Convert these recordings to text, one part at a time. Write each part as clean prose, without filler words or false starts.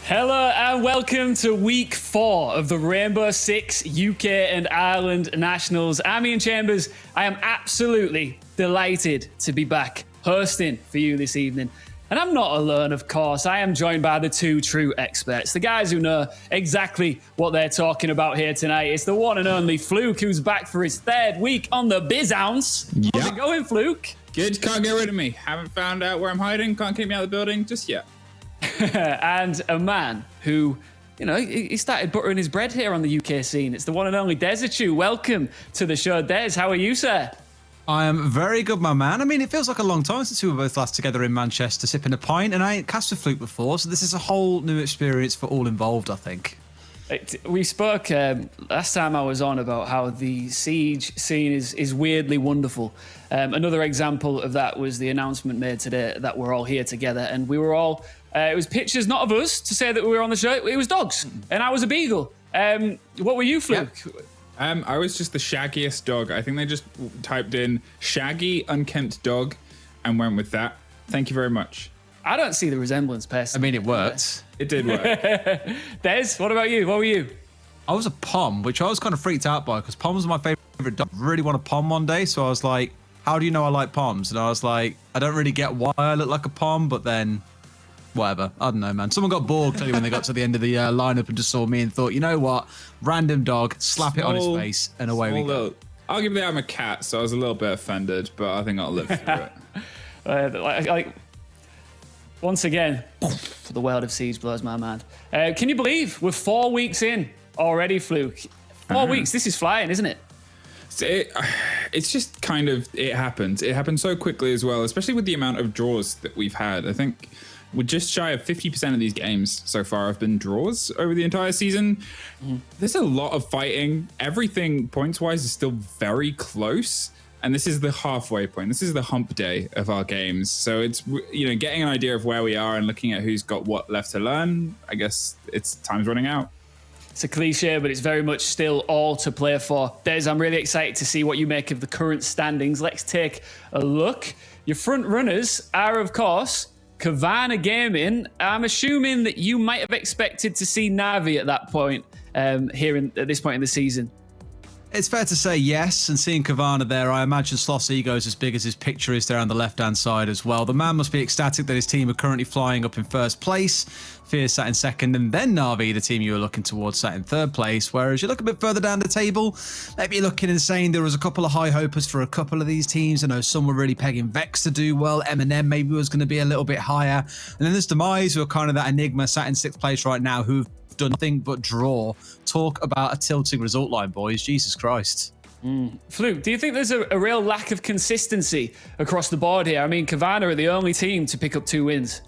Hello and welcome to week 4 of the Rainbow Six UK and Ireland Nationals. I'm Ian Chambers. I am absolutely delighted to be back hosting for you this evening. And I'm not alone, of course. I am joined by the two true experts, the guys who know exactly what they're talking about here tonight. It's the one and only Fluke, who's back for his 3rd week on the Biz Ounce. How's it going, Fluke? Good, can't get rid of me. Haven't found out where I'm hiding, can't keep me out of the building just yet. And a man who, you know, he started buttering his bread here on the UK scene. It's the one and only Desichu. Welcome to the show, Des. How are you, sir? I am very good, my man. I mean, it feels like a long time since we were both last together in Manchester sipping a pint, and I ain't cast with Fluke before, so this is a whole new experience for all involved, I think. We spoke last time I was on about how the Siege scene is weirdly wonderful. Another example of that was the announcement made today that we're all here together, and we were all... it was pictures not of us to say that we were on the show. It was dogs, and I was a beagle. What were you, Fluke? Yeah. I was just the shaggiest dog. I think they just typed in shaggy, unkempt dog and went with that. Thank you very much. I don't see the resemblance, personally. I mean, it worked. It did work. Des, what about you? What were you? I was a pom, which I was kind of freaked out by because poms are my favorite dog. I really want a pom one day, so I was like, how do you know I like poms? And I was like, I don't really get why I look like a pom, but then... whatever. I don't know, man. Someone got bored clearly when they got to the end of the lineup and just saw me and thought, you know what? Random dog, slap it on his face, and away we go. Arguably, I'm a cat, so I was a little bit offended, but I think I'll live through it. Once again, the world of Siege blows my mind. Can you believe we're 4 weeks in already, Fluke? 4 weeks. This is flying, isn't it? It's just kind of, it happened. It happened so quickly as well, especially with the amount of draws that we've had. I think we're just shy of 50% of these games so far have been draws over the entire season. There's a lot of fighting. Everything points-wise is still very close. And this is the halfway point. This is the hump day of our games. So it's, you know, getting an idea of where we are and looking at who's got what left to learn. I guess it's time's running out. It's a cliche, but it's very much still all to play for. Des, I'm really excited to see what you make of the current standings. Let's take a look. Your front runners are, of course, Kavana Gaming. I'm assuming that you might have expected to see Navi at that point at this point in the season. It's fair to say yes, and seeing Kavana there, I imagine Sloth's ego is as big as his picture is there on the left-hand side as well. The man must be ecstatic that his team are currently flying up in first place. Fear sat in second, and then Navi, the team you were looking towards, sat in third place. Whereas you look a bit further down the table, maybe you're looking and saying there was a couple of high hopers for a couple of these teams. I know some were really pegging Vex to do well. M&M maybe was going to be a little bit higher. And then there's Demise, who are kind of that enigma, sat in 6th place right now, who've done nothing but draw. Talk about a tilting result line, boys. Jesus Christ. Fluke, do you think there's a real lack of consistency across the board here? I mean, Kavana are the only team to pick up 2 wins.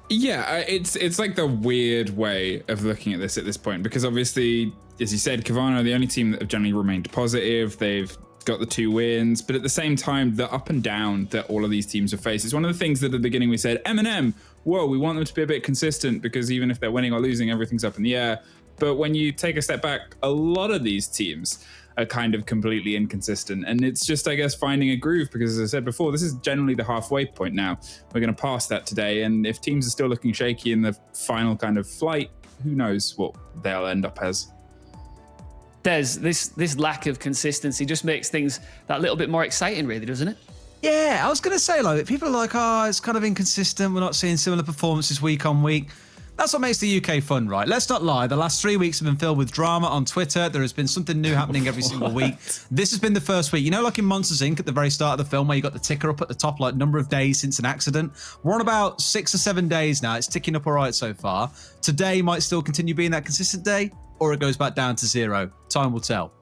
Yeah, it's like the weird way of looking at this point, because obviously, as you said, Kavana are the only team that have generally remained positive. They've got the 2 wins, but at the same time, the up and down that all of these teams have faced. It's one of the things that at the beginning we said, M&M, whoa, we want them to be a bit consistent because even if they're winning or losing, everything's up in the air. But when you take a step back, a lot of these teams are kind of completely inconsistent. And it's just, I guess, finding a groove, because as I said before, this is generally the halfway point now. We're going to pass that today. And if teams are still looking shaky in the final kind of flight, who knows what they'll end up as. Des, this lack of consistency just makes things that little bit more exciting, really, doesn't it? Yeah, I was going to say, like, people are like, oh, it's kind of inconsistent. We're not seeing similar performances week on week. That's what makes the UK fun, right? Let's not lie. The last 3 weeks have been filled with drama on Twitter. There has been something new happening every single week. This has been the first week. You know, like in Monsters, Inc. at the very start of the film where you got the ticker up at the top, like number of days since an accident? We're on about 6 or 7 days now. It's ticking up all right so far. Today might still continue being that consistent day, or it goes back down to 0. Time will tell.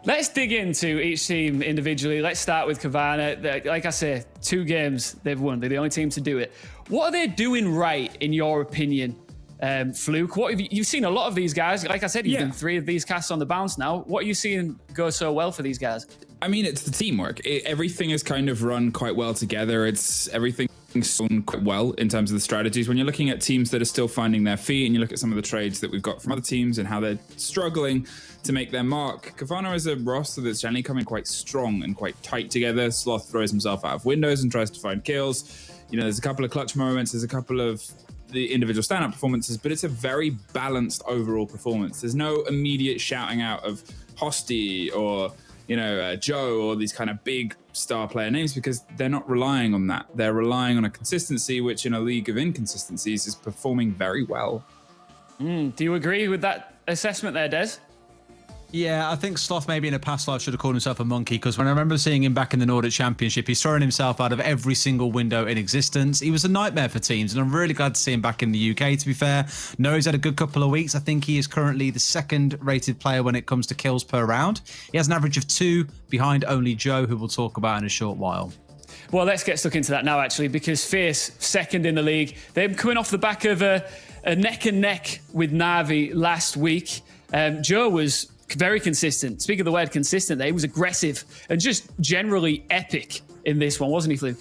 Let's dig into each team individually. Let's start with Kavana. Like I say, 2 games they've won. They're the only team to do it. What are they doing right, in your opinion, Fluke? What have you've seen a lot of these guys. Like I said, you've done 3 of these casts on the bounce now. What are you seeing go so well for these guys? I mean, it's the teamwork. Everything is kind of run quite well together. Everything's done quite well in terms of the strategies. When you're looking at teams that are still finding their feet and you look at some of the trades that we've got from other teams and how they're struggling to make their mark, Kavana is a roster that's generally coming quite strong and quite tight together. Sloth throws himself out of windows and tries to find kills. You know, there's a couple of clutch moments. There's a couple of the individual stand-up performances, but it's a very balanced overall performance. There's no immediate shouting out of Hosty or, you know, Joe or these kind of big star player names because they're not relying on that. They're relying on a consistency, which in a league of inconsistencies is performing very well. Do you agree with that assessment there, Des? Yeah, I think Sloth maybe in a past life should have called himself a monkey, because when I remember seeing him back in the Nordic Championship, he's throwing himself out of every single window in existence. He was a nightmare for teams, and I'm really glad to see him back in the UK, to be fair. No, he's had a good couple of weeks. I think he is currently the 2nd rated player when it comes to kills per round. He has an average of 2 behind only Joe, who we'll talk about in a short while. Well, let's get stuck into that now, actually, because Fierce, 2nd in the league. They're coming off the back of a neck and neck with Na'Vi last week. Joe was very consistent. Speaking of the word consistent, he was aggressive and just generally epic in this one, wasn't he, Fluke?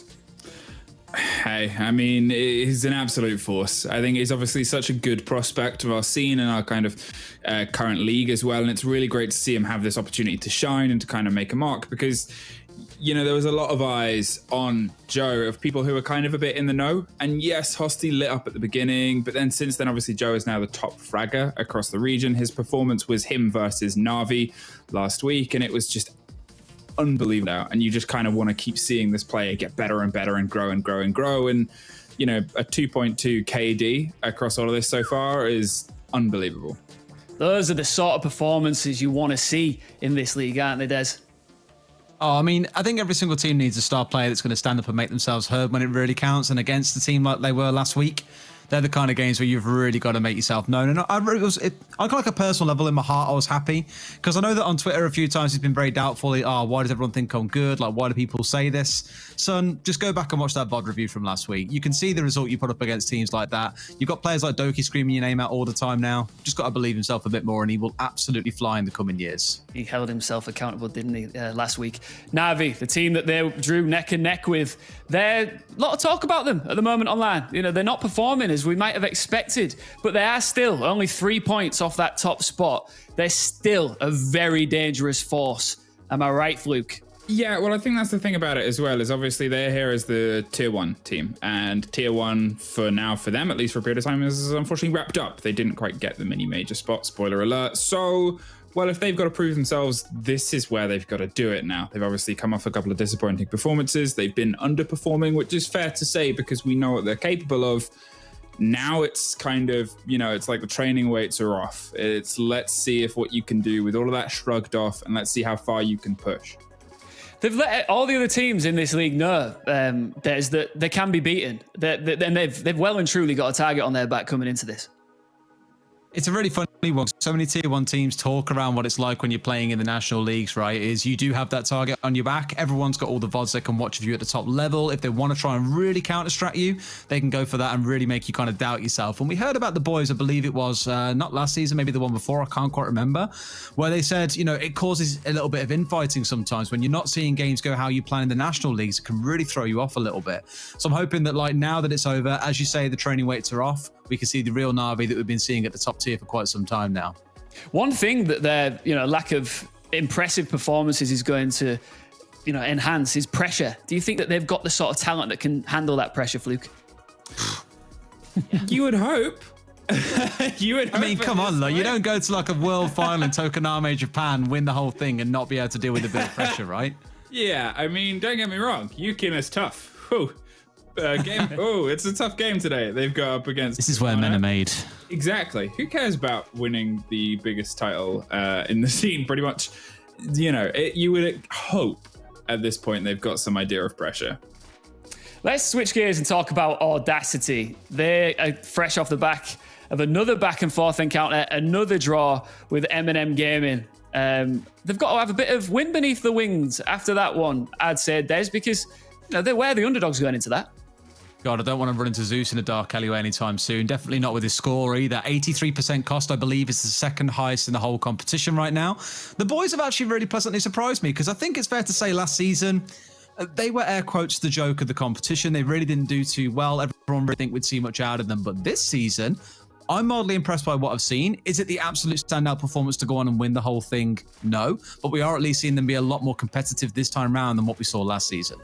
Hey, I mean, he's an absolute force. I think he's obviously such a good prospect of our scene and our kind of current league as well. And it's really great to see him have this opportunity to shine and to kind of make a mark because, you know, there was a lot of eyes on Joe of people who were kind of a bit in the know. And yes, Hosty lit up at the beginning, but then since then, obviously, Joe is now the top fragger across the region. His performance was him versus Na'Vi last week, and it was just unbelievable. And you just kind of want to keep seeing this player get better and better and grow and grow and grow. And, you know, a 2.2 KD across all of this so far is unbelievable. Those are the sort of performances you want to see in this league, aren't they, Des? Oh, I mean, I think every single team needs a star player that's going to stand up and make themselves heard when it really counts. And against a team like they were last week, they're the kind of games where you've really got to make yourself known. And on like a personal level, in my heart, I was happy because I know that on Twitter a few times he's been very doubtful. Why does everyone think I'm good? Like, why do people say this? Son, just go back and watch that VOD review from last week. You can see the result you put up against teams like that. You've got players like Doki screaming your name out all the time now. Just got to believe himself a bit more, and he will absolutely fly in the coming years. He held himself accountable, didn't he, last week? Na'Vi, the team that they drew neck and neck with, there's a lot of talk about them at the moment online. You know, they're not performing as we might have expected, but they are still only 3 points off that top spot. They're still a very dangerous force. Am I right, Fluke? Yeah, well, I think that's the thing about it as well, is obviously they're here as the tier 1 team, and tier 1 for now, for them, at least for a period of time, is unfortunately wrapped up. They didn't quite get the mini major spot, spoiler alert. So, well, if they've got to prove themselves, this is where they've got to do it now. They've obviously come off a couple of disappointing performances. They've been underperforming, which is fair to say because we know what they're capable of. Now it's kind of, you know, it's like the training weights are off. It's let's see if what you can do with all of that shrugged off, and let's see how far you can push. They've let all the other teams in this league know that they can be beaten. And they've well and truly got a target on their back coming into this. It's a really funny one. So many tier 1 teams talk around what it's like when you're playing in the national leagues, right? Is you do have that target on your back. Everyone's got all the VODs they can watch of you at the top level. If they want to try and really counter-strat you, they can go for that and really make you kind of doubt yourself. And we heard about the boys, I believe it was not last season, maybe the one before, I can't quite remember, where they said, you know, it causes a little bit of infighting sometimes when you're not seeing games go how you plan in the national leagues. It can really throw you off a little bit. So I'm hoping that, like, now that it's over, as you say, the training weights are off, we can see the real Na'Vi that we've been seeing at the top tier for quite some time now. One thing that their, you know, lack of impressive performances is going to, you know, enhance is pressure. Do you think that they've got the sort of talent that can handle that pressure, Fluke? You would hope. You would hope. I mean, come on, though. You don't go to like a world final in Tokoname, Japan, win the whole thing and not be able to deal with a bit of pressure, right? Yeah, I mean, don't get me wrong. Yukin is tough. Whew. Game. Oh, it's a tough game today. They've got up against. This is where men are made. Exactly. Who cares about winning the biggest title in the scene? Pretty much, you would hope at this point they've got some idea of pressure. Let's switch gears and talk about Audacity. They're fresh off the back of another back and forth encounter, another draw with M&M Gaming. They've got to have a bit of wind beneath the wings after that one, I'd say, Des, because they were the underdogs going into that. God, I don't want to run into Zeus in a dark alleyway anytime soon. Definitely not with his score either. 83% cost, I believe, is the second highest in the whole competition right now. The boys have actually really pleasantly surprised me because I think it's fair to say last season, they were air quotes the joke of the competition. They really didn't do too well. Everyone really think we'd see much out of them. But this season, I'm mildly impressed by what I've seen. Is it the absolute standout performance to go on and win the whole thing? No. But we are at least seeing them be a lot more competitive this time around than what we saw last season.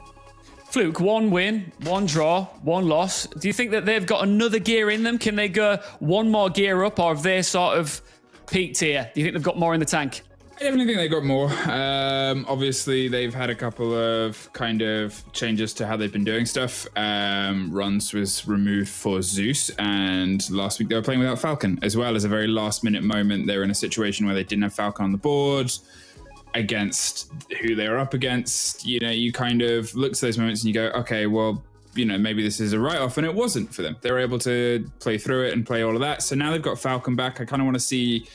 Fluke, 1 win, 1 draw, 1 loss. Do you think that they've got another gear in them? Can they go one more gear up, or have they sort of peaked here? Do you think they've got more in the tank? I definitely think they got more. Obviously, they've had a couple of kind of changes to how they've been doing stuff. Runs was removed for Zeus, and last week they were playing without Falcon, as well as a very last-minute moment. They were in a situation where they didn't have Falcon on the board against who they were up against. You kind of look to those moments and you go, okay, well, maybe this is a write-off, and it wasn't for them. They were able to play through it and play all of that. So now they've got Falcon back. I kind of want to see,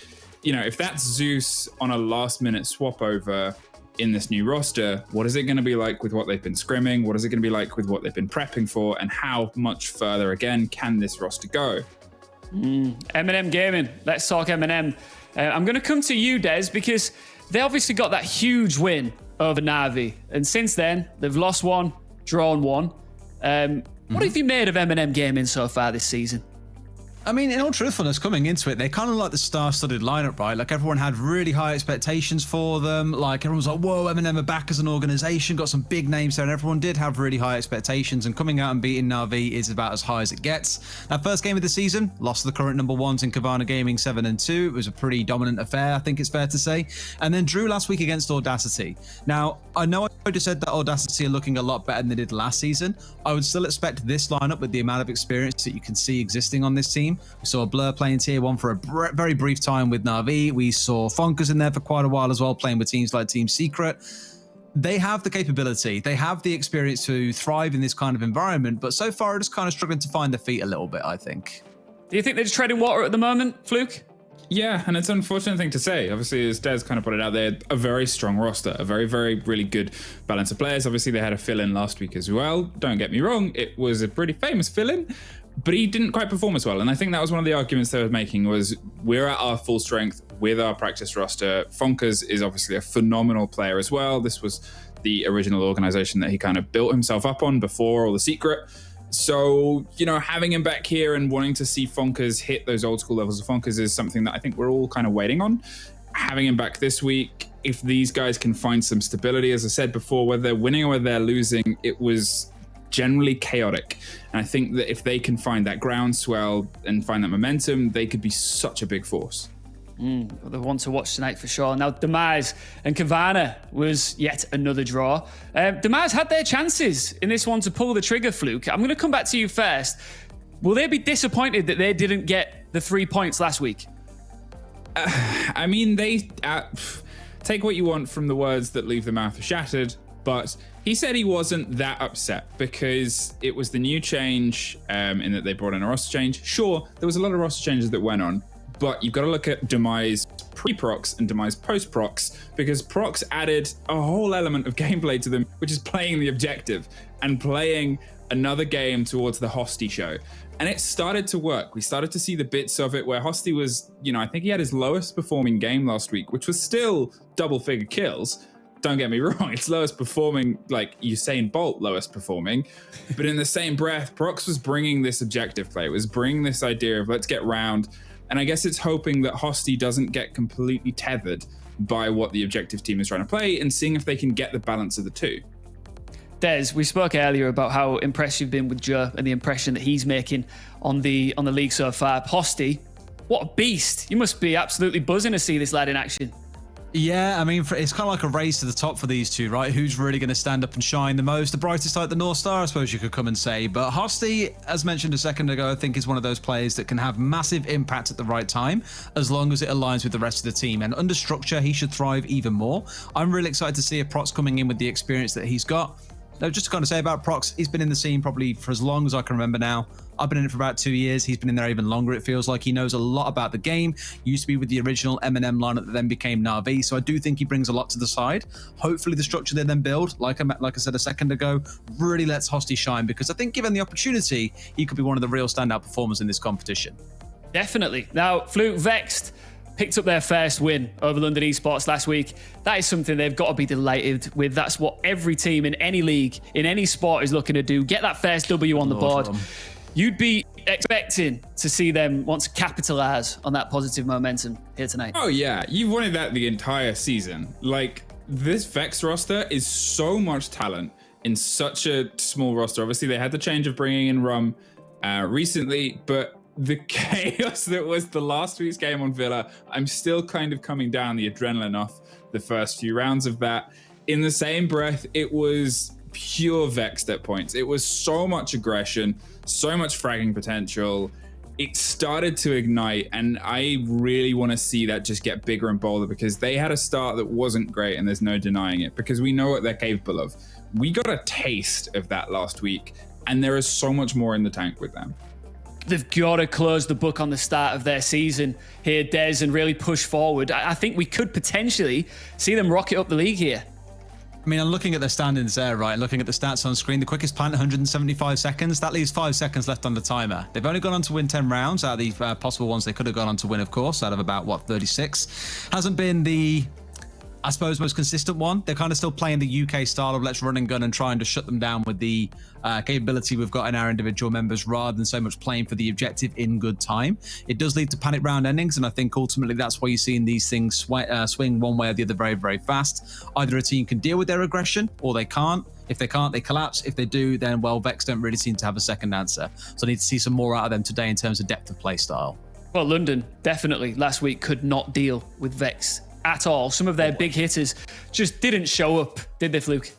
if that's Zeus on a last-minute swap over in this new roster, what is it going to be like with what they've been scrimming? What is it going to be like with what they've been prepping for? And how much further, again, can this roster go? M&M Gaming. Let's talk M&M. I'm going to come to you, Des, because they obviously got that huge win over Na'Vi. And since then, they've lost 1, drawn 1. What have you made of M&M Gaming so far this season? I mean, in all truthfulness, coming into it, they kind of like the star-studded lineup, right? Like, everyone had really high expectations for them. Like, everyone was like, whoa, Eminem are back as an organization, got some big names there, and everyone did have really high expectations, and coming out and beating Na'Vi is about as high as it gets. That first game of the season, lost to the current number ones in Kavana Gaming 7-2. It was a pretty dominant affair, I think it's fair to say. And then drew last week against Audacity. Now, I know I just said that Audacity are looking a lot better than they did last season. I would still expect this lineup with the amount of experience that you can see existing on this team. We saw Blur playing tier 1 for a very brief time with Na'Vi. We saw Fonkers in there for quite a while as well, playing with teams like Team Secret. They have the capability, they have the experience to thrive in this kind of environment, but so far, just kind of struggling to find their feet a little bit, I think. Do you think they're just treading water at the moment, Fluke? Yeah, and it's an unfortunate thing to say. Obviously, as Des kind of put it out there, a very strong roster, a very, very, really good balance of players. Obviously, they had a fill-in last week as well. Don't get me wrong, it was a pretty famous fill-in, but he didn't quite perform as well. And I think that was one of the arguments they were making was we're at our full strength with our practice roster. Fonkers is obviously a phenomenal player as well. This was the original organization that he kind of built himself up on before all the secret. So, having him back here and wanting to see Fonkers hit those old school levels of Fonkers is something that I think we're all kind of waiting on. Having him back this week, if these guys can find some stability, as I said before, whether they're winning or whether they're losing, it was generally chaotic. And I think that if they can find that groundswell and find that momentum, they could be such a big force. The one to watch tonight for sure. Now, Demise and Kavana was yet another draw. Demise had their chances in this one to pull the trigger, Fluke. I'm going to come back to you first. Will they be disappointed that they didn't get the 3 points last week? I mean, they take what you want from the words that leave the mouth shattered, but he said he wasn't that upset because it was the new change in that they brought in a roster change. Sure, there was a lot of roster changes that went on, but you've got to look at Demise pre-procs and Demise post-procs because procs added a whole element of gameplay to them, which is playing the objective and playing another game towards the Hosty show. And it started to work. We started to see the bits of it where Hosty was, I think he had his lowest performing game last week, which was still double-figure kills. Don't get me wrong, it's lowest performing, like Usain Bolt lowest performing. But in the same breath, Prox was bringing this objective play. It was bringing this idea of let's get round. And I guess it's hoping that Hosty doesn't get completely tethered by what the objective team is trying to play and seeing if they can get the balance of the two. Des, we spoke earlier about how impressed you've been with Joe and the impression that he's making on the league so far. Hosty, what a beast. You must be absolutely buzzing to see this lad in action. Yeah, I mean, it's kind of like a race to the top for these two, right? Who's really going to stand up and shine the most? The brightest light, the North Star, I suppose you could come and say. But Hosty, as mentioned a second ago, I think is one of those players that can have massive impact at the right time, as long as it aligns with the rest of the team. And under structure, he should thrive even more. I'm really excited to see if Prox coming in with the experience that he's got. Now, just to kind of say about Prox, he's been in the scene probably for as long as I can remember now. I've been in it for about 2 years. He's been in there even longer, it feels like. He knows a lot about the game. Used to be with the original M&M lineup that then became Na'Vi. So I do think he brings a lot to the side. Hopefully the structure they then build, like I said a second ago, really lets Hosty shine, because I think given the opportunity, he could be one of the real standout performers in this competition. Definitely. Now, Fluke, Vexed picked up their first win over London Esports last week. That is something they've got to be delighted with. That's what every team in any league, in any sport is looking to do. Get that first W on the board. You'd be expecting to see them want to capitalize on that positive momentum here tonight. Oh yeah, you've wanted that the entire season. Like, this Vex roster is so much talent in such a small roster. Obviously, they had the change of bringing in Rum recently, but the chaos that was the last week's game on Villa, I'm still kind of coming down the adrenaline off the first few rounds of that. In the same breath, it was pure Vexed at points. It was so much aggression, so much fragging potential. It started to ignite, and I really want to see that just get bigger and bolder, because they had a start that wasn't great, and there's no denying it, because we know what they're capable of. We got a taste of that last week, and there is so much more in the tank with them. They've got to close the book on the start of their season here, Des, and really push forward. I think we could potentially see them rocket up the league here. I mean, I'm looking at the standings there, right? Looking at the stats on screen, the quickest plant, 175 seconds. That leaves 5 seconds left on the timer. They've only gone on to win 10 rounds out of the possible ones they could have gone on to win, of course, out of about, 36. Hasn't been the, I suppose, most consistent one. They're kind of still playing the UK style of let's run and gun and trying to shut them down with the capability we've got in our individual members, rather than so much playing for the objective in good time. It does lead to panic round endings, and I think ultimately that's why you're seeing these things swing one way or the other very, very fast. Either a team can deal with their aggression, or they can't. If they can't, they collapse. If they do, then, well, Vex don't really seem to have a second answer. So I need to see some more out of them today in terms of depth of play style. Well, London definitely last week could not deal with Vex at all. Some of their big hitters just didn't show up, did they, Fluke?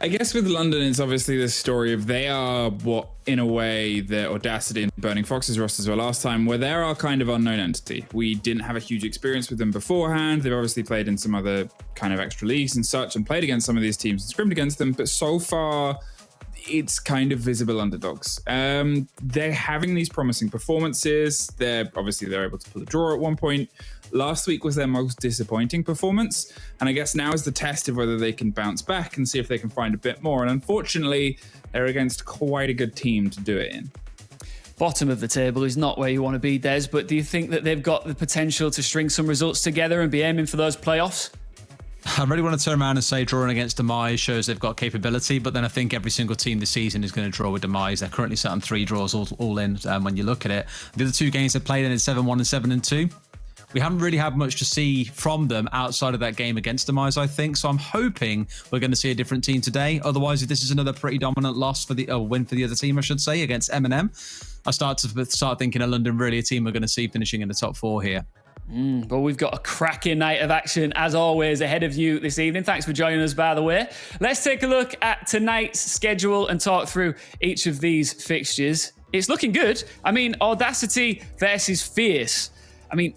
I guess with London, it's obviously this story of they are what, in a way, the Audacity and Burning Foxes rosters were last time, where they're our kind of unknown entity. We didn't have a huge experience with them beforehand. They've obviously played in some other kind of extra leagues and such, and played against some of these teams and scrimmed against them, but so far, it's kind of visible underdogs. They're having these promising performances. They're able to pull a draw at one point. Last week was their most disappointing performance, and I guess now is the test of whether they can bounce back and see if they can find a bit more. And unfortunately, they're against quite a good team to do it in. Bottom of the table is not where you want to be, Des, but do you think that they've got the potential to string some results together and be aiming for those playoffs? I really want to turn around and say drawing against Demise shows they've got capability, but then I think every single team this season is going to draw with Demise. They're currently sat on 3 draws all in when you look at it. The other 2 games they've played in is 7-1 and 7-2. We haven't really had much to see from them outside of that game against Demise, I think. So I'm hoping we're going to see a different team today. Otherwise, if this is another pretty dominant loss for the win for the other team, I should say, against M&M, I start thinking of London really a team we're going to see finishing in the top 4 here. Well, we've got a cracking night of action, as always, ahead of you this evening. Thanks for joining us, by the way. Let's take a look at tonight's schedule and talk through each of these fixtures. It's looking good. I mean, Audacity versus Fierce. I mean,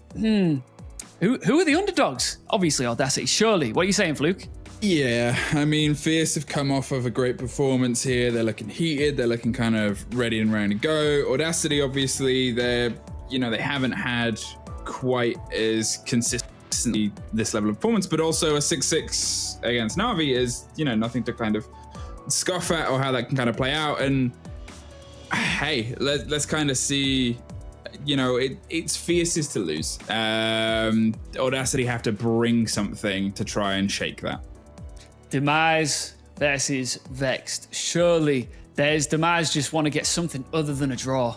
who are the underdogs? Obviously, Audacity, surely. What are you saying, Fluke? Yeah, I mean, Fierce have come off of a great performance here. They're looking heated. They're looking kind of ready and round to go. Audacity, obviously, they haven't had quite as consistently this level of performance, but also a 6-6 against Na'Vi is, nothing to kind of scoff at or how that can kind of play out. And hey, let's kind of see, it's Fierce's to lose. Audacity have to bring something to try and shake that. Demise versus Vexed. Surely there's Demise just want to get something other than a draw.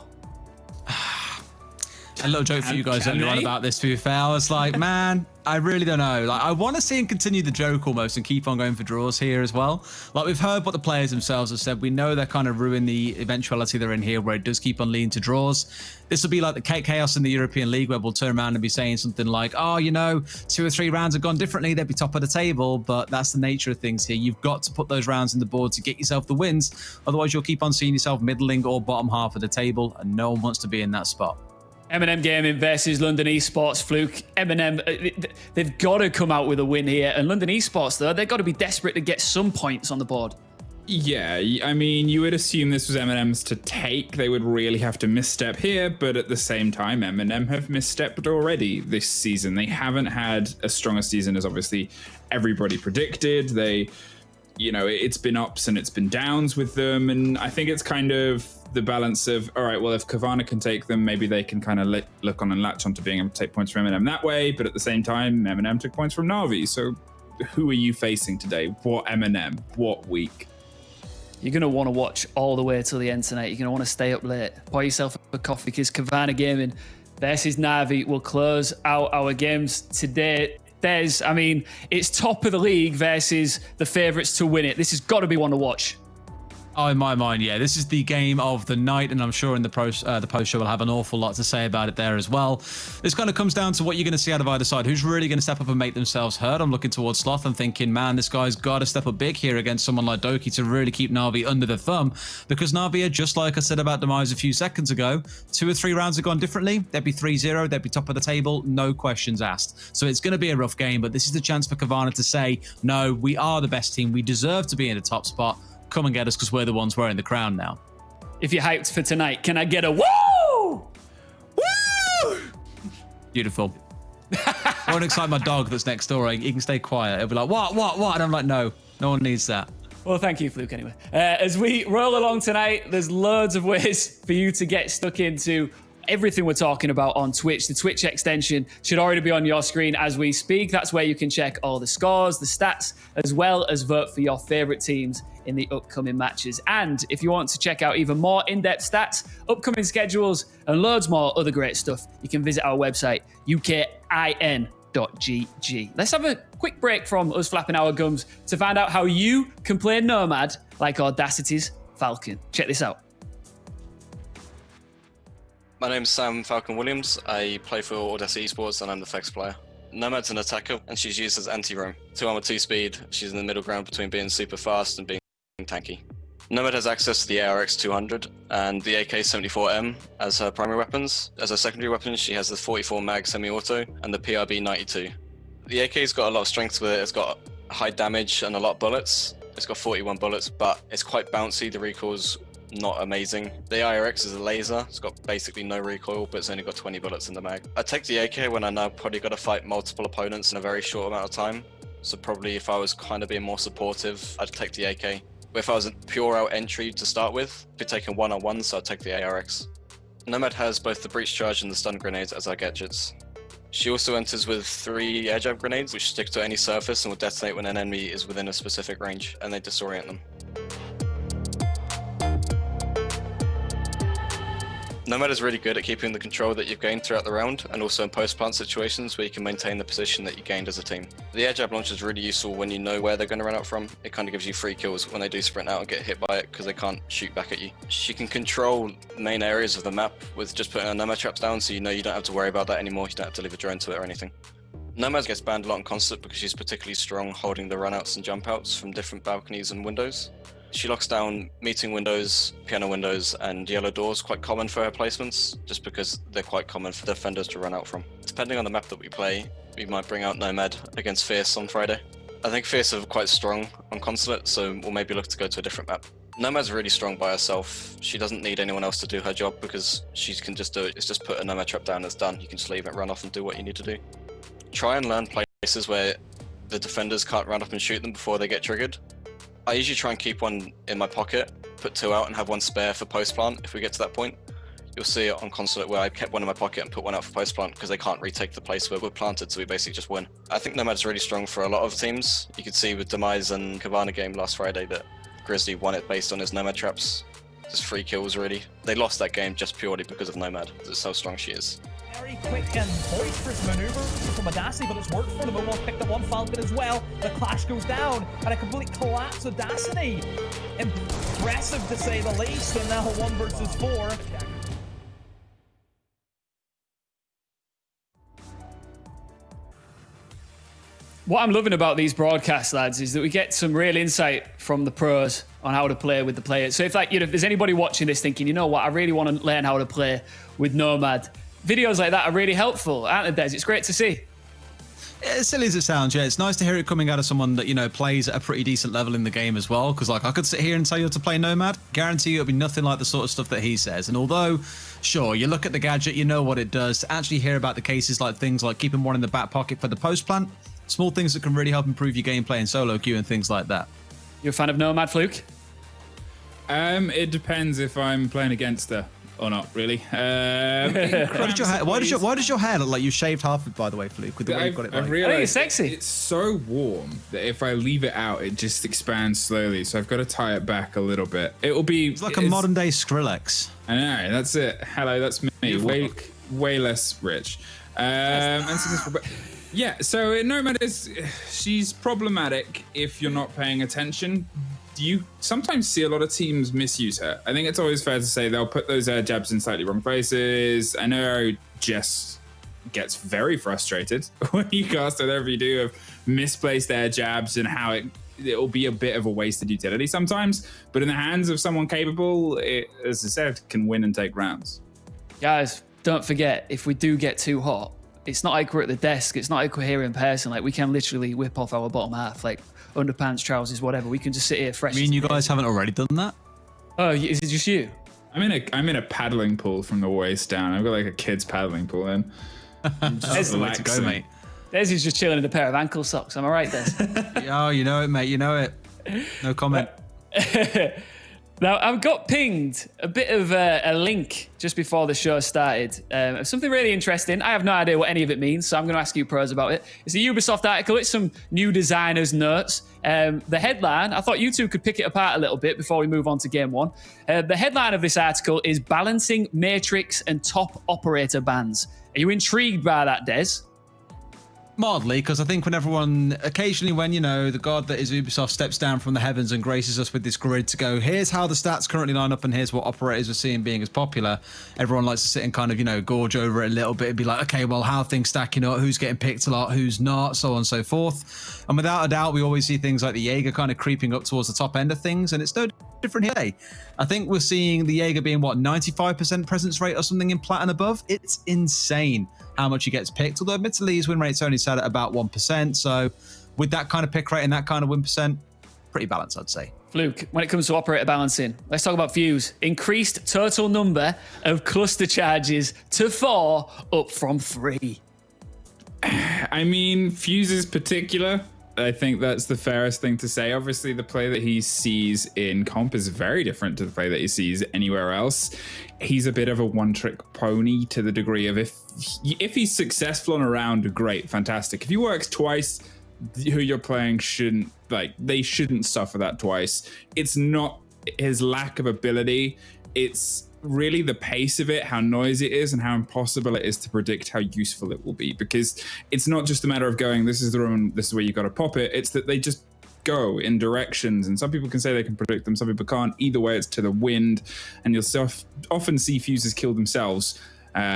A little joke for you guys earlier on about this, to be fair. I was like, man, I really don't know. Like, I want to see him continue the joke almost and keep on going for draws here as well. Like, we've heard what the players themselves have said. We know they're kind of ruin the eventuality they're in here where it does keep on leading to draws. This will be like the chaos in the European League where we'll turn around and be saying something like, oh, 2 or 3 rounds have gone differently. They'd be top of the table, but that's the nature of things here. You've got to put those rounds in the board to get yourself the wins. Otherwise, you'll keep on seeing yourself middling or bottom half of the table, and no one wants to be in that spot. M&M Gaming versus London Esports. Fluke, M&M, they've got to come out with a win here. And London Esports, though, they've got to be desperate to get some points on the board. Yeah, I mean, you would assume this was M&M's to take. They would really have to misstep here, but at the same time, M&M have misstepped already this season. They haven't had as strong a season as obviously everybody predicted. It's been ups and it's been downs with them, and I think it's kind of the balance of, all right, well, if Kavana can take them, maybe they can kind of look on and latch onto being able to take points from M&M that way, but at the same time, M&M took points from Na'Vi, so who are you facing today? What M&M? What week? You're going to want to watch all the way till the end tonight. You're going to want to stay up late. Pour yourself a coffee because Kavana Gaming versus Na'Vi will close out our games today. It's top of the league versus the favourites to win it. This has got to be one to watch. Oh, in my mind, yeah. This is the game of the night, and I'm sure in the post show we'll have an awful lot to say about it there as well. This kind of comes down to what you're going to see out of either side. Who's really going to step up and make themselves heard? I'm looking towards Sloth. I'm thinking, man, this guy's got to step up big here against someone like Doki to really keep Na'Vi under the thumb, because Na'Vi are, just like I said about Demise a few seconds ago, 2 or 3 rounds have gone differently. They'd be 3-0. They'd be top of the table. No questions asked. So it's going to be a rough game, but this is the chance for Kavana to say, no, we are the best team. We deserve to be in the top spot. Come and get us because we're the ones wearing the crown now. If you're hyped for tonight, can I get a woo? Woo! Beautiful. I won't excite my dog that's next door. He can stay quiet. He'll be like, what? And I'm like, no one needs that. Well, thank you, Fluke, anyway. As we roll along tonight, there's loads of ways for you to get stuck into everything we're talking about on Twitch. The Twitch extension should already be on your screen as we speak. That's where you can check all the scores, the stats, as well as vote for your favorite teams in the upcoming matches. And if you want to check out even more in-depth stats, upcoming schedules, and loads more other great stuff, you can visit our website, ukin.gg. Let's have a quick break from us flapping our gums to find out how you can play Nomad like Audacity's Falcon. Check this out. My name's Sam Falcon Williams. I play for Audacity Esports and I'm the Fex player. Nomad's an attacker and she's used as anti-roam. 2 armor, 2 speed. She's in the middle ground between being super fast and being tanky. Nomad has access to the ARX 200 and the AK-74M as her primary weapons. As her secondary weapons, she has the 44 mag semi-auto and the PRB 92. The AK's got a lot of strength with it. It's got high damage and a lot of bullets. It's got 41 bullets, but it's quite bouncy. The recoil's not amazing. The IRX is a laser. It's got basically no recoil, but it's only got 20 bullets in the mag. I take the AK when I know I've probably got to fight multiple opponents in a very short amount of time. So probably if I was kind of being more supportive, I'd take the AK. But if I was a pure out entry to start with, I'd be taking one-on-one, so I'd take the ARX. Nomad has both the breach charge and the stun grenades as our gadgets. She also enters with 3 air jab grenades, which stick to any surface and will detonate when an enemy is within a specific range, and they disorient them. Nomad is really good at keeping the control that you've gained throughout the round, and also in post-plant situations where you can maintain the position that you gained as a team. The air jab launcher is really useful when you know where they're going to run out from. It kind of gives you free kills when they do sprint out and get hit by it because they can't shoot back at you. She can control main areas of the map with just putting her Nomad traps down, so you know you don't have to worry about that anymore. You don't have to leave a drone to it or anything. Nomad gets banned a lot in Consulate because she's particularly strong holding the runouts and jump outs from different balconies and windows. She locks down meeting windows, piano windows, and yellow doors, quite common for her placements, just because they're quite common for defenders to run out from. Depending on the map that we play, we might bring out Nomad against Fierce on Friday. I think Fierce are quite strong on Consulate, so we'll maybe look to go to a different map. Nomad's really strong by herself. She doesn't need anyone else to do her job because she can just do it. It's just put a Nomad trap down, it's done. You can just leave it, run off and do what you need to do. Try and learn places where the defenders can't run up and shoot them before they get triggered. I usually try and keep one in my pocket, put 2 out and have 1 spare for post-plant if we get to that point. You'll see it on Consulate where I kept 1 in my pocket and put 1 out for post-plant because they can't retake the place where we're planted, so we basically just win. I think Nomad's really strong for a lot of teams. You could see with Demise and Kavana game last Friday that Grizzly won it based on his Nomad traps. Just 3 kills really. They lost that game just purely because of Nomad. That's how strong she is. Very quick and boisterous maneuver from Audacity, but it's worked for them. Almost picked up one Falcon as well. The clash goes down, and a complete collapse. Audacity, impressive to say the least. And now 1 versus 4. What I'm loving about these broadcasts, lads, is that we get some real insight from the pros on how to play with the players. So if if there's anybody watching this thinking, you know what, I really want to learn how to play with Nomad, videos like that are really helpful, aren't they, Des? It's great to see. As silly as it sounds, yeah, it's nice to hear it coming out of someone that, plays at a pretty decent level in the game as well. Because, I could sit here and tell you how to play Nomad. Guarantee you it'll be nothing like the sort of stuff that he says. And although, sure, you look at the gadget, you know what it does. To actually hear about the cases like things like keeping one in the back pocket for the post plant, small things that can really help improve your gameplay in solo queue and things like that. You're a fan of Nomad, Fluke? It depends if I'm playing against her or not, really. Why does your hair look like you shaved half of it, by the way, Fluke? With the way you've got it. I've I realized think it's sexy. It's so warm that if I leave it out, it just expands slowly. So I've got to tie it back a little bit. It will be. It's like a modern day Skrillex. I know. That's it. Hello, that's me. Way less rich. And successful. But yeah. So Nomad she's problematic if you're not paying attention. You sometimes see a lot of teams misuse her. I think it's always fair to say they'll put those air jabs in slightly wrong places. I know Jess gets very frustrated when you cast whatever you do of misplaced air jabs and how it'll be a bit of a wasted utility sometimes. But in the hands of someone capable, it, as I said, can win and take rounds. Guys, don't forget, if we do get too hot, it's not like we're at the desk. It's not like we're here in person. Like, we can literally whip off our bottom half, like underpants, trousers, whatever. We can just sit here fresh. I mean, you guys haven't already done that? Oh, is it just you? I'm in a paddling pool from the waist down. I've got like a kid's paddling pool in. That's the way to go, mate. Des is just chilling in a pair of ankle socks. Am I right, Des? Oh, you know it, mate. You know it. No comment. Now, I've got pinged a bit of a link just before the show started. Something really interesting. I have no idea what any of it means, so I'm going to ask you pros about it. It's a Ubisoft article. It's some new designers' notes. The headline, I thought you two could pick it apart a little bit before we move on to game one. The headline of this article is Balancing Matrix and Top Operator Bans. Are you intrigued by that, Des? Mildly, because I think when occasionally when, the god that is Ubisoft steps down from the heavens and graces us with this grid to go, here's how the stats currently line up and here's what operators we're seeing being as popular, everyone likes to sit and kind of, gorge over it a little bit and be like, okay, well, how are things stacking up, who's getting picked a lot, who's not, so on and so forth. And without a doubt, we always see things like the Jaeger kind of creeping up towards the top end of things, and it's no different here. I think we're seeing the Jaeger being, 95% presence rate or something in plat and above? It's insane how much he gets picked, although admittedly his win rate's only set at about 1%, so with that kind of pick rate and that kind of win percent, pretty balanced, I'd say. Luke, when it comes to operator balancing, let's talk about Fuse. Increased total number of cluster charges to 4, up from 3. I mean, Fuse is particular. I think that's the fairest thing to say. Obviously, the play that he sees in comp is very different to the play that he sees anywhere else. He's a bit of a one-trick pony to the degree of if he's successful on a round, great, fantastic. If he works twice, who you're playing shouldn't suffer that twice. It's not his lack of ability. It's really the pace of it, how noisy it is, and how impossible it is to predict how useful it will be. Because it's not just a matter of going, this is the room, this is where you got to pop it. It's that they just go in directions, and some people can say they can predict them, some people can't. Either way, it's to the wind, and you'll often see fuses kill themselves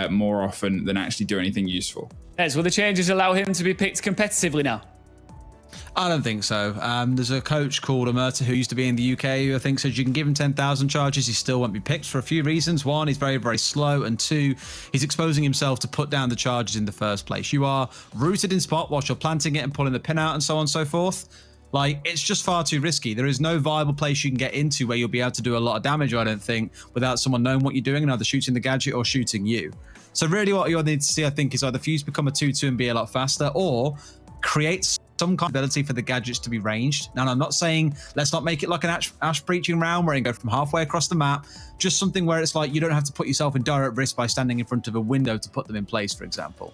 more often than actually do anything useful. Yes, will the changes allow him to be picked competitively now? I don't think so. There's a coach called Omerta who used to be in the UK who I think says you can give him 10,000 charges, he still won't be picked for a few reasons. One, he's very, very slow, and two, he's exposing himself to put down the charges in the first place. You are rooted in spot whilst you're planting it and pulling the pin out and so on and so forth. Like, it's just far too risky. There is no viable place you can get into where you'll be able to do a lot of damage, I don't think, without someone knowing what you're doing and either shooting the gadget or shooting you. So really what you'll need to see, I think, is either Fuse become a 2-2 and be a lot faster, or create some kind of ability for the gadgets to be ranged. Now, I'm not saying let's not make it like an Ash breaching round where you can go from halfway across the map, just something where it's like you don't have to put yourself in direct risk by standing in front of a window to put them in place, for example.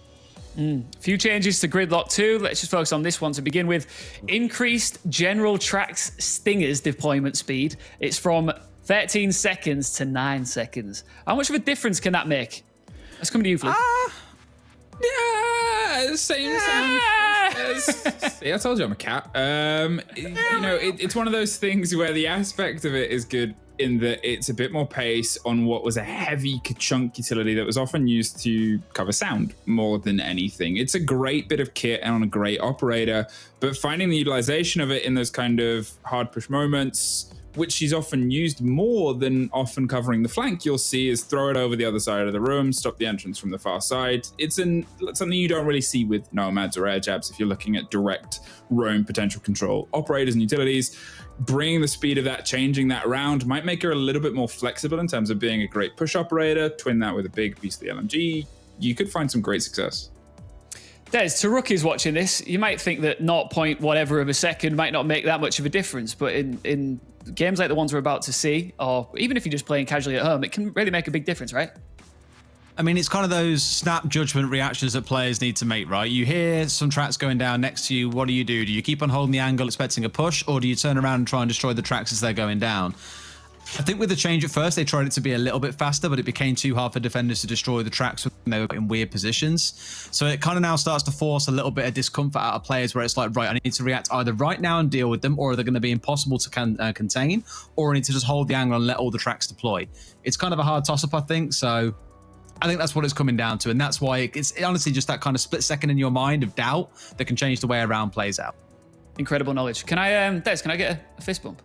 A few changes to Gridlock 2. Let's just focus on this one to begin with. Increased general tracks stingers deployment speed. It's from 13 seconds to 9 seconds. How much of a difference can that make? Let's come to you, Flip. same yeah, I told you I'm a cat. It's one of those things where the aspect of it is good in that it's a bit more pace on what was a heavy chunk utility that was often used to cover sound more than anything. It's a great bit of kit and on a great operator, but finding the utilization of it in those kind of hard push moments, which she's often used more than often covering the flank, you'll see is throw it over the other side of the room, stop the entrance from the far side. It's something you don't really see with nomads or air jabs if you're looking at direct roam potential control. Operators and utilities, bringing the speed of that, changing that around might make her a little bit more flexible in terms of being a great push operator. Twin that with a big beastly LMG, you could find some great success. Des, to rookies watching this, you might think that 0. whatever of a second might not make that much of a difference, but in games like the ones we're about to see, or even if you're just playing casually at home, it can really make a big difference, right? I mean, it's kind of those snap judgment reactions that players need to make, right? You hear some tracks going down next to you. What do? Do you keep on holding the angle expecting a push, or do you turn around and try and destroy the tracks as they're going down? I think with the change at first, they tried it to be a little bit faster, but it became too hard for defenders to destroy the tracks when they were in weird positions. So it kind of now starts to force a little bit of discomfort out of players where it's like, right, I need to react either right now and deal with them, or they're going to be impossible to contain, or I need to just hold the angle and let all the tracks deploy. It's kind of a hard toss-up, I think. So I think that's what it's coming down to. And that's why it's honestly just that kind of split second in your mind of doubt that can change the way a round plays out. Incredible knowledge. Can I, Des, can I get a fist bump?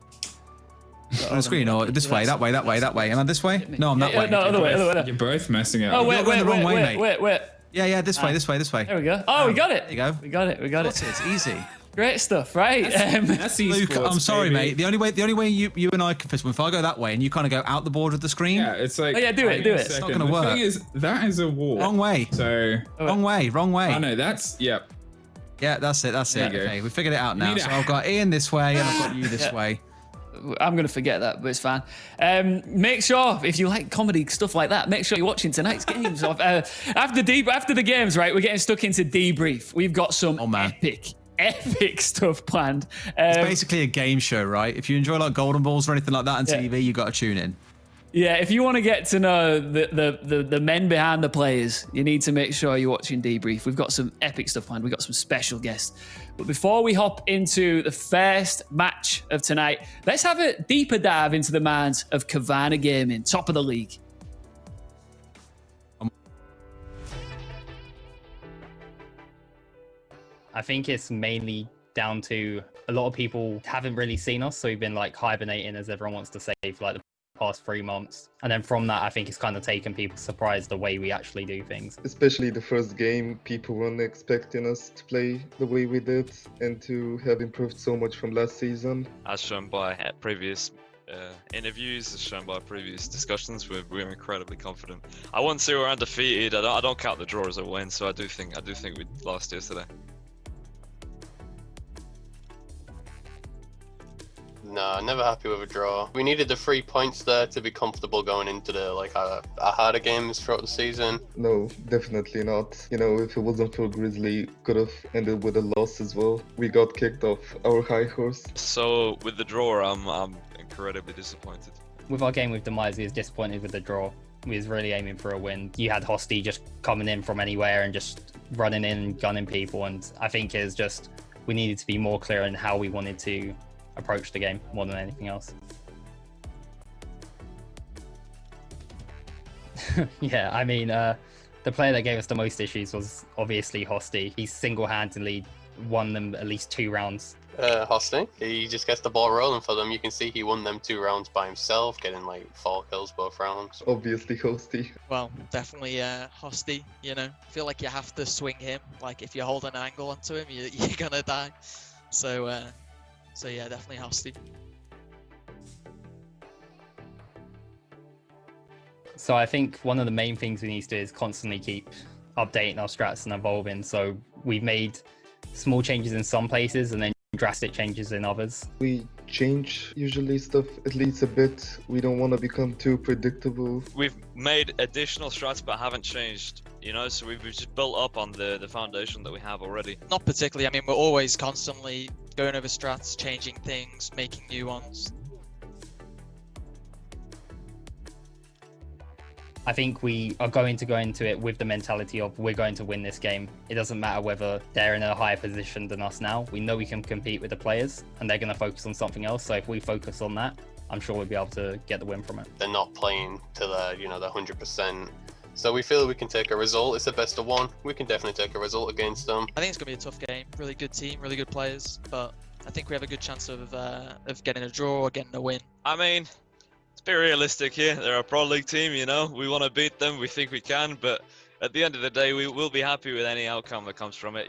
On the screen, or this way, that way. Am I this way? No, I'm that way. No, other way. You're both messing up. Oh, wait, wait. Yeah, this way. There we go. Oh, we got it. There you go. We got it. It's easy. Great stuff, right? That's Luke, I'm sorry, baby. mate. The only way you and I can fist bump, if I go that way and you kind of go out the border of the screen. Yeah, it's like. Oh, yeah, do it. It's not going to work. The thing is, that is a wall. Wrong way. So. Wrong way. Oh no, that's yep. Yeah, that's it. Okay, we figured it out now. So I've got Ian this way and I've got you this way. I'm going to forget that, but it's fine. Make sure, if you like comedy stuff like that, make sure you're watching tonight's games. After the games, right, we're getting stuck into debrief. We've got some epic stuff planned. It's basically a game show, right? If you enjoy like Golden Balls or anything like that on TV, you got to tune in. Yeah, if you want to get to know the men behind the players, you need to make sure you're watching Debrief. We've got some epic stuff planned. We've got some special guests. But before we hop into the first match of tonight, let's have a deeper dive into the minds of Kavana Gaming, top of the league. I think it's mainly down to a lot of people haven't really seen us, so we've been like hibernating, as everyone wants to say, for like the past 3 months. And then from that, I think it's kind of taken people surprised the way we actually do things. Especially the first game, people weren't expecting us to play the way we did and to have improved so much from last season. As shown by previous interviews, as shown by previous discussions, we're incredibly confident. I wouldn't say we're undefeated. I don't count the draw as a win, so I do think we lost yesterday. No, never happy with a draw. We needed the 3 points there to be comfortable going into the our harder games throughout the season. No, definitely not. You know, if it wasn't for Grizzly, could have ended with a loss as well. We got kicked off our high horse. So with the draw, I'm incredibly disappointed. With our game with Demise, we was disappointed with the draw. We was really aiming for a win. You had Hosty just coming in from anywhere and just running in and gunning people, and I think it's just we needed to be more clear in how we wanted to approach the game more than anything else. Yeah, I mean, the player that gave us the most issues was obviously Hosty. He single-handedly won them at least 2 rounds. Hosty, he just gets the ball rolling for them. You can see he won them 2 rounds by himself, getting 4 kills both rounds. Obviously Hosty. Well, definitely Hosty, you know. I feel like you have to swing him. Like if you hold an angle onto him, you're gonna die. So yeah, definitely Hosty. So I think one of the main things we need to do is constantly keep updating our strats and evolving. So we've made small changes in some places and then drastic changes in others. We change usually stuff at least a bit. We don't want to become too predictable. We've made additional strats but haven't changed, you know, so we've just built up on the foundation that we have already. Not particularly. I mean, we're always constantly going over strats, changing things, making new ones. I think we are going to go into it with the mentality of we're going to win this game. It doesn't matter whether they're in a higher position than us now. We know we can compete with the players and they're going to focus on something else. So if we focus on that, I'm sure we'll be able to get the win from it. They're not playing to their, their 100%. So we feel we can take a result. It's a best of one. We can definitely take a result against them. I think it's going to be a tough game. Really good team, really good players, but I think we have a good chance of getting a draw or getting a win. I mean, let's be realistic here. They're a Pro League team, We want to beat them. We think we can, but at the end of the day, we will be happy with any outcome that comes from it,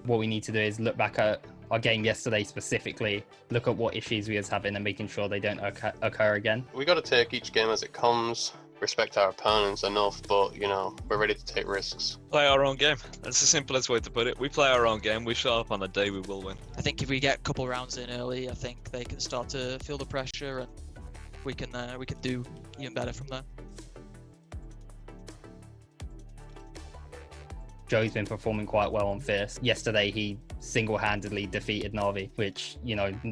What we need to do is look back at our game yesterday specifically, look at what issues we was having and making sure they don't occur again. We got to take each game as it comes, respect our opponents enough, but, we're ready to take risks. Play our own game. That's the simplest way to put it. We play our own game. We show up on the day, we will win. I think if we get a couple rounds in early, I think they can start to feel the pressure and we can do even better from there. Joe's been performing quite well on Fierce. Yesterday, he single-handedly defeated Na'Vi, which,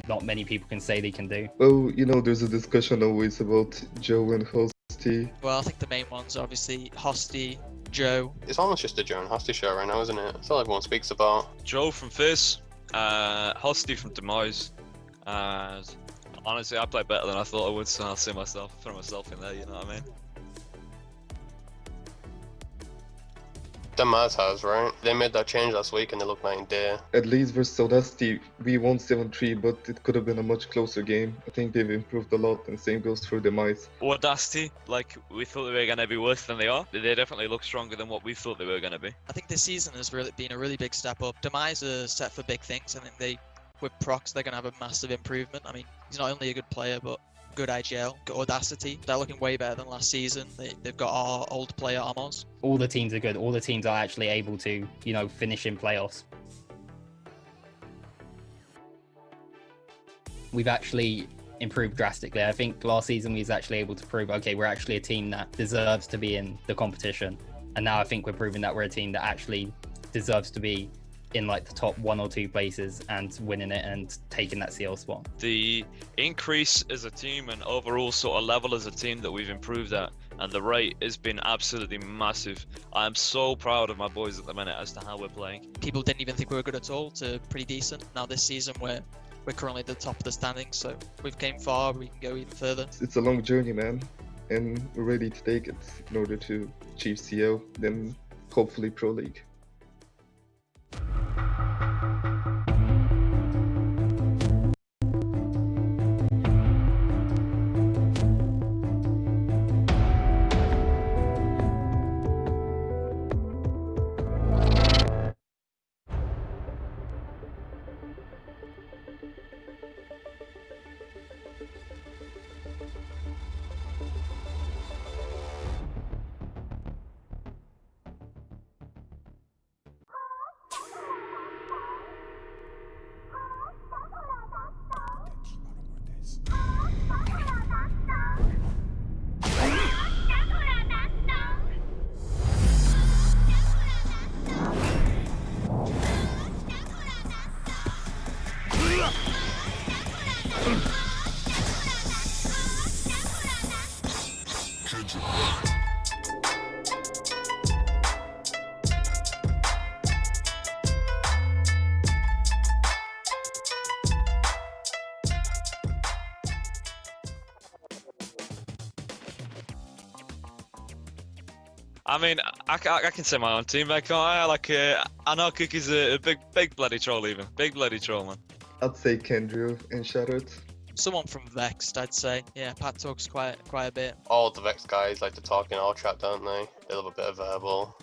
not many people can say they can do. Well, there's a discussion always about Joe and Hosty. Well, I think the main ones are obviously Hosty, Joe. It's almost just a Joe and Hosty show right now, isn't it? That's all everyone speaks about. Joe from Fizz, Hosty from Demise, and honestly, I play better than I thought I would, so I'll throw myself in there, you know what I mean? Damaz has, right? They made that change last week and they look night and day. At least versus Audacity, we won 7-3, but it could have been a much closer game. I think they've improved a lot, and same goes for Demise. Audacity, we thought they were going to be worse than they are. They definitely look stronger than what we thought they were going to be. I think this season has really been a really big step up. Demise are set for big things. I think with Prox, they're going to have a massive improvement. I mean, he's not only a good player, but good IGL, good Audacity. They're looking way better than last season. They've got our old player Amos. All the teams are good. All the teams are actually able to, finish in playoffs. We've actually improved drastically. I think last season we was actually able to prove, okay, we're actually a team that deserves to be in the competition. And now I think we're proving that we're a team that actually deserves to be in the top 1 or 2 places and winning it and taking that CL spot. The increase as a team and overall sort of level as a team that we've improved at, and the rate has been absolutely massive. I am so proud of my boys at the minute as to how we're playing. People didn't even think we were good at all to pretty decent. Now this season we're currently at the top of the standings, so we've came far, we can go even further. It's a long journey, man, and we're ready to take it in order to achieve CL, then hopefully Pro League. I mean, I can say my own team, can't I? Anarchic is a big bloody troll, even. Big bloody troll, man. I'd say Kendrew and Shattered. Someone from Vexed, I'd say. Yeah, Pat talks quite a bit. All the Vex guys like to talk in all chat, don't they? They love a bit of verbal.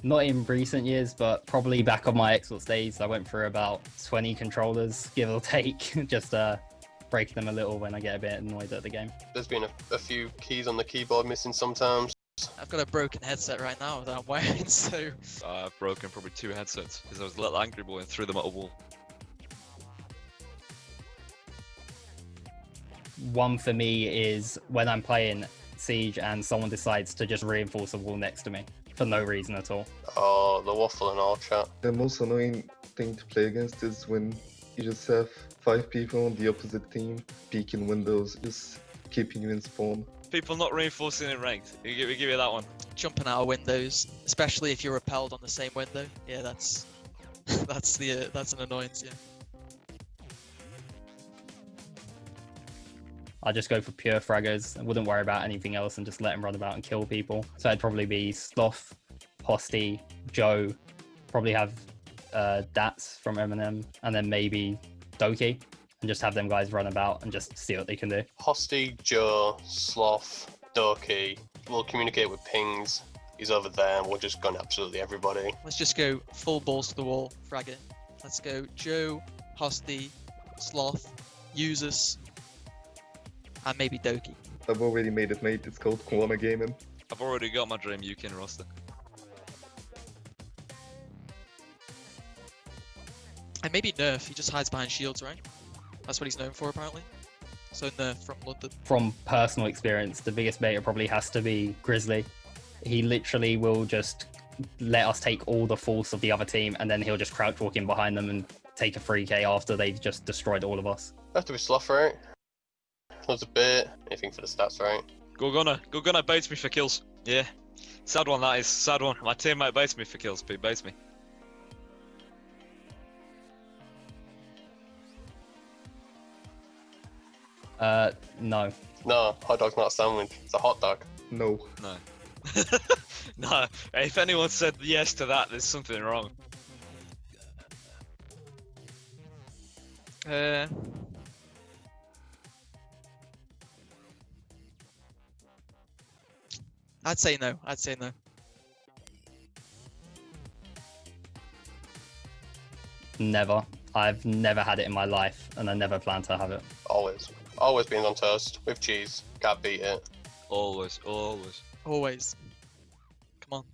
Not in recent years, but probably back on my Xbox days, I went through about 20 controllers, give or take, just break them a little when I get a bit annoyed at the game. There's been a few keys on the keyboard missing sometimes. I've got a broken headset right now that I'm wearing, so... I've broken probably 2 headsets because I was a little angry boy and threw them at a wall. One for me is when I'm playing Siege and someone decides to just reinforce a wall next to me for no reason at all. Oh, the waffle and all chat. The most annoying thing to play against is when you just have 5 people on the opposite team peeking windows, just keeping you in spawn. People not reinforcing in ranked. We give you that one. Jumping out of windows, especially if you're repelled on the same window. Yeah, that's that's an annoyance. Yeah. I'd just go for pure fraggers. I wouldn't worry about anything else and just let them run about and kill people. So it'd probably be Sloth, Hosty, Joe, probably have Dats from Eminem, and then maybe Doki, and just have them guys run about and just see what they can do. Hosty, Joe, Sloth, Doki. We'll communicate with pings. He's over there, and we'll just gun absolutely everybody. Let's just go full balls to the wall, fragger. Let's go Joe, Hosty, Sloth, Usus, and maybe Doki. I've already made it, mate. It's called Kwana Gaming. I've already got my dream UK roster. And maybe Nerf, he just hides behind shields, right? That's what he's known for, apparently. So Nerf from London. From personal experience, the biggest beta probably has to be Grizzly. He literally will just let us take all the force of the other team, and then he'll just crouch walk in behind them and take a 3k after they've just destroyed all of us. Have to be Sloth, right? Loads of bait. Anything for the stats, right? Go Gunner baits me for kills. Yeah. Sad one, that is. Sad one. My teammate baits me for kills, but he baits me. No. No, hot dog's not a sandwich. It's a hot dog. No. No. No. If anyone said yes to that, there's something wrong. I'd say no. I'd say no. Never. I've never had it in my life, and I never plan to have it. Always. Always beans on toast with cheese. Can't beat it. Always, always. Always. Come on.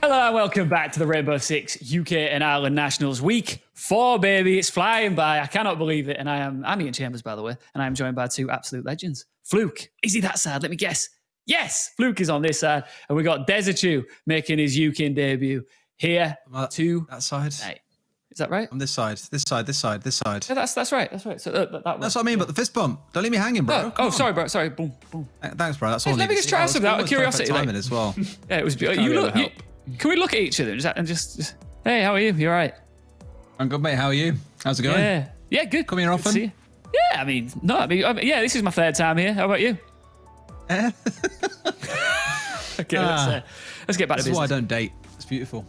Hello and welcome back to the Rainbow Six UK and Ireland Nationals Week 4, baby. It's flying by. I cannot believe it. And I'm Ian Chambers, by the way, and I am joined by two absolute legends. Fluke, is he that side? Let me guess. Yes, Fluke is on this side. And we got Desertu making his UK debut here to that side. Hey, is that right? On this side. Yeah, that's right. That's right. So that's what I mean, but the fist bump. Don't leave me hanging, bro. Oh, sorry, bro. Sorry. Boom, boom. Thanks, bro. That's all. Let me just try something out of curiosity. Timing as well. Yeah, it was beautiful. Can we look at each other and just hey, how are you? You all right? I'm good, mate. How are you? How's it going? Yeah, good. Come here often? Yeah, I mean, yeah, this is my third time here. How about you? Okay, let's get back to business. This is why I don't date. It's beautiful.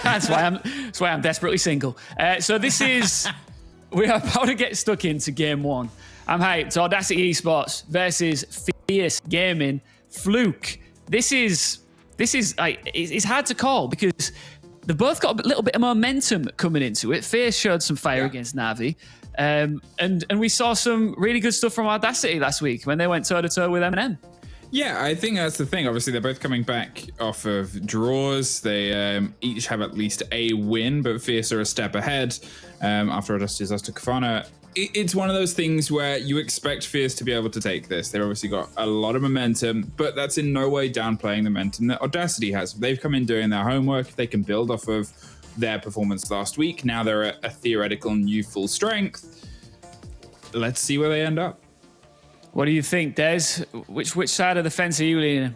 That's why I'm desperately single. So this is we are about to get stuck into game 1. I'm hyped. Audacity Esports versus Fierce Gaming. Fluke. This is like it's hard to call because they've both got a little bit of momentum coming into it. Fierce showed some fire against Navi, and we saw some really good stuff from Audacity last week when they went toe to toe with M&M. Yeah, I think that's the thing. Obviously, they're both coming back off of draws. They each have at least a win, but Fierce are a step ahead after Audacity's lost to Kavana. It's one of those things where you expect Fierce to be able to take this. They've obviously got a lot of momentum, but that's in no way downplaying the momentum that Audacity has. They've come in doing their homework. They can build off of their performance last week. Now they're at a theoretical new full strength. Let's see where they end up. What do you think, Des? Which side of the fence are you leaning?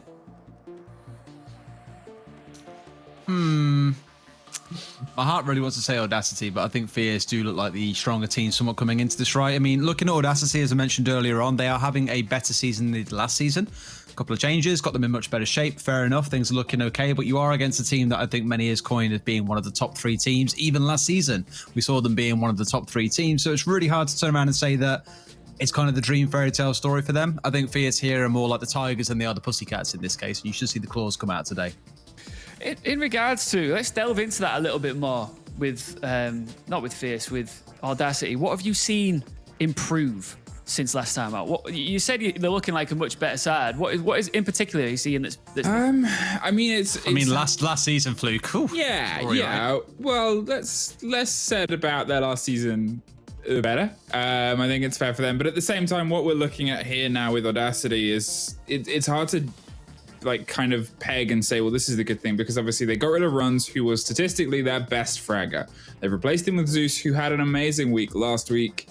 My heart really wants to say Audacity, but I think Fierce do look like the stronger team somewhat coming into this, right? I mean, looking at Audacity, as I mentioned earlier on, they are having a better season than they did last season. A couple of changes, got them in much better shape. Fair enough, things are looking okay, but you are against a team that I think many has coined as being one of the top 3 teams. Even last season, we saw them being one of the top 3 teams, so it's really hard to turn around and say that it's kind of the dream fairy tale story for them. I think Fierce here are more like the Tigers than they are the Pussycats in this case, and you should see the claws come out today. In regards to, let's delve into that a little bit more with, not with Fierce, with Audacity. What have you seen improve since last time out? What you said they're looking like a much better side. What is in particular you seeing that's I mean, last season, Fluke. Yeah. Right? Well, less said about their last season, the better. I think it's fair for them. But at the same time, what we're looking at here now with Audacity is it's hard to like kind of peg and say, well, this is the good thing, because obviously they got rid of Runs, who was statistically their best fragger. They've replaced him with Zeus, who had an amazing week last week.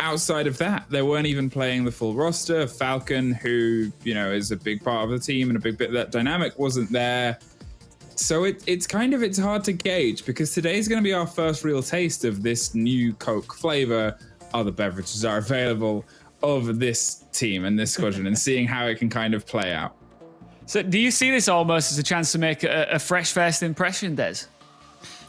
Outside of that, they weren't even playing the full roster. Falcon, who, is a big part of the team and a big bit of that dynamic, wasn't there. So it's hard to gauge, because today's going to be our first real taste of this new Coke flavor. Other beverages are available of this team and this squadron, and seeing how it can kind of play out. So do you see this almost as a chance to make a fresh first impression, Des?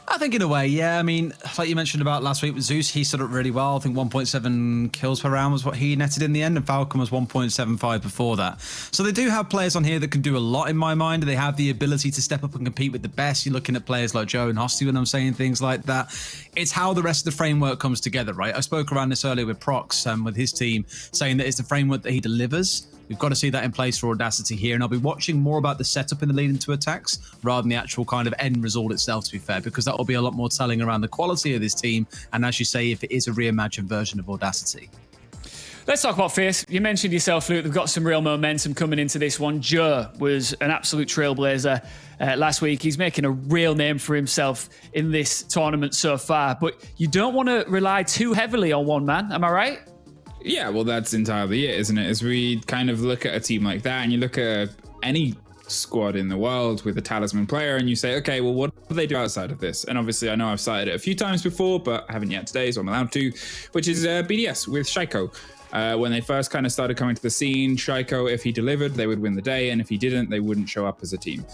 I think in a way, yeah. I mean, like you mentioned about last week with Zeus, he stood up really well. I think 1.7 kills per round was what he netted in the end, and Falcon was 1.75 before that. So they do have players on here that can do a lot in my mind. They have the ability to step up and compete with the best. You're looking at players like Joe and Hosty when I'm saying things like that. It's how the rest of the framework comes together, right? I spoke around this earlier with Prox with his team, saying that it's the framework that he delivers. We've got to see that in place for Audacity here, and I'll be watching more about the setup in the lead into attacks rather than the actual kind of end result itself, to be fair, because that will be a lot more telling around the quality of this team, and as you say, if it is a reimagined version of Audacity. Let's talk about Fierce. You mentioned yourself, Luke, they've got some real momentum coming into this one. Joe was an absolute trailblazer last week. He's making a real name for himself in this tournament so far, but you don't want to rely too heavily on one man, am I right? Yeah, well, that's entirely it, isn't it? As we kind of look at a team like that, and you look at any squad in the world with a talisman player, and you say, okay, well, what do they do outside of this? And obviously, I know I've cited it a few times before, but I haven't yet today, so I'm allowed to, which is BDS with Shaiko. When they first kind of started coming to the scene, Shaiko, if he delivered, they would win the day, and if he didn't, they wouldn't show up as a team.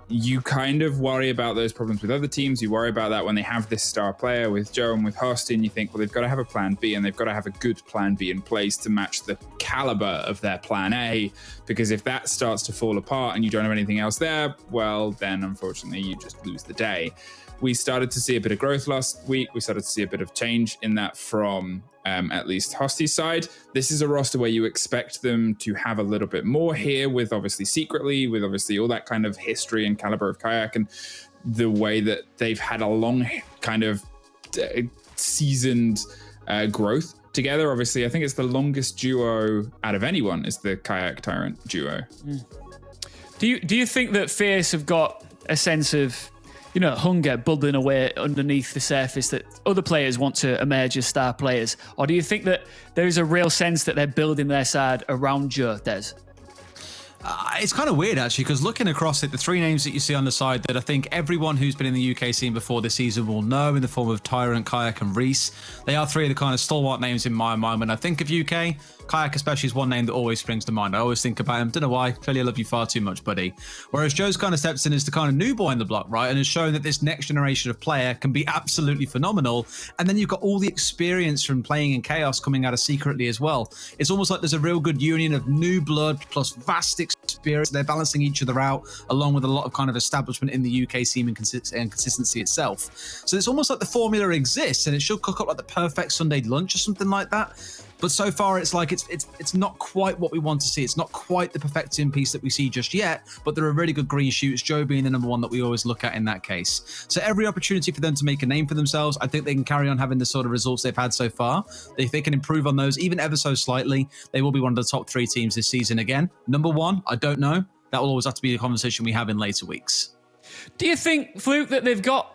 You kind of worry about those problems with other teams. You worry about that when they have this star player with Joe and with Hostin. You think, well, they've got to have a plan B, and they've got to have a good plan B in place to match the caliber of their plan A. Because if that starts to fall apart and you don't have anything else there, well, then unfortunately you just lose the day. We started to see a bit of growth last week. We started to see a bit of change in that from at least Hosty's side. This is a roster where you expect them to have a little bit more here, with obviously Secretly, with obviously all that kind of history and caliber of Kayak. And the way that they've had a long kind of seasoned growth together. Obviously, I think it's the longest duo out of anyone is the Kayak Tyrant duo. Do you think that Fierce have got a sense of, hunger bubbling away underneath the surface that other players want to emerge as star players? Or do you think that there is a real sense that they're building their side around Joe, Des? It's kind of weird, actually, because looking across it, the three names that you see on the side that I think everyone who's been in the UK scene before this season will know in the form of Tyrant, Kayak and Reese. They are three of the kind of stalwart names in my mind. When I think of UK, Kayak especially is one name that always springs to mind. I always think about him. Don't know why. Clearly I love you far too much, buddy. Whereas Joe's kind of steps in as the kind of new boy in the block, right? And has shown that this next generation of player can be absolutely phenomenal. And then you've got all the experience from playing in Chaos coming out of Secretly as well. It's almost like there's a real good union of new blood plus vast experience. They're balancing each other out, along with a lot of kind of establishment in the UK scene and consistency itself. So it's almost like the formula exists, and it should cook up like the perfect Sunday lunch or something like that. But so far, it's like it's not quite what we want to see. It's not quite the perfecting piece that we see just yet, but there are really good green shoots, Joe being the number one that we always look at in that case. So every opportunity for them to make a name for themselves, I think they can carry on having the sort of results they've had so far. If they can improve on those, even ever so slightly, they will be one of the top three teams this season again. Number one, I don't know. That will always have to be a conversation we have in later weeks. Do you think, Fluke, that they've got,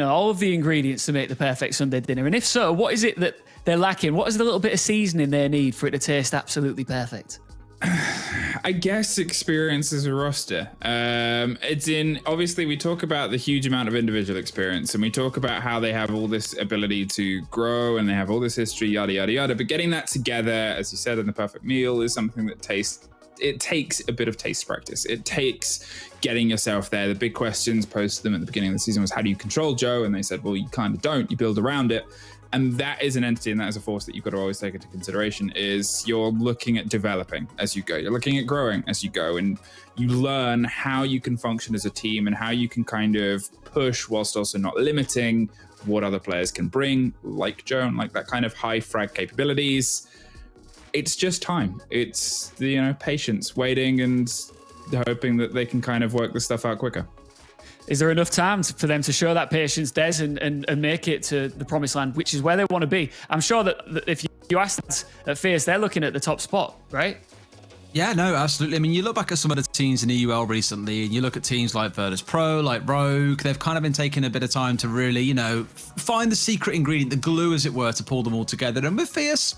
all of the ingredients to make the perfect Sunday dinner? And if so, what is it that they're lacking? What is the little bit of seasoning they need for it to taste absolutely perfect? I guess experience as a roster. Obviously we talk about the huge amount of individual experience, and we talk about how they have all this ability to grow and they have all this history, yada, yada, yada. But getting that together, as you said, in the perfect meal is something that takes a bit of taste practice. It takes getting yourself there. The big questions posed to them at the beginning of the season was, how do you control Joe? And they said, well, you kind of don't. You build around it. And that is an entity and that is a force that you've got to always take into consideration, is you're looking at developing as you go. You're looking at growing as you go, and you learn how you can function as a team and how you can kind of push whilst also not limiting what other players can bring, like Joe, and like that kind of high frag capabilities. It's just time. It's the patience, waiting, and hoping that they can kind of work this stuff out quicker. Is there enough time for them to show that patience, Des, and make it to the promised land, which is where they want to be? I'm sure that if you ask that at Fierce, they're looking at the top spot, right? Yeah, no, absolutely. I mean, you look back at some of the teams in EUL recently, and you look at teams like Virtus Pro, like Rogue, they've kind of been taking a bit of time to really, find the secret ingredient, the glue, as it were, to pull them all together. And with Fierce,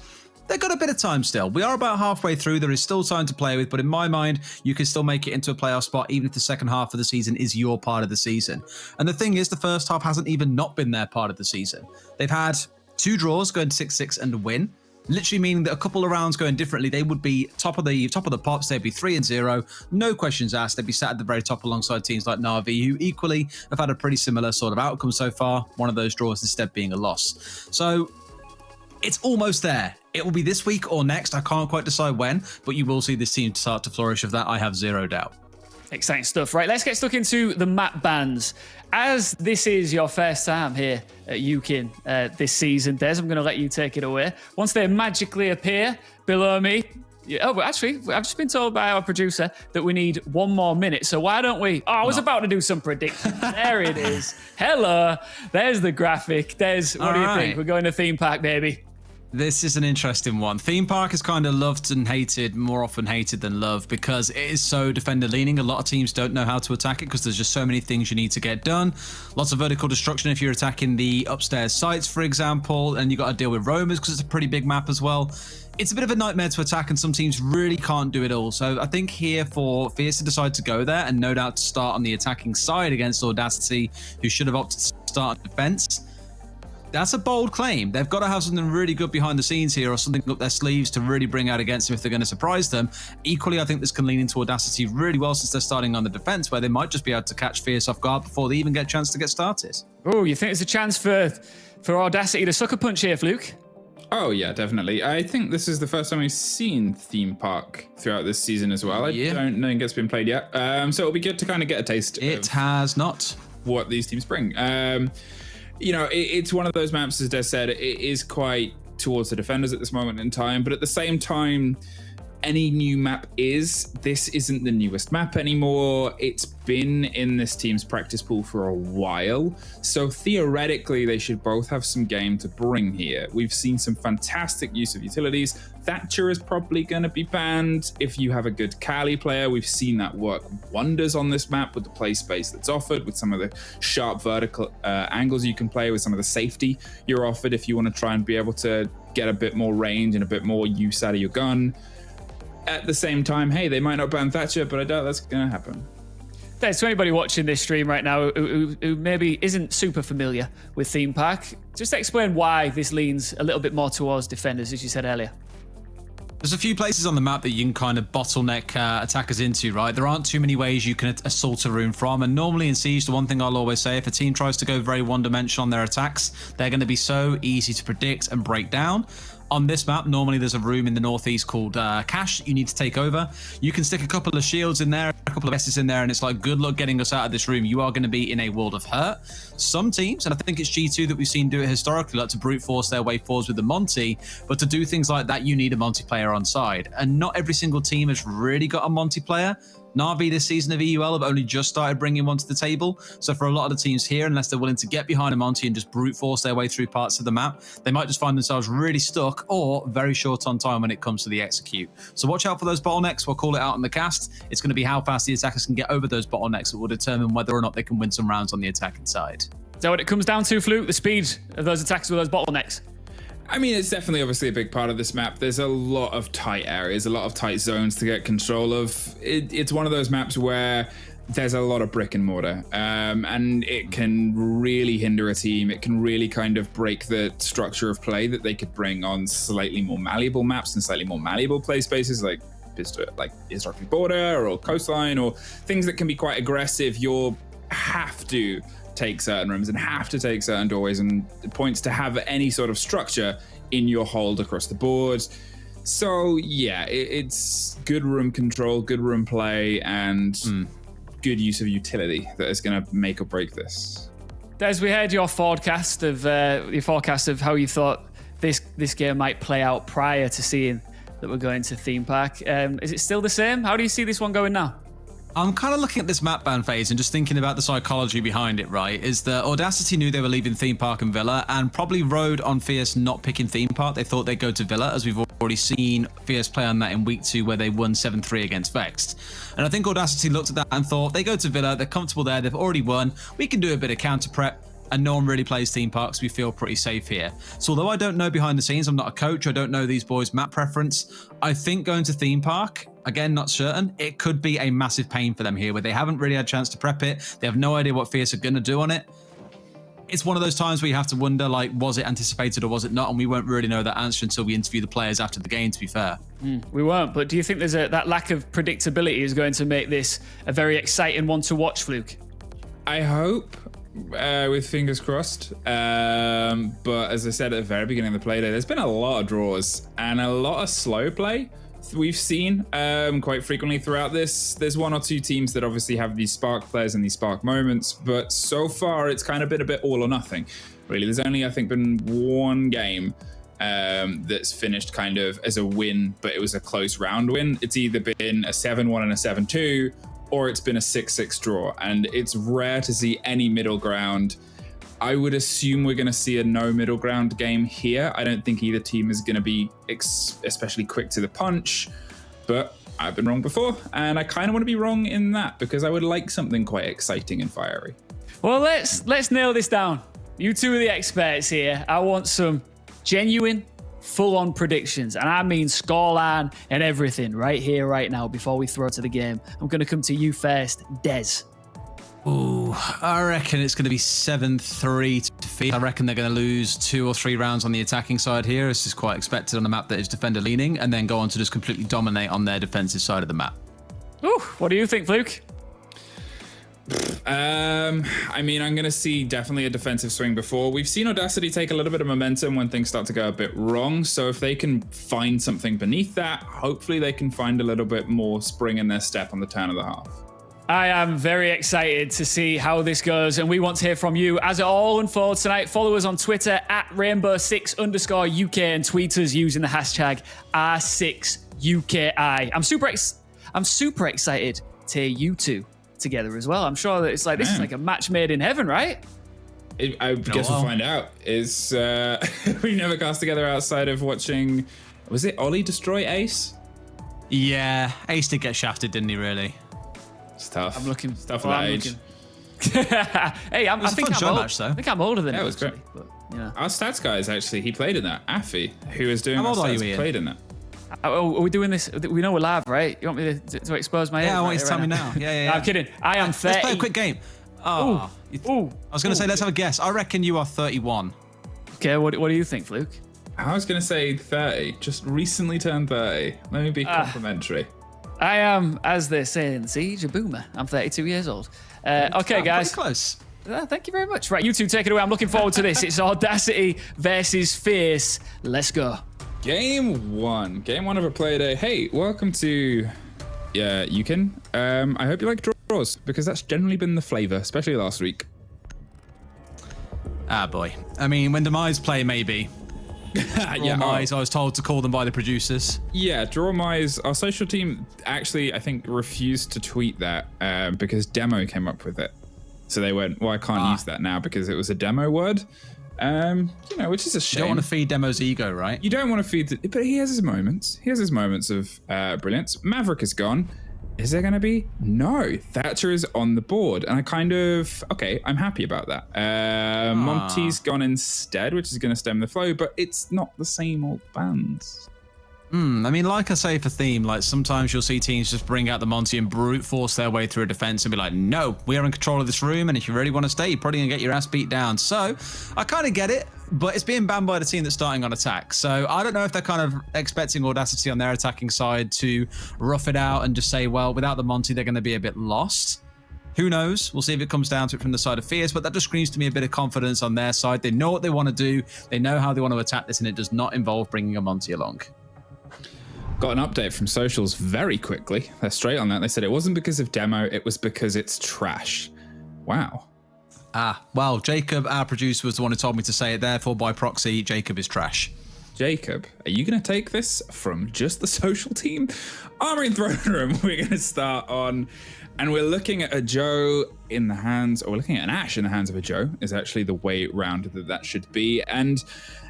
they've got a bit of time still. We are about halfway through. There is still time to play with, but in my mind, you can still make it into a playoff spot, even if the second half of the season is your part of the season. And the thing is, the first half hasn't even not been their part of the season. They've had 2 draws, going 6-6 and a win, literally meaning that a couple of rounds going differently, they would be top of the pops. They'd be 3-0, no questions asked. They'd be sat at the very top alongside teams like Na'Vi, who equally have had a pretty similar sort of outcome so far. One of those draws instead being a loss. So it's almost there. It will be this week or next. I can't quite decide when, but you will see this team start to flourish. Of that, I have zero doubt. Exciting stuff. Right, let's get stuck into the map bans. As this is your first time here at UKIN this season, Des, I'm going to let you take it away. Once they magically appear below me, but actually, I've just been told by our producer that we need 1 more minute. So why don't we? Oh, I was about to do some predictions. There it is. Hello. There's the graphic. Des, what do you think? We're going to theme park, baby. This is an interesting one. Theme Park is kind of loved and hated, more often hated than loved, because it is so defender leaning. A lot of teams don't know how to attack it because there's just so many things you need to get done. Lots of vertical destruction if you're attacking the upstairs sites, for example, and you got to deal with roamers because it's a pretty big map as well. It's a bit of a nightmare to attack, and some teams really can't do it all. So I think here for Fierce to decide to go there, and no doubt to start on the attacking side against Audacity, who should have opted to start on defense, that's a bold claim. They've got to have something really good behind the scenes here, or something up their sleeves to really bring out against them if they're going to surprise them. Equally, I think this can lean into Audacity really well since they're starting on the defense, where they might just be able to catch Fierce off guard before they even get a chance to get started. Oh, you think there's a chance for Audacity to sucker punch here, Fluke? Oh, yeah, definitely. I think this is the first time we've seen Theme Park throughout this season as well. I don't think it's been played yet. So it'll be good to kind of get a taste It has not. What these teams bring. It's one of those maps, as Des said, it is quite towards the defenders at this moment in time, but at the same time, any new map is, this isn't the newest map anymore. It's been in this team's practice pool for a while. So theoretically, they should both have some game to bring here. We've seen some fantastic use of utilities. Thatcher is probably going to be banned. If you have a good Kali player, we've seen that work wonders on this map with the play space that's offered, with some of the sharp vertical angles you can play, with some of the safety you're offered if you want to try and be able to get a bit more range and a bit more use out of your gun. At the same time, hey, they might not ban Thatcher, but I doubt that's going to happen. To anybody watching this stream right now who maybe isn't super familiar with Theme Park, just explain why this leans a little bit more towards defenders, as you said earlier. There's a few places on the map that you can kind of bottleneck attackers into, right? There aren't too many ways you can assault a room from, and normally in Siege, the one thing I'll always say, if a team tries to go very one-dimensional on their attacks, they're going to be so easy to predict and break down. On this map, normally there's a room in the northeast called Cache that you need to take over. You can stick a couple of shields in there, a couple of S's in there, and it's like, good luck getting us out of this room. You are going to be in a world of hurt. Some teams, and I think it's G2 that we've seen do it historically, like to brute force their way forwards with the Monty, but to do things like that, you need a multiplayer on side. And not every single team has really got a multiplayer. Na'Vi this season of EUL have only just started bringing one to the table. So for a lot of the teams here, unless they're willing to get behind a Monty and just brute force their way through parts of the map, they might just find themselves really stuck or very short on time when it comes to the execute. So watch out for those bottlenecks. We'll call it out in the cast. It's going to be how fast the attackers can get over those bottlenecks that will determine whether or not they can win some rounds on the attacking side. Is that what it comes down to, Fluke? The speed of those attacks with those bottlenecks? I mean, it's definitely obviously a big part of this map. There's a lot of tight areas, a lot of tight zones to get control of. It's one of those maps where there's a lot of brick and mortar, and it can really hinder a team. It can really kind of break the structure of play that they could bring on slightly more malleable maps and slightly more malleable play spaces like historically border or coastline, or things that can be quite aggressive. You'll have to take certain rooms and have to take certain doorways and points to have any sort of structure in your hold across the board. So yeah, it's good room control, good room play, and good use of utility that is going to make or break this. Des, we heard your forecast of how you thought this game might play out prior to seeing that we're going to Theme Park. Is it still the same? How do you see this one going now? I'm kind of looking at this map ban phase and just thinking about the psychology behind it, right? Is that Audacity knew they were leaving Theme Park and Villa and probably rode on Fierce not picking Theme Park. They thought they'd go to Villa, as we've already seen Fierce play on that in week 2 where they won 7-3 against Vexed. And I think Audacity looked at that and thought, they go to Villa, they're comfortable there, they've already won, we can do a bit of counter prep. And no one really plays Theme Park, so we feel pretty safe here. So although I don't know behind the scenes, I'm not a coach, I don't know these boys' map preference, I think going to Theme Park, again, not certain, it could be a massive pain for them here, where they haven't really had a chance to prep it, they have no idea what Fierce are going to do on it. It's one of those times where you have to wonder, like, was it anticipated or was it not? And we won't really know that answer until we interview the players after the game, to be fair. We won't, but do you think that lack of predictability is going to make this a very exciting one to watch, Fluke? I hope. With fingers crossed, but as I said at the very beginning of the Playday, there's been a lot of draws and a lot of slow play we've seen quite frequently throughout this. There's one or two teams that obviously have these spark players and these spark moments, but so far it's kind of been a bit all or nothing, really. There's only, I think, been one game that's finished kind of as a win, but it was a close round win. It's either been a 7-1 and a 7-2, or it's been a 6-6 draw, and it's rare to see any middle ground. I would assume we're going to see a no middle ground game here. I don't think either team is going to be especially quick to the punch, but I've been wrong before, and I kind of want to be wrong in that because I would like something quite exciting and fiery. Well, let's nail this down. You two are the experts here. I want some genuine, full-on predictions, and I mean scoreline and everything right here, right now, before we throw to the game. I'm going to come to you first, Des. Ooh, I reckon it's going to be 7-3 to Fierce. I reckon they're going to lose 2 or 3 rounds on the attacking side here. This is quite expected on a map that is defender leaning, and then go on to just completely dominate on their defensive side of the map. Ooh, what do you think, Fluke? I mean, I'm going to see definitely a defensive swing before. We've seen Audacity take a little bit of momentum when things start to go a bit wrong. So if they can find something beneath that, hopefully they can find a little bit more spring in their step on the turn of the half. I am very excited to see how this goes, and we want to hear from you as it all unfolds tonight. Follow us on Twitter at Rainbow6_UK and tweet us using the hashtag R6UKI. I'm super excited to hear you two together as well. I'm sure that it's like this is like a match made in heaven, right? I guess we'll find out. Is we never cast together outside of watching. Was it Ollie destroy Ace? Yeah, Ace did get shafted, didn't he? Really? It's tough. I'm looking. It's tough at that age. Hey, I think I'm old. Match, though. I think I'm older than Yeah, him. it was great. But, you know. Our stats guy is actually he played in that. Affy, who was doing How our old are you, stats, Ian? played in that. Oh, are we doing this? We know we're live, right? You want me to expose my age? Yeah, I want you to right tell me now? now. Yeah. No, I'm kidding. I am 30. Let's play a quick game. Oh, Ooh. I was going to say, let's have a guess. I reckon you are 31. Okay, what do you think, Fluke? I was going to say 30. Just recently turned 30. Let me be complimentary. I am, as they say in the Siege, a boomer. I'm 32 years old. Okay, guys. Pretty close. Thank you very much. Right, you two take it away. I'm looking forward to this. It's Audacity versus Fierce. Let's go. Game one of a Playday. Hey, welcome to Yukin. I hope you like draws because that's generally been the flavor, especially last week. Ah, boy. I mean, when Demise play, maybe. Demise, I was told to call them by the producers. Yeah, Draw Mise, our social team actually, I think, refused to tweet that because Demo came up with it. So they went, well, I can't use that now because it was a demo word. Which is a shame. You don't want to feed Demo's ego, right? You don't want to feed it, but he has his moments. He has his moments of brilliance. Maverick is gone. Is there going to be? No. Thatcher is on the board. And I'm happy about that. Monty's gone instead, which is going to stem the flow, but it's not the same old bands. I mean, like I say for theme, like sometimes you'll see teams just bring out the Monty and brute force their way through a defense and be like, no, we are in control of this room, and if you really want to stay, you're probably gonna get your ass beat down. So I kind of get it, but it's being banned by the team that's starting on attack. So I don't know if they're kind of expecting Audacity on their attacking side to rough it out and just say, well, without the Monty, they're gonna be a bit lost. Who knows? We'll see if it comes down to it from the side of Fierce, but that just screams to me a bit of confidence on their side. They know what they want to do. They know how they want to attack this, and it does not involve bringing a Monty along. Got an update from socials very quickly. They're straight on that. They said it wasn't because of demo, it was because it's trash. Wow. Well, Jacob, our producer, was the one who told me to say it. Therefore, by proxy, Jacob is trash. Jacob, are you going to take this from just the social team? Armory and Throne Room, we're going to start on, and we're looking at a Joe in the hands, or we're looking at an Ash in the hands of a Joe, is actually the way round that should be. And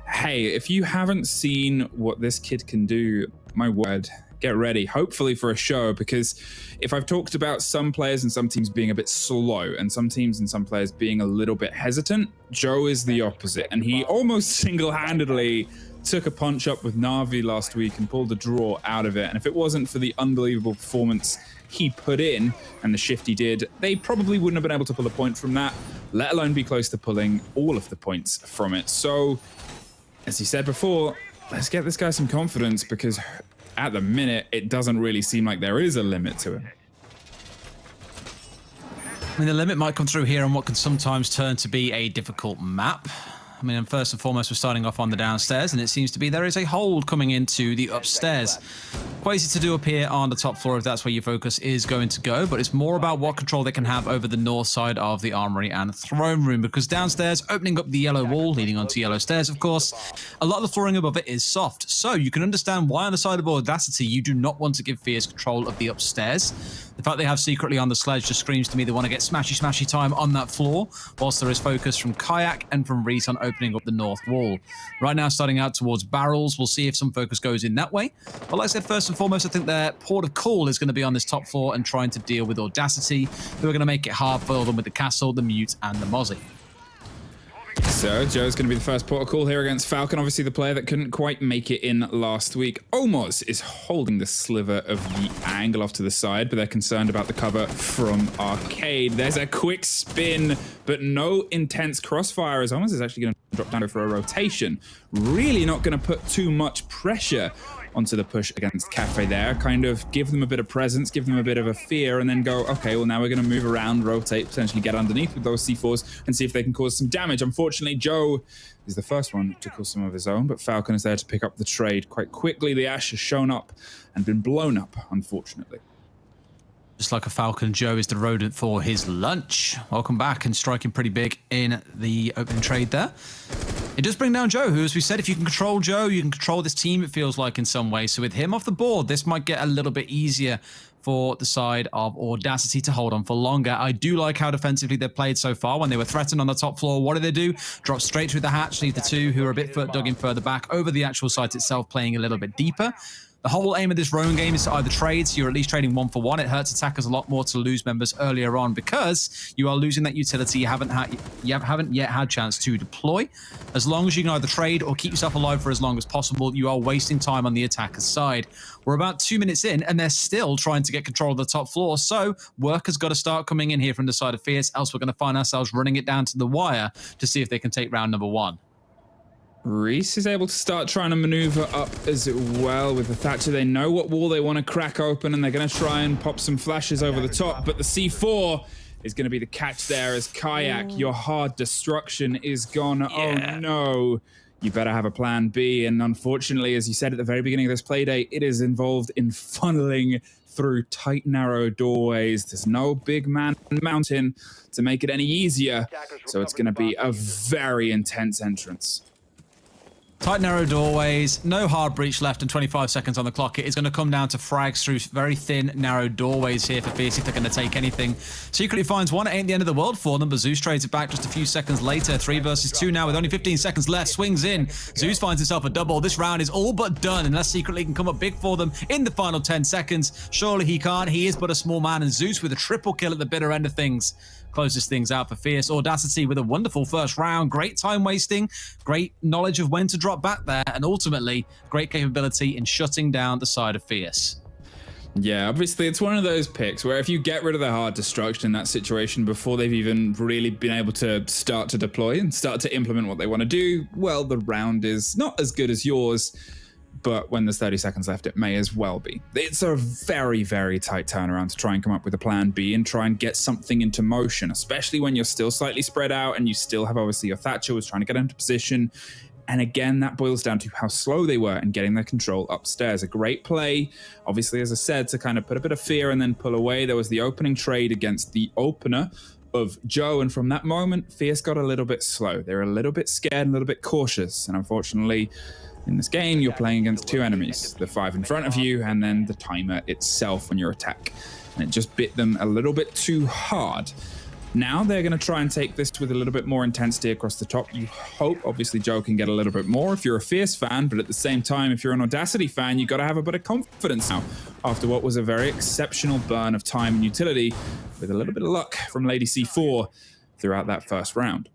hey, if you haven't seen what this kid can do, my word, get ready, hopefully for a show, because if I've talked about some players and some teams being a bit slow and some teams and some players being a little bit hesitant, Joe is the opposite, and he almost single-handedly took a punch up with Na'Vi last week and pulled a draw out of it. And if it wasn't for the unbelievable performance he put in and the shift he did, they probably wouldn't have been able to pull a point from that, let alone be close to pulling all of the points from it. So, as he said before, let's get this guy some confidence, because at the minute, it doesn't really seem like there is a limit to him. I mean, the limit might come through here on what can sometimes turn to be a difficult map. I mean, first and foremost, we're starting off on the downstairs, and it seems to be there is a hold coming into the upstairs. Quite easy to do up here on the top floor if that's where your focus is going to go, but it's more about what control they can have over the north side of the armory and throne room, because downstairs, opening up the yellow wall, leading onto yellow stairs, of course, a lot of the flooring above it is soft, so you can understand why on the side of Audacity you do not want to give Fierce control of the upstairs. The fact they have secretly on the sledge just screams to me they want to get smashy time on that floor, whilst there is focus from Kayak and from Reese on opening up the north wall. Right now, starting out towards barrels, we'll see if some focus goes in that way. But like I said, first and foremost, I think their port of call is going to be on this top floor and trying to deal with Audacity, who are going to make it hard for them with the castle, the mute, and the Mozzie. So Joe's going to be the first port of call here against Falcon, obviously the player that couldn't quite make it in last week. Omoz is holding the sliver of the angle off to the side, but they're concerned about the cover from Arcade. There's a quick spin, but no intense crossfire, as Omoz is actually going to drop down for a rotation. Really not going to put too much pressure onto the push against Cafe there, kind of give them a bit of presence, give them a bit of a fear, and then go, okay, well now we're going to move around, rotate, potentially get underneath with those C4s and see if they can cause some damage. Unfortunately, Joe is the first one to cause some of his own, but Falcon is there to pick up the trade quite quickly. The Ash has shown up and been blown up, unfortunately. Just like a falcon, Joe is the rodent for his lunch. Welcome back, and striking pretty big in the opening trade there. It does bring down Joe, who, as we said, if you can control Joe, you can control this team, it feels like, in some way. So with him off the board, this might get a little bit easier for the side of Audacity to hold on for longer. I do like how defensively they've played so far. When they were threatened on the top floor, what do? Drop straight through the hatch, leave the two who are a bit dug in further back over the actual site itself, playing a little bit deeper. The whole aim of this roam game is to either trade, so you're at least trading 1-for-1. It hurts attackers a lot more to lose members earlier on because you are losing that utility you haven't yet had chance to deploy. As long as you can either trade or keep yourself alive for as long as possible, you are wasting time on the attacker's side. We're about 2 minutes in, and they're still trying to get control of the top floor, so work has got to start coming in here from the side of Fierce, else we're going to find ourselves running it down to the wire to see if they can take round number 1. Reese is able to start trying to maneuver up as well with the Thatcher. They know what wall they want to crack open, and they're going to try and pop some flashes over the top, but the C4 is going to be the catch there as Kayak, your hard destruction is gone. Yeah. Oh no. You better have a plan B, and unfortunately, as you said at the very beginning of this Playday, it is involved in funneling through tight, narrow doorways. There's no big mountain to make it any easier, so it's going to be a very intense entrance. Tight, narrow doorways, no hard breach left, and 25 seconds on the clock. It is going to come down to frags through very thin, narrow doorways here for Fierce if they're going to take anything. Secretly finds one. It ain't the end of the world for them, but Zeus trades it back just a few seconds later. 3 versus 2 now with only 15 seconds left. Swings in. Zeus finds himself a double. This round is all but done, unless Secretly can come up big for them in the final 10 seconds. Surely he can't. He is but a small man, and Zeus with a triple kill at the bitter end of things closes things out for Fierce. Audacity with a wonderful first round. Great time wasting, great knowledge of when to drop back there, and ultimately great capability in shutting down the side of Fierce. Yeah, obviously it's one of those picks where if you get rid of the hard destruction in that situation before they've even really been able to start to deploy and start to implement what they want to do, well, the round is not as good as yours. But when there's 30 seconds left, it may as well be. It's a very, very tight turnaround to try and come up with a plan B and try and get something into motion, especially when you're still slightly spread out and you still have obviously your Thatcher was trying to get into position. And again, that boils down to how slow they were in getting their control upstairs. A great play, obviously, as I said, to kind of put a bit of fear and then pull away. There was the opening trade against the opener of Joe, and from that moment, Fierce got a little bit slow. They were a little bit scared, a little bit cautious, and unfortunately, in this game, you're playing against 2 enemies, the 5 in front of you, and then the timer itself on your attack. And it just bit them a little bit too hard. Now they're going to try and take this with a little bit more intensity across the top. You hope, obviously, Joe can get a little bit more if you're a Fierce fan, but at the same time, if you're an Audacity fan, you've got to have a bit of confidence now after what was a very exceptional burn of time and utility with a little bit of luck from Lady C4 throughout that first round.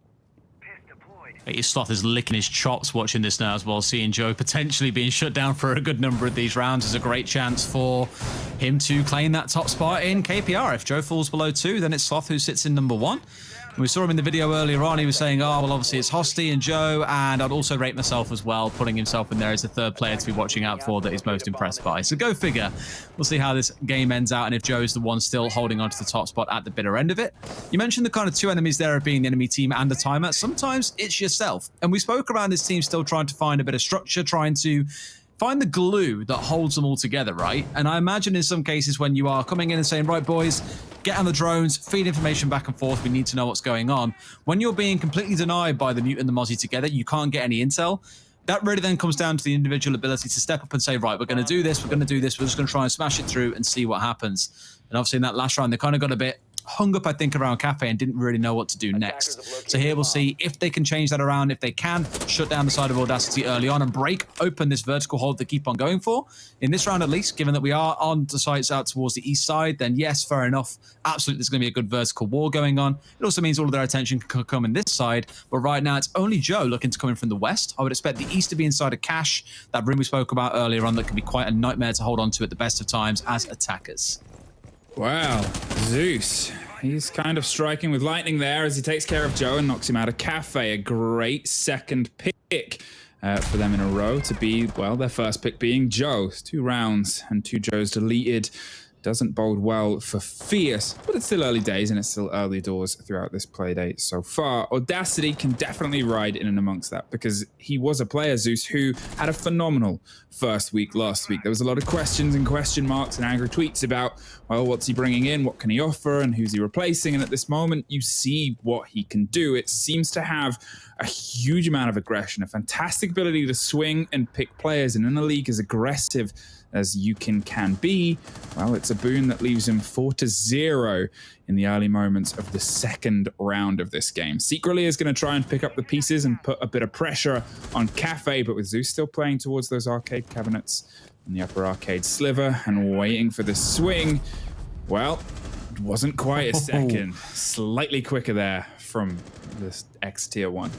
Sloth is licking his chops watching this now as well, seeing Joe potentially being shut down for a good number of these rounds is a great chance for him to claim that top spot in KPR. If Joe falls below 2, then it's Sloth who sits in number 1. We saw him in the video earlier on. He was saying, oh, well, obviously it's Hosty and Joe, and I'd also rate myself as well, putting himself in there as the 3rd player to be watching out for that he's most impressed by. So go figure. We'll see how this game ends out and if Joe's the one still holding on to the top spot at the bitter end of it. You mentioned the kind of 2 enemies there of being the enemy team and the timer. Sometimes it's yourself. And we spoke around this team still trying to find a bit of structure, trying to find the glue that holds them all together, right? And I imagine in some cases when you are coming in and saying, right, boys, get on the drones, feed information back and forth, we need to know what's going on. When you're being completely denied by the Mute and the Mozzie together, you can't get any intel. That really then comes down to the individual ability to step up and say, right, we're going to do this, we're going to do this, we're just going to try and smash it through and see what happens. And obviously in that last round, they kind of got a bit hung up, I think, around Cafe and didn't really know what to do next. So here we'll see if they can change that around, if they can shut down the side of Audacity early on and break open this vertical hold they keep on going for. In this round, at least, given that we are on the sites out towards the east side, then yes, fair enough. Absolutely, there's going to be a good vertical war going on. It also means all of their attention can come in this side. But right now, it's only Joe looking to come in from the west. I would expect the east to be inside of Cache, that room we spoke about earlier on that can be quite a nightmare to hold on to at the best of times as attackers. Wow, Zeus. He's kind of striking with lightning there as he takes care of Joe and knocks him out of Cafe. A great second pick for them in a row to be, well, their first pick being Joe. 2 rounds and 2 Joes deleted. doesn't bode well for Fierce, but it's still early days and it's still early doors throughout this playdate so far. Audacity can definitely ride in and amongst that because he was a player, Zeus, who had a phenomenal first week last week. There was a lot of questions and question marks and angry tweets about, well, what's he bringing in? What can he offer? And who's he replacing? And at this moment, you see what he can do. It seems to have a huge amount of aggression, a fantastic ability to swing and pick players, and in a league as aggressive as Yukin can be, well, it's a boon that leaves him 4-0 in the early moments of the second round of this game. Secretly is going to try and pick up the pieces and put a bit of pressure on Cafe, but with Zeus still playing towards those arcade cabinets in the upper arcade sliver and waiting for the swing, well, it wasn't quite a second. Slightly quicker there from this X tier 1.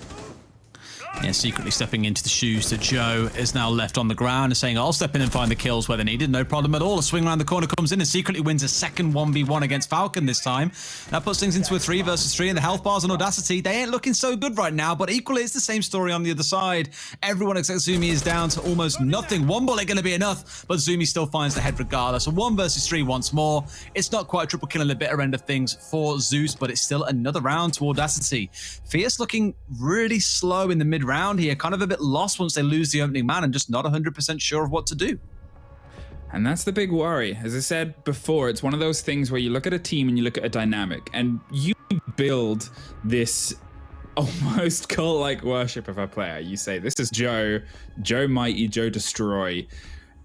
Yeah, secretly stepping into the shoes that Joe is now left on the ground and saying, I'll step in and find the kills where they're needed. No problem at all. A swing around the corner comes in and secretly wins a second 1v1 against Falcon this time. That puts things into a 3 versus 3, and the health bars on Audacity, they ain't looking so good right now, but equally it's the same story on the other side. Everyone except Zumi is down to almost nothing. One bullet going to be enough, but Zumi still finds the head regardless. So 1 versus 3 once more. It's not quite triple kill in the bitter end of things for Zeus, but it's still another round to Audacity. Fierce looking really slow in the mid-round here, kind of a bit lost once they lose the opening man and just not 100% sure of what to do. And that's the big worry. As I said before, it's one of those things where you look at a team and you look at a dynamic and you build this almost cult-like worship of a player. You say, this is Joe, Joe Mighty, Joe Destroy.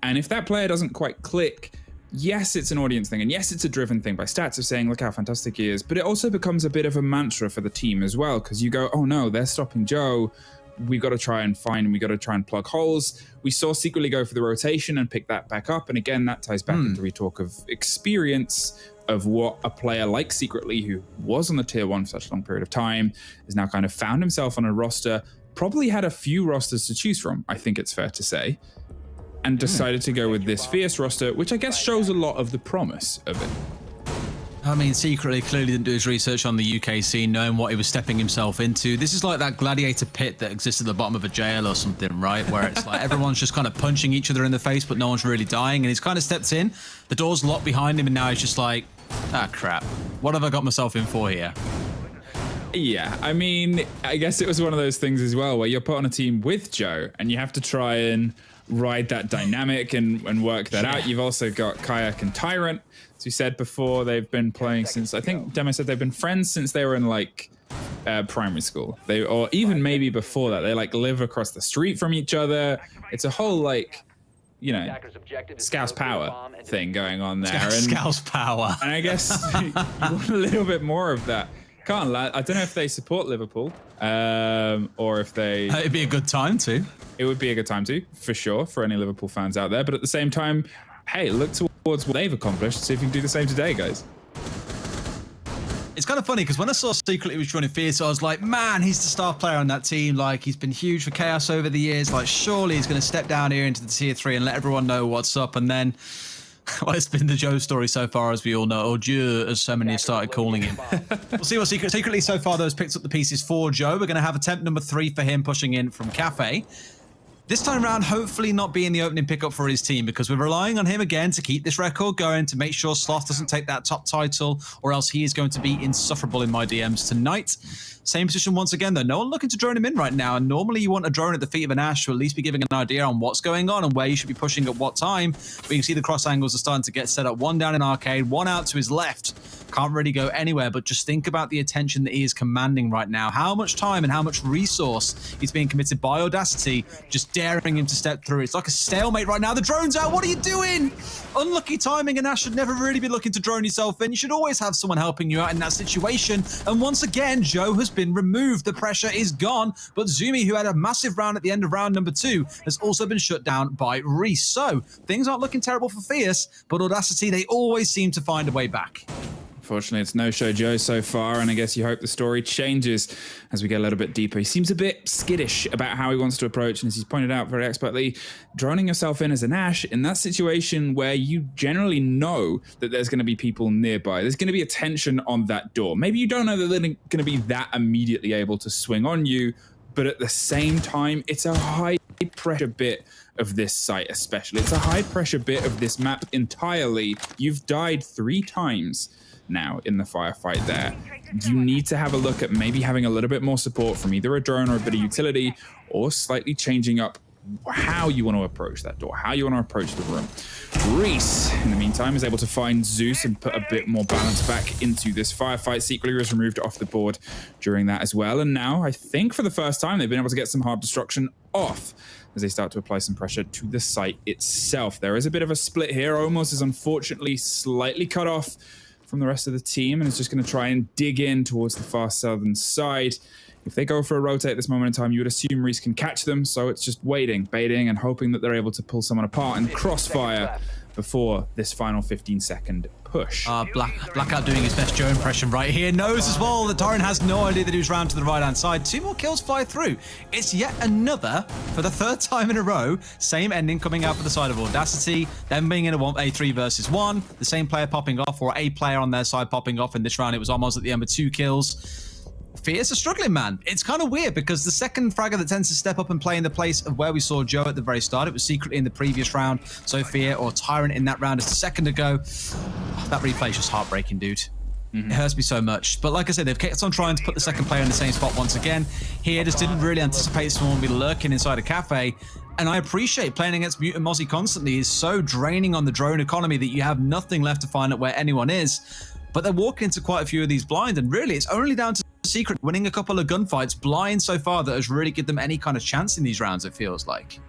And if that player doesn't quite click, yes, it's an audience thing, and yes, it's a driven thing by stats of saying, look how fantastic he is, but it also becomes a bit of a mantra for the team as well, because you go, oh no, they're stopping Joe. We've got to try and we've got to try and plug holes. We saw Secretly go for the rotation and pick that back up. And again, that ties back into we talk of experience of what a player like Secretly, who was on the tier 1 for such a long period of time, has now kind of found himself on a roster, probably had a few rosters to choose from, I think it's fair to say, and decided to go with this Fierce roster, which I guess shows a lot of the promise of it. I mean, Secretly clearly didn't do his research on the UK scene, knowing what he was stepping himself into. This is like that gladiator pit that exists at the bottom of a jail or something, right? Where it's like everyone's just kind of punching each other in the face, but no one's really dying. And he's kind of stepped in, the door's locked behind him, and now he's just like, ah, crap. What have I got myself in for here? Yeah, I mean, I guess it was one of those things as well, where you're put on a team with Joe, and you have to try and ride that dynamic and work that out. You've also got Kayak and Tyrant. As we said before, they've been playing since, I think Demo said they've been friends since they were in like primary school. Or even maybe before that, they like live across the street from each other. It's a whole like, you know, Scouse power thing going on there. Scouse power. And I guess you want a little bit more of that. I don't know if they support Liverpool or if they... It'd be a good time to. It would be a good time to, for sure, for any Liverpool fans out there. But at the same time, hey, look towards what they've accomplished. See if you can do the same today, guys. It's kind of funny because when I saw Secretly was running Fierce, I was like, man, he's the star player on that team. Like, he's been huge for Chaos over the years. Like, surely he's going to step down here into the tier 3 and let everyone know what's up. And then, well, it's been the Joe story so far, as we all know, or Joe, as so many have started calling him. We'll see what Secretly so far, though, has picked up the pieces for Joe. We're going to have attempt number 3 for him pushing in from Cafe. This time round, hopefully not being the opening pickup for his team, because we're relying on him again to keep this record going, to make sure Sloth doesn't take that top title, or else he is going to be insufferable in my DMs tonight. Same position once again, though. No one looking to drone him in right now, and normally you want a drone at the feet of an Ash to at least be giving an idea on what's going on and where you should be pushing at what time. But you can see the cross angles are starting to get set up. One down in arcade, one out to his left. Can't really go anywhere, but just think about the attention that he is commanding right now. How much time and how much resource is being committed by Audacity, just daring him to step through. It's like a stalemate right now. The drone's out. What are you doing? Unlucky timing, and Ash should never really be looking to drone yourself in. You should always have someone helping you out in that situation. And once again, Joe has been removed. The pressure is gone, but Zumi, who had a massive round at the end of round number 2, has also been shut down by Reese. So things aren't looking terrible for Fierce, but Audacity, they always seem to find a way back. Unfortunately, it's no-show Joe so far, and I guess you hope the story changes as we get a little bit deeper. He seems a bit skittish about how he wants to approach, and as he's pointed out very expertly, droning yourself in as an Ash in that situation where you generally know that there's going to be people nearby. There's going to be attention on that door. Maybe you don't know that they're going to be that immediately able to swing on you, but at the same time, it's a high pressure bit of this site especially. It's a high pressure bit of this map entirely. You've died 3 times now in the firefight there. You need to have a look at maybe having a little bit more support from either a drone or a bit of utility, or slightly changing up how you want to approach that door, how you want to approach the room. Reese, in the meantime, is able to find Zeus and put a bit more balance back into this firefight. Secretly was removed off the board during that as well. And now, I think for the first time, they've been able to get some hard destruction off as they start to apply some pressure to the site itself. There is a bit of a split here. Omos is unfortunately slightly cut off from the rest of the team and is just going to try and dig in towards the far southern side. If they go for a rotate at this moment in time, you would assume Reese can catch them, so it's just waiting, baiting, and hoping that they're able to pull someone apart and crossfire before this final 15-second push. Blackout doing his best Joe impression right here. Knows as well that Torrin has no idea that he was round to the right-hand side. 2 more kills fly through. It's yet another, for the 3rd time in a row, same ending coming out for the side of Audacity, them being in a 3 versus 1, the same player popping off, or a player on their side popping off. In this round, it was almost at the end with 2 kills. Fierce are struggling, man. It's kind of weird because the second fragger that tends to step up and play in the place of where we saw Joe at the very start, it was secretly in the previous round. Sophia or Tyrant in that round just a second ago. That replay is just heartbreaking, dude. It hurts me so much. But like I said, they've kept on trying to put the second player in the same spot once again. Here, just didn't really anticipate someone would be lurking inside a cafe. And I appreciate playing against Mute and Mozzie constantly is so draining on the drone economy that you have nothing left to find out where anyone is. But they're walking into quite a few of these blind, and really it's only down to Secret winning a couple of gunfights blind so far that has really given them any kind of chance in these rounds, it feels like.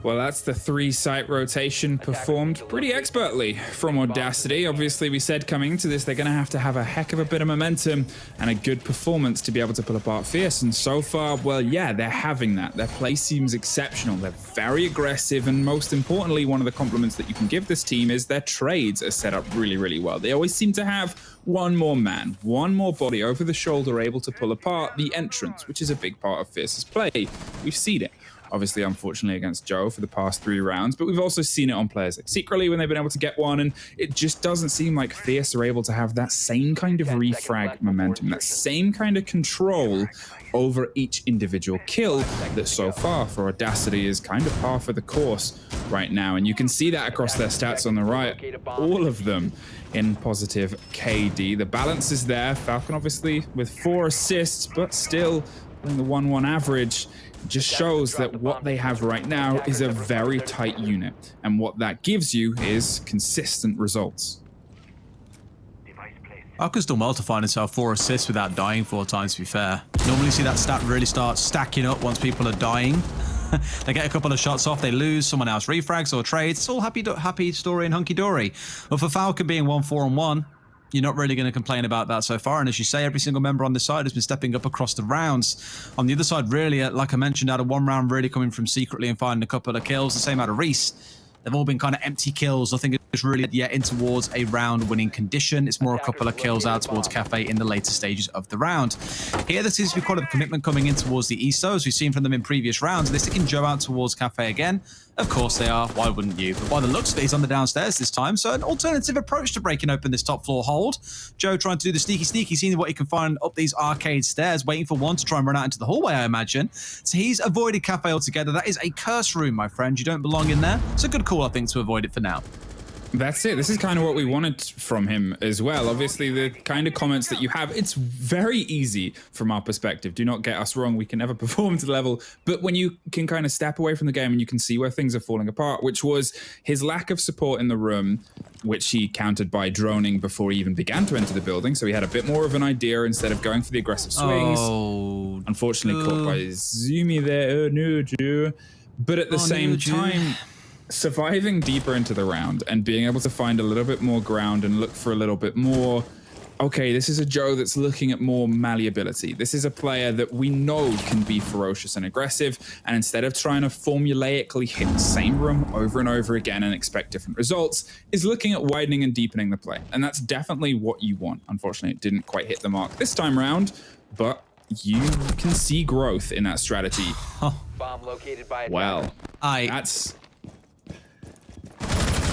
Well, that's the 3-site rotation performed pretty expertly from Audacity. Obviously, we said coming into this, they're going to have a heck of a bit of momentum and a good performance to be able to pull apart Fierce. And so far, well, yeah, they're having that. Their play seems exceptional. They're very aggressive. And most importantly, one of the compliments that you can give this team is their trades are set up really, really well. They always seem to have one more man, one more body over the shoulder able to pull apart the entrance, which is a big part of Fierce's play. We've seen it. Obviously, unfortunately, against Joe for the past 3 rounds, but we've also seen it on players like Secretly when they've been able to get one, and it just doesn't seem like Fierce are able to have that same kind of refrag momentum, that same kind of control over each individual kill that so far for Audacity is kind of par for the course right now. And you can see that across their stats on the right, all of them in positive KD. The balance is there. Falcon obviously with 4 assists, but still playing the 1-1 average. Just shows that what they have right now is a very tight unit, and what that gives you is consistent results. Falcon's done well to find himself 4 assists without dying 4 times, to be fair. Normally you see that stat really start stacking up once people are dying. They get a couple of shots off, they lose, someone else refrags or trades. It's all happy story and hunky-dory. But for Falcon being 1-4-1, you're not really going to complain about that so far. And as you say, every single member on this side has been stepping up across the rounds. On the other side, really, like I mentioned, out of 1 round, really coming from Secretly and finding a couple of kills. The same out of Reese. They've all been kind of empty kills. I think it's really yet in towards a round-winning condition. It's more a couple of kills out towards Cafe in the later stages of the round. Here, there seems to be quite a commitment coming in towards the East, though, as we've seen from them in previous rounds. They're sticking Joe out towards Cafe again. Of course they are. Why wouldn't you? But by the looks of it, he's on the downstairs this time. So an alternative approach to breaking open this top floor hold. Joe trying to do the sneaky, seeing what he can find up these arcade stairs, waiting for one to try and run out into the hallway, I imagine. So he's avoided Cafe altogether. That is a curse room, my friend. You don't belong in there. It's a good call, I think, to avoid it for now. That's it. This is kind of what we wanted from him as well. Obviously, the kind of comments that you have, it's very easy from our perspective. Do not get us wrong. We can never perform to the level. But when you can kind of step away from the game and you can see where things are falling apart, which was his lack of support in the room, which he countered by droning before he even began to enter the building. So he had a bit more of an idea instead of going for the aggressive swings. Oh, unfortunately, caught by Zumi there. Oh, no, Joe. But at the same time, surviving deeper into the round and being able to find a little bit more ground and look for a little bit more, okay, this is a Joe that's looking at more malleability. This is a player that we know can be ferocious and aggressive, and instead of trying to formulaically hit the same room over and over again and expect different results, is looking at widening and deepening the play. And that's definitely what you want. Unfortunately, it didn't quite hit the mark this time around, but you can see growth in that strategy. Bomb located by well, that's...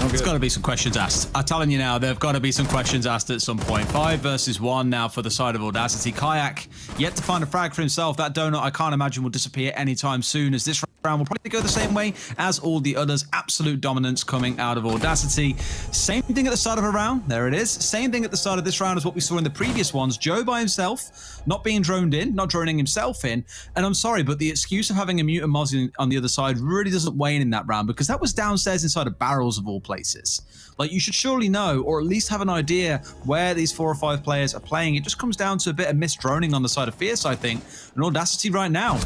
There's got to be some questions asked. I'm telling you now, there've got to be some questions asked at some point. 5 versus 1 now for the side of Audacity. Kayak yet to find a frag for himself. That donut, I can't imagine, will disappear anytime soon, as this round will probably go the same way as all the others. Absolute dominance coming out of Audacity. Same thing at the start of a round. There it is. Same thing at the start of this round as what we saw in the previous ones. Joe by himself, not being droned in, not droning himself in. And I'm sorry, but the excuse of having a mutant Mozzie on the other side really doesn't weigh in that round, because that was downstairs inside of barrels of all places. Like, you should surely know, or at least have an idea where these 4 or 5 players are playing. It just comes down to a bit of misdroning on the side of Fierce, I think. And Audacity right now.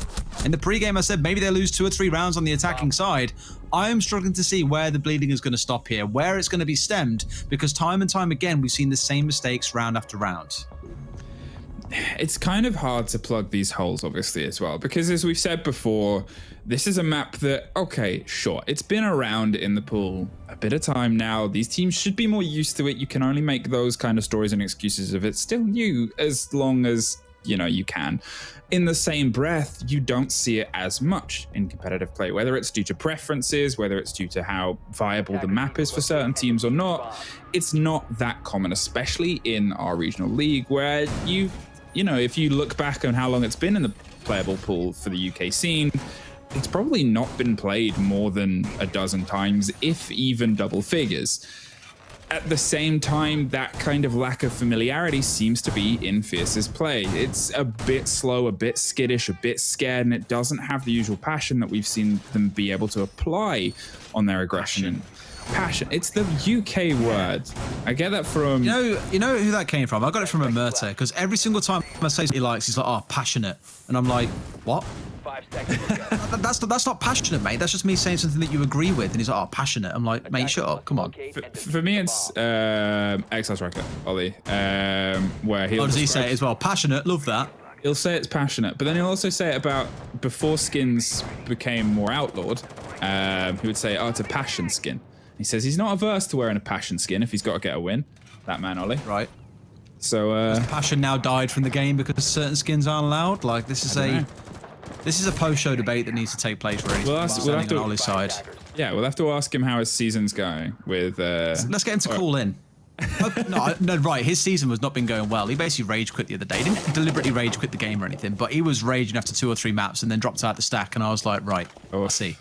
In the pregame, I said maybe they lose 2 or 3 rounds on the attacking side. I am struggling to see where the bleeding is going to stop here, where it's going to be stemmed, because time and time again, we've seen the same mistakes round after round. It's kind of hard to plug these holes, obviously, as well, because as we've said before, this is a map that, okay, sure, it's been around in the pool a bit of time now. These teams should be more used to it. You can only make those kind of stories and excuses if it's still new, as long as, you know, you can. In the same breath, you don't see it as much in competitive play, whether it's due to preferences, whether it's due to how viable the map is for certain teams or not. It's not that common, especially in our regional league, where you know, if you look back on how long it's been in the playable pool for the UK scene, it's probably not been played more than a dozen times, if even double figures. At the same time, that kind of lack of familiarity seems to be in Fierce's play. It's a bit slow, a bit skittish, a bit scared, and it doesn't have the usual passion that we've seen them be able to apply on their aggression. Passion. It's the UK word. I get that from... You know who that came from? I got it from Emerta, because every single time I say he likes, he's like, oh, passionate. And I'm like, what? 5 seconds. that's not passionate, mate. That's just me saying something that you agree with. And he's like, oh, passionate. I'm like, mate, shut up. Come on. For me, it's Exiles Record, Ollie, where he'll... Oh, does he say it as well? Passionate. Love that. He'll say it's passionate, but then he'll also say it about before skins became more outlawed. He would say, oh, it's a passion skin. He says he's not averse to wearing a passion skin if he's got to get a win. That man, Ollie. Right. So has passion now died from the game because certain skins aren't allowed? Like, this is a post-show debate that needs to take place, really. We'll have to, on Ollie's side. Yeah, we'll have to ask him how his season's going with... Let's get him to call in. No, right. His season was not been going well. He basically rage quit the other day. He didn't deliberately rage quit the game or anything, but he was raging after 2 or 3 maps and then dropped out the stack, and I was like, right, I'll see.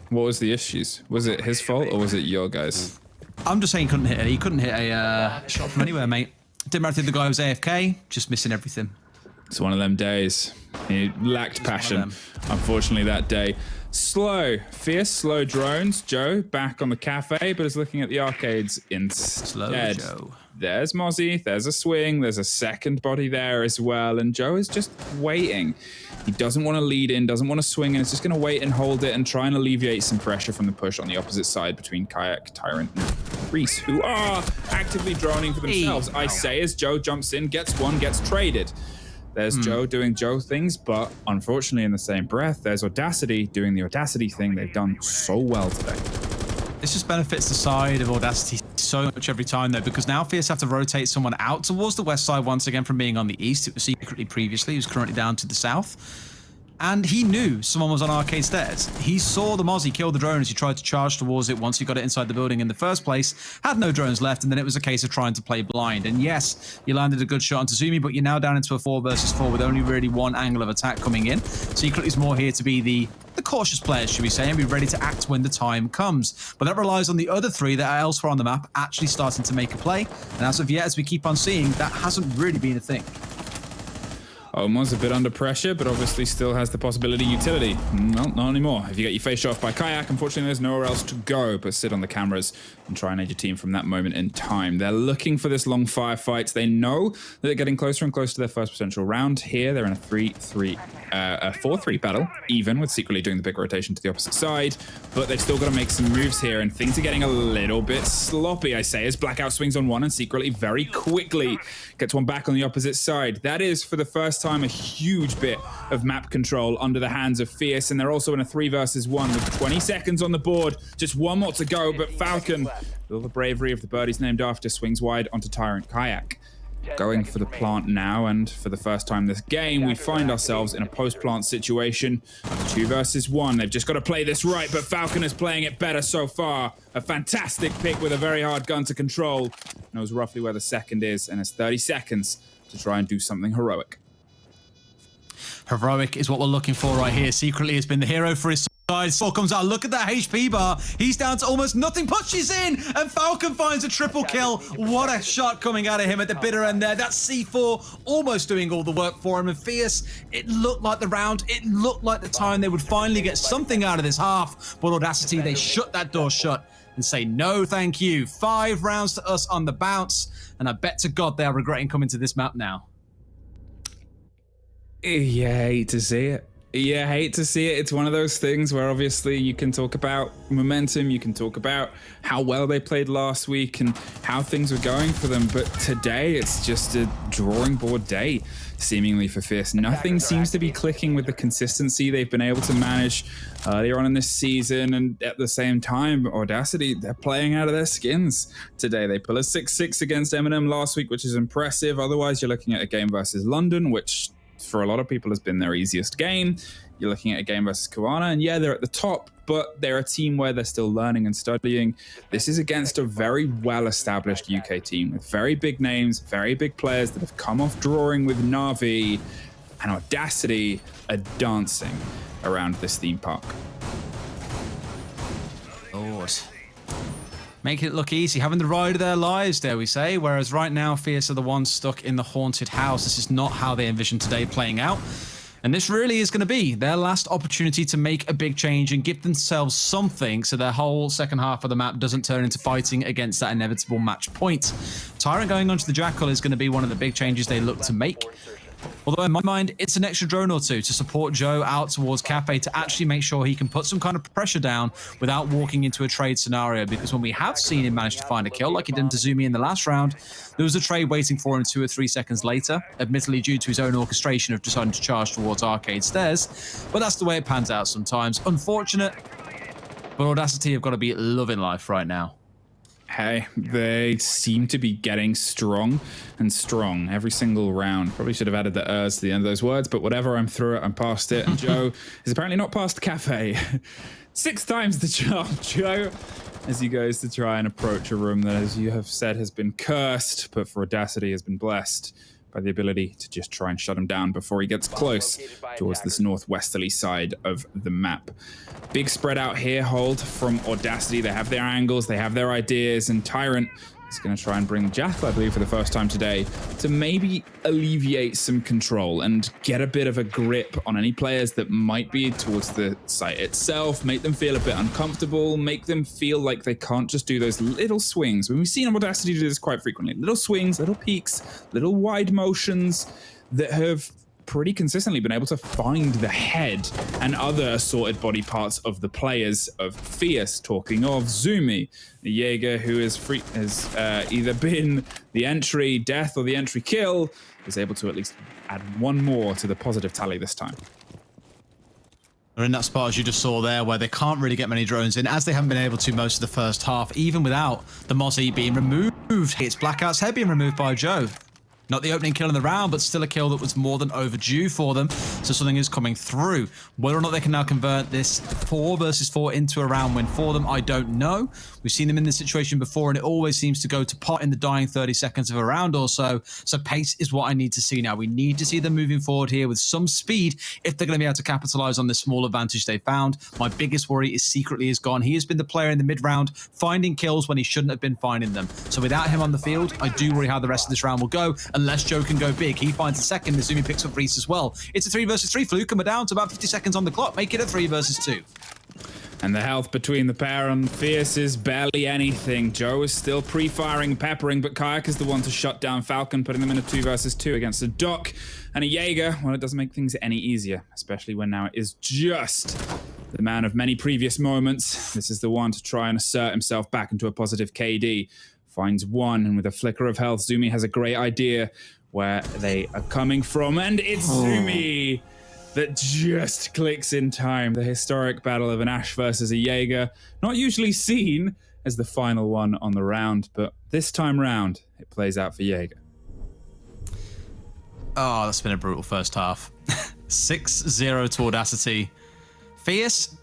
What was the issues? Was it his fault or was it your guys? I'm just saying he couldn't hit a shot from anywhere, mate. Didn't matter if the guy was AFK, just missing everything. It's one of them days. He lacked passion, unfortunately, that day. Fierce, slow drones. Joe back on the cafe, but is looking at the arcades instead. Slow Joe. There's Mozzie, there's a swing, there's a second body there as well, and Joe is just waiting. He doesn't want to lead in, doesn't want to swing, and is just going to wait and hold it and try and alleviate some pressure from the push on the opposite side between Kayak, Tyrant, and Reese, who are actively droning for themselves. I say as Joe jumps in, gets one, gets traded. There's Joe doing Joe things, but unfortunately in the same breath, there's Audacity doing the Audacity thing they've done so well today. This just benefits the side of Audacity so much every time, though, because now Fierce have to rotate someone out towards the west side once again from being on the east. It was secretly previously. He was currently down to the south. And he knew someone was on arcade stairs. He saw the Mozzie kill the drone as he tried to charge towards it once he got it inside the building in the first place. Had no drones left, and then it was a case of trying to play blind. And yes, you landed a good shot on Tazumi, but you're now down into a 4 versus 4 with only really one angle of attack coming in. Secretly's more here to be the cautious players, should we say, and be ready to act when the time comes. But that relies on the other 3 that are elsewhere on the map actually starting to make a play. And as of yet, as we keep on seeing, that hasn't really been a thing. Omar's a bit under pressure, but obviously still has the possibility utility. No, not anymore. If you get your face shot off by Kayak, unfortunately there's nowhere else to go but sit on the cameras and try and aid your team from that moment in time. They're looking for this long firefight. They know that they're getting closer and closer to their first potential round. Here they're in a 4-3 battle, even with secretly doing the big rotation to the opposite side, but they've still got to make some moves here, and things are getting a little bit sloppy, I say, as Blackout swings on one and secretly very quickly gets one back on the opposite side. That is, for the first time, a huge bit of map control under the hands of Fierce, and they're also in a 3 versus 1 with 20 seconds on the board. Just one more to go, but Falcon, with all the bravery of the bird he's named after, swings wide onto Tyrant Kayak. going for the plant now, and for the first time this game, we find ourselves in a post-plant situation. 2 versus 1. They've just got to play this right, but Falcon is playing it better so far. A fantastic pick with a very hard gun to control. Knows roughly where the second is, and has 30 seconds to try and do something heroic. Heroic is what we're looking for right here. Secretly has been the hero for his side. Saw comes out. Look at that HP bar. He's down to almost nothing. Pushes in, and Falcon finds a triple kill. What a shot coming out of him at the bitter end there. That's C4 almost doing all the work for him. And Fierce, it looked like the round. It looked like the time they would finally get something out of this half. But Audacity, they shut that door shut and say no thank you. 5 rounds to us on the bounce. And I bet to God they are regretting coming to this map now. Yeah, I hate to see it. Yeah, I hate to see it. It's one of those things where obviously you can talk about momentum, you can talk about how well they played last week and how things were going for them, but today it's just a drawing board day, seemingly for Fierce. Nothing seems to be clicking with the consistency they've been able to manage earlier on in this season, and at the same time, Audacity, they're playing out of their skins today. They pull a 6-6 against Eminem last week, which is impressive. Otherwise, you're looking at a game versus London, which for a lot of people has been their easiest game. You're looking at a game versus Kuana, and yeah, they're at the top, but they're a team where they're still learning and studying. This is against a very well-established UK team with very big names, very big players that have come off drawing with Na'Vi, and Audacity are dancing around this theme park. Lord. Making it look easy, having the ride of their lives, dare we say, whereas right now, Fierce are the ones stuck in the haunted house. This is not how they envision today playing out. And this really is going to be their last opportunity to make a big change and give themselves something so their whole second half of the map doesn't turn into fighting against that inevitable match point. Tyrant going onto the Jackal is going to be one of the big changes they look to make. Although in my mind, it's an extra drone or two to support Joe out towards Cafe to actually make sure he can put some kind of pressure down without walking into a trade scenario. Because when we have seen him manage to find a kill, like he did to Zumi in the last round, there was a trade waiting for him 2 or 3 seconds later, admittedly due to his own orchestration of deciding to charge towards Arcade Stairs. But that's the way it pans out sometimes. Unfortunate, but Audacity have got to be loving life right now. Hey, they seem to be getting strong and strong every single round. Probably should have added the to the end of those words, but whatever, I'm through it, I'm past it. And Joe is apparently not past Cafe. 6 times the charm, Joe, as he goes to try and approach a room that, as you have said, has been cursed, but for Audacity has been blessed by the ability to just try and shut him down before he gets close towards this northwesterly side of the map. Big spread out here, hold from Audacity. They have their angles, they have their ideas, and Tyrant is going to try and bring Jackal, I believe, for the first time today to maybe alleviate some control and get a bit of a grip on any players that might be towards the site itself, make them feel a bit uncomfortable, make them feel like they can't just do those little swings. We've seen Audacity do this quite frequently. Little swings, little peaks, little wide motions that have pretty consistently been able to find the head and other assorted body parts of the players of Fierce. Talking of Zumi, the Jaeger who has either been the entry death or the entry kill, is able to at least add 1 more to the positive tally this time. They're in that spot, as you just saw there, where they can't really get many drones in, as they haven't been able to most of the first half, even without the Mozzie being removed. It's Blackout's head being removed by Joe. Not the opening kill in the round, but still a kill that was more than overdue for them. So something is coming through. Whether or not they can now convert this 4 versus 4 into a round win for them, I don't know. We've seen them in this situation before, and it always seems to go to pot in the dying 30 seconds of a round or so. So pace is what I need to see now. We need to see them moving forward here with some speed if they're going to be able to capitalize on this small advantage they found. My biggest worry is Secretly is gone. He has been the player in the mid-round, finding kills when he shouldn't have been finding them. So without him on the field, I do worry how the rest of this round will go, unless Joe can go big. He finds the second. Mizumi picks up Reese as well. It's a 3 versus 3 fluke, and we're down to about 50 seconds on the clock. Make it a 3 versus 2. And the health between the pair on Fierce is barely anything. Joe is still pre-firing and peppering, but Kayak is the one to shut down Falcon, putting them in a 2 versus 2 against a Doc and a Jaeger. Well, it doesn't make things any easier, especially when now it is just the man of many previous moments. This is the one to try and assert himself back into a positive KD. Finds 1, and with a flicker of health, Zumi has a great idea where they are coming from, and it's Zumi that just clicks in time. The historic battle of an Ash versus a Jaeger, not usually seen as the final one on the round, but this time round, it plays out for Jaeger. Oh, that's been a brutal first half. 6-0 to Audacity. Fierce,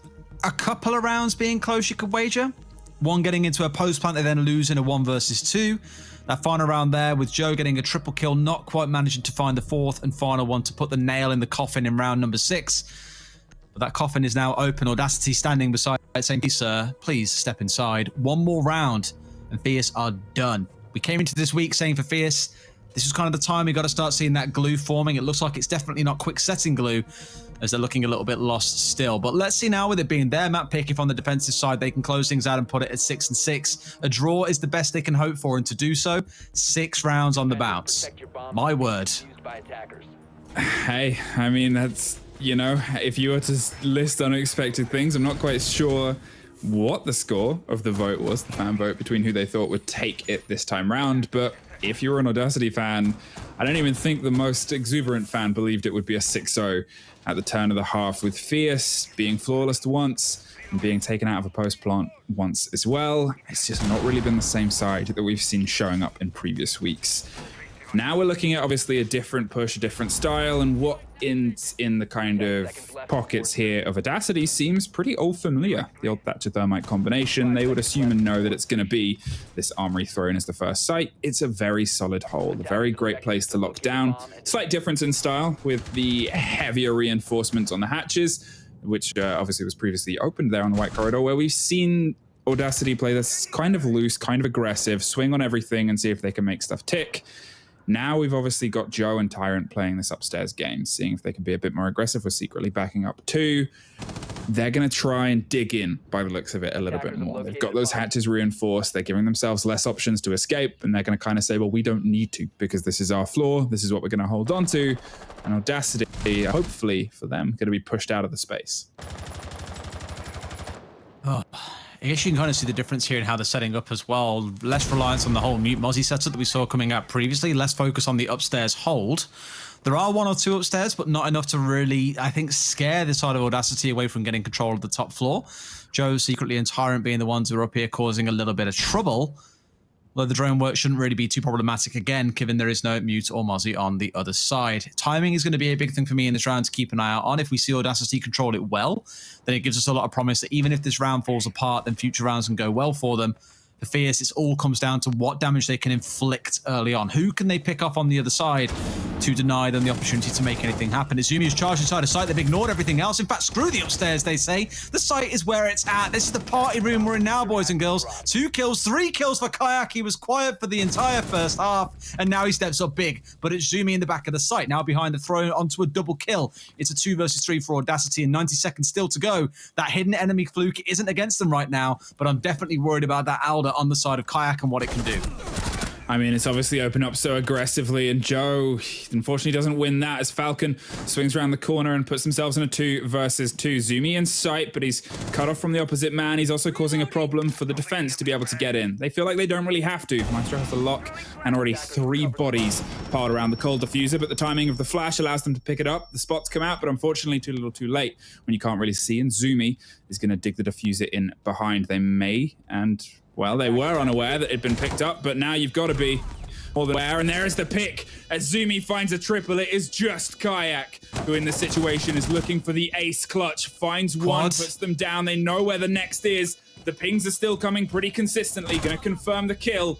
a couple of rounds being close, you could wager. One getting into a post plant, they then lose in a 1 versus 2. That final round there with Joe getting a triple kill, not quite managing to find the fourth and final one to put the nail in the coffin in round number 6. But that coffin is now open. Audacity standing beside it saying, please, sir, please step inside. One more round and Fierce are done. We came into this week saying for Fierce, this is kind of the time we got to start seeing that glue forming. It looks like it's definitely not quick setting glue, as they're looking a little bit lost still. But let's see now with it being their map pick, if on the defensive side they can close things out and put it at 6-6. A draw is the best they can hope for, and to do so, 6 rounds on the bounce. My word. Hey, I mean, that's, you know, if you were to list unexpected things, I'm not quite sure what the score of the vote was, the fan vote, between who they thought would take it this time round, but if you're an Audacity fan, I don't even think the most exuberant fan believed it would be a 6-0 at the turn of the half, with Fierce being flawless once and being taken out of a post plant once as well. It's just not really been the same side that we've seen showing up in previous weeks. Now we're looking at obviously a different push, a different style, and what in the kind of pockets here of Audacity seems pretty old familiar. The old Thatcher Thermite combination, they would assume and know that it's going to be this Armory Throne as the first site. It's a very solid hold, a very great place to lock down. Slight difference in style with the heavier reinforcements on the hatches, which obviously was previously opened there on the White Corridor, where we've seen Audacity play this kind of loose, kind of aggressive, swing on everything and see if they can make stuff tick. Now we've obviously got Joe and Tyrant playing this upstairs game, seeing if they can be a bit more aggressive. We're secretly backing up 2. They're going to try and dig in, by the looks of it, a little bit more. They've got those hatches reinforced. They're giving themselves less options to escape, and they're going to kind of say, well, we don't need to, because this is our floor. This is what we're going to hold on to. And Audacity, hopefully for them, going to be pushed out of the space. Oh, I guess you can kind of see the difference here in how they're setting up as well. Less reliance on the whole mute Mozzie setup that we saw coming out previously. Less focus on the upstairs hold. There are 1 or 2 upstairs, but not enough to really, I think, scare this side of Audacity away from getting control of the top floor. Joe, Secretly, and Tyrant being the ones who are up here causing a little bit of trouble. Although the drone work shouldn't really be too problematic again, given there is no mute or Mozzie on the other side. Timing is going to be a big thing for me in this round to keep an eye out on. If we see Audacity control it well, then it gives us a lot of promise that even if this round falls apart, then future rounds can go well for them. For Fierce, it all comes down to what damage they can inflict early on. Who can they pick off on the other side to deny them the opportunity to make anything happen? Izumi is charged inside a site. They've ignored everything else. In fact, screw the upstairs, they say. The site is where it's at. This is the party room we're in now, boys and girls. 2 kills, 3 kills for Kayak. He was quiet for the entire first half, and now he steps up big. But it's Izumi in the back of the site, now behind the throne onto a double kill. It's a 2 versus 3 for Audacity, and 90 seconds still to go. That hidden enemy fluke isn't against them right now, but I'm definitely worried about that Alder on the side of Kayak and what it can do. I mean, it's obviously opened up so aggressively, and Joe, unfortunately, doesn't win that as Falcon swings around the corner and puts themselves in a 2 versus 2. Zumi in sight, but he's cut off from the opposite man. He's also causing a problem for the defense to be able to get in. They feel like they don't really have to. Maestro has the lock, and already 3 bodies piled around the cold diffuser, but the timing of the flash allows them to pick it up. The spots come out, but unfortunately too little too late when you can't really see, and Zumi is going to dig the diffuser in behind. They may, and well, they were unaware that it had been picked up, but now you've got to be more than aware. And there is the pick as Zumi finds a triple. It is just Kayak, who in this situation is looking for the ace clutch. Finds one, puts them down. They know where the next is. The pings are still coming pretty consistently. Going to confirm the kill.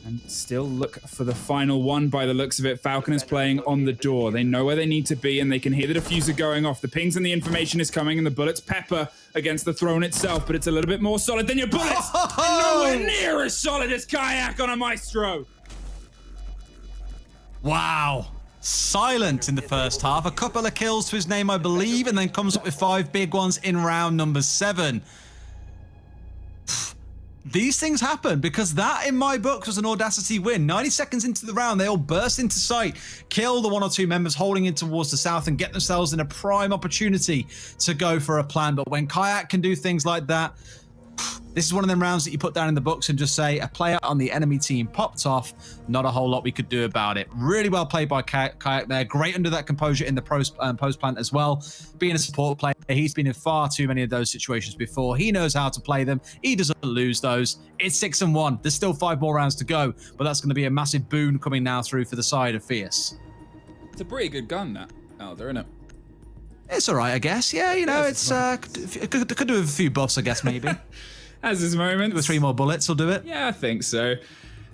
And still look for the final one by the looks of it. Falcon is playing on the door. They know where they need to be, and they can hear the diffuser going off. The pings and the information is coming, and the bullets pepper against the throne itself, but it's a little bit more solid than your bullets. And nowhere near as solid as Kayak on a Maestro. Wow. Silent in the first half. A couple of kills to his name, I believe, and then comes up with 5 big ones in round number 7. These things happen because that, in my books, was an Audacity win. 90 seconds into the round, they all burst into sight, kill the 1 or 2 members holding in towards the south, and get themselves in a prime opportunity to go for a plan. But when Kayak can do things like that, this is one of them rounds that you put down in the books and just say a player on the enemy team popped off. Not a whole lot we could do about it. Really well played by Kayak there. Great under that composure in the post plant as well. Being a support player, he's been in far too many of those situations before. He knows how to play them. He doesn't lose those. It's 6-1. There's still 5 more rounds to go, but that's going to be a massive boon coming now through for the side of Fierce. It's a pretty good gun, that Elder, isn't it? It's all right, I guess. Yeah, you know, it's could do with a few buffs, I guess, maybe. Has his moments. 2 or 3 more bullets will do it. Yeah, I think so.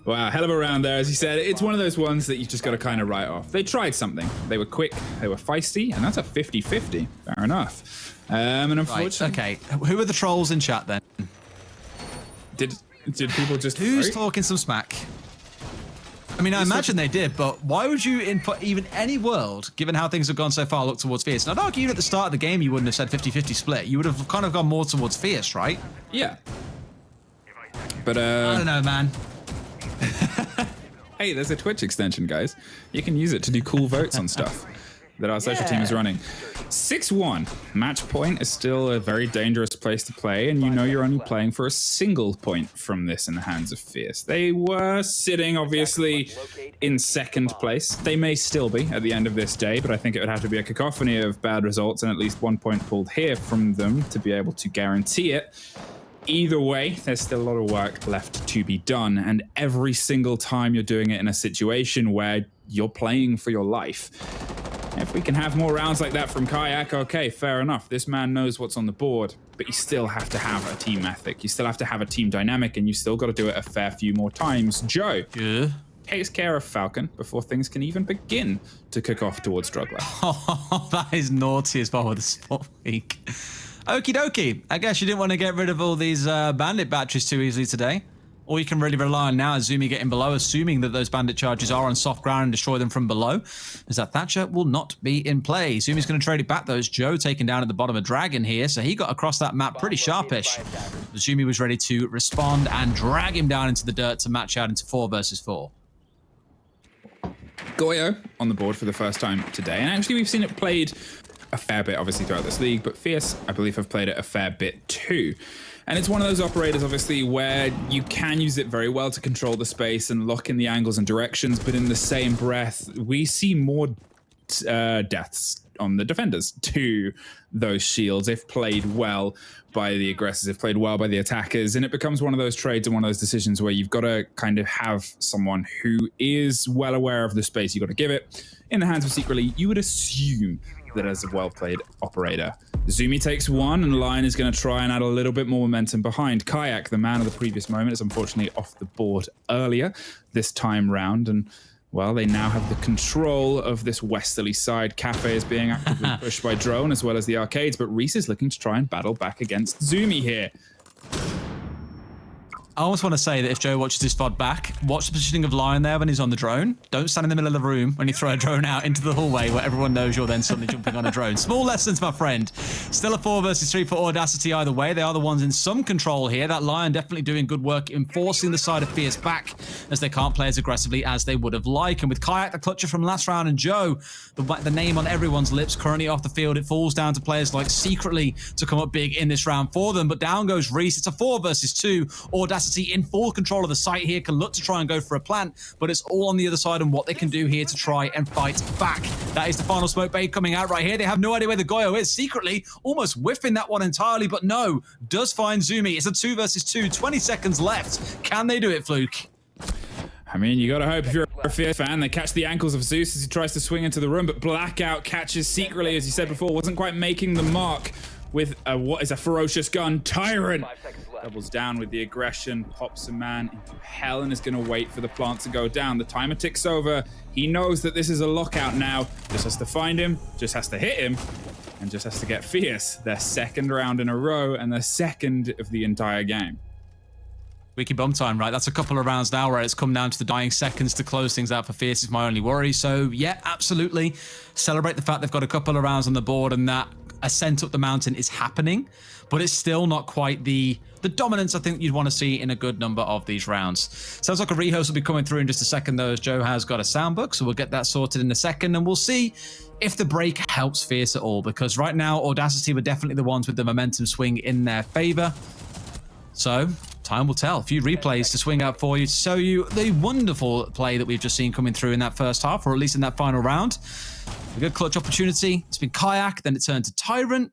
Wow, hell of a round there, as you said. It's one of those ones that you just got to kind of write off. They tried something. They were quick, they were feisty, and that's a 50-50. Fair enough. And unfortunately... Right, okay. Who are the trolls in chat, then? Did people just... Who's talking some smack? I mean, I imagine they did, but why would you, in even any world, given how things have gone so far, look towards Fierce? And I'd argue at the start of the game, you wouldn't have said 50-50 split. You would have kind of gone more towards Fierce, right? Yeah. But, I don't know, man. Hey, there's a Twitch extension, guys. You can use it to do cool votes on stuff that our social team is running. 6-1. Match point is still a very dangerous place to play, and you know you're only playing for a single point from this in the hands of Fierce. They were sitting, obviously, in second place. They may still be at the end of this day, but I think it would have to be a cacophony of bad results and at least 1 point pulled here from them to be able to guarantee it. Either way, there's still a lot of work left to be done, and every single time you're doing it in a situation where you're playing for your life. If we can have more rounds like that from Kayak, okay, fair enough. This man knows what's on the board, but you still have to have a team ethic. You still have to have a team dynamic, and you still got to do it a fair few more times. Joe takes care of Falcon before things can even begin to kick off towards Struggler. Oh, that is naughty as well with the spot week. Okie dokie. I guess you didn't want to get rid of all these bandit batteries too easily today. All you can really rely on now is Zumi getting below, assuming that those bandit charges are on soft ground and destroy them from below, is that Thatcher will not be in play. Zumi's going to trade it back, though. It's Joe taken down at the bottom of Dragon here, so he got across that map pretty sharpish. Zumi was ready to respond and drag him down into the dirt to match out into 4 versus 4. Goyo on the board for the first time today, and actually we've seen it played a fair bit, obviously, throughout this league, but Fierce, I believe, have played it a fair bit too. And it's one of those operators, obviously, where you can use it very well to control the space and lock in the angles and directions, but in the same breath, we see more deaths on the defenders to those shields if played well by the aggressors, if played well by the attackers, and it becomes one of those trades and one of those decisions where you've got to kind of have someone who is well aware of the space you've got to give it. In the hands of Secretly, you would assume that as a well-played operator. Zumi takes 1, and Lion is going to try and add a little bit more momentum behind. Kayak, the man of the previous moment, is unfortunately off the board earlier this time round, and, well, they now have the control of this westerly side. Cafe is being actively pushed by Drone, as well as the arcades, but Reese is looking to try and battle back against Zumi here. I almost want to say that if Joe watches this VOD back, watch the positioning of Lion there when he's on the drone. Don't stand in the middle of the room when you throw a drone out into the hallway where everyone knows you're then suddenly jumping on a drone. Small lessons, my friend. Still a 4 versus 3 for Audacity either way. They are the ones in some control here. That Lion definitely doing good work in forcing the side of Fierce back, as they can't play as aggressively as they would have liked. And with Kayak, the clutcher from last round, and Joe, the name on everyone's lips, currently off the field, it falls down to players like Secretly to come up big in this round for them. But down goes Reese. It's a 4 versus 2. Audacity in full control of the site here, can look to try and go for a plant, but it's all on the other side and what they can do here to try and fight back. That is the final smoke bait coming out right here. They have no idea where the Goyo is. Secretly almost whiffing that one entirely, but no, does find Zumi. It's a 2 versus 2, 20 seconds left. Can they do it, Fluke? I mean, you gotta hope if you're a Fierce fan, they catch the ankles of Zeus as he tries to swing into the room, but Blackout catches Secretly, as you said before, wasn't quite making the mark with what is a ferocious gun. Tyrant doubles down with the aggression, pops a man into hell, and is going to wait for the plant to go down. The timer ticks over. He knows that this is a lockout now. Just has to find him, just has to hit him, and just has to get Fierce their second round in a row and their second of the entire game. Wiki bomb time, right? That's a couple of rounds now where it's come down to the dying seconds to close things out for Fierce is my only worry. So, yeah, absolutely. Celebrate the fact they've got a couple of rounds on the board and that ascent up the mountain is happening, but it's still not quite the dominance I think you'd want to see in a good number of these rounds. Sounds like a rehost will be coming through in just a second, though, as Joe has got a soundbook, so we'll get that sorted in a second, and we'll see if the break helps Fierce at all, because right now, Audacity were definitely the ones with the momentum swing in their favor. So, time will tell. A few replays to swing out for you to show you the wonderful play that we've just seen coming through in that first half, or at least in that final round. A good clutch opportunity. It's been Kayak, then it turned to Tyrant.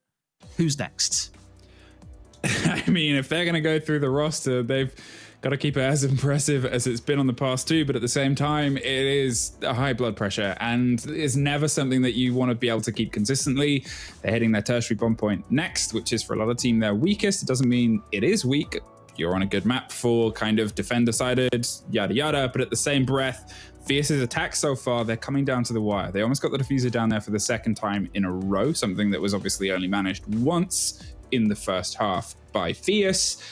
Who's next? I mean, if they're going to go through the roster, they've Got to keep it as impressive as it's been on the past two, but at the same time, it is a high blood pressure and it's never something that you want to be able to keep consistently. They're hitting their tertiary bomb point next, which is for a lot of team their weakest. It doesn't mean it is weak. You're on a good map for kind of defender-sided, yada yada, but at the same breath, Fierce's attacks so far, they're coming down to the wire. They almost got the diffuser down there for the second time in a row, something that was obviously only managed once in the first half by Fierce.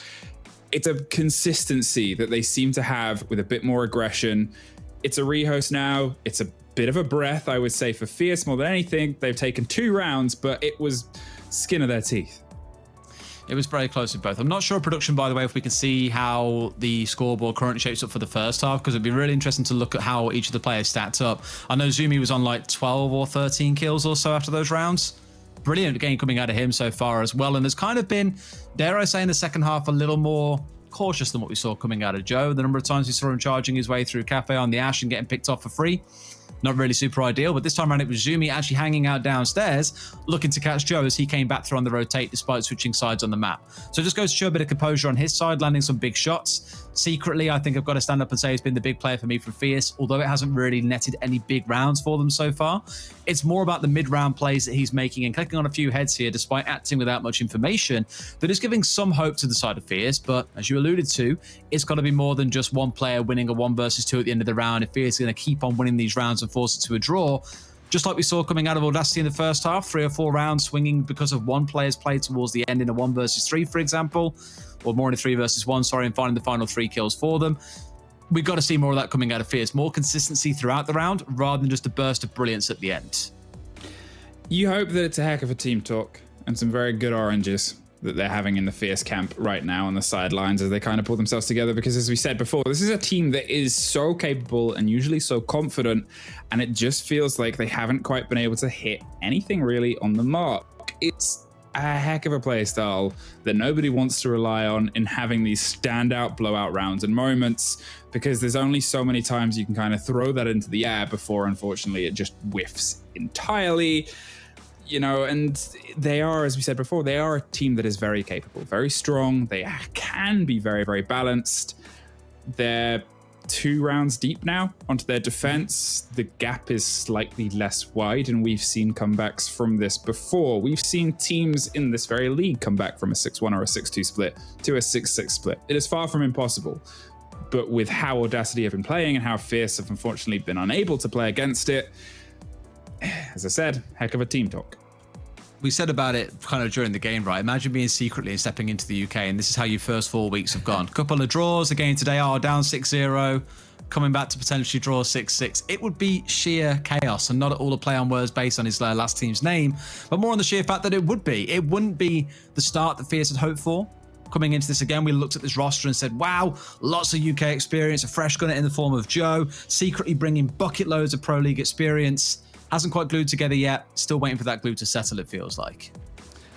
It's a consistency that they seem to have with a bit more aggression. It's a rehost now. It's a bit of a breath, I would say, for Fierce more than anything. They've taken 2 rounds, but it was skin of their teeth. It was very close with both. I'm not sure production, by the way, if we can see how the scoreboard currently shapes up for the first half, because it'd be really interesting to look at how each of the players stacked up. I know Zumi was on like 12 or 13 kills or so after those rounds. Brilliant game coming out of him so far as well. And there's kind of been, dare I say, in the second half, a little more cautious than what we saw coming out of Joe. The number of times we saw him charging his way through Cafe on the Ash and getting picked off for free. Not really super ideal, but this time around it was Zumi actually hanging out downstairs, looking to catch Joe as he came back through on the rotate despite switching sides on the map. So it just goes to show a bit of composure on his side, landing some big shots. Secretly, I think I've got to stand up and say he's been the big player for me from Fierce, although it hasn't really netted any big rounds for them so far. It's more about the mid-round plays that he's making and clicking on a few heads here despite acting without much information that is giving some hope to the side of Fierce, but as you alluded to, it's got to be more than just one player winning a 1 versus 2 at the end of the round if Fierce is going to keep on winning these rounds and force it to a draw. Just like we saw coming out of Audacity in the first half, 3 or 4 rounds swinging because of one player's play towards the end in a 1 versus 3, for example, or more in a 3 versus 1, sorry, and finding the final 3 kills for them. We've got to see more of that coming out of Fierce, more consistency throughout the round rather than just a burst of brilliance at the end. You hope that it's a heck of a team talk and some very good oranges that they're having in the Fierce camp right now on the sidelines as they kind of pull themselves together, because as we said before, this is a team that is so capable and usually so confident, and it just feels like they haven't quite been able to hit anything really on the mark. It's a heck of a play style that nobody wants to rely on in having these standout blowout rounds and moments, because there's only so many times you can kind of throw that into the air before, unfortunately, it just whiffs entirely. You know, and they are, as we said before, they are a team that is very capable, very strong. They can be very, very balanced. They're 2 rounds deep now onto their defense. The gap is slightly less wide, and we've seen comebacks from this before. We've seen teams in this very league come back from a 6-1 or a 6-2 split to a 6-6 split. It is far from impossible. But with how Audacity have been playing and how Fierce have unfortunately been unable to play against it, as I said, heck of a team talk. We said about it kind of during the game, right? Imagine being secretly and stepping into the UK, and this is how your first 4 weeks have gone. Couple of draws, again today, down 6-0, coming back to potentially draw 6-6. It would be sheer chaos, and not at all a play on words based on his last team's name, but more on the sheer fact that it would be. It wouldn't be the start that Fierce had hoped for. Coming into this again, we looked at this roster and said, wow, lots of UK experience, a fresh gunner in the form of Joe, secretly bringing bucket loads of Pro League experience. Hasn't quite glued together yet. Still waiting for that glue to settle, it feels like.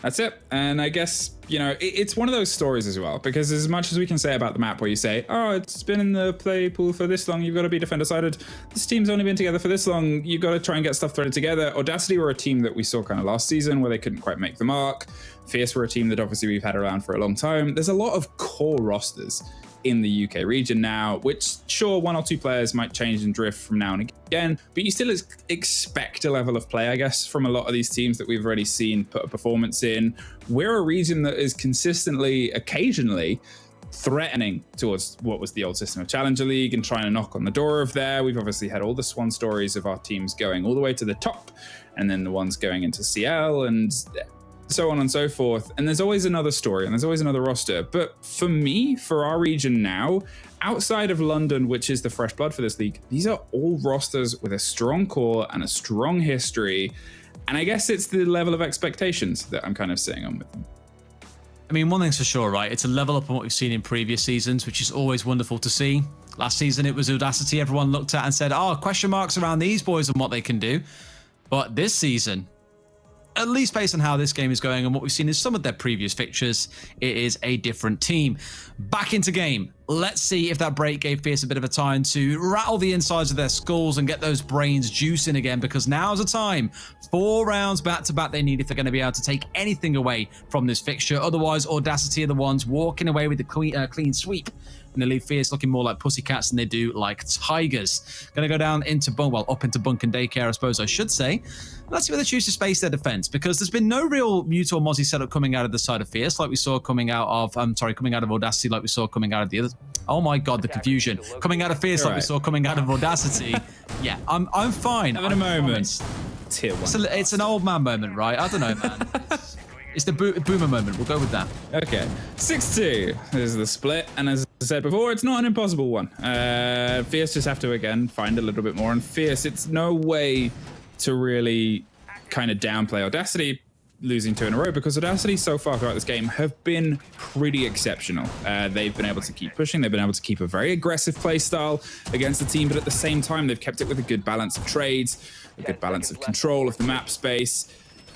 That's it. And I guess, you know, it's one of those stories as well, because as much as we can say about the map where you say, oh, it's been in the play pool for this long, you've got to be defender-sided. This team's only been together for this long, you've got to try and get stuff threaded together. Audacity were a team that we saw kind of last season where they couldn't quite make the mark. Fierce were a team that obviously we've had around for a long time. There's a lot of core rosters in the UK region now, which sure, 1 or 2 players might change and drift from now and again, but you still expect a level of play, I guess, from a lot of these teams that we've already seen put a performance in. We're a region that is consistently, occasionally, threatening towards what was the old system of Challenger League and trying to knock on the door of there. We've obviously had all the swan stories of our teams going all the way to the top, and then the ones going into CL and so on and so forth. And there's always another story and there's always another roster. But for me, for our region now, outside of London, which is the fresh blood for this league, these are all rosters with a strong core and a strong history. And I guess it's the level of expectations that I'm kind of seeing on with them. I mean, one thing's for sure, right? It's a level up on what we've seen in previous seasons, which is always wonderful to see. Last season, it was Audacity everyone looked at and said, oh, question marks around these boys and what they can do. But this season, at least based on how this game is going and what we've seen in some of their previous fixtures, it is a different team. Back into game. Let's see if that break gave Fierce a bit of a time to rattle the insides of their skulls and get those brains juicing again, because now's the time. 4 rounds back-to-back they need if they're going to be able to take anything away from this fixture. Otherwise, Audacity are the ones walking away with the clean sweep. And they leave Fierce looking more like pussycats than they do like tigers. Going to go down into up into Bunk and Daycare, I suppose I should say. Let's see where they choose to space their defense, because there's been no real Mute or Mozzie setup coming out of the side of Fierce, like we saw coming out of, coming out of Audacity, like we saw coming out of the other. Oh my God, the confusion. Coming out of Fierce, like we saw coming out of Audacity. Yeah, I'm fine. Having a moment. Tier 1. It's an old man moment, right? I don't know, man. It's the boomer moment. We'll go with that. Okay, 6-2 is the split, and as I said before, it's not an impossible one. Fierce just have to, again, find a little bit more, and Fierce, it's no way to really kind of downplay Audacity losing 2 in a row, because Audacity so far throughout this game have been pretty exceptional. They've been able to keep pushing, they've been able to keep a very aggressive play style against the team, but at the same time, they've kept it with a good balance of trades, a good balance of control of the map space.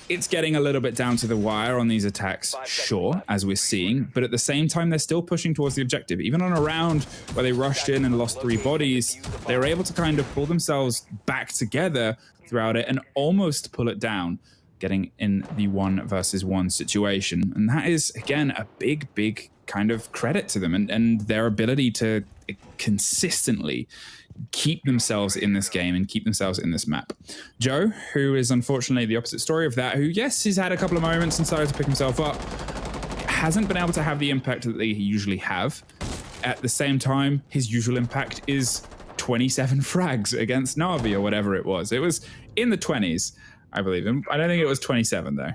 It's getting a little bit down to the wire on these attacks, sure, as we're seeing, but at the same time, they're still pushing towards the objective. Even on a round where they rushed in and lost 3 bodies, they were able to kind of pull themselves back together throughout it and almost pull it down, getting in the 1 versus 1 situation. And that is, again, a big kind of credit to them and their ability to consistently keep themselves in this game and keep themselves in this map. Joe, who is unfortunately the opposite story of that, who, yes, he's had a couple of moments and started to pick himself up, hasn't been able to have the impact that they usually have. At the same time, his usual impact is 27 frags against Na'Vi or whatever it was. It was in the 20s, I believe. I don't think it was 27, though.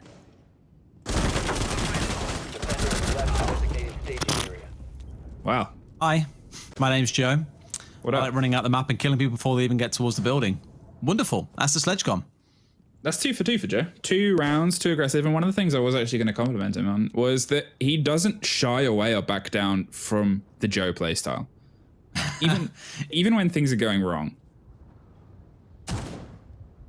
Wow. Hi, my name's Joe. What I up? like running out the map and killing people before they even get towards the building. Wonderful. That's the sledge gone. That's 2 for 2 for Joe. 2 rounds, 2 aggressive. And one of the things I was actually going to compliment him on was that he doesn't shy away or back down from the Joe playstyle. Even when things are going wrong. I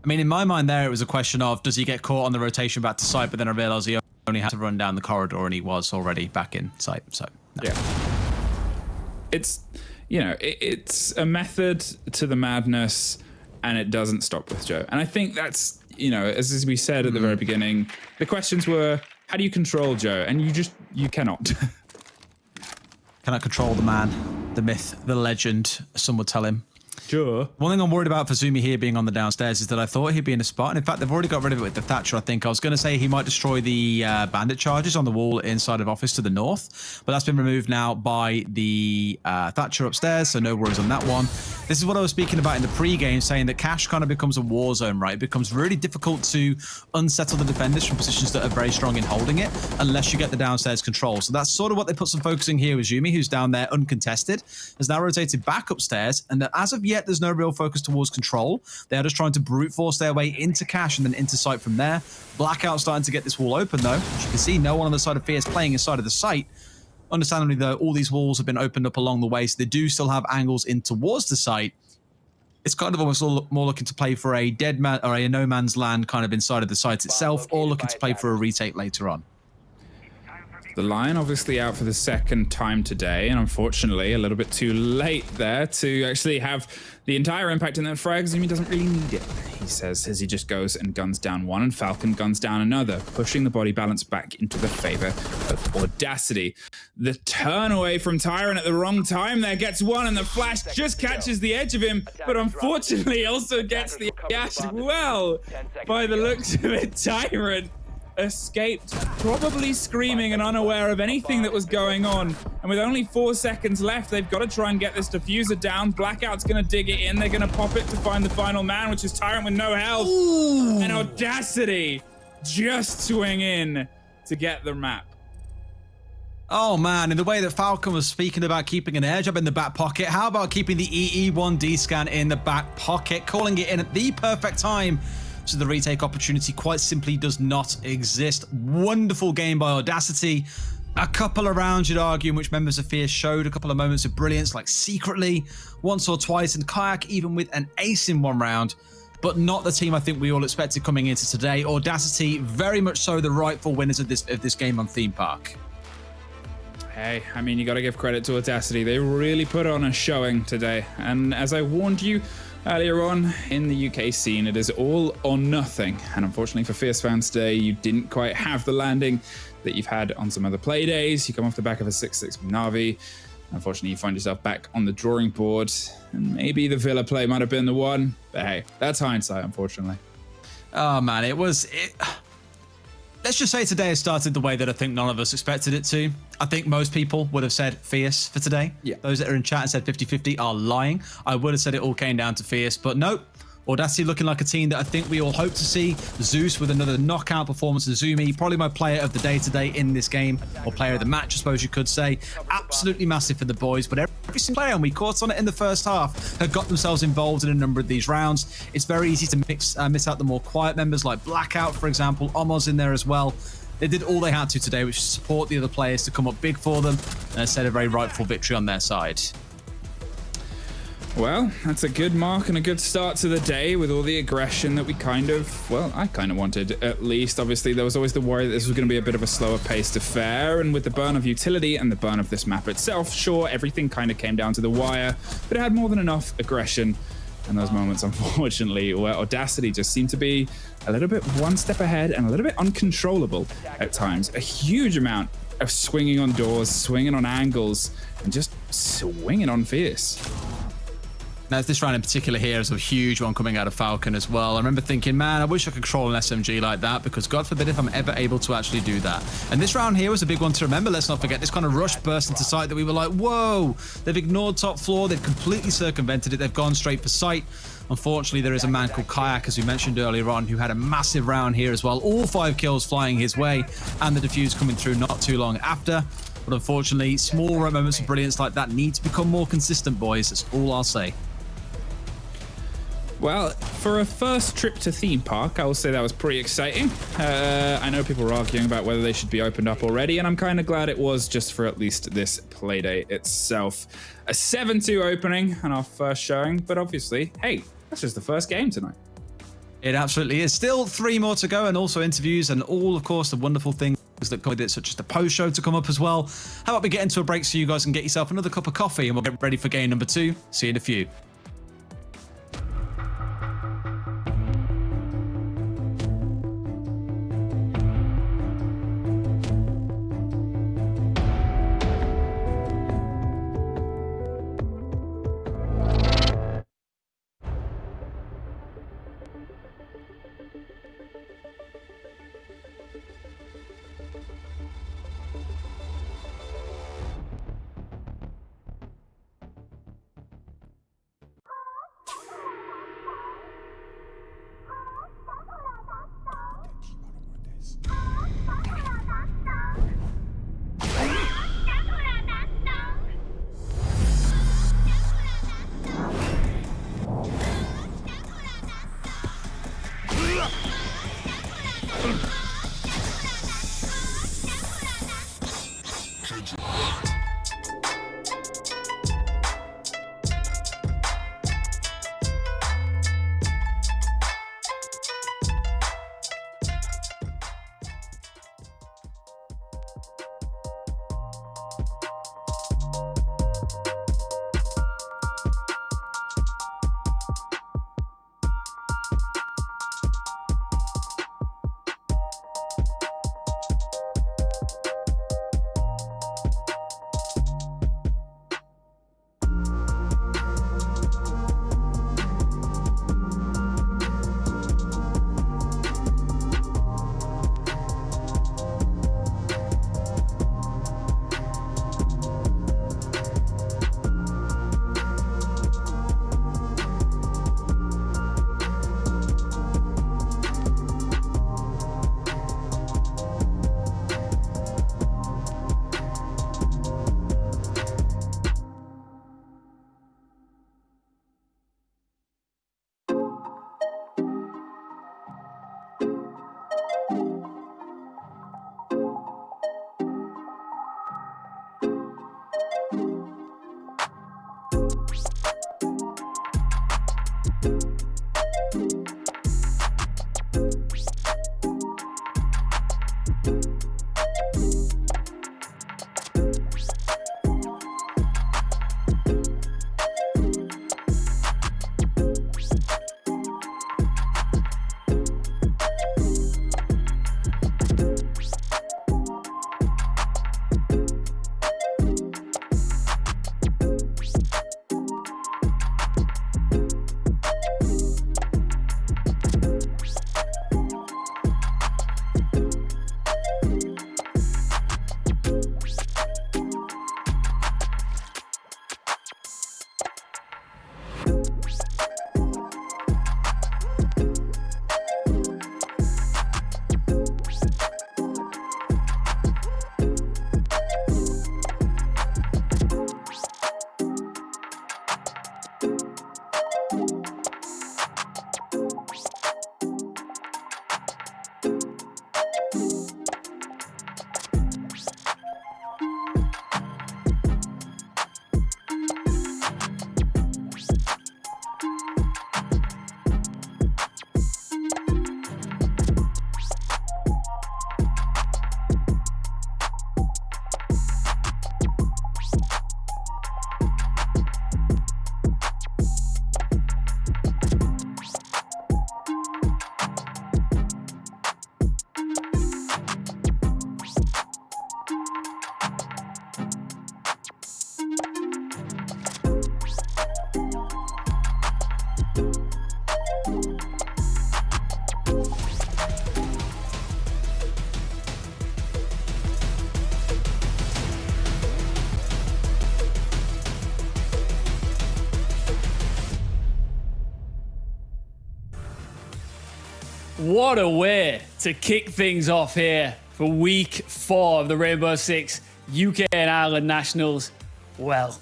mean, in my mind there, it was a question of, does he get caught on the rotation back to site? But then I realized he only had to run down the corridor and he was already back in sight. So, no. Yeah. It's, you know, it's a method to the madness, and it doesn't stop with Joe. And I think that's, you know, as we said at the very beginning, the questions were, how do you control Joe? And you cannot. Cannot control the man, the myth, the legend, some would tell him. Sure. One thing I'm worried about for Zumi here being on the downstairs is that I thought he'd be in a spot. And in fact, they've already got rid of it with the Thatcher, I think. I was going to say he might destroy the bandit charges on the wall inside of office to the north. But that's been removed now by the Thatcher upstairs, so no worries on that one. This is what I was speaking about in the pre-game, saying that Cash kind of becomes a war zone, right? It becomes really difficult to unsettle the defenders from positions that are very strong in holding it, unless you get the downstairs control. So that's sort of what they put some focusing here with Zumi, who's down there uncontested, has now rotated back upstairs, and that as of yet, there's no real focus towards control. They're just trying to brute force their way into Cash and then into sight from there. Blackout starting to get this wall open, though. As you can see, no one on the side of Fierce playing inside of the site. Understandably, though, all these walls have been opened up along the way, so they do still have angles in towards the site. It's kind of almost more looking to play for a dead man or a no man's land kind of inside of the site itself, or looking to play for a retake later on. The Lion obviously out for the second time today, and unfortunately a little bit too late there to actually have the entire impact in that frag. Zumi doesn't really need it, he says, as he just goes and guns down one, and Falcon guns down another, pushing the body balance back into the favor of Audacity. The turn away from Tyrant at the wrong time there gets one, and the flash just catches the edge of him, but unfortunately also gets the ash well. By the looks of it, Tyrant escaped, probably screaming and unaware of anything that was going on. And with only 4 seconds left, they've got to try and get this diffuser down. Blackout's going to dig it in. They're going to pop it to find the final man, which is Tyrant with no health. Ooh. And Audacity just swing in to get the map. Oh man, in the way that Falcon was speaking about keeping an air job in the back pocket, how about keeping the EE1D scan in the back pocket, calling it in at the perfect time? So the retake opportunity quite simply does not exist. Wonderful game by Audacity. A couple of rounds, you'd argue, in which members of Fierce showed a couple of moments of brilliance, like Secretly, once or twice, and Kayak even with an ace in one round, but not the team I think we all expected coming into today. Audacity, very much so the rightful winners of this game on Theme Park. hey, I mean, you got to give credit to Audacity. They really put on a showing today. And as I warned you earlier on, in the UK scene, it is all or nothing. And unfortunately for Fierce fans today, you didn't quite have the landing that you've had on some other play days. You come off the back of a 6-6 with Na'Vi. Unfortunately, you find yourself back on the drawing board. And maybe the Villa play might have been the one. But hey, that's hindsight, unfortunately. Oh, man, let's just say today has started the way that I think none of us expected it to. I think most people would have said Fierce for today. Yeah. Those that are in chat and said 50-50 are lying. I would have said it all came down to Fierce, but nope. Audacity looking like a team that I think we all hope to see. Zeus with another knockout performance. Zumi, probably my player of the day today in this game, or player of the match, I suppose you could say. Absolutely massive for the boys, but every single player, and we caught on it in the first half, have got themselves involved in a number of these rounds. It's very easy to miss out the more quiet members like Blackout, for example. Omo's in there as well. They did all they had to today, which is support the other players to come up big for them, and set a very rightful victory on their side. Well, that's a good mark and a good start to the day with all the aggression that I kind of wanted, at least. Obviously, there was always the worry that this was going to be a bit of a slower paced affair, and with the burn of utility and the burn of this map itself, sure, everything kind of came down to the wire, but it had more than enough aggression. And those moments, unfortunately, where Audacity just seemed to be a little bit one step ahead and a little bit uncontrollable at times. A huge amount of swinging on doors, swinging on angles, and just swinging on Fierce. Now, this round in particular here is a huge one coming out of Falcon as well. I remember thinking, man, I wish I could control an SMG like that, because God forbid if I'm ever able to actually do that. And this round here was a big one to remember. Let's not forget this kind of rush burst into sight that we were like, whoa, they've ignored top floor. They've completely circumvented it. They've gone straight for sight. Unfortunately, there is a man called Kayak, as we mentioned earlier on, who had a massive round here as well. All 5 kills flying his way, and the defuse coming through not too long after. But unfortunately, small moments of brilliance like that need to become more consistent, boys. That's all I'll say. Well, for a first trip to theme park, I will say that was pretty exciting. I know people were arguing about whether they should be opened up already, and I'm kind of glad it was, just for at least this Playday itself. A 7-2 opening on our first showing, but obviously, hey, that's just the first game tonight. It absolutely is. Still 3 more to go, and also interviews and all, of course, the wonderful things that come with it, such as the post show to come up as well. How about we get into a break so you guys can get yourself another cup of coffee, and we'll get ready for game number 2. See you in a few. What a way to kick things off here for week 4 of the Rainbow Six UK and Ireland Nationals. Well,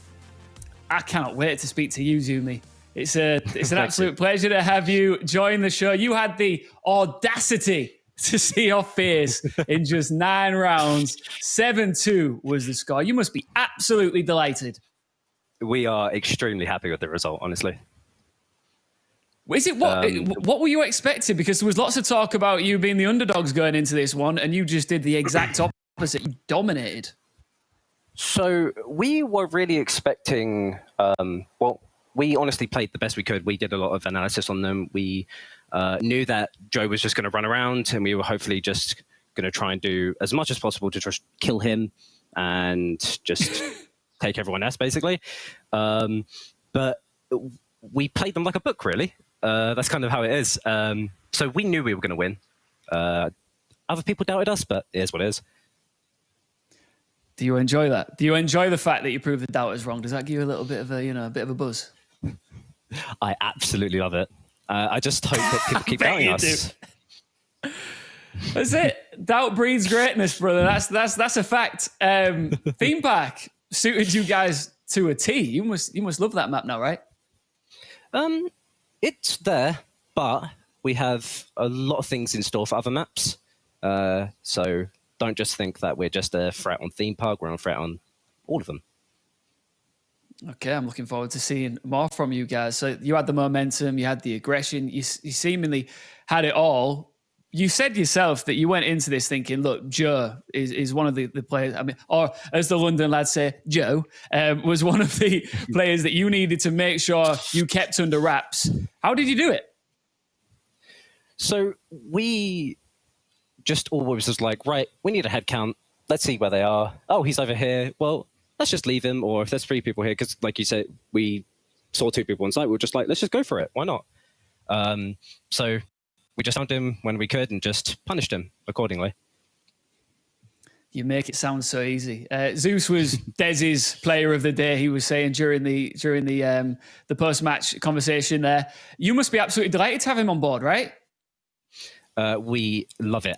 I cannot wait to speak to you, Zumi. It's an absolute pleasure to have you join the show. You had the audacity to see your face in just 9 rounds. 7-2 was the score. You must be absolutely delighted. We are extremely happy with the result, honestly. Is it what were you expecting? Because there was lots of talk about you being the underdogs going into this one, and you just did the exact opposite. You dominated. So we were really expecting. We honestly played the best we could. We did a lot of analysis on them. We knew that Joe was just going to run around, and we were hopefully just going to try and do as much as possible to just kill him and just take everyone else, basically. But we played them like a book, really. That's kind of how it is. So we knew we were going to win. Other people doubted us, but it is what it is. Do you enjoy that? Do you enjoy the fact that you proved the doubters wrong? Does that give you a little bit of a buzz? I absolutely love it. I just hope that people keep doubting us. That's it. Doubt breeds greatness, brother. That's a fact. Theme Park suited you guys to a T. You must love that map now, right? It's there, but we have a lot of things in store for other maps. So don't just think that we're just a threat on Theme Park. We're a threat on all of them. Okay, I'm looking forward to seeing more from you guys. So you had the momentum, you had the aggression, you seemingly had it all. You said yourself that you went into this thinking, look, Joe is one of the players, or as the London lads say, Joe was one of the players that you needed to make sure you kept under wraps. How did you do it? So we just always was like, right, we need a head count. Let's see where they are. Oh, he's over here. Well, let's just leave him. Or if there's 3 people here, because like you said, we saw 2 people on site. We were just like, let's just go for it. Why not? So we just found him when we could and just punished him accordingly. You make it sound so easy. Zeus was Dez's player of the day. He was saying during the post-match conversation there. You must be absolutely delighted to have him on board, right? We love it.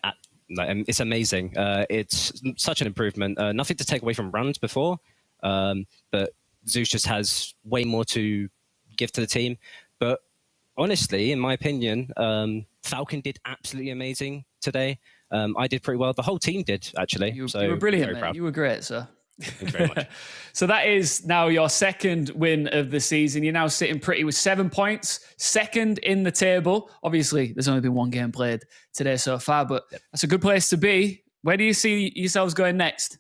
It's amazing. It's such an improvement. Nothing to take away from runs before, but Zeus just has way more to give to the team. But honestly, in my opinion, Falcon did absolutely amazing today. I did pretty well. The whole team did, actually. You were brilliant, man. You were great, sir. Thank you very much. So that is now your second win of the season. You're now sitting pretty with 7 points, second in the table. Obviously, there's only been 1 game played today so far, but that's a good place to be. Where do you see yourselves going next?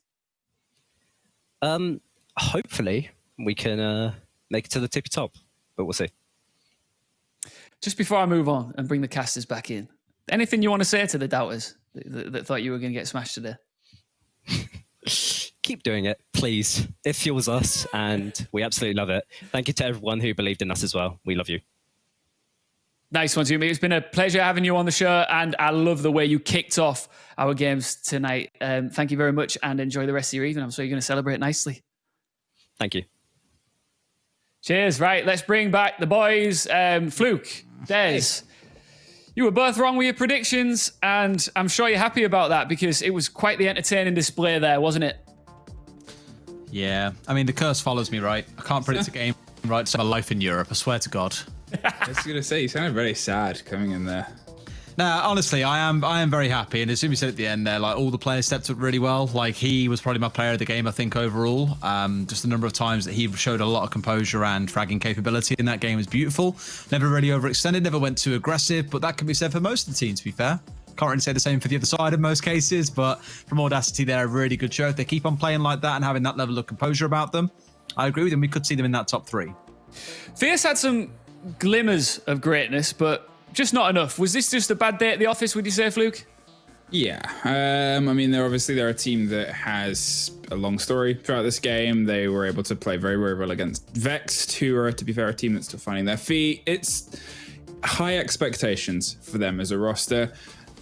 Hopefully, we can make it to the tippy top, but we'll see. Just before I move on and bring the casters back in, anything you want to say to the doubters that thought you were going to get smashed today? Keep doing it, please. It fuels us, and we absolutely love it. Thank you to everyone who believed in us as well. We love you. Nice one, Zumi. It's been a pleasure having you on the show, and I love the way you kicked off our games tonight. Thank you very much, and enjoy the rest of your evening. I'm sure you're going to celebrate nicely. Thank you. Cheers. Right, let's bring back the boys. Fluke, Des, you were both wrong with your predictions, and I'm sure you're happy about that because it was quite the entertaining display there, wasn't it? Yeah, I mean, the curse follows me, right? I can't predict a game, right? It's my life in Europe, I swear to God. I was going to say, you sounded very sad coming in there. Now, honestly, I am very happy. And as Zumi said at the end there, like all the players stepped up really well. Like he was probably my player of the game, I think, overall. Just the number of times that he showed a lot of composure and fragging capability in that game was beautiful. Never really overextended, never went too aggressive, but that can be said for most of the team, to be fair. Can't really say the same for the other side in most cases, but from Audacity, they're a really good show. If they keep on playing like that and having that level of composure about them, I agree with them. We could see them in that top 3. Fierce had some glimmers of greatness, but just not enough. Was this just a bad day at the office, would you say, Fluke? Yeah, I mean, they're a team that has a long story throughout this game. They were able to play very, very well against Vexed, who are, to be fair, a team that's still finding their feet. It's high expectations for them as a roster,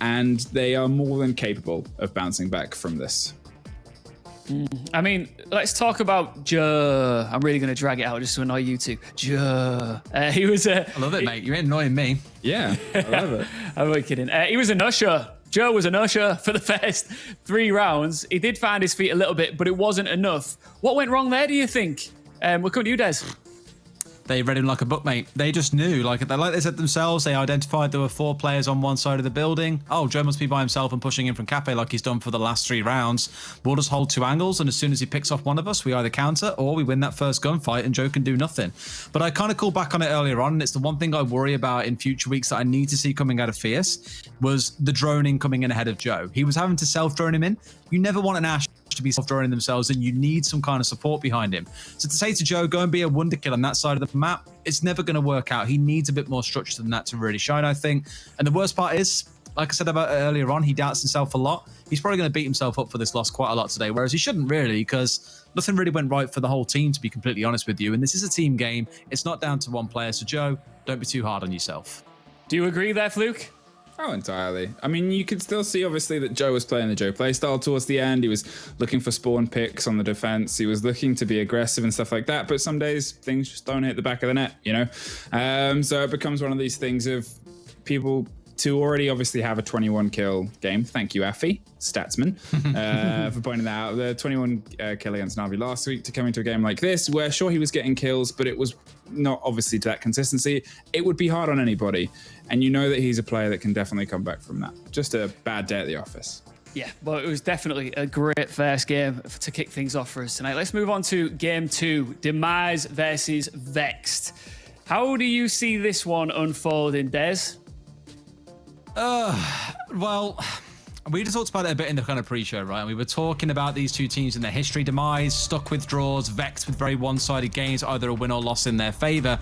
and they are more than capable of bouncing back from this. I mean, let's talk about Joe. I'm really going to drag it out just to annoy you two. Joe. He was a... I love it, mate. You're annoying me. Yeah, I love it. I'm not kidding. He was an usher. Joe was an usher for the first 3 rounds. He did find his feet a little bit, but it wasn't enough. What went wrong there, do you think? We'll come to you, Des. They read him like a book, mate. They just knew, like they said themselves, they identified there were 4 players on one side of the building. Oh, Joe must be by himself and pushing in from Cafe like he's done for the last 3 rounds. We'll just hold 2 angles, and as soon as he picks off one of us, we either counter or we win that first gunfight and Joe can do nothing. But I kind of called back on it earlier on, and it's the one thing I worry about in future weeks that I need to see coming out of Fierce, was the droning coming in ahead of Joe. He was having to self-drone him in. You never want an Ash to be self-droning themselves, and you need some kind of support behind him. So to say to Joe, go and be a wonder kill on that side of the map, it's never going to work out. He needs a bit more structure than that to really shine, I think. And the worst part is, like I said about earlier on, he doubts himself a lot. He's probably going to beat himself up for this loss quite a lot today, whereas he shouldn't really, because nothing really went right for the whole team, to be completely honest with you. And this is a team game. It's not down to one player. So Joe, don't be too hard on yourself. Do you agree there, Fluke? Oh, entirely. I mean, you could still see, obviously, that Joe was playing the Joe playstyle towards the end. He was looking for spawn picks on the defense. He was looking to be aggressive and stuff like that. But some days, things just don't hit the back of the net, you know? So it becomes one of these things of people to already obviously have a 21 kill game. Thank you, Affy, Statsman, for pointing that out. The 21 kill against Na'Vi last week to come into a game like this, where sure, he was getting kills, but it was not obviously to that consistency. It would be hard on anybody. And you know that he's a player that can definitely come back from that. Just a bad day at the office. Yeah, well, it was definitely a great first game to kick things off for us tonight. Let's move on to game 2, Demise versus Vexed. How do you see this one unfolding, Des? Well, we just talked about it a bit in the kind of pre-show, right? And we were talking about these 2 teams and their history. Demise stuck with draws, Vexed with very one-sided games, either a win or loss in their favor.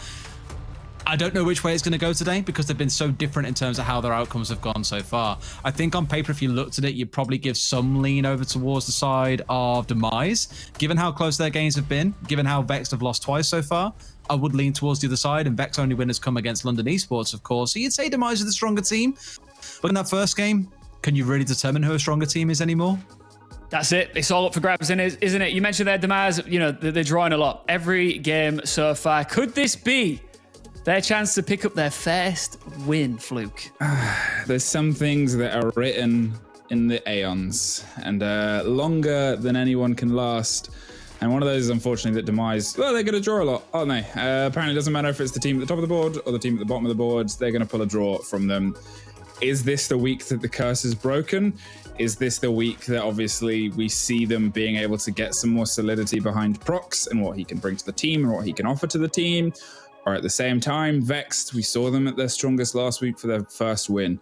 I don't know which way it's going to go today because they've been so different in terms of how their outcomes have gone so far. I think on paper, if you looked at it, you'd probably give some lean over towards the side of Demise. Given how close their games have been, given how Vexed have lost twice so far, I would lean towards the other side, and Vexed only winners come against London Esports, of course. So you'd say Demise is the stronger team. But in that first game, can you really determine who a stronger team is anymore? That's it. It's all up for grabs, isn't it? You mentioned their Demise, you know, they're drawing a lot. Every game so far. Could this be their chance to pick up their first win, Fluke? There's some things that are written in the aeons and longer than anyone can last. And one of those is unfortunately that Demise, well, they're going to draw a lot, aren't they? Apparently it doesn't matter if it's the team at the top of the board or the team at the bottom of the board, they're going to pull a draw from them. Is this the week that the curse is broken? Is this the week that obviously we see them being able to get some more solidity behind Prox and what he can bring to the team and what he can offer to the team? Or at the same time, Vexed, we saw them at their strongest last week for their first win.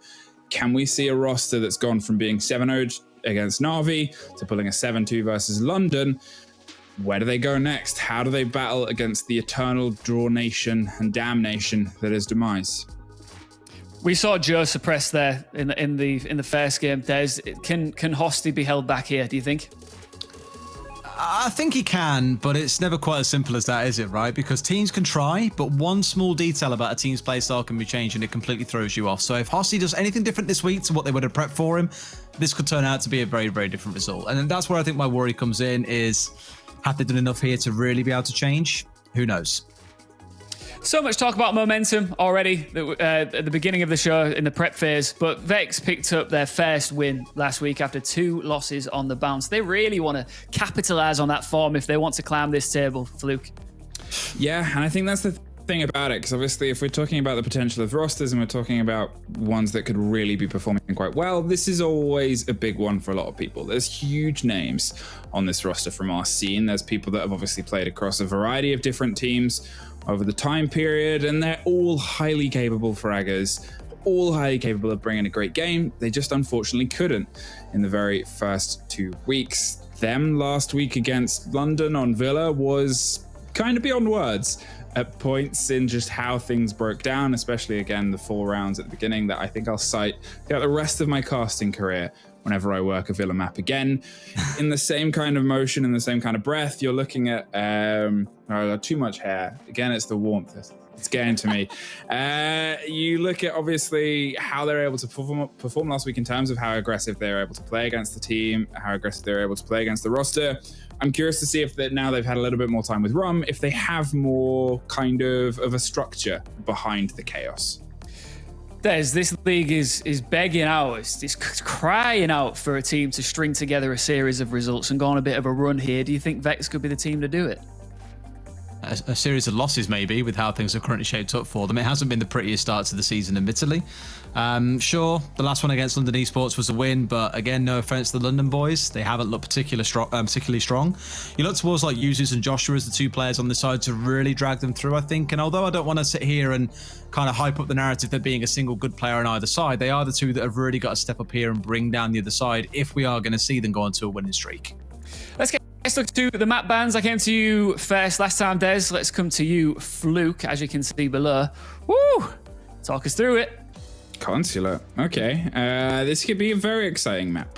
Can we see a roster that's gone from being 7-0 against Na'Vi to pulling a 7-2 versus London? Where do they go next? How do they battle against the eternal draw nation and damnation that is Demise? We saw Joe suppress there in the first game. Can Hosty be held back here, do you think? I think he can, but it's never quite as simple as that, is it, right? Because teams can try, but one small detail about a team's play style can be changed and it completely throws you off. So if Hosty does anything different this week to what they would have prepped for him, this could turn out to be a very, very different result. And that's where I think my worry comes in is, have they done enough here to really be able to change? Who knows? So much talk about momentum already at the beginning of the show in the prep phase, but Vex picked up their first win last week after 2 losses on the bounce. They really want to capitalize on that form if they want to climb this table, Fluke. Yeah, and I think that's the thing about it, because obviously if we're talking about the potential of rosters and we're talking about ones that could really be performing quite well, this is always a big one for a lot of people. There's huge names on this roster from our scene. There's people that have obviously played across a variety of different teams over the time period, and they're all highly capable fraggers, all highly capable of bringing a great game. They just unfortunately couldn't in the very first 2 weeks. Them last week against London on Villa was kind of beyond words at points in just how things broke down, especially again the 4 rounds at the beginning that I think I'll cite throughout the rest of my casting career whenever I work a villa map again. In the same kind of motion, in the same kind of breath, you're looking at too much hair. Again, it's the warmth. It's getting to me. You look at obviously how they're able to perform last week in terms of how aggressive they were able to play against the team, how aggressive they were able to play against the roster. I'm curious to see if now they've had a little bit more time with Rum, if they have more kind of a structure behind the chaos. This league is begging out, it's crying out for a team to string together a series of results and go on a bit of a run here. Do you think Vex could be the team to do it? A series of losses, maybe, with how things are currently shaped up for them. It hasn't been the prettiest start to the season, admittedly. Sure, the last one against London Esports was a win, but again, no offense to the London boys, they haven't looked particularly strong. You look towards like Yuzus and Joshua as the two players on the side to really drag them through, I think. And although I don't want to sit here and kind of hype up the narrative there being a single good player on either side, they are the two that have really got to step up here and bring down the other side if we are going to see them go onto a winning streak. Let's look to the map bans. I came to you first last time, Des. Let's come to you, Fluke, as you can see below. Woo! Talk us through it. Consulate. Okay. This could be a very exciting map.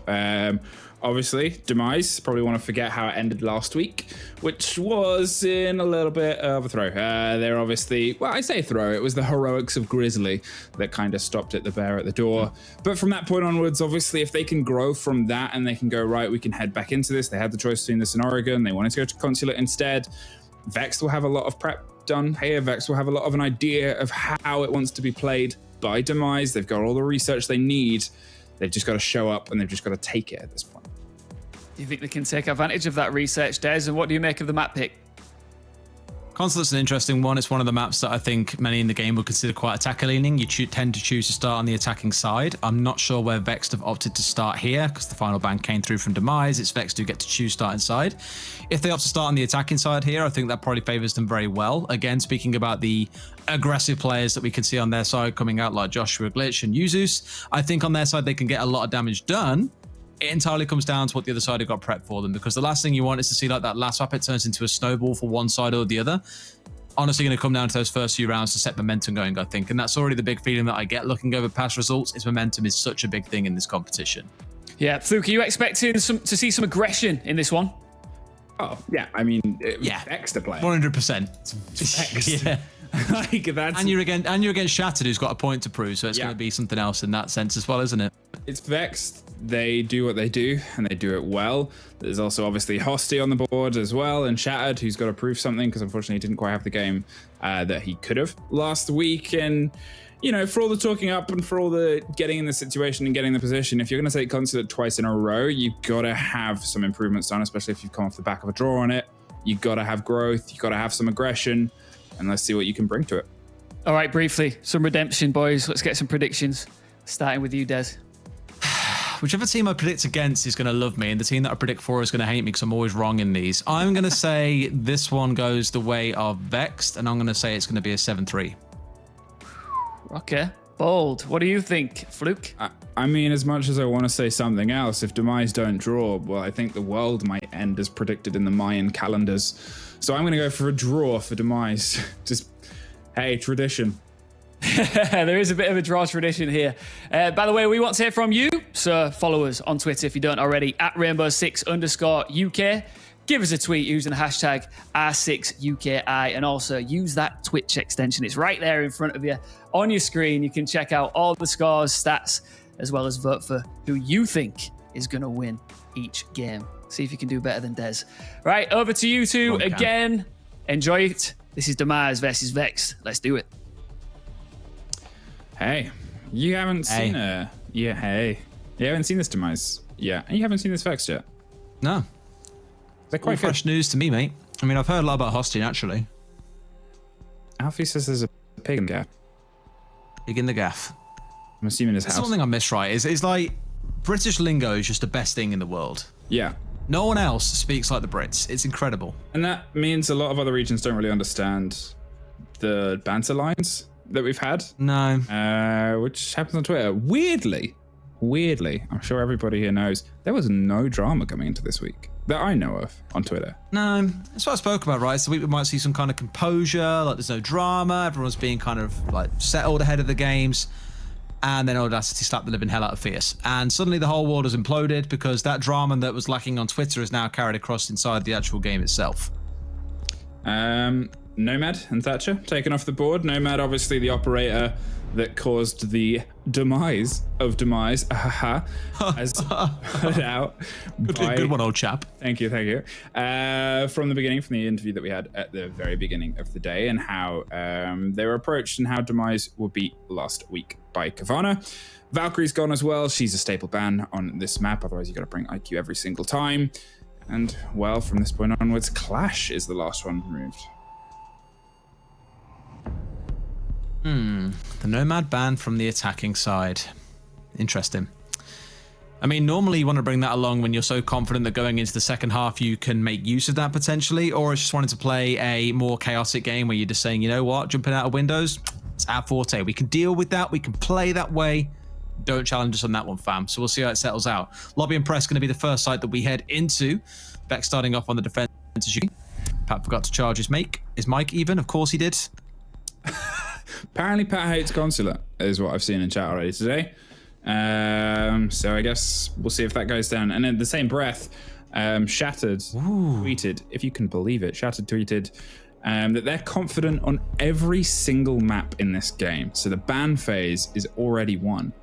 Obviously, Demise, probably want to forget how it ended last week, which was in a little bit of a throw. They're obviously, well, I say throw, it was the heroics of Grizzly that kind of stopped at the bear at the door. But from that point onwards, obviously, if they can grow from that and they can go, right, we can head back into this. They had the choice between this and Oregon. They wanted to go to Consulate instead. Vex will have a lot of prep done here. Vex will have a lot of an idea of how it wants to be played by Demise. They've got all the research they need. They've just got to show up and they've just got to take it at this point. Do you think they can take advantage of that research, Des? And what do you make of the map pick? Consulate's an interesting one. It's one of the maps that I think many in the game would consider quite attacker leaning. You tend to choose to start on the attacking side. I'm not sure where Vex have opted to start here because the final ban came through from Demise. It's Vex do get to choose start inside. If they opt to start on the attacking side here, I think that probably favors them very well. Again, speaking about the aggressive players that we can see on their side coming out like Joshua, Glitch and Yuzus, I think on their side they can get a lot of damage done. It entirely comes down to what the other side have got prepped for them, because the last thing you want is to see like that last map, it turns into a snowball for one side or the other. Honestly, going to come down to those first few rounds to set momentum going, I think. And that's already the big feeling that I get looking over past results, is momentum is such a big thing in this competition. Yeah, Fluke, are you expecting to see some aggression in this one? Oh, yeah. I mean, Vex to play. 100%. Vex. Yeah. Like that's... And you're against Shattered, who's got a point to prove, so it's going to be something else in that sense as well, isn't it? It's Vex. They do what they do, and they do it well. There's also obviously Hosty on the board as well, and Shattered, who's got to prove something, because unfortunately he didn't quite have the game that he could have last week. And, you know, for all the talking up and for all the getting in the situation and getting the position, if you're going to take Consulate twice in a row, you've got to have some improvements done, especially if you've come off the back of a draw on it. You've got to have growth. You've got to have some aggression. And let's see what you can bring to it. All right, briefly, some redemption, boys. Let's get some predictions. Starting with you, Des. Whichever team I predict against is going to love me, and the team that I predict for is going to hate me because I'm always wrong in these. I'm going to say this one goes the way of Vexed, and I'm going to say it's going to be a 7-3. Okay. Bold. What do you think, Fluke? I mean, as much as I want to say something else, if Demise don't draw, well, I think the world might end as predicted in the Mayan calendars. So I'm going to go for a draw for Demise. Just, hey, tradition. There is a bit of a draw tradition here. By the way, we want to hear from you. So follow us on Twitter if you don't already, at Rainbow6_UK. Give us a tweet using the hashtag R6UKI, and also use that Twitch extension. It's right there in front of you on your screen. You can check out all the scores, stats, as well as vote for who you think is going to win each game. See if you can do better than Des. Right, over to you two again. Enjoy it. This is Demise versus Vex. Let's do it. Hey, you haven't seen a... Yeah, hey. You haven't seen this Demise yet, and you haven't seen this Vex yet. No. They're quite fresh news to me, mate. I mean, I've heard a lot about Hosty, naturally. Alfie says there's a pig in the gaff. Pig in the gaff. I'm assuming his house. That's one thing I miss, right? Is like, British lingo is just the best thing in the world. Yeah. No one else speaks like the Brits. It's incredible. And that means a lot of other regions don't really understand the banter lines that we've had. No. Which happens on Twitter. Weirdly, I'm sure everybody here knows, there was no drama coming into this week that I know of on Twitter. No, that's what I spoke about, right? So we might see some kind of composure, like there's no drama, everyone's being kind of like settled ahead of the games. and then Audacity slapped the living hell out of Fierce. And suddenly the whole world has imploded because that drama that was lacking on Twitter is now carried across inside the actual game itself. Nomad and Thatcher taken off the board. Nomad, obviously the operator that caused the demise of Demise, as put out. Good one, old chap. Thank you. From the beginning, from the interview that we had at the very beginning of the day, and how they were approached and how Demise were beat last week by Kavana. Valkyrie's gone as well. She's a staple ban on this map. Otherwise, you got to bring IQ every single time. And, well, from this point onwards, Clash is the last one removed. The Nomad ban from the attacking side. Interesting. I mean, normally you want to bring that along when you're so confident that going into the second half you can make use of that potentially, or it's just wanting to play a more chaotic game where you're just saying, you know what, jumping out of windows, it's our forte. We can deal with that. We can play that way. Don't challenge us on that one, fam. So we'll see how it settles out. Lobby and Press going to be the first site that we head into. Beck starting off on the defense. Pat forgot to charge his mic. Even? Of course he did. Apparently Pat hates Consulate, is what I've seen in chat already today. So I guess we'll see if that goes down. And in the same breath, Shattered tweeted, if you can believe it, Shattered tweeted that they're confident on every single map in this game. So the ban phase is already won.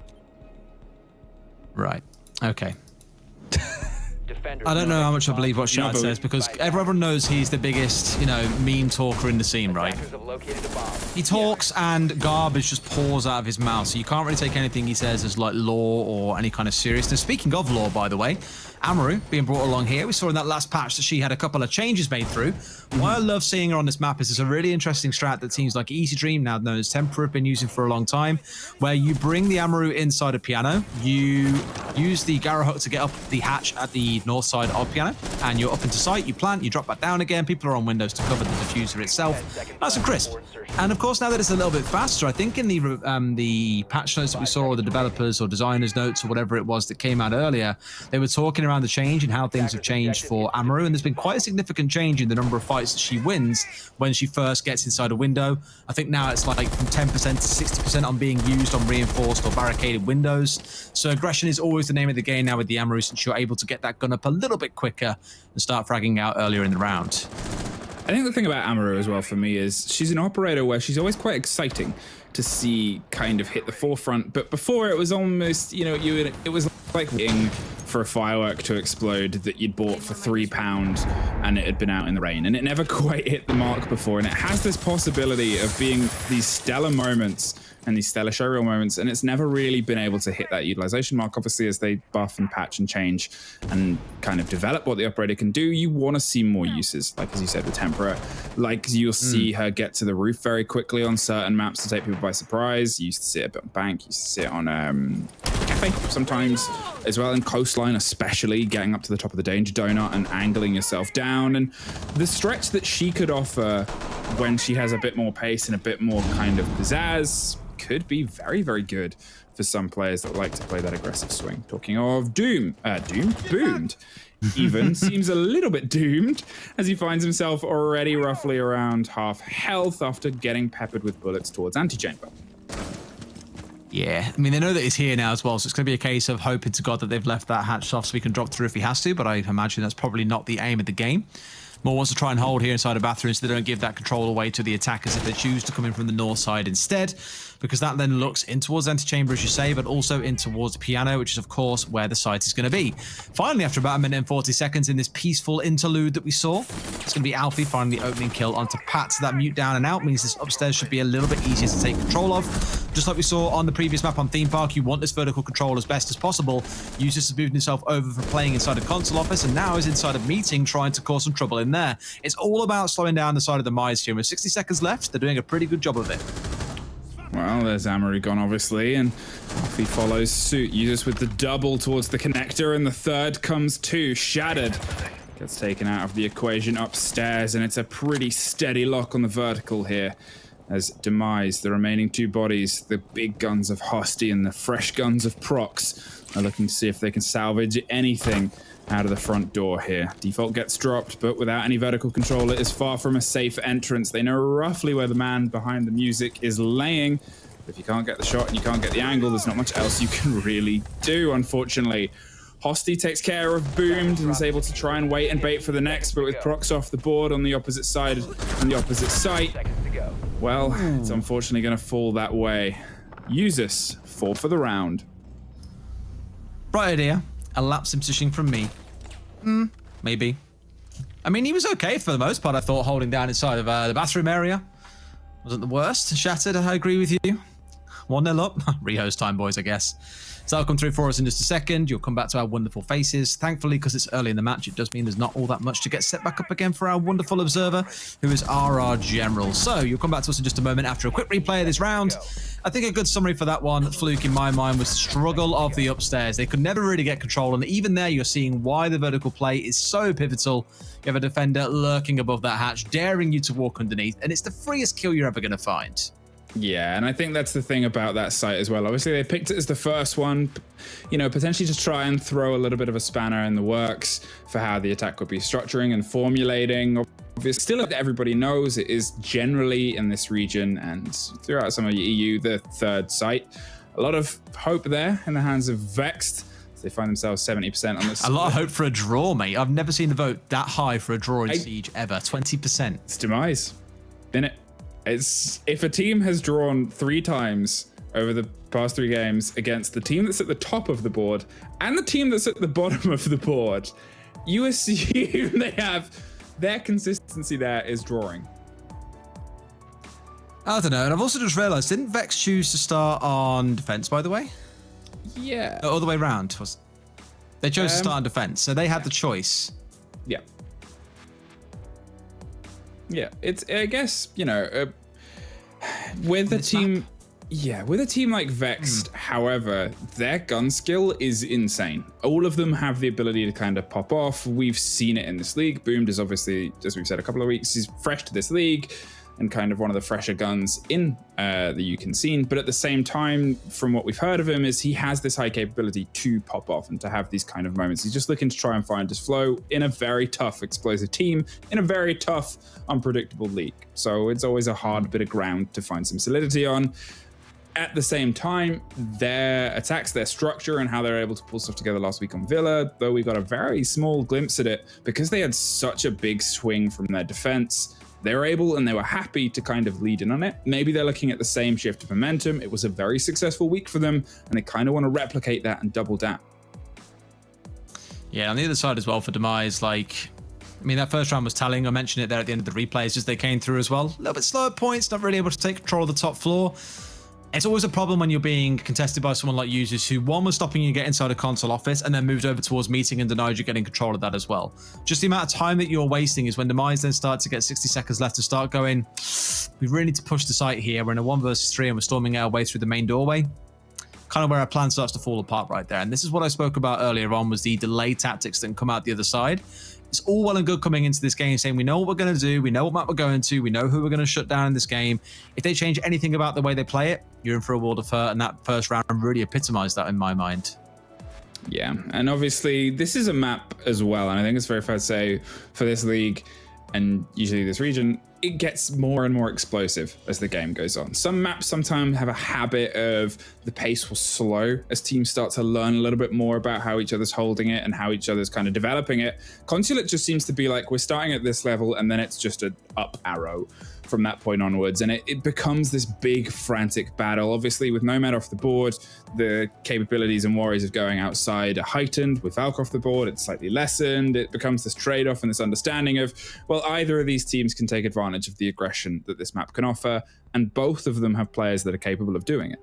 Right. Okay. I don't know how much I believe what Shattered says, because everyone knows he's the biggest, meme talker in the scene, right? He talks and garbage just pours out of his mouth, so you can't really take anything he says as like lore or any kind of seriousness. Speaking of lore, by the way, Amaru being brought along here. We saw in that last patch that she had a couple of changes made through. Why I love seeing her on this map is it's a really interesting strat that teams like Easy Dream, now known as Tempera, have been using for a long time, where you bring the Amaru inside a piano, you use the Gyro Hook to get up the hatch at the north side of piano, and you're up into sight, you plant, you drop back down again, people are on windows to cover the diffuser itself. Nice and crisp. And of course, now that it's a little bit faster, I think in the patch notes that we saw, or the developers or designers notes or whatever it was that came out earlier, they were talking around the change and how things have changed for Amaru, and there's been quite a significant change in the number of fights that she wins when she first gets inside a window. I think now it's like from 10% to 60% on being used on reinforced or barricaded windows. So aggression is always the name of the game now with the Amaru, since you're able to get that gun up a little bit quicker and start fragging out earlier in the round. I think the thing about Amaru as well for me is she's an operator where she's always quite exciting to see kind of hit the forefront. But before it was almost, it was like waiting for a firework to explode that you'd bought for £3 and it had been out in the rain. And it never quite hit the mark before. And it has this possibility of being these stellar moments and these stellar showreel moments, and it's never really been able to hit that utilization mark. Obviously, as they buff and patch and change and kind of develop what the operator can do, you want to see more uses. Like, as you said, with Tempera, like you'll see her get to the roof very quickly on certain maps to take people by surprise. You used to see it a bit on Bank, you used to see it on Cafe sometimes as well, in Coastline especially, getting up to the top of the Danger Donut and angling yourself down. And the stretch that she could offer when she has a bit more pace and a bit more kind of pizzazz could be very, very good for some players that like to play that aggressive swing. Talking of Boomed even seems a little bit doomed as he finds himself already roughly around half health after getting peppered with bullets towards Antichamber. Yeah, I mean, they know that he's here now as well, so it's going to be a case of hoping to God that they've left that hatch off so he can drop through if he has to, but I imagine that's probably not the aim of the game. Moore wants to try and hold here inside a bathroom so they don't give that control away to the attackers if they choose to come in from the north side instead, because that then looks in towards Antechamber, as you say, but also in towards the piano, which is, of course, where the site is going to be. Finally, after about 1 minute and 40 seconds in this peaceful interlude that we saw, it's going to be Alfie finding the opening kill onto Pat. So that mute down and out means this upstairs should be a little bit easier to take control of. Just like we saw on the previous map on Theme Park, you want this vertical control as best as possible. Users has moved himself over from playing inside a console office and now is inside a meeting trying to cause some trouble in there. It's all about slowing down the side of the Mize here. With 60 seconds left, they're doing a pretty good job of it. Well, there's Amaru gone, obviously, and Alfie follows suit. Uses with the double towards the connector, and the third comes too. Shattered gets taken out of the equation upstairs, and it's a pretty steady lock on the vertical here. As Demise, the remaining two bodies, the big guns of Hosty and the fresh guns of Prox, are looking to see if they can salvage anything out of the front door here. Default gets dropped, but without any vertical control, it is far from a safe entrance. They know roughly where the man behind the music is laying, If you can't get the shot and you can't get the angle, there's not much else you can really do, unfortunately. Hosty takes care of Boomed and is able to try and wait and bait for the next, but with Prox off the board on the opposite side and the opposite site, well, it's unfortunately going to fall that way. Usus, 4 for the round. Bright idea. A lapse in positioning from me. Maybe. I mean, he was okay for the most part, I thought, holding down inside of the bathroom area. Wasn't the worst. Shattered, I agree with you. 1-0 up. Rehost time, boys, I guess. So that'll come through for us in just a second. You'll come back to our wonderful faces. Thankfully, because it's early in the match, it does mean there's not all that much to get set back up again for our wonderful observer, who is RR General. So you'll come back to us in just a moment after a quick replay of this round. I think a good summary for that one, Fluke, in my mind, was the struggle of the upstairs. They could never really get control, and even there you're seeing why the vertical play is so pivotal. You have a defender lurking above that hatch, daring you to walk underneath, and it's the freest kill you're ever going to find. Yeah, and I think that's the thing about that site as well. Obviously, they picked it as the first one, you know, potentially to try and throw a little bit of a spanner in the works for how the attack would be structuring and formulating. Obviously, still, everybody knows it is generally in this region and throughout some of the EU, the third site. A lot of hope there in the hands of Vexed. They find themselves 70% on this. A lot of hope for a draw, mate. I've never seen the vote that high for a draw in Siege ever. 20%. It's demise. In it. It's if a team has drawn 3 times over the past 3 games against the team that's at the top of the board and the team that's at the bottom of the board, you assume they have their consistency there is drawing. I don't know. And I've also just realized, didn't Vex choose to start on defense, by the way? Yeah. All the way round. They chose to start on defense, so they had the choice. Yeah. Yeah, it's, I guess, you know, with a team, with a team like Vexed, however, their gun skill is insane. All of them have the ability to kind of pop off. We've seen it in this league. Boomed is obviously, as we've said a couple of weeks, he's fresh to this league and kind of one of the fresher guns in the UCAN scene. But at the same time, from what we've heard of him, is he has this high capability to pop off and to have these kind of moments. He's just looking to try and find his flow in a very tough, explosive team, in a very tough, unpredictable league. So it's always a hard bit of ground to find some solidity on. At the same time, their attacks, their structure, and how they're able to pull stuff together last week on Villa, though we got a very small glimpse at it, because they had such a big swing from their defense, they were able and they were happy to kind of lead in on it. Maybe they're looking at the same shift of momentum. It was a very successful week for them, and they kind of want to replicate that and double down. Yeah, on the other side as well for Demise, like, I mean, that first round was telling. I mentioned it there at the end of the replay. It's just they came through as well. A little bit slow at points, not really able to take control of the top floor. It's always a problem when you're being contested by someone like Users who, one, was stopping you get inside a console office and then moved over towards meeting and denied you getting control of that as well. Just the amount of time that you're wasting is when Demise then start to get 60 seconds left to start going, we really need to push the site here. We're in a 1 versus 3 and we're storming our way through the main doorway. Kind of where our plan starts to fall apart right there. And this is what I spoke about earlier on, was the delay tactics that can come out the other side. It's all well and good coming into this game saying we know what we're going to do, we know what map we're going to, we know who we're going to shut down in this game. If they change anything about the way they play it, you're in for a world of hurt, and that first round really epitomized that in my mind. Yeah, and obviously this is a map as well, and I think it's very fair to say for this league and usually this region, it gets more and more explosive as the game goes on. Some maps sometimes have a habit of the pace will slow as teams start to learn a little bit more about how each other's holding it and how each other's kind of developing it. Consulate just seems to be like, we're starting at this level and then it's just an up arrow from that point onwards, and it becomes this big frantic battle. Obviously with Nomad off the board, the capabilities and worries of going outside are heightened. With Valk off the board, it's slightly lessened. It becomes this trade-off and this understanding of, well, either of these teams can take advantage of the aggression that this map can offer, and both of them have players that are capable of doing it.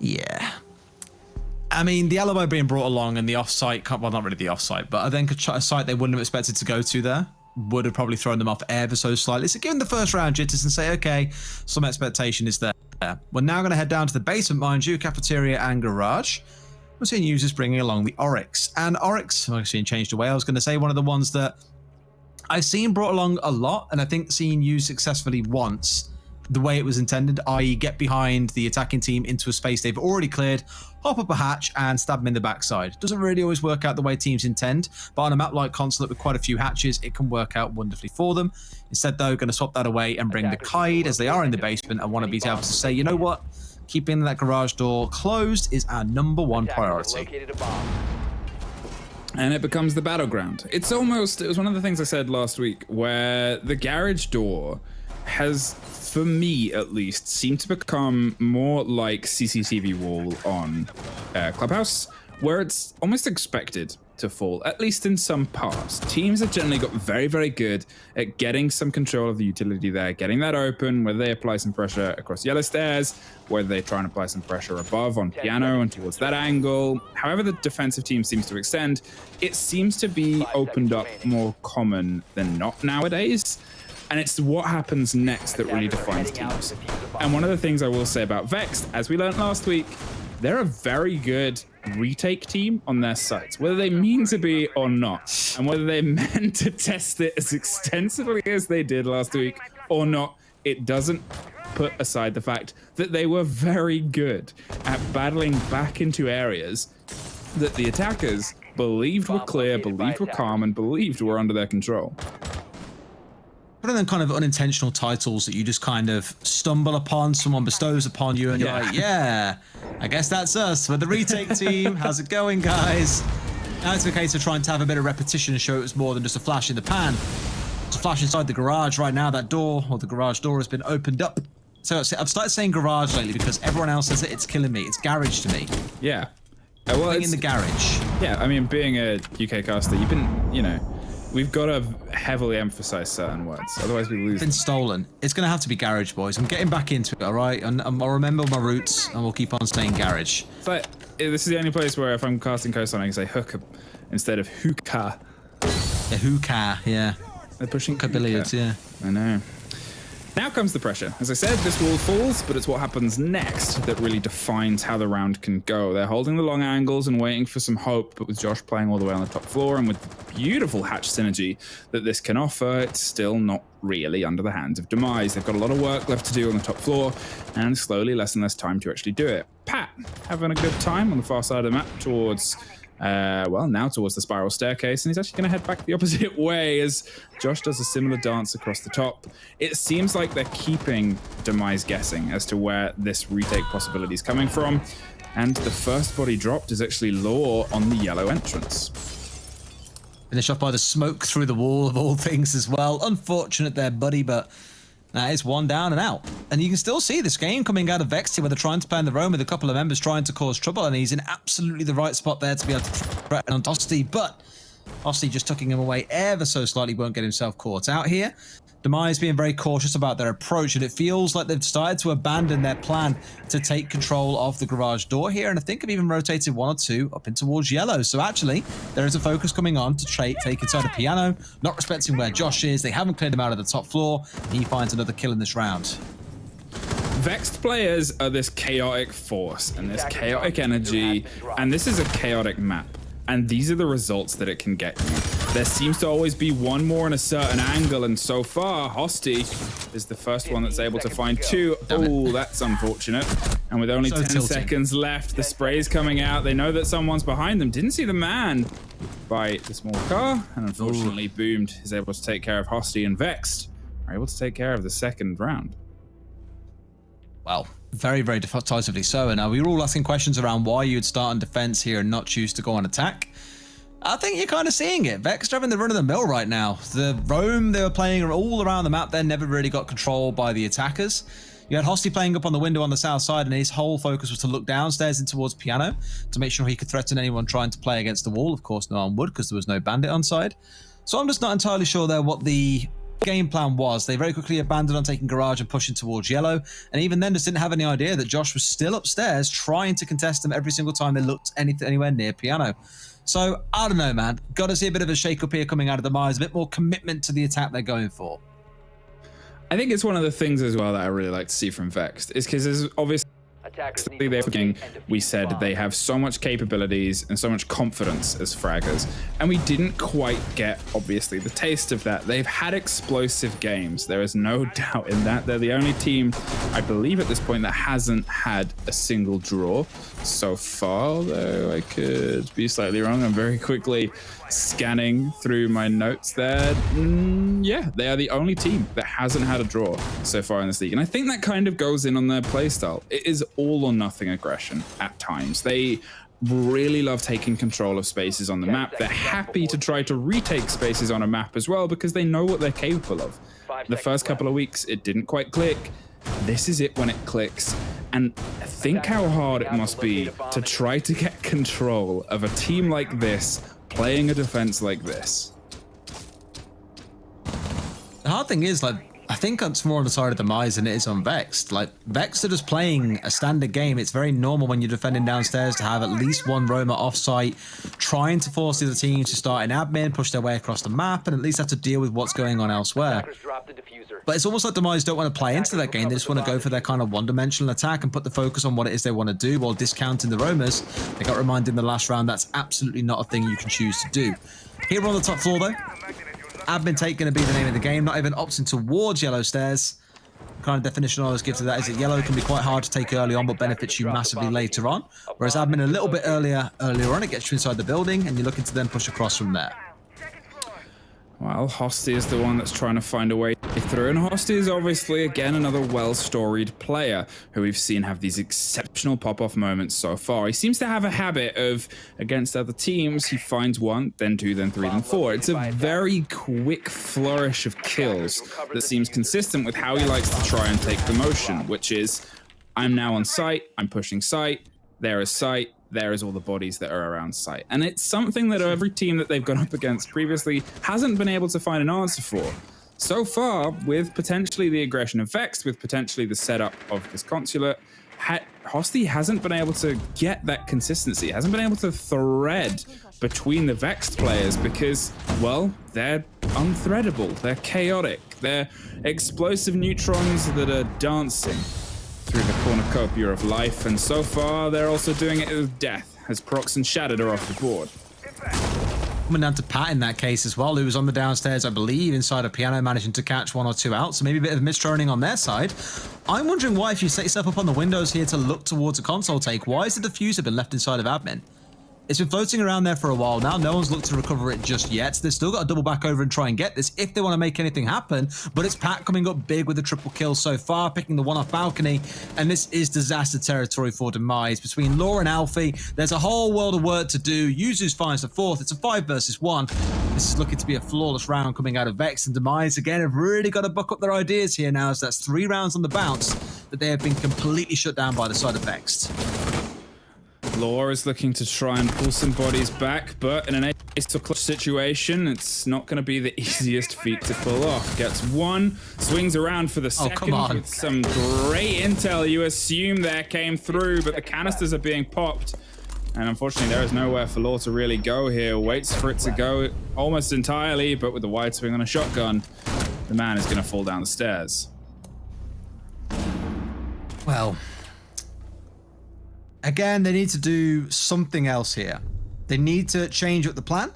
Yeah. I mean, the alibi being brought along and the off-site, well, not really the off-site, but I think a site they wouldn't have expected to go to there would have probably thrown them off ever so slightly. So given the first round jitters and say, okay, some expectation is there. We're now going to head down to the basement, mind you, cafeteria and garage. We're seeing users bringing along the Oryx. And Oryx, I've seen changed away. I was going to say one of the ones that I've seen brought along a lot, and I think seen used successfully once the way it was intended, i.e. get behind the attacking team into a space they've already cleared, hop up a hatch and stab them in the backside. Doesn't really always work out the way teams intend, but on a map like Consulate with quite a few hatches, it can work out wonderfully for them. Instead though, going to swap that away and bring the Kite as they are in the basement and want to be able to say, you know what, keeping that garage door closed is our #1 priority. And it becomes the battleground. It was one of the things I said last week, where the garage door has, for me at least, seemed to become more like CCTV wall on Clubhouse, where it's almost expected to fall, at least in some parts. Teams have generally got very, very good at getting some control of the utility there, getting that open, whether they apply some pressure across yellow stairs, whether they try and apply some pressure above on piano and towards that angle. However the defensive team seems to extend, it seems to be opened up more common than not nowadays. And it's what happens next that really defines teams. And one of the things I will say about Vexed, as we learned last week, they're a very good retake team on their sites, whether they mean to be or not, and whether they meant to test it as extensively as they did last week or not, it doesn't put aside the fact that they were very good at battling back into areas that the attackers believed were clear, believed were calm, and believed were under their control. One of them kind of unintentional titles that you just kind of stumble upon, someone bestows upon you, and you're like, yeah, I guess that's us. We're the retake team. How's it going, guys? Now it's a case of trying to have a bit of repetition and show it was more than just a flash in the pan. It's a flash inside the garage right now. That door, or the garage door, has been opened up. So I've started saying garage lately because everyone else says it. It's killing me. It's garage to me. Yeah. Well, being in the garage. Yeah, I mean, being a UK caster, you've been, you know, we've got to heavily emphasize certain words, otherwise we lose. Been stolen. It's going to have to be garage, boys. I'm getting back into it, all right? And I'll remember my roots, and we'll keep on saying garage. But this is the only place where if I'm casting coastline, I can say hookah instead of hookah. Yeah, hookah, yeah. They're pushing hookah billiards, yeah. I know. Now comes the pressure. As I said, this wall falls, but it's what happens next that really defines how the round can go. They're holding the long angles and waiting for some hope, but with Josh playing all the way on the top floor and with the beautiful hatch synergy that this can offer, it's still not really under the hands of Demise. They've got a lot of work left to do on the top floor and slowly less and less time to actually do it. Pat having a good time on the far side of the map towards now towards the spiral staircase, and he's actually going to head back the opposite way as Josh does a similar dance across the top. It seems like they're keeping Demise guessing as to where this retake possibility is coming from, and the first body dropped is actually Law on the yellow entrance. Finish off by the smoke through the wall of all things as well. Unfortunate there, buddy, but that is one down and out. And you can still see this game coming out of Vexed where they're trying to play in the roam with a couple of members trying to cause trouble, and he's in absolutely the right spot there to be able to threaten on Hosty, but Hosty just tucking him away ever so slightly won't get himself caught out here. Demise being very cautious about their approach, and it feels like they've started to abandon their plan to take control of the garage door here, and I think have even rotated one or two up in towards yellow. So actually, there is a focus coming on to take inside a piano, not respecting where Josh is. They haven't cleared him out of the top floor, and he finds another kill in this round. Vexed players are this chaotic force and this chaotic energy, and this is a chaotic map. And these are the results that it can get you. There seems to always be one more in a certain angle, and so far, Hosty is the first one that's able to find two. Oh, that's unfortunate. And with only 10 seconds left, the spray's coming out. They know that someone's behind them. Didn't see the man by the small car, and unfortunately, Boomed is able to take care of Hosty, and Vexed are able to take care of the second round. Well, very, very decisively so. And we were all asking questions around why you'd start on defense here and not choose to go on attack. I think you're kind of seeing it. Vex having the run of the mill right now. The roam they were playing all around the map there never really got controlled by the attackers. You had Hosty playing up on the window on the south side, and his whole focus was to look downstairs and towards piano to make sure he could threaten anyone trying to play against the wall. Of course, no one would because there was no bandit on side. So I'm just not entirely sure there what the game plan was. They very quickly abandoned on taking garage and pushing towards yellow, and even then just didn't have any idea that Josh was still upstairs trying to contest them every single time they looked anywhere near piano. So I don't know, man. Got to see a bit of a shake up here coming out of Demise, a bit more commitment to the attack they're going for. I think it's one of the things as well that I really like to see from Vexed is because there's obviously we said they have so much capabilities and so much confidence as fraggers, and we didn't quite get, obviously, the taste of that. They've had explosive games. There is no doubt in that. They're the only team, I believe at this point, that hasn't had a single draw so far, though I could be slightly wrong. I'm very quickly scanning through my notes there. Yeah, they are the only team that hasn't had a draw so far in this league. And I think that kind of goes in on their playstyle. It is all or nothing aggression at times. They really love taking control of spaces on the map. They're happy to try to retake spaces on a map as well because they know what they're capable of. The first couple of weeks, it didn't quite click. This is it when it clicks. And think how hard it must be to try to get control of a team like this playing a defense like this. The hard thing is, like, I think it's more on the side of Demise than it is on Vexed. Like, Vexed are just playing a standard game. It's very normal when you're defending downstairs to have at least one roamer off-site, trying to force the other team to start in admin, push their way across the map, and at least have to deal with what's going on elsewhere. But it's almost like Demise don't want to play into that game. They just want to go for their kind of one-dimensional attack and put the focus on what it is they want to do while discounting the roamers. They got reminded in the last round that's absolutely not a thing you can choose to do. Here on the top floor, though, admin take going to be the name of the game, not even opting towards yellow stairs. The kind of definition I always give to that is that yellow can be quite hard to take early on, but benefits you massively later on. Whereas admin a little bit earlier on, it gets you inside the building, and you're looking to then push across from there. Well, Hosty is the one that's trying to find a way through, and Hosty is obviously, again, another well-storied player who we've seen have these exceptional pop-off moments so far. He seems to have a habit of, against other teams, he finds one, then two, then three, then four. It's a very quick flourish of kills that seems consistent with how he likes to try and take the motion, which is, I'm now on site, I'm pushing site, there is site, there is all the bodies that are around site. And it's something that every team that they've gone up against previously hasn't been able to find an answer for. So far, with potentially the aggression of Vexed, with potentially the setup of this consulate, Hosty hasn't been able to get that consistency, hasn't been able to thread between the Vexed players because, well, they're unthreadable, they're chaotic, they're explosive neutrons that are dancing through the cornucopia of life, and so far they're also doing it with death as Prox and Shattered are off the board. Coming down to Pat in that case as well, who was on the downstairs, I believe, inside a piano, managing to catch one or two out, so maybe a bit of mistroning on their side. I'm wondering why, if you set yourself up on the windows here to look towards a console take, why has the diffuser been left inside of admin? It's been floating around there for a while now. No one's looked to recover it just yet. They've still got to double back over and try and get this if they want to make anything happen. But it's Pat coming up big with a triple kill so far, picking the one off balcony. And this is disaster territory for Demise. Between Law and Alfie, there's a whole world of work to do. Yuzu's finds the fourth. It's a 5 versus 1. This is looking to be a flawless round coming out of Vex, and Demise, again, have really got to buck up their ideas here now, as that's 3 rounds on the bounce that they have been completely shut down by the side of Vexed. Law is looking to try and pull some bodies back, but in an ace or clutch situation, it's not going to be the easiest feat to pull off. Gets one, swings around for the second with some great intel you assume there came through, but the canisters are being popped. And unfortunately, there is nowhere for Law to really go here. Waits for it to go almost entirely, but with the wide swing on a shotgun, the man is going to fall down the stairs. Well, again, they need to do something else here. They need to change up the plan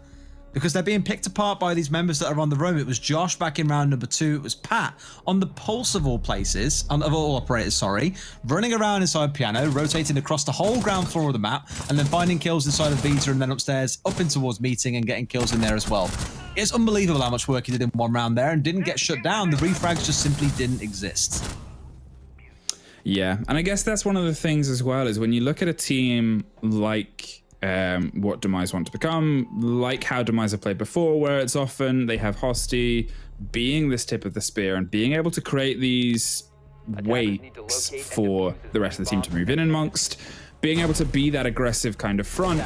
because they're being picked apart by these members that are on the roam. It was Josh back in round number 2. It was Pat on the pulse of all places, of all operators, sorry, running around inside piano, rotating across the whole ground floor of the map, and then finding kills inside of Vita and then upstairs, up in towards meeting and getting kills in there as well. It's unbelievable how much work he did in one round there and didn't get shut down. The refrags just simply didn't exist. Yeah, and I guess that's one of the things as well, is when you look at a team like what Demise want to become, like how Demise have played before, where it's often they have Hosty being this tip of the spear and being able to create these waits for the rest of the team to move in amongst, being able to be that aggressive kind of front,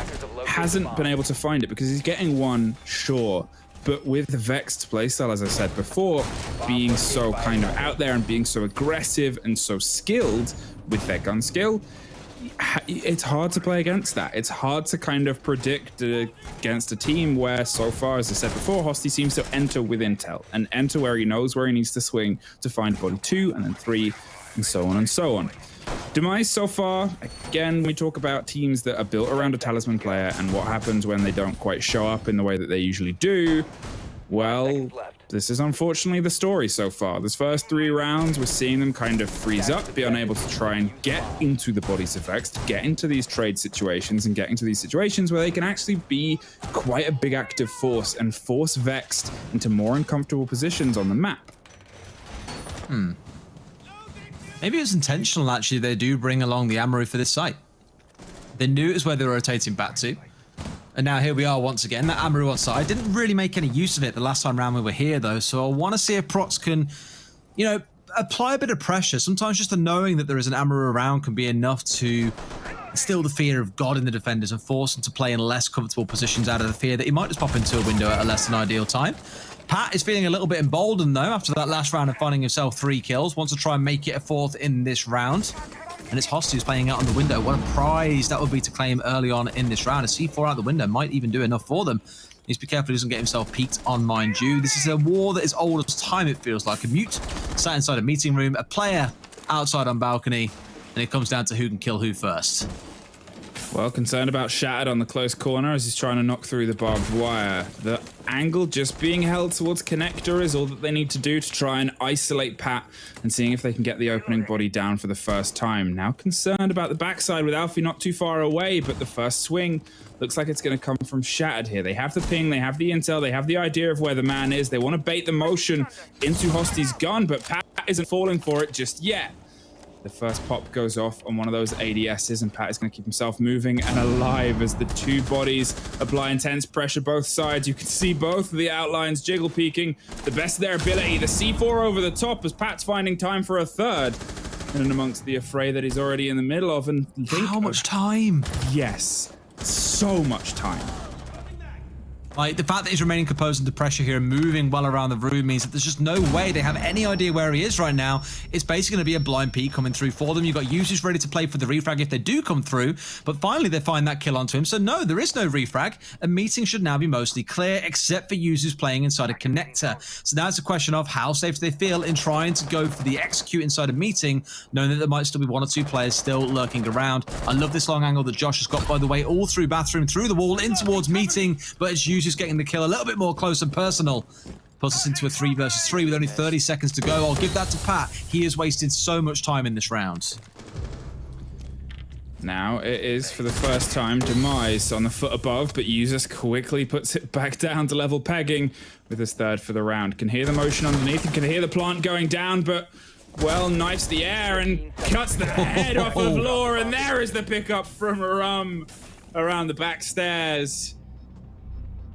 hasn't been able to find it because he's getting one, sure. But with the Vexed playstyle, as I said before, being so kind of out there and being so aggressive and so skilled with their gun skill, it's hard to play against that. It's hard to kind of predict against a team where, so far, as I said before, Hosty seems to enter with intel and enter where he knows where he needs to swing to find body 2 and then 3 and so on and so on. Demise so far, again, we talk about teams that are built around a talisman player and what happens when they don't quite show up in the way that they usually do. Well, this is unfortunately the story so far. This first 3 rounds, we're seeing them kind of freeze up, be unable to try and get into the bodies of Vex, to get into these trade situations and get into these situations where they can actually be quite a big active force and force Vex into more uncomfortable positions on the map. Maybe it was intentional, actually. They do bring along the Amaru for this site. They knew it was where they were rotating back to. And now here we are once again, that Amaru on side. Didn't really make any use of it the last time round we were here, though. So I want to see if Prox can, you know, apply a bit of pressure. Sometimes just the knowing that there is an Amaru around can be enough to instill the fear of God in the defenders and force them to play in less comfortable positions out of the fear that he might just pop into a window at a less than ideal time. Pat is feeling a little bit emboldened, though, after that last round of finding himself 3 kills. Wants to try and make it a 4th in this round. And it's Hosty who's playing out on the window. What a prize that would be to claim early on in this round. A C4 out the window might even do enough for them. Needs to be careful he doesn't get himself peeked on, mind you. This is a war that is old as time, it feels like. A mute sat inside a meeting room, a player outside on balcony, and it comes down to who can kill who first. Well, concerned about Shattered on the close corner as he's trying to knock through the barbed wire. The angle just being held towards Connector is all that they need to do to try and isolate Pat and seeing if they can get the opening body down for the first time. Now concerned about the backside with Alfie not too far away, but the first swing looks like it's going to come from Shattered here. They have the ping, they have the intel, they have the idea of where the man is. They want to bait the motion into Hosty's gun, but Pat isn't falling for it just yet. The first pop goes off on one of those ADSs, and Pat is going to keep himself moving and alive as the 2 bodies apply intense pressure both sides. You can see both of the outlines jiggle peeking the best of their ability. The C4 over the top as Pat's finding time for a 3rd. And amongst the affray that he's already in the middle of. And how much time? Yes, so much time. Like, the fact that he's remaining composed under pressure here and moving well around the room means that there's just no way they have any idea where he is right now. It's basically going to be a blind peek coming through for them. You've got users ready to play for the refrag if they do come through, but finally they find that kill onto him. So no, there is no refrag. A meeting should now be mostly clear, except for users playing inside a connector. So now it's a question of how safe do they feel in trying to go for the execute inside a meeting, knowing that there might still be 1 or 2 players still lurking around. I love this long angle that Josh has got, by the way, all through bathroom, through the wall, in towards meeting, but it's users getting the kill a little bit more close and personal. Puts us into a 3 versus 3 with only 30 seconds to go. I'll give that to Pat. He has wasted so much time in this round. Now it is for the first time Demise on the foot above, but Users quickly puts it back down to level pegging with his 3rd for the round. Can hear the motion underneath and can hear the plant going down, but well, knifes the air and cuts the head off the floor, and there is the pickup from Rum around the back stairs.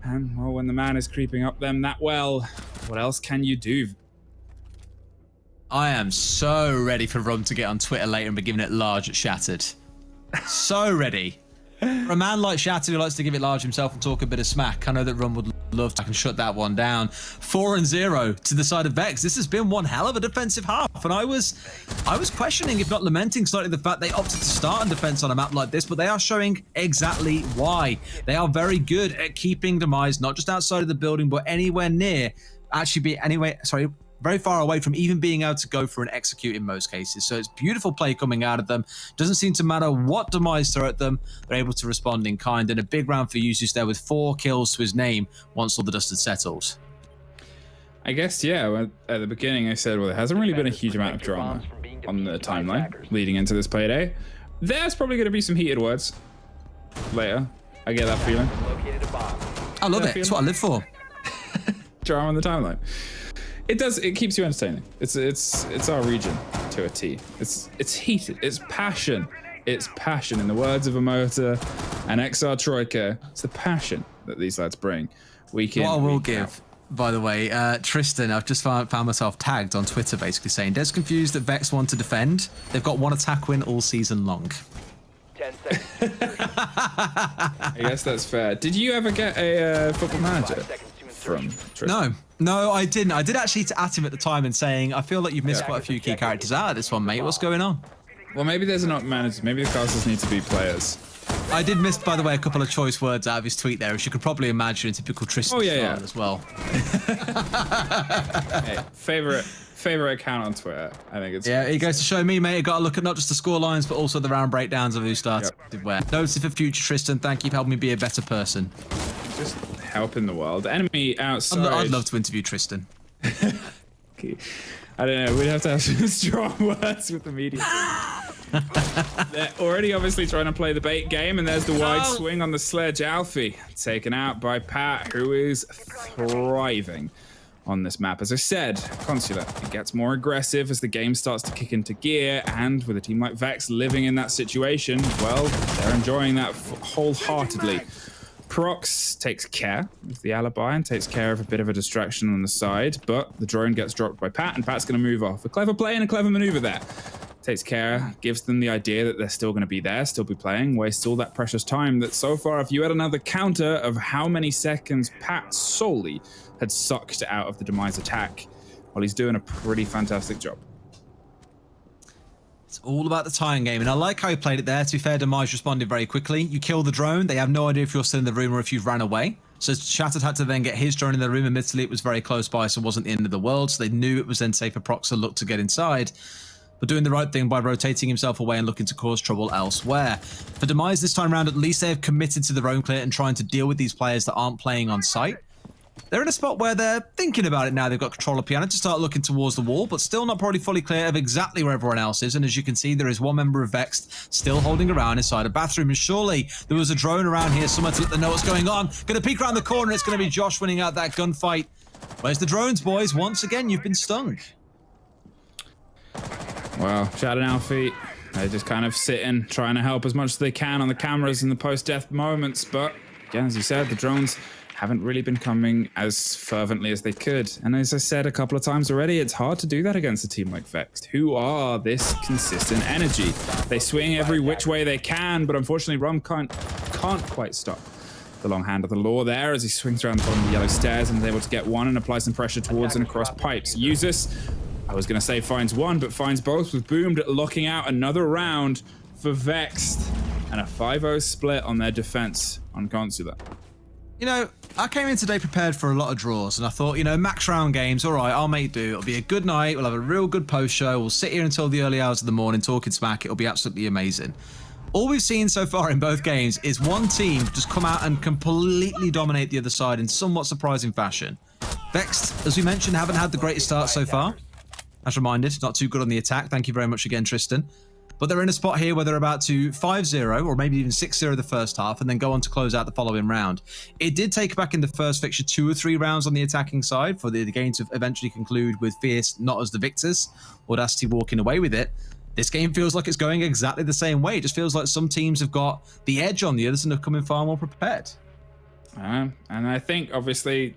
And, well, when the man is creeping up them that well, what else can you do? I am so ready for Rum to get on Twitter later and be giving it large at Shattered. So ready. For a man like Shattered who likes to give it large himself and talk a bit of smack, I know that Rum would love to shut that one down. 4-0 to the side of Vex. This has been one hell of a defensive half, and I was questioning, if not lamenting slightly, the fact they opted to start in defense on a map like this, but they are showing exactly why. They are very good at keeping Demise not just outside of the building, but anywhere near, very far away from even being able to go for an execute in most cases. So it's beautiful play coming out of them. Doesn't seem to matter what Demise throw at them, they're able to respond in kind. And a big round for Usus there with 4 kills to his name once all the dust had settled. I guess, yeah, at the beginning I said, well, there hasn't really been a huge amount of drama on the timeline leading into this Playday. There's probably going to be some heated words later. I get that feeling. I love it. It's what I live for. Drama on the timeline. It does. It keeps you entertaining. It's our region to a T. It's heated. It's passion. It's passion. In the words of Amota and XR Troika, it's the passion that these lads bring. Week in. What I will give, by the way, Tristan, I've just found myself tagged on Twitter, basically saying, "Des confused that Vex want to defend. They've got 1 attack win all season long." 10 seconds. I guess that's fair. Did you ever get a Football Manager from Tristan? No, I didn't. I did actually at him at the time and saying, I feel like you've missed quite a few key characters out of this one, mate. What's going on? Well, maybe there's not managers. Maybe the casters need to be players. I did miss, by the way, a couple of choice words out of his tweet there, as you could probably imagine in typical Tristan style as well. Hey, favorite favorite account on Twitter. I think it's it goes to show me, mate. You got to look at not just the score lines, but also the round breakdowns of who started where. Notice for future, Tristan. Thank you for helping me be a better person. Just helping the world. Enemy outside. I'd love to interview Tristan. Okay. I don't know. We'd have to have some strong words with the media. They're already obviously trying to play the bait game, and there's the wide swing on the sledge. Alfie taken out by Pat, who is thriving on this map. As I said, Consular, it gets more aggressive as the game starts to kick into gear, and with a team like Vex living in that situation, well, they're enjoying that wholeheartedly. Prox takes care of the alibi and takes care of a bit of a distraction on the side, but the drone gets dropped by Pat, and Pat's going to move off. A clever play and a clever maneuver there. Takes care, gives them the idea that they're still going to be there, still be playing, wastes all that precious time that so far, if you had another counter of how many seconds Pat solely had sucked out of the Demise attack, well, he's doing a pretty fantastic job. It's all about the tying game, and I like how he played it there. To be fair, Demise responded very quickly. You kill the drone, they have no idea if you're still in the room or if you've ran away. So Shattered had to then get his drone in the room. Admittedly, it was very close by, so it wasn't the end of the world. So they knew it was then safe for Prox to look to get inside, but doing the right thing by rotating himself away and looking to cause trouble elsewhere. For Demise this time around, at least they have committed to their own clear and trying to deal with these players that aren't playing on site. They're in a spot where they're thinking about it now. They've got control of piano to start looking towards the wall, but still not probably fully clear of exactly where everyone else is. And as you can see, there is one member of Vexed still holding around inside a bathroom. And surely there was a drone around here somewhere to let them know what's going on. Going to peek around the corner. It's going to be Josh winning out that gunfight. Where's the drones, boys? Once again, you've been stung. Well, Chad and Alfie, they're just kind of sitting, trying to help as much as they can on the cameras in the post-death moments. But again, as you said, the drones haven't really been coming as fervently as they could. And as I said a couple of times already, it's hard to do that against a team like Vexed, who are this consistent energy. They swing every which way they can, but unfortunately Rum can't quite stop the long hand of the law there as he swings around the bottom of the yellow stairs and is able to get one and apply some pressure towards and across pipes. Usus, I was going to say finds one, but finds both with Boomed, locking out another round for Vexed, and a 5-0 split on their defense on Consular. You know, I came in today prepared for a lot of draws, and I thought, you know, max round games, all right, I'll make do. It'll be a good night. We'll have a real good post show. We'll sit here until the early hours of the morning talking smack. It'll be absolutely amazing. All we've seen so far in both games is one team just come out and completely dominate the other side in somewhat surprising fashion. Vexed, as we mentioned, haven't had the greatest start so far. As reminded, not too good on the attack. Thank you very much again, Tristan. But they're in a spot here where they're about to 5-0 or maybe even 6-0 the first half and then go on to close out the following round. It did take back in the first fixture 2 or 3 rounds on the attacking side for the game to eventually conclude with Fierce not as the victors, Audacity walking away with it. This game feels like it's going exactly the same way. It just feels like some teams have got the edge on the others and have come in far more prepared. And I think, obviously,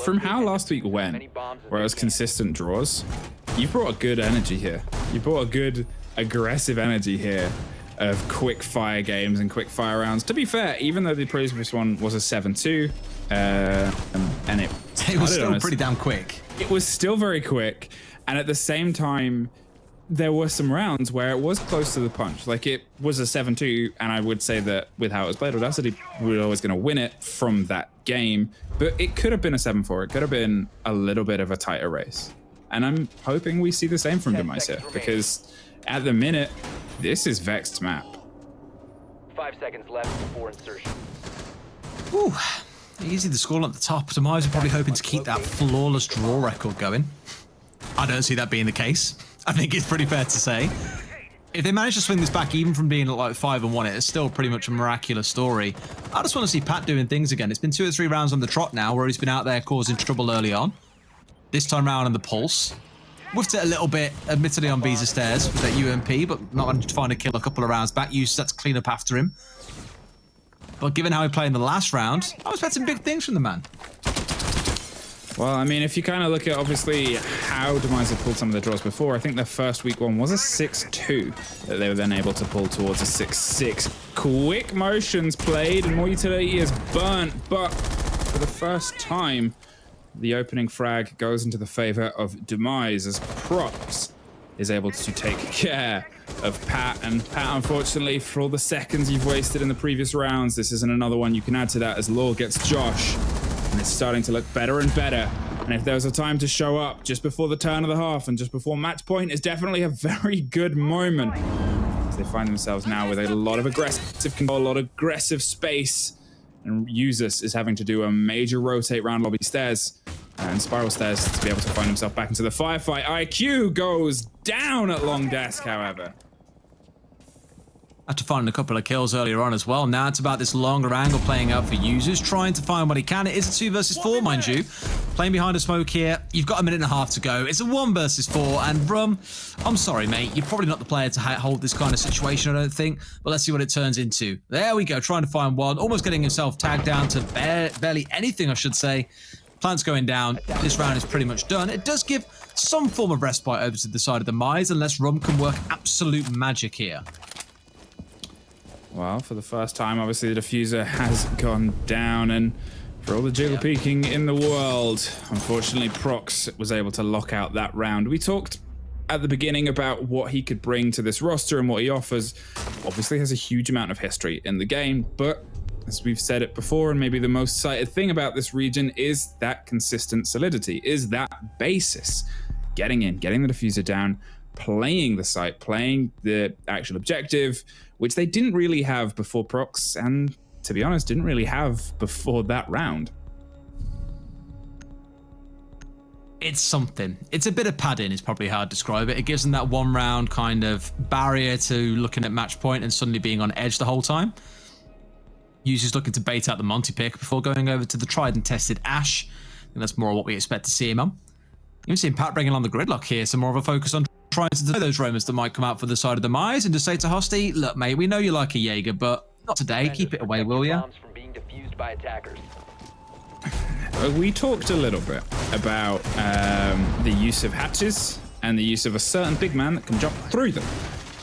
from how last week went, where it was consistent draws, you brought a good energy here. You brought a good aggressive energy here of quick fire games and quick fire rounds. To be fair, even though the previous one was a 7-2, and it was still pretty damn quick. It was still very quick, and at the same time, there were some rounds where it was close to the punch. Like, it was a 7-2, and I would say that with how it was played, Audacity were always going to win it from that game. But it could have been a 7-4. It could have been a little bit of a tighter race. And I'm hoping we see the same from Demise here, because at the minute, this is Vexed's map. 5 seconds left before insertion. Ooh, easy the score at the top. Demise are probably hoping to keep that flawless draw record going. I don't see that being the case. I think it's pretty fair to say. If they manage to swing this back, even from being like 5-1, it's still pretty much a miraculous story. I just want to see Pat doing things again. It's been 2 or 3 rounds on the trot now where he's been out there causing trouble early on. This time round on the pulse. Whiffed it a little bit, admittedly on Visa stairs with that UMP, but not managed to find a kill a couple of rounds back. Used that to clean up after him. But given how he played in the last round, I was expecting big things from the man. Well, I mean, if you kind of look at, obviously, how Demise had pulled some of the draws before, I think their first week one was a 6-2 that they were then able to pull towards a 6-6. Quick motions played and more utility is burnt, but for the first time, the opening frag goes into the favor of Demise as Prox is able to take care of Pat. And Pat, unfortunately, for all the seconds you've wasted in the previous rounds, this isn't another one you can add to that as Law gets Josh. And it's starting to look better and better And if there was a time to show up just before the turn of the half and just before match point, it's definitely a very good moment. As they find themselves now with a lot of aggressive control, a lot of aggressive space. And Users is having to do a major rotate round lobby stairs and spiral stairs to be able to find himself back into the firefight. IQ goes down at long desk, however. After finding a couple of kills earlier on as well, now it's about this longer angle playing out for Users, trying to find what he can. It is a 2 versus 4, mind you. Playing behind a smoke here. You've got a minute and a half to go. It's a 1 versus 4, and Rum, I'm sorry, mate. You're probably not the player to hold this kind of situation, I don't think. But let's see what it turns into. There we go, trying to find one. Almost getting himself tagged down to barely anything, I should say. Plant's going down. This round is pretty much done. It does give some form of respite over to the side of the Mize, unless Rum can work absolute magic here. Well, for the first time, obviously, the diffuser has gone down, and for all the jiggle peeking in the world, unfortunately, Prox was able to lock out that round. We talked at the beginning about what he could bring to this roster and what he offers. Obviously, has a huge amount of history in the game, but as we've said it before, and maybe the most cited thing about this region is that consistent solidity, is that basis. Getting in, getting the diffuser down, playing the site, playing the actual objective, which they didn't really have before Prox, and to be honest, didn't really have before that round. It's something. It's a bit of padding is probably how I'd describe it. It gives them that 1 round kind of barrier to looking at match point and suddenly being on edge the whole time. Users looking to bait out the Monty pick before going over to the tried and tested Ash. I think that's more what we expect to see him on. Even seeing Pat bringing on the gridlock here, so more of a focus on trying to deny those roamers that might come out for the side of the Mize and just say to Hosty, look, mate, we know you like a Jaeger, but not today. Keep it away, will ya? We talked a little bit about the use of hatches and the use of a certain big man that can jump through them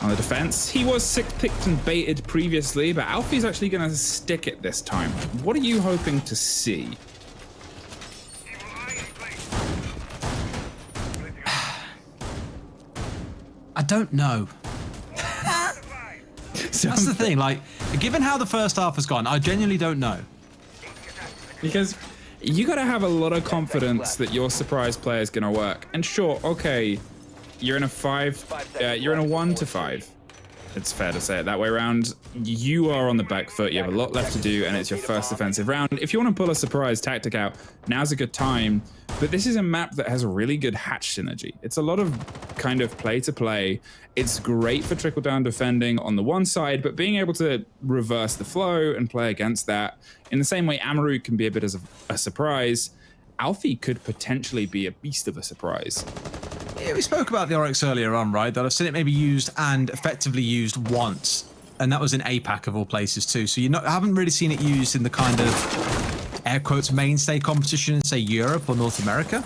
on the defense. He was 6-picked and baited previously, but Alfie's actually going to stick it this time. What are you hoping to see? I don't know. That's the thing, like, given how the first half has gone, I genuinely don't know. Because you got to have a lot of confidence that your surprise player is going to work. And sure, okay, you're in a 1 to 5. It's fair to say it that way around. You are on the back foot. You have a lot left to do, and it's your first defensive round. If you want to pull a surprise tactic out, now's a good time. But this is a map that has a really good hatch synergy. It's a lot of kind of play to play. It's great for trickle down defending on the one side, but being able to reverse the flow and play against that in the same way Amaru can be a bit of a surprise, Alfie could potentially be a beast of a surprise. Yeah, we spoke about the Oryx earlier on, right? That I've seen it maybe used and effectively used once. And that was in APAC of all places too. So I haven't really seen it used in the kind of air quotes mainstay competition in say Europe or North America.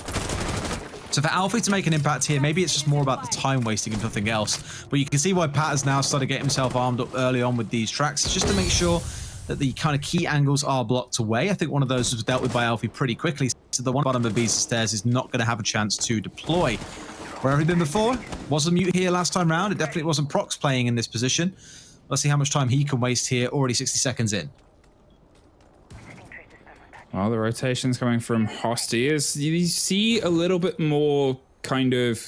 So for Alfie to make an impact here, maybe it's just more about the time wasting and nothing else. But you can see why Pat has now started getting himself armed up early on with these tracks. It's just to make sure that the kind of key angles are blocked away. I think one of those was dealt with by Alfie pretty quickly. So the one bottom of these stairs is not going to have a chance to deploy. Where have we been before? Was a mute here last time round. It definitely wasn't Prox playing in this position. Let's see how much time he can waste here. Already 60 seconds in. Well, the rotations coming from Hosty is you see a little bit more kind of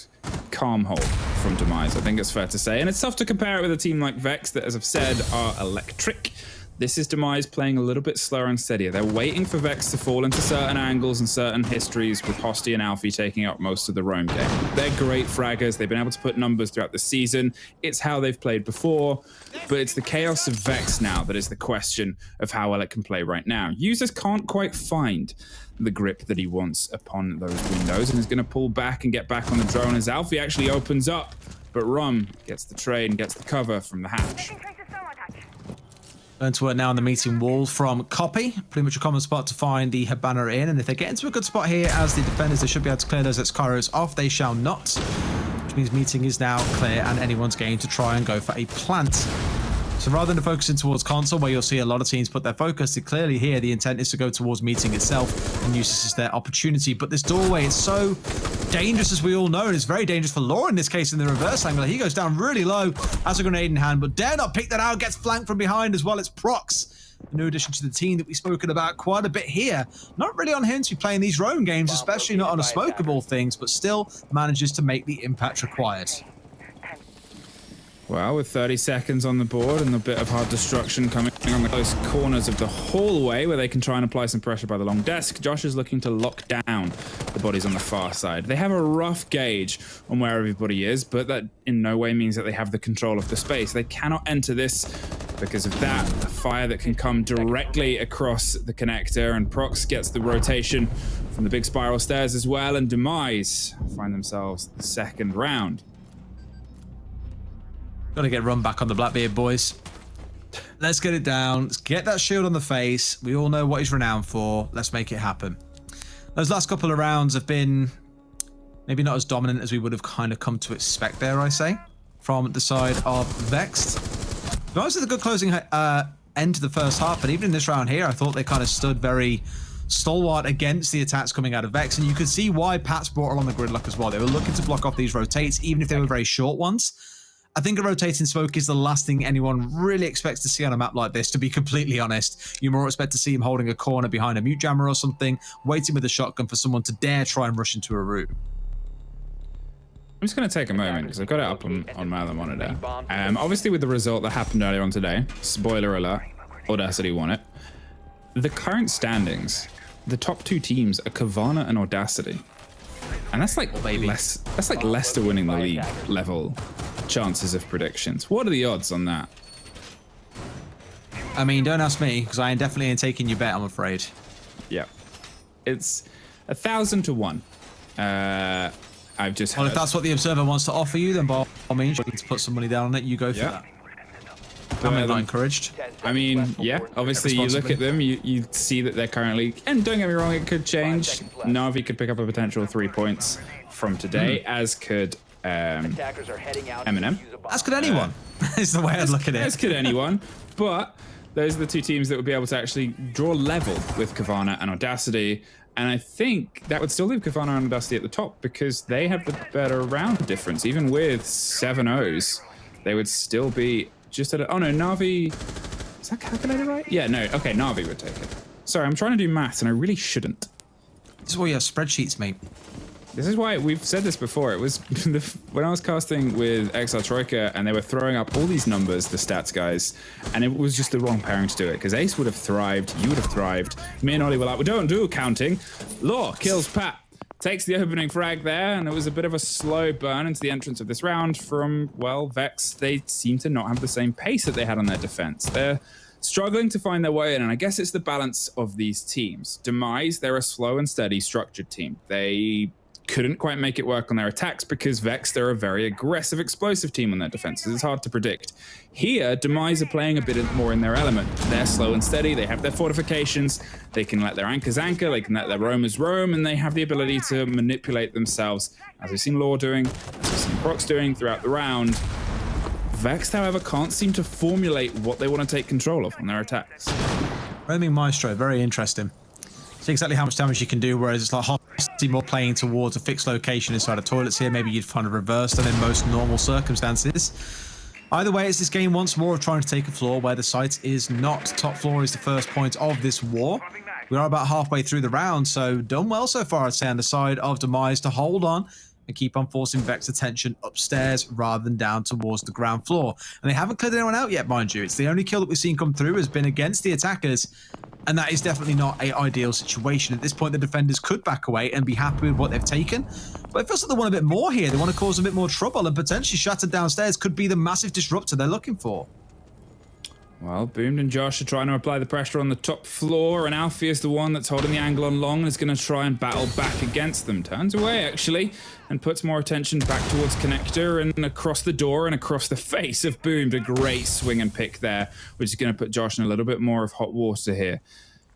calm hold from Demise, I think it's fair to say. And it's tough to compare it with a team like Vex that, as I've said, are electric. This is Demise playing a little bit slower and steadier. They're waiting for Vex to fall into certain angles and certain histories, with Hosty and Alfie taking up most of the roam game. They're great fraggers. They've been able to put numbers throughout the season. It's how they've played before, but it's the chaos of Vex now that is the question of how well it can play right now. Users can't quite find the grip that he wants upon those windows and is going to pull back and get back on the drone as Alfie actually opens up, but Rum gets the trade and gets the cover from the hatch. Going to work now on the meeting wall from Copy. Pretty much a common spot to find the Hibana in. And if they get into a good spot here as the defenders, they should be able to clear those Excaliburs off. They shall not. Which means meeting is now clear and anyone's game to try and go for a plant. So rather than focusing towards console, where you'll see a lot of teams put their focus, clearly here the intent is to go towards meeting itself and use this as their opportunity. But this doorway is so dangerous, as we all know, and it's very dangerous for Law in this case in the reverse angle. He goes down really low, has a grenade in hand, but dare not pick that out, gets flanked from behind as well. It's Prox, a new addition to the team that we've spoken about quite a bit here. Not really on him to be playing these roam games, especially not on a smoke of all things, but still manages to make the impact required. Well, with 30 seconds on the board and a bit of hard destruction coming on the close corners of the hallway where they can try and apply some pressure by the long desk, Josh is looking to lock down the bodies on the far side. They have a rough gauge on where everybody is, but that in no way means that they have the control of the space. They cannot enter this because of that. The fire that can come directly across the connector, and Prox gets the rotation from the big spiral stairs as well, and Demise find themselves the second round. Gotta get run back on the Blackbeard, boys. Let's get it down. Let's get that shield on the face. We all know what he's renowned for. Let's make it happen. Those last couple of rounds have been maybe not as dominant as we would have kind of come to expect, dare I say, from the side of Vexed. But also a good closing end to the first half, but even in this round here, I thought they kind of stood very stalwart against the attacks coming out of Vex, and you could see why Pats brought along the gridlock as well. They were looking to block off these rotates, even if they were very short ones. I think a rotating smoke is the last thing anyone really expects to see on a map like this, to be completely honest. You more expect to see him holding a corner behind a mute jammer or something, waiting with a shotgun for someone to dare try and rush into a room. I'm just going to take a moment because I've got it up on my other monitor. Obviously, with the result that happened earlier on today, spoiler alert, Audacity won it. The current standings, the top two teams are Kavana and Audacity. And that's like Leicester winning the league level chances of predictions. What are the odds on that? I mean, don't ask me, because I definitely ain't taking your bet, I'm afraid. Yeah. It's 1,000 to 1. I've just Well, if that's what the Observer wants to offer you, then by all means, you need to put some money down on it. You go for that. I'm not encouraged. I mean, yeah, obviously you look at them, you see that they're currently, and don't get me wrong, it could change. Na'Vi could pick up a potential 3 points from today, as could Eminem. As could anyone, is the way I'd look at it. As could anyone, but those are the two teams that would be able to actually draw level with Kavana and Audacity. And I think that would still leave Kavana and Audacity at the top because they have the better round difference. Even with 7-0s, they would still be just at a... Oh no, Na'Vi... Is that calculated right? Yeah, no. Okay, Na'Vi would take it. Sorry, I'm trying to do maths and I really shouldn't. This is why you have spreadsheets, mate. This is why we've said this before. It was when I was casting with XR Troika and they were throwing up all these numbers, the stats guys, and it was just the wrong pairing to do it because Ace would have thrived, you would have thrived. Me and Ollie were like, we don't do counting. Law kills Pat, takes the opening frag there, and it was a bit of a slow burn into the entrance of this round from, well, Vex. They seem to not have the same pace that they had on their defense. They're struggling to find their way in, and I guess it's the balance of these teams. Demise, they're a slow and steady structured team. They couldn't quite make it work on their attacks because Vex, they're a very aggressive, explosive team on their defenses. It's hard to predict. Here, Demise are playing a bit more in their element. They're slow and steady, they have their fortifications, they can let their anchors anchor, they can let their roamers roam, and they have the ability to manipulate themselves, as we've seen Law doing, as we've seen Prox doing throughout the round. Vex, however, can't seem to formulate what they want to take control of on their attacks. Roaming Maestro, very interesting. See exactly how much damage you can do, whereas it's like Hosty more playing towards a fixed location inside of toilets here. Maybe you'd find a reverse than in most normal circumstances. Either way, it's this game once more of trying to take a floor where the site is not. Top floor is the first point of this war. We are about halfway through the round, so done well so far, I'd say, on the side of Demise to hold on and keep on forcing Vex's attention upstairs rather than down towards the ground floor. And they haven't cleared anyone out yet, mind you. It's the only kill that we've seen come through has been against the attackers, and that is definitely not an ideal situation. At this point, the defenders could back away and be happy with what they've taken, but it feels like they want a bit more here. They want to cause a bit more trouble, and potentially Shattered downstairs could be the massive disruptor they're looking for. Well, Boomed and Josh are trying to apply the pressure on the top floor, and Alfie is the one that's holding the angle on long and is going to try and battle back against them. Turns away, actually, and puts more attention back towards Connector and across the door and across the face of Boomed. A great swing and pick there, which is going to put Josh in a little bit more of hot water here.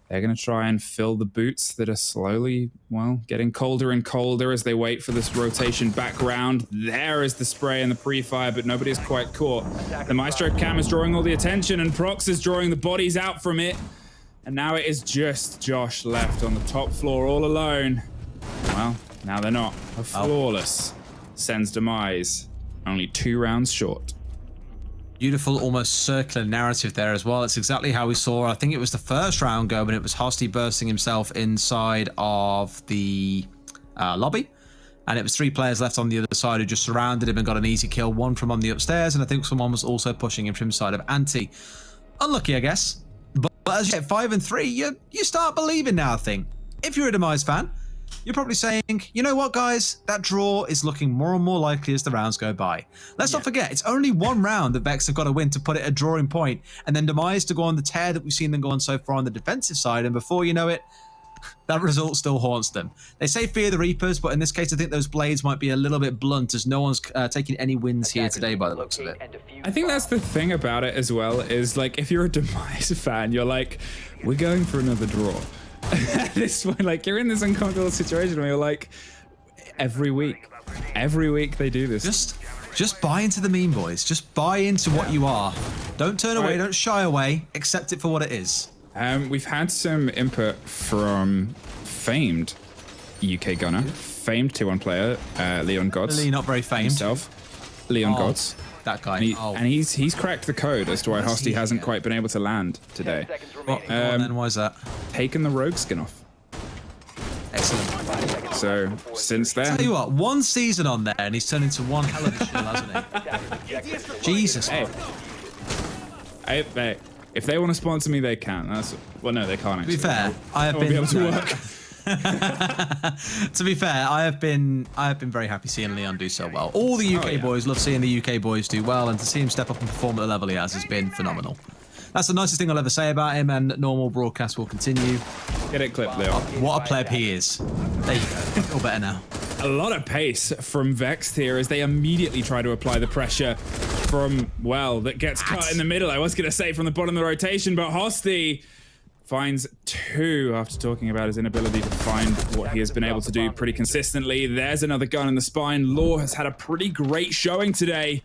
They're going to try and fill the boots that are slowly, well, getting colder and colder as they wait for this rotation back round. There is the spray and the pre-fire, but nobody is quite caught. The Maestro cam is drawing all the attention, and Prox is drawing the bodies out from it. And now it is just Josh left on the top floor all alone. Well, now they're not. A flawless sends Demise only 2 rounds short. Beautiful, almost circular narrative there as well. It's exactly how we saw, I think it was the first round go, when it was Hosty bursting himself inside of the lobby. And it was 3 players left on the other side who just surrounded him and got an easy kill. 1 from on the upstairs, and I think someone was also pushing him from inside of Anti. Unlucky, I guess. But as you get 5 and 3, you start believing now, I think. If you're a Demise fan, you're probably saying, you know what, guys? That draw is looking more and more likely as the rounds go by. Let's not forget, it's only 1 round that Vex have got to win to put it a drawing point, and then Demise to go on the tear that we've seen them go on so far on the defensive side, and before you know it, that result still haunts them. They say fear the Reapers, but in this case, I think those blades might be a little bit blunt, as no one's taking any wins here today by the looks of it. I think that's the thing about it as well, is like, if you're a Demise fan, you're like, we're going for another draw. At this point, like, you're in this uncomfortable situation where you're like, every week they do this. Just buy into the meme, boys. Just buy into what you are. Don't turn away, don't shy away. Accept it for what it is. We've had some input from famed UK gunner, famed 2-1 player, Leon Gods. Really not very famed. Himself, Leon Gods. That guy. And he's cracked the code as to why Hosty hasn't quite been able to land today. Then why is that? Taken the rogue skin off. Excellent. So since then, Tell you what, 1 season on there and he's turned into one hell of a shill, hasn't he? Jesus. Hey, if they want to sponsor me, they can. Well, no, they can't. Actually. To be fair, I have been able to work. To be fair, I have been very happy seeing Leon do so well. All the UK boys love seeing the UK boys do well, and to see him step up and perform at the level he has been phenomenal. That's the nicest thing I'll ever say about him, and normal broadcast will continue. Get it clipped, Leon. What a pleb he is. There you go. I feel better now. A lot of pace from Vex here as they immediately try to apply the pressure from, well, that gets cut in the middle. I was going to say from the bottom of the rotation, but Hosty finds 2 after talking about his inability to find what he has been able to do pretty consistently. There's another gun in the spine. Law has had a pretty great showing today.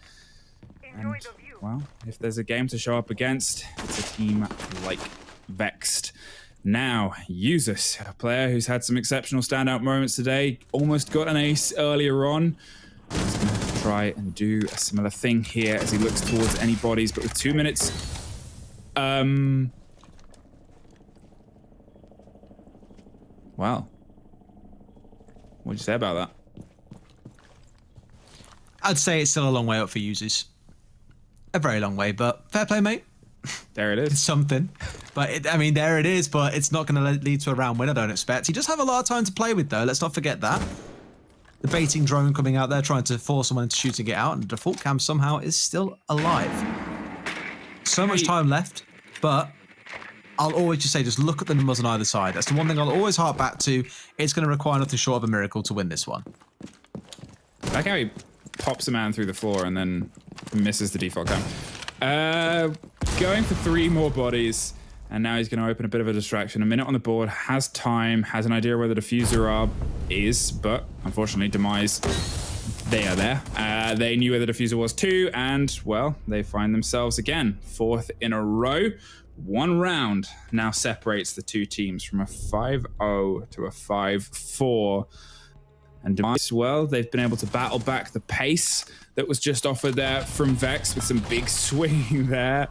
And, well, if there's a game to show up against, it's a team like Vexed. Now, Usus, a player who's had some exceptional standout moments today, almost got an ace earlier on. He's going to try and do a similar thing here as he looks towards any bodies, but with 2 minutes. Wow. What'd you say about that? I'd say it's still a long way up for users. A very long way, but fair play, mate. There it is. It's something. But, I mean, there it is, but it's not going to lead to a round win, I don't expect. He does have a lot of time to play with, though. Let's not forget that. The baiting drone coming out there, trying to force someone into shooting it out, and the default cam somehow is still alive. So much time left, but I'll always just say, just look at the numbers on either side. That's the one thing I'll always harp back to. It's going to require nothing short of a miracle to win this one. I like how he pops a man through the floor and then misses the default cam. Going for 3 more bodies, and now he's going to open a bit of a distraction. A minute on the board, has time, has an idea where the diffuser is, but unfortunately, Demise, they are there. They knew where the diffuser was too, and, well, they find themselves again, 4th in a row. 1 round now separates the 2 teams from a 5-0 to a 5-4. And Demise, well, they've been able to battle back the pace that was just offered there from Vex with some big swinging there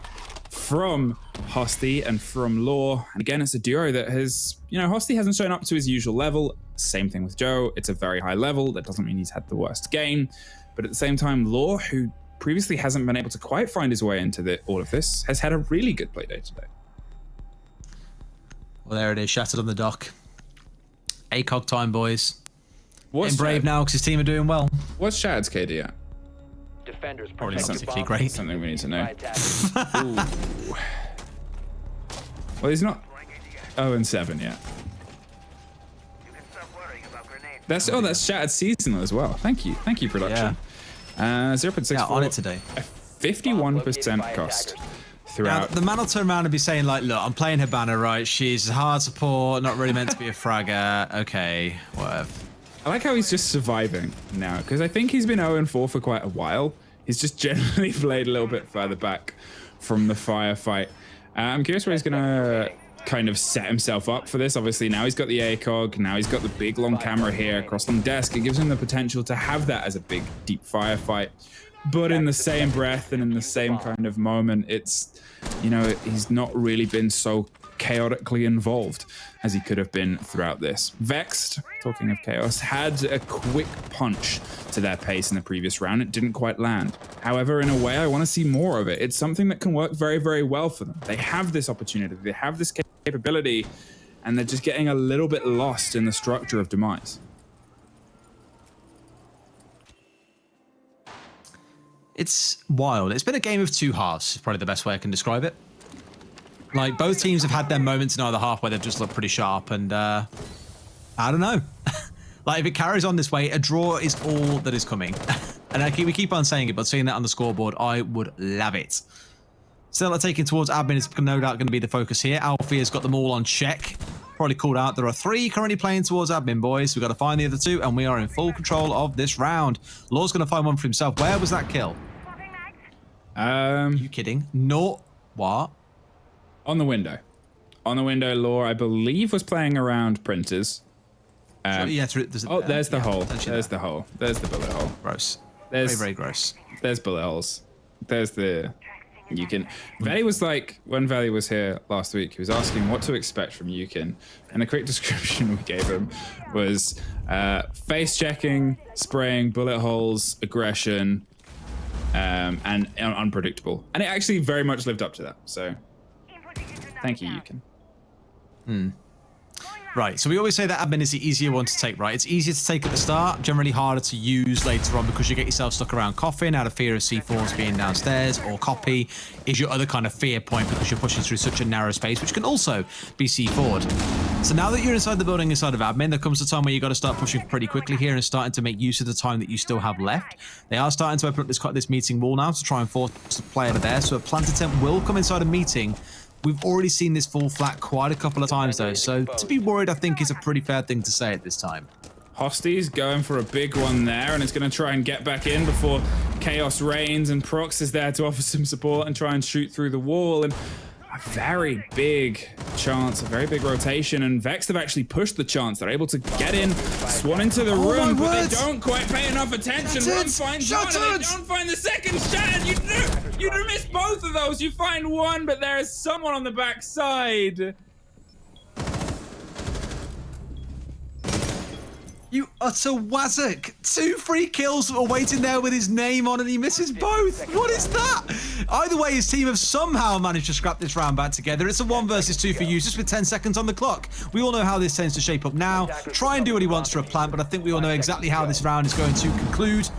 from Hosty and from Law. And again, it's a duo that has, Hosty hasn't shown up to his usual level. Same thing with Joe. It's a very high level. That doesn't mean he's had the worst game. But at the same time, Law, who previously hasn't been able to quite find his way into all of this, has had a really good play day today. Well, there it is, shattered on the dock. ACOG time, boys. What's brave now because his team are doing well. What's Shad's KD at? Defenders probably not particularly great. Something we need to know. Well, he's not 0-7 yet. That's Shattered seasonal as well. Thank you, production. 0.64. Yeah, on it today. A 51% cost. throughout. The man will turn around and be saying, like, look, I'm playing Hibana, right? She's hard support, not really meant to be a fragger. Okay, whatever. I like how he's just surviving now, because I think he's been 0-4 for quite a while. He's just generally played a little bit further back from the firefight. I'm curious where he's going to kind of set himself up for this. Obviously, now he's got the ACOG, now he's got the big long camera here across the desk. It gives him the potential to have that as a big, deep firefight. But in the same breath and in the same kind of moment, it's, you know, he's not really been so chaotically involved as he could have been throughout this. Vexed, talking of chaos, had a quick punch to their pace in the previous round. It didn't quite land. However, in a way, I want to see more of it. It's something that can work very, very well for them. They have this opportunity, they have this capability, and they're just getting a little bit lost in the structure of Demise. It's wild. It's been a game of two halves, is probably the best way I can describe it. Like, both teams have had their moments in either half where they've just looked pretty sharp, and I don't know. Like, if it carries on this way, a draw is all that is coming. And we keep on saying it, but seeing that on the scoreboard, I would love it. Still, taking towards admin is no doubt going to be the focus here. Alfie has got them all on check. Probably called out. There are 3 currently playing towards admin, boys. We've got to find the other 2, and we are in full control of this round. Law's going to find one for himself. Where was that kill? Are you kidding? No. What? On the window. On the window, Law, I believe, was playing around printers. Yeah, there's the hole. There's the hole. There's the bullet hole. Gross. There's, very, very gross. There's bullet holes. There's the... You can... Valley was like, when Valley was here last week, he was asking what to expect from Yukin. And the quick description we gave him was face checking, spraying, bullet holes, aggression, and unpredictable. And it actually very much lived up to that. So... Thank you, Yukin. Right, so we always say that admin is the easier one to take, right? It's easier to take at the start, generally harder to use later on because you get yourself stuck around coughing out of fear of C4s being downstairs, or copy is your other kind of fear point because you're pushing through such a narrow space, which can also be C4'd. So now that you're inside the building, inside of admin, there comes a time where you've got to start pushing pretty quickly here and starting to make use of the time that you still have left. They are starting to open up this meeting wall now to try and force the player to there, so a plant attempt will come inside a meeting. We've already seen this fall flat quite a couple of times, though, so to be worried, I think, is a pretty fair thing to say at this time. Hosty's going for a big one there, and it's going to try and get back in before chaos reigns, and Prox is there to offer some support and try and shoot through the wall, and a very big chance, a very big rotation, and Vex have actually pushed the chance. They're able to get in, swan into the room, but they don't quite pay enough attention. One finds one, and they don't find the second shot. You missed both of those. You find one, but there is someone on the backside. You utter wazzock. 2 free kills are waiting there with his name on and he misses both. What is that? Either way, his team have somehow managed to scrap this round back together. It's a 1 versus 2 for users with 10 seconds on the clock. We all know how this tends to shape up now. Try and do what he wants for a plant, but I think we all know exactly how this round is going to conclude.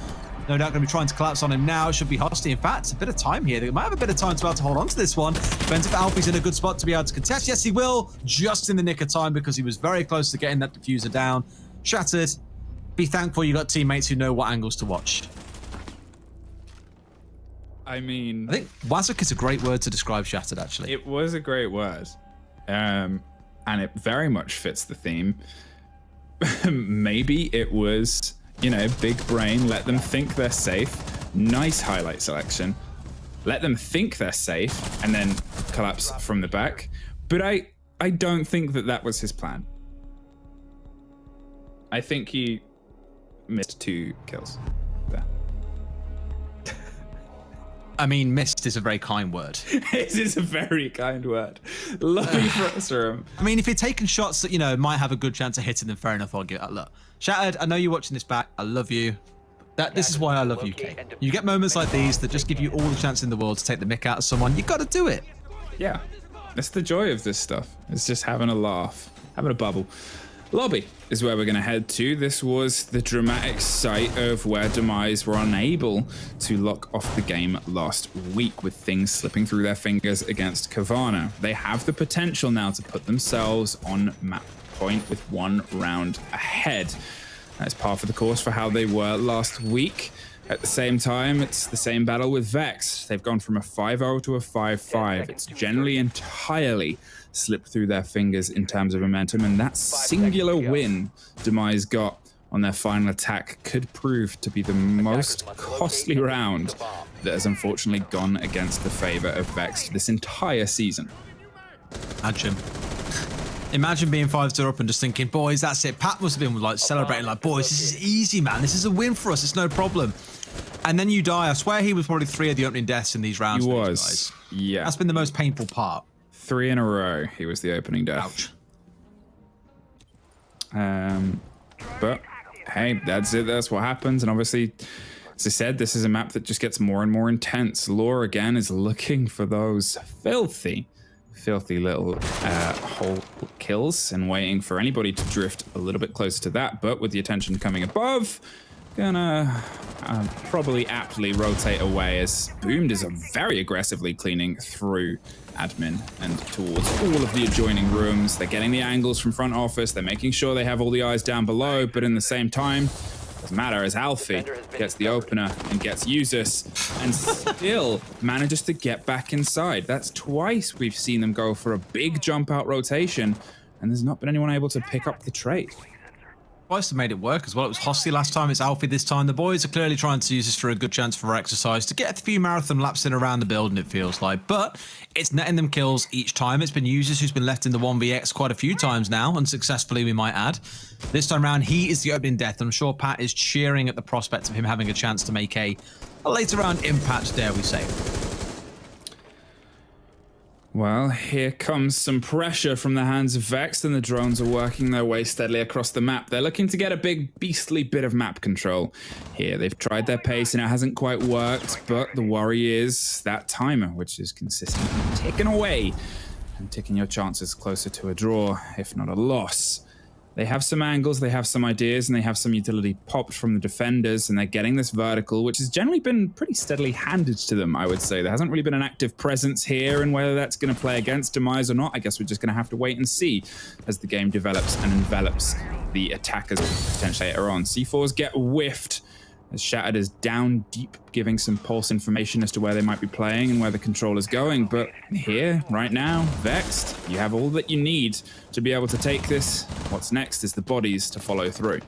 No doubt going to be trying to collapse on him now. It should be Hosty. In fact, a bit of time here. They might have a bit of time to be able to hold on to this one. Depends if Alfie's in a good spot to be able to contest. Yes, he will. Just in the nick of time because he was very close to getting that diffuser down. Shattered. Be thankful you got teammates who know what angles to watch. I mean... I think wazzock is a great word to describe Shattered, actually. It was a great word. And it very much fits the theme. Maybe it was, you know, big brain, let them think they're safe. Nice highlight selection. Let them think they're safe and then collapse from the back. But I don't think that was his plan. I think he missed 2 kills there. I mean, missed is a very kind word. It is a very kind word. Lovely from. I mean, if you're taking shots that, you know, might have a good chance of hitting them, fair enough, I'll give it a look. Shattered, I know you're watching this back. I love you. This is why I love UK. You get moments like these that just give you all the chance in the world to take the mick out of someone. You got to do it. Yeah. That's the joy of this stuff. It's just having a laugh, having a bubble. Lobby is where we're going to head to. This was the dramatic site of where Demise were unable to lock off the game last week with things slipping through their fingers against Kavana. They have the potential now to put themselves on map point with 1 round ahead. That's par for the course for how they were last week. At the same time, it's the same battle with Vex. They've gone from a 5-0 to a 5-5. It's generally entirely slipped through their fingers in terms of momentum, and that singular win Demise got on their final attack could prove to be the most costly round that has unfortunately gone against the favor of Vex this entire season. Imagine being 5-0 up and just thinking, boys, that's it. Pat must have been like celebrating, like, boys, this is easy, man. This is a win for us. It's no problem. And then you die. I swear he was probably 3 of the opening deaths in these rounds. He was. Yeah. That's been the most painful part. 3 in a row, he was the opening death. Ouch. But hey, that's it. That's what happens. And obviously, as I said, this is a map that just gets more and more intense. Lore, again, is looking for those filthy little hole kills and waiting for anybody to drift a little bit closer to that. But with the attention coming above, gonna probably aptly rotate away as Boomed is very aggressively cleaning through admin and towards all of the adjoining rooms. They're getting the angles from front office. They're making sure they have all the eyes down below, but in the same time, doesn't matter as Alfie gets the opener and gets Usus and still manages to get back inside. That's twice we've seen them go for a big jump out rotation, and there's not been anyone able to pick up the trade. Twice have made it work as well. It was Hosty last time, it's Alfie this time. The boys are clearly trying to use this for a good chance for exercise to get a few marathon laps in around the building, it feels like. But it's netting them kills each time. It's been Usus who's been left in the 1vx quite a few times now, unsuccessfully we might add. This time around, he is the opening death. I'm sure Pat is cheering at the prospect of him having a chance to make a later round impact, dare we say. Well, here comes some pressure from the hands of Vex, and the drones are working their way steadily across the map. They're looking to get a big beastly bit of map control here. They've tried their pace and it hasn't quite worked, but the worry is that timer, which is consistently ticking away and ticking your chances closer to a draw, if not a loss. They have some angles, they have some ideas, and they have some utility popped from the defenders, and they're getting this vertical, which has generally been pretty steadily handed to them, I would say. There hasn't really been an active presence here, and whether that's going to play against Demise or not, I guess we're just going to have to wait and see as the game develops and envelops the attackers potentially later on. C4s get whiffed as Shattered is down deep, giving some pulse information as to where they might be playing and where the controller's going. But here, right now, Vexed, you have all that you need to be able to take this. What's next is the bodies to follow through.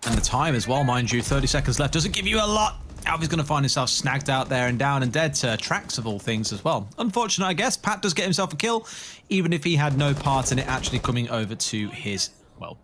And the time as well, mind you, 30 seconds left doesn't give you a lot. Alfie's going to find himself snagged out there and down and dead to tracks of all things as well. Unfortunate, I guess. Pat does get himself a kill, even if he had no part in it actually coming over to his, well,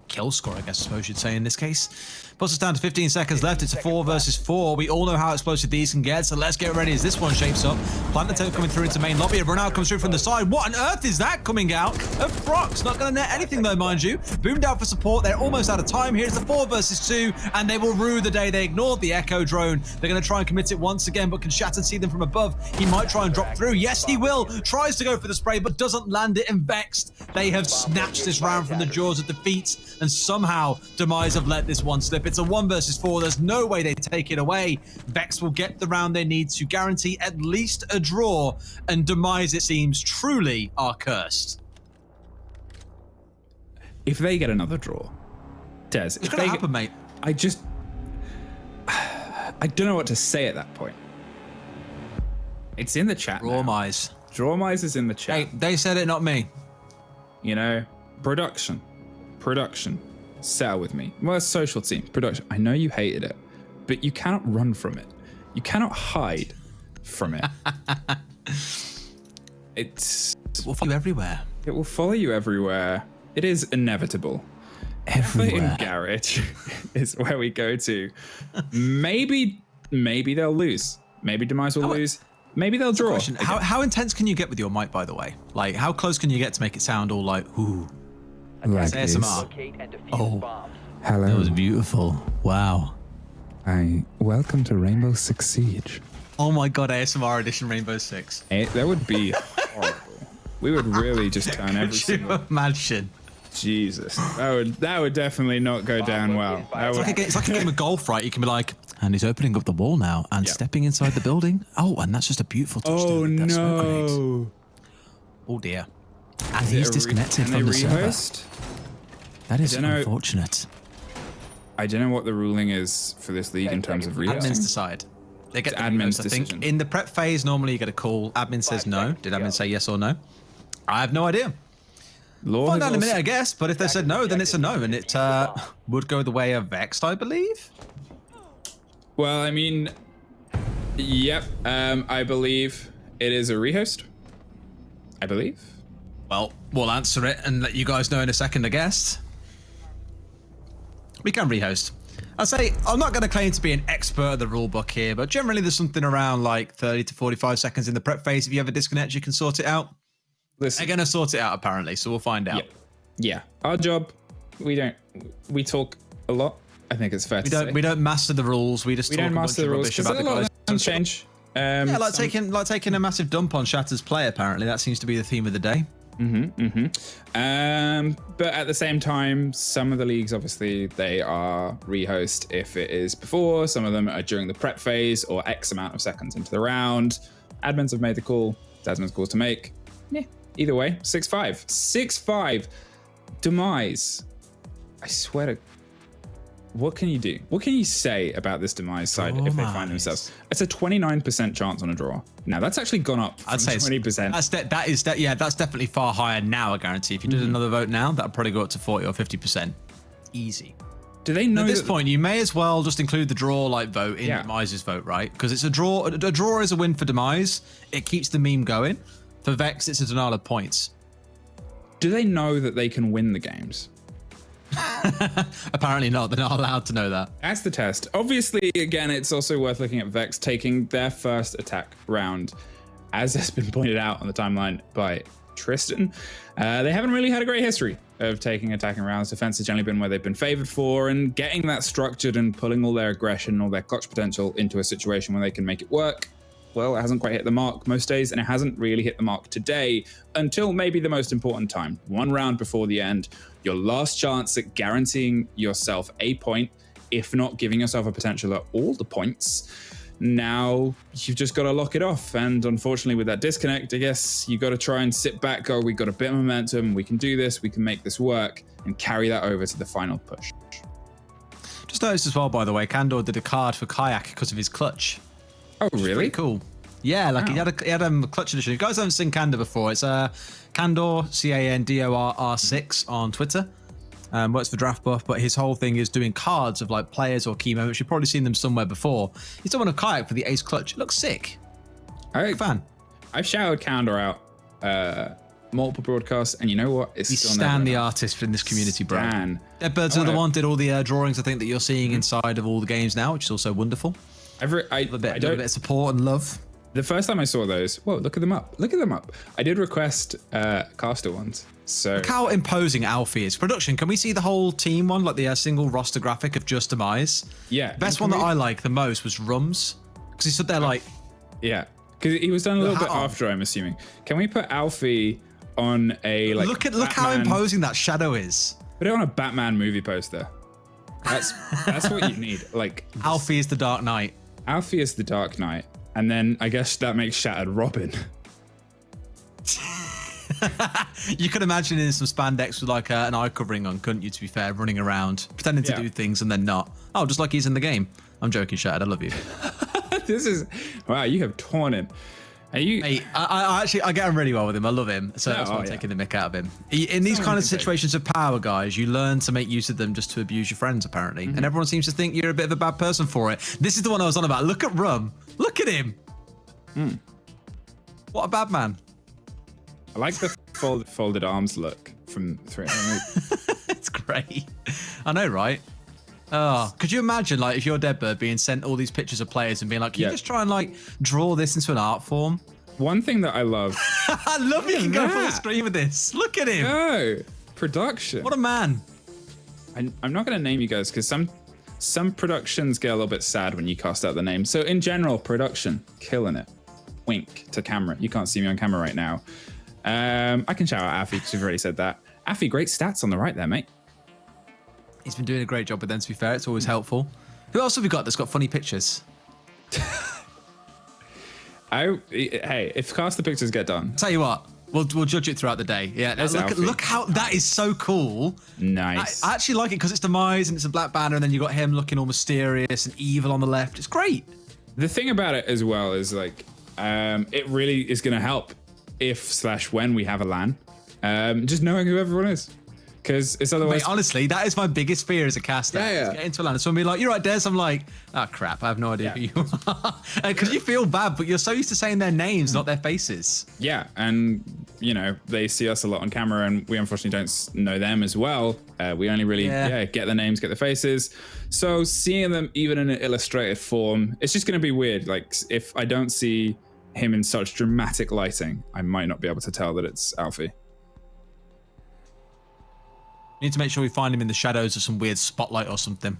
kill score, I guess I suppose you'd say in this case. Puts us down to 15 seconds left. It's a 4 versus 4. We all know how explosive these can get, so let's get ready as this one shapes up. Planetary coming through into main lobby. A run out comes through from the side. What on earth is that coming out of Brock's? Not going to net anything though, mind you. Boomed out for support. They're almost out of time. Here's the 4 versus 2, and they will rue the day they ignored the Echo drone. They're going to try and commit it once again, but can Shattered see them from above? He might try and drop through. Yes, he will. Tries to go for the spray, but doesn't land it, and Vexed. They have snatched this round from the jaws of defeat, and somehow Demise have let this one slip. It's a 1 versus 4. There's no way they take it away. Vex will get the round they need to guarantee at least a draw, and Demise, it seems, truly are cursed. If they get another draw, Des, it's going to happen, mate. I don't know what to say at that point. It's in the chat. Drawmise. Drawmise is in the chat. Hey, they said it, not me. You know, production. Sell with me. Well, social team, production. I know you hated it, but you cannot run from it. You cannot hide from it. It will follow you everywhere. It will follow you everywhere. It is inevitable. Everywhere. In Garage is where we go to. Maybe they'll lose. Maybe Demise will lose. Maybe they'll draw. How intense can you get with your mic, by the way? Like, how close can you get to make it sound all like, ooh? Like ASMR. Oh, hello. That was beautiful. Wow. Welcome to Rainbow Six Siege. Oh my god, ASMR edition Rainbow Six. That would be horrible. We would really just turn every single... Imagine. Jesus. That would definitely not go down well. It's like a game of golf, right? You can be like, and he's opening up the wall now and stepping inside the building. Oh, and that's just a beautiful touchdown. Oh no. Oh dear. And he's disconnected from the server. That is unfortunate. I don't know what the ruling is for this league in terms of Admins rehosting. decide. They get the admin's rehost, I think. decision. In the prep phase, normally you get a call. Admin says no. Did admin say yes or no? I have no idea. Law Find has out in a minute, also- I guess. But if they said no, then it's a no, and it would go the way of Vexed, I believe. Well, I mean, yep. I believe it is a rehost. I believe. Well, we'll answer it and let you guys know in a second, I guess. We can rehost. I'll say, I'm not going to claim to be an expert at the rulebook here, but generally there's something around like 30 to 45 seconds in the prep phase. If you have a disconnect, you can sort it out. Listen, They're going to sort it out, apparently, so we'll find out. Yeah. Our job, we talk a lot. I think it's fair to say. We don't master the rules. We just We talk don't a bunch master of the rules rubbish because about a the lot guys. of them change. Yeah, like taking a massive dump on Shatter's play, apparently. That seems to be the theme of the day. But at the same time, some of the leagues, obviously, they are rehost if it is before. Some of them are during the prep phase or X amount of seconds into the round. Admins have made the call. It's admins' calls to make. Yeah. Either way, 6-5. 6-5. Demise. I swear to... What can you do? What can you say about this Demise side if they find themselves? It's a 29% chance on a draw. Now, that's actually gone up from I'd say 20%. That's definitely far higher now, I guarantee. If you did another vote now, that'd probably go up to 40 or 50%. Easy. Do they know at this point, you may as well just include the draw vote in Demise's vote, right? Because it's a draw. A draw is a win for Demise. It keeps the meme going. For Vex, it's a denial of points. Do they know that they can win the games? Apparently not. They're not allowed to know that. That's the test. Obviously, again, it's also worth looking at Vex taking their first attack round, as has been pointed out on the timeline by Tristan. They haven't really had a great history of taking attacking rounds. Defense has generally been where they've been favored for, and getting that structured and pulling all their aggression, all their clutch potential into a situation where they can make it work. Well, it hasn't quite hit the mark most days, and it hasn't really hit the mark today until maybe the most important time. One round before the end, your last chance at guaranteeing yourself a point, if not giving yourself a potential at all the points. Now, you've just got to lock it off. And unfortunately, with that disconnect, I guess you got to try and sit back, go, we got a bit of momentum, we can do this, we can make this work, and carry that over to the final push. Just noticed as well, by the way, Kandor did a card for Kayak because of his clutch. Oh, really? Pretty cool. Yeah, like he had a clutch edition. If you guys haven't seen Kandor before, it's Kandor, Candorr6 on Twitter. Works for Draft Buff, but his whole thing is doing cards of like players or key moments. You've probably seen them somewhere before. He's done one of Kayak for the Ace Clutch. It looks sick. Big fan. I've shouted Kandor out multiple broadcasts, and you know what? It's We still stand the never artist in this community, bro. Stan. Deadbirds are the one did all the drawings, I think, that you're seeing inside of all the games now, which is also wonderful. A little bit of support and love. The first time I saw those, whoa, look at them up. Look at them up. I did request caster ones. So Look how imposing Alfie is. Production, can we see the whole team one, like the single roster graphic of just Demise? Yeah. Best one that I liked the most was Rums, because he stood there like... Yeah, because he was done a little bit How? after, I'm assuming. Can we put Alfie on a like? Look how imposing that shadow is. Put it on a Batman movie poster. That's what you need. Like Alfie is the Dark Knight. Alfie is the Dark Knight, and then I guess that makes Shattered Robin. You could imagine in some spandex with like an eye covering on, couldn't you, to be fair, running around, pretending to do things and then not. Oh, just like he's in the game. I'm joking, Shattered. I love you. This is... Wow, you have torn him. Are you... Mate, I actually get on really well with him. I love him. So that's why I'm taking the mick out of him. In these kind of situations of power, guys, you learn to make use of them just to abuse your friends, apparently. And everyone seems to think you're a bit of a bad person for it. This is the one I was on about. Look at Rum. Look at him. What a bad man. I like the folded arms look from 3. It's great. I know, right? Oh, could you imagine, like, if you're Deadbird being sent all these pictures of players and being like, can you just try and, like, draw this into an art form? One thing that I love... I love you can go full screen with this. Look at him. No. Production. What a man. I'm not going to name you guys because some productions get a little bit sad when you cast out the name. So in general, production, killing it. Wink to camera. You can't see me on camera right now. I can shout out Affy because we've already said that. Affy, great stats on the right there, mate. He's been doing a great job with them, to be fair. It's always helpful. Who else have we got that's got funny pictures? Hey, if cast the pictures get done. Tell you what, We'll judge it throughout the day. Yeah, look how that is so cool. Nice. I actually like it because it's Demise and it's a black banner, and then you got him looking all mysterious and evil on the left. It's great. The thing about it as well is like, it really is going to help if/when we have a LAN. Just knowing who everyone is. Because it's otherwise. Mate, honestly, that is my biggest fear as a caster. Yeah. Get into a LAN. So be like, you're right, Des. I'm like, oh crap, I have no idea who you are. Because you feel bad, but you're so used to saying their names, not their faces. Yeah, and you know they see us a lot on camera, and we unfortunately don't know them as well. We only really get their names, get their faces. So seeing them even in an illustrated form, it's just going to be weird. Like if I don't see him in such dramatic lighting, I might not be able to tell that it's Alfie. Need to make sure we find him in the shadows of some weird spotlight or something.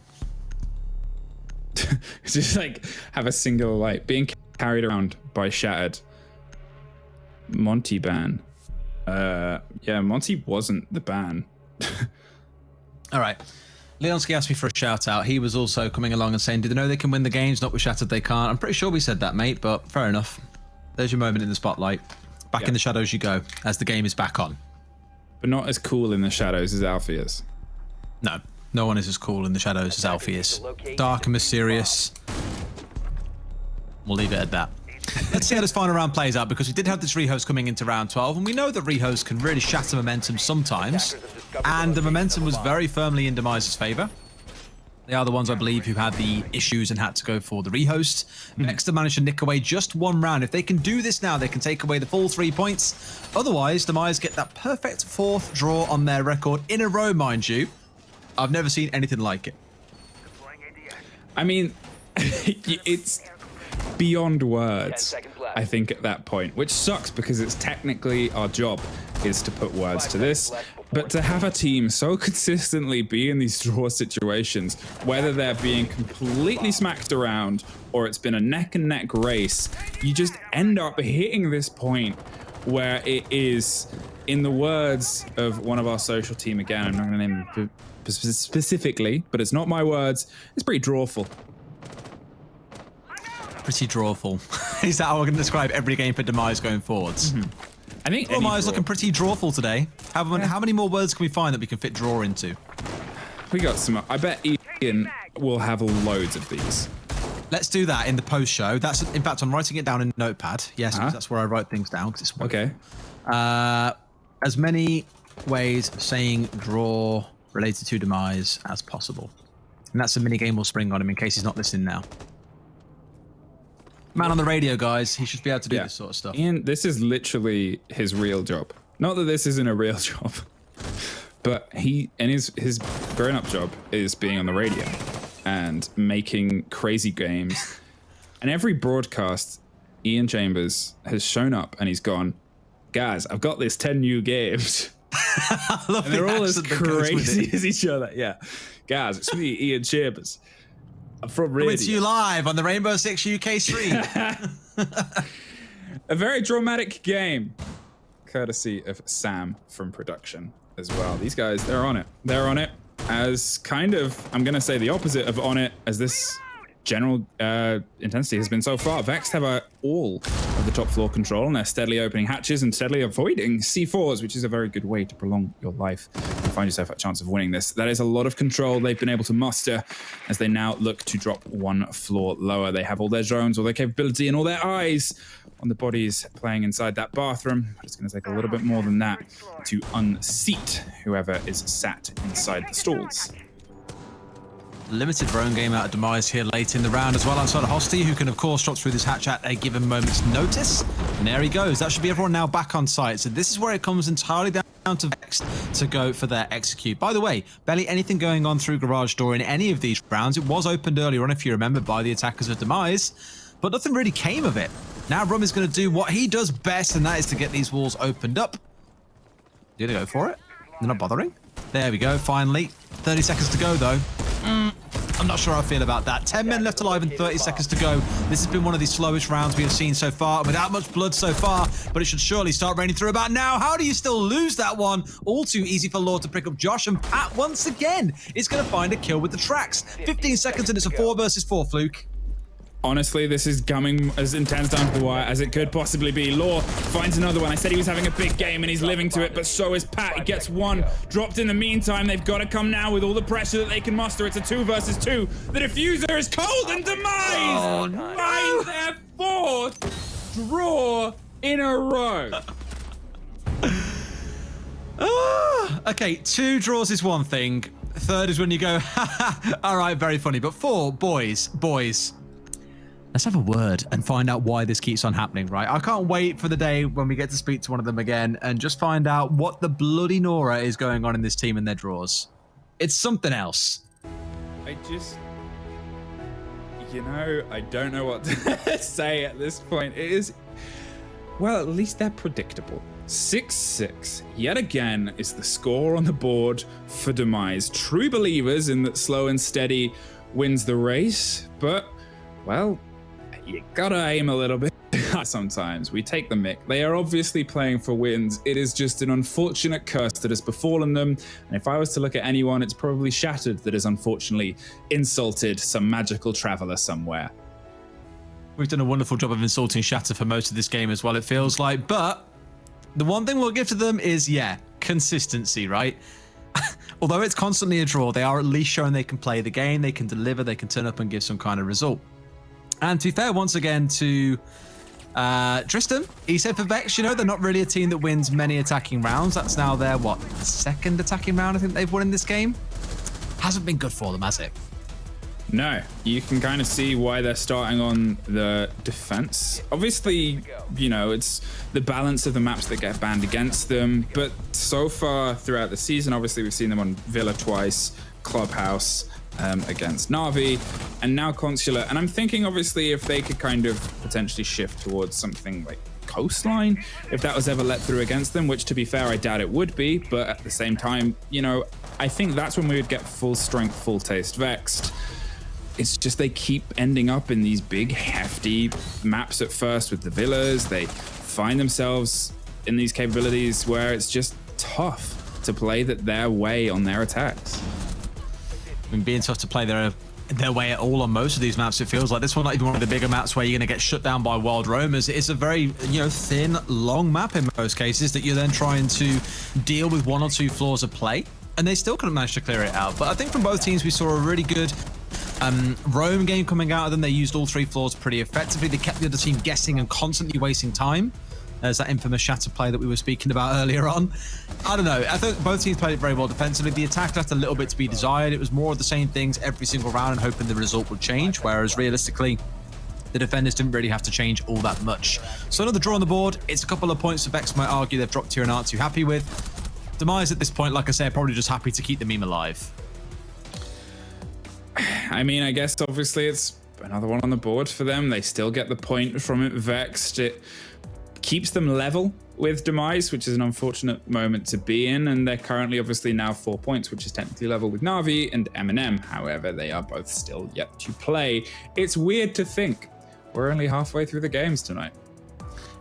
Just like have a singular light being carried around by Shattered. Monty ban. Yeah, Monty wasn't the ban. All right. Leonski asked me for a shout out. He was also coming along and saying, do they know they can win the games? Not with Shattered, they can't. I'm pretty sure we said that, mate, but fair enough. There's your moment in the spotlight. Back in the shadows you go as the game is back on. But not as cool in the shadows as Alfie is. No one is as cool in the shadows as Alfie is. Dark and mysterious. We'll leave it at that. Let's see how this final round plays out, because we did have this rehost coming into round 12, and we know that rehosts can really shatter momentum sometimes, and the momentum was very firmly in Demise's favor. They are the ones, I believe, who had the issues and had to go for the rehost. Nexter managed to nick away just one round. If they can do this now, they can take away the full 3 points. Otherwise, Demise get that perfect 4th draw on their record in a row, mind you. I've never seen anything like it. I mean, it's beyond words, I think, at that point, which sucks because it's technically our job is to put words to this. But to have a team so consistently be in these draw situations, whether they're being completely smacked around or it's been a neck and neck race, you just end up hitting this point where it is, in the words of one of our social team, again, I'm not going to name them specifically, but it's not my words, it's pretty drawful. Pretty drawful. Is that how we're going to describe every game for Demise going forwards? I think Demise looking pretty drawful today. How many more words can we find that we can fit draw into? We got some. I bet Ian will have loads of these. Let's do that in the post show. That's, in fact, I'm writing it down in Notepad. Yes, because that's where I write things down. It's okay. As many ways of saying draw related to Demise as possible. And that's a mini game we'll spring on him in case he's not listening now. Man on the radio, guys. He should be able to do this sort of stuff. Ian, this is literally his real job. Not that this isn't a real job, but his grown-up job is being on the radio and making crazy games. And every broadcast, Ian Chambers has shown up and he's gone, guys, I've got this 10 new games. And they're all as crazy as each other. Yeah. Guys, it's me, Ian Chambers. From radio. Coming to you live on the Rainbow Six UK stream. A very dramatic game, courtesy of Sam from production as well. These guys, they're on it. They're on it as kind of, I'm going to say the opposite of on it as this general intensity has been so far. Vex have all of the top floor control, and they're steadily opening hatches and steadily avoiding C4s, which is a very good way to prolong your life and find yourself a chance of winning this. That is a lot of control they've been able to muster as they now look to drop one floor lower. They have all their drones, all their capability, and all their eyes on the bodies playing inside that bathroom, but it's going to take a little bit more than that to unseat whoever is sat inside the stalls. Limited drone game out of Demise here late in the round as well outside of Hosty, who can of course drop through this hatch at a given moment's notice. And there he goes. That should be everyone now back on site. So this is where it comes entirely down to Vex to go for their execute. By the way, barely anything going on through garage door in any of these rounds. It was opened earlier on, if you remember, by the attackers of Demise, but nothing really came of it. Now Rum is going to do what he does best, and that is to get these walls opened up. Did they go for it? They're not bothering. There we go, finally. 30 seconds to go, though. I'm not sure how I feel about that. 10 men left alive and 30 seconds to go. This has been one of the slowest rounds we have seen so far, without much blood so far, but it should surely start raining through about now. How do you still lose that one? All too easy for Lord to pick up Josh, and Pat, once again, is going to find a kill with the tracks. 15 seconds and it's a 4 versus 4, Fluke. Honestly, this is coming as intense down to the wire as it could possibly be. Law finds another one. I said he was having a big game and he's living to it, but so is Pat. He gets one dropped in the meantime. They've got to come now with all the pressure that they can muster. It's a 2 versus 2. The diffuser is cold and Demise finds their 4th draw in a row. Okay, 2 draws is one thing. 3rd is when you go, all right, very funny. But 4, boys, let's have a word and find out why this keeps on happening, right? I can't wait for the day when we get to speak to one of them again and just find out what the bloody Nora is going on in this team and their draws. It's something else. I don't know what to say at this point. It is, well, at least they're predictable. 6-6, yet again, is the score on the board for Demise. True believers in that slow and steady wins the race, but, well, you gotta aim a little bit sometimes. We take the mick. They are obviously playing for wins. It is just an unfortunate curse that has befallen them, and if I was to look at anyone, it's probably Shattered that has unfortunately insulted some magical traveler somewhere. We've done a wonderful job of insulting Shatter for most of this game as well, it feels like, but the one thing we'll give to them is, consistency, right? Although it's constantly a draw, they are at least showing they can play the game, they can deliver, they can turn up and give some kind of result. And to be fair, once again, to Tristan, he said for Vex, they're not really a team that wins many attacking rounds. That's now their, 2nd attacking round I think they've won in this game? Hasn't been good for them, has it? No, you can kind of see why they're starting on the defense. Obviously, it's the balance of the maps that get banned against them. But so far throughout the season, obviously we've seen them on Villa twice, Clubhouse against Na'Vi, and now Consular. And I'm thinking, obviously, if they could kind of potentially shift towards something like Coastline, if that was ever let through against them, which to be fair, I doubt it would be. But at the same time, I think that's when we would get full strength, full taste Vexed. It's just they keep ending up in these big, hefty maps at first with the villas. They find themselves in these capabilities where it's just tough to play their way on their attacks. I mean, being tough to play their way at all on most of these maps, it feels like. This one, not even one of the bigger maps where you're going to get shut down by wild roamers. It's a very, thin, long map in most cases that you're then trying to deal with 1 or 2 floors of play. And they still couldn't manage to clear it out. But I think from both teams, we saw a really good roam game coming out of them. They used all 3 floors pretty effectively. They kept the other team guessing and constantly wasting time. There's that infamous Shatter play that we were speaking about earlier on. I don't know. I think both teams played it very well defensively. The attack left a little bit to be desired. It was more of the same things every single round and hoping the result would change, whereas realistically, the defenders didn't really have to change all that much. So another draw on the board. It's a couple of points that Vex might argue they've dropped here and aren't too happy with. Demise at this point, like I said, probably just happy to keep the meme alive. I mean, I guess obviously it's another one on the board for them. They still get the point from it. Vexed. It keeps them level with Demise, which is an unfortunate moment to be in. And they're currently obviously now 4 points, which is technically level with Na'Vi and M&M. However, they are both still yet to play. It's weird to think we're only halfway through the games tonight.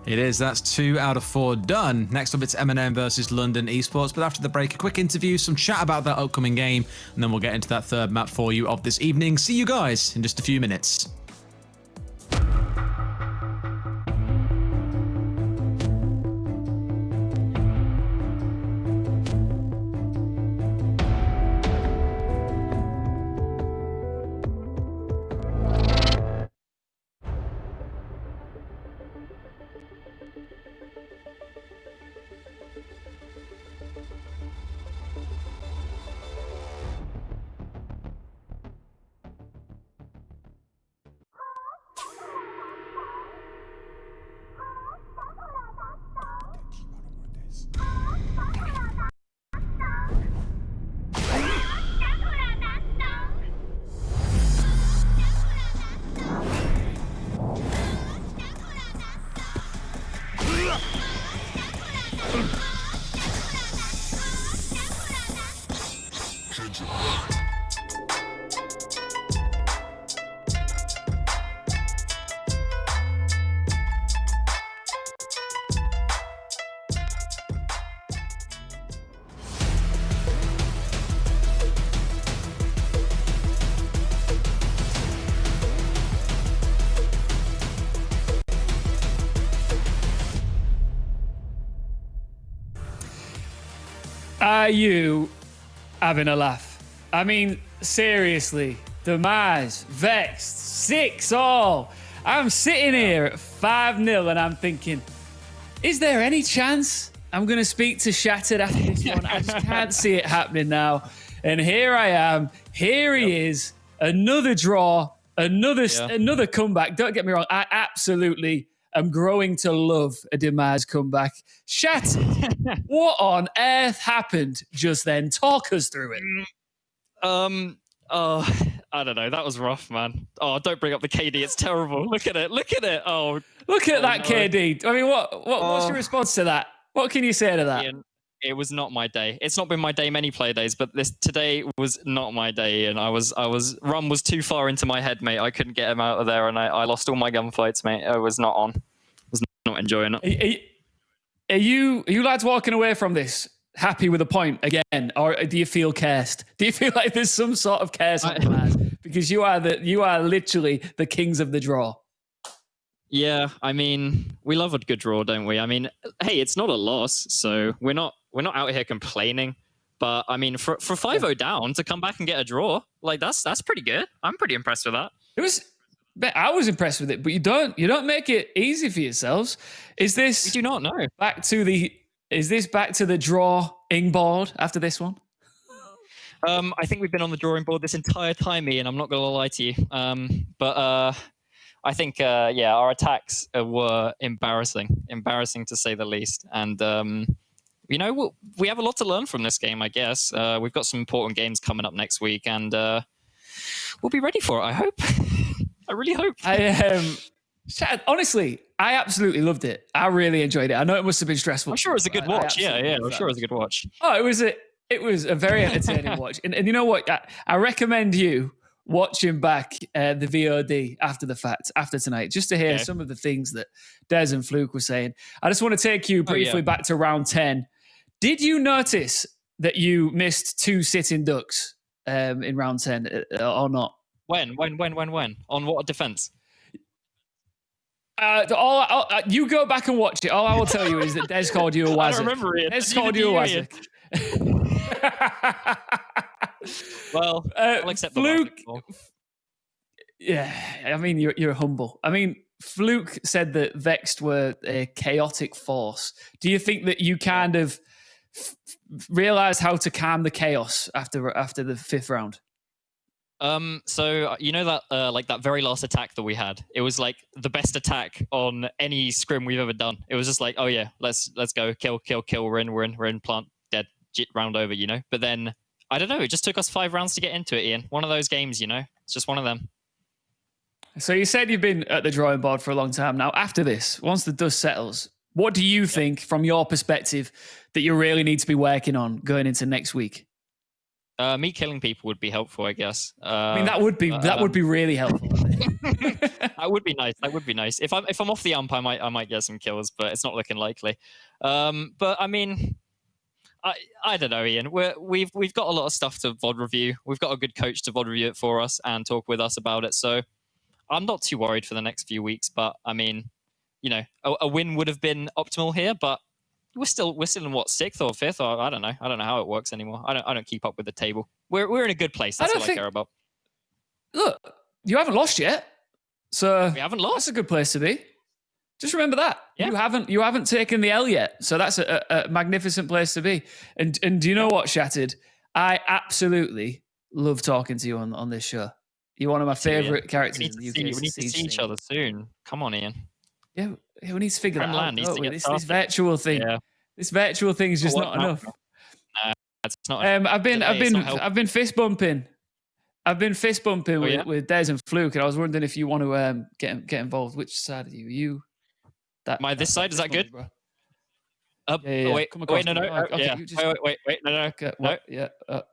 It is. That's 2 out of 4 done. Next up, it's M&M versus London Esports. But after the break, a quick interview, some chat about that upcoming game, and then we'll get into that 3rd map for you of this evening. See you guys in just a few minutes. Are you having a laugh? I mean, seriously, Demise, Vexed, 6-all. I'm sitting here at 5-0 and I'm thinking, is there any chance I'm going to speak to Shattered after this one? I just can't see it happening now. And here I am. Here he is. Another draw, another comeback. Don't get me wrong. I absolutely am growing to love a Demise comeback. Shattered, what on earth happened just then? Talk us through it. Oh, I don't know. That was rough, man. Oh, don't bring up the KD. It's terrible. Look at it. Look at it. Oh, look at that no. KD. I mean, what's your response to that? What can you say to that? Ian, it was not my day. It's not been my day many play days, but today was not my day. And Rum was too far into my head, mate. I couldn't get him out of there, and I lost all my gunfights, mate. I was not on. I was not enjoying it. Are you lads walking away from this happy with a point again, or do you feel cursed? Do you feel like there's some sort of curse on the lads? Because you are literally the kings of the draw. Yeah, I mean, we love a good draw, don't we? I mean, hey, it's not a loss, so we're not out here complaining. But I mean, for 5-0 down to come back and get a draw, like that's pretty good. I'm pretty impressed with that. I was impressed with it, but you don't make it easy for yourselves. Is this? We do not know. Is this back to the drawing board after this one? I think we've been on the drawing board this entire time, Ian. I'm not going to lie to you. But I think, our attacks were embarrassing to say the least. And, we have a lot to learn from this game, I guess. We've got some important games coming up next week, and we'll be ready for it, I hope. I really hope. Honestly, I absolutely loved it. I really enjoyed it. I know it must have been stressful. I'm sure it was a good watch. Yeah, I'm sure it was a good watch. Oh, it was a very entertaining watch. And you know what? I recommend you watching back the VOD after the fact, after tonight, just to hear some of the things that Des and Fluke were saying. I just want to take you briefly back to round 10. Did you notice that you missed 2 sitting ducks in round 10 or not? When? On what defense? You go back and watch it. All I will tell you is that Des called you a wazzock. I don't remember it. Des called you a wazzock. Well, I'll accept Fluke. The Yeah, I mean, you're humble. I mean, Fluke said that Vexed were a chaotic force. Do you think that you kind of realized how to calm the chaos after the 5th round? So you know that that very last attack that we had, it was like the best attack on any scrim we've ever done. It was just like, oh yeah, let's go, kill. We're in plant, dead, round over, you know. But then I don't know, it just took us 5 rounds to get into it, Ian. One of those games, you know. It's just one of them. So you said you've been at the drawing board for a long time now. After this, once the dust settles, what do you think, from your perspective, that you really need to be working on going into next week? Me killing people would be helpful, I guess. I mean, that would be really helpful. That would be nice. That would be nice. If I'm off the ump, I might get some kills, but it's not looking likely. But I mean, I don't know, Ian. We've got a lot of stuff to VOD review. We've got a good coach to VOD review it for us and talk with us about it. So I'm not too worried for the next few weeks. But I mean, you know, a win would have been optimal here, but we're still in what, 6th or 5th, or I don't know how it works anymore. I don't keep up with the table. We're in a good place. That's what I care about. Look, you haven't lost yet, so we haven't lost. That's a good place to be. Just remember that you haven't taken the L yet, so that's a magnificent place to be. And do you know what, Shattered? I absolutely love talking to you on this show. You're one of my favorite characters. We need to see each other soon. Come on, Ian. Yeah, we need to figure that out. This virtual thing. Yeah. This virtual thing is just not enough. Nah, it's not. I've been fist bumping. With Des and Fluke, and I was wondering if you want to get involved. Which side are you? This side, is that good? Yeah. Wait, no. Okay, Wait, no. Okay, yeah.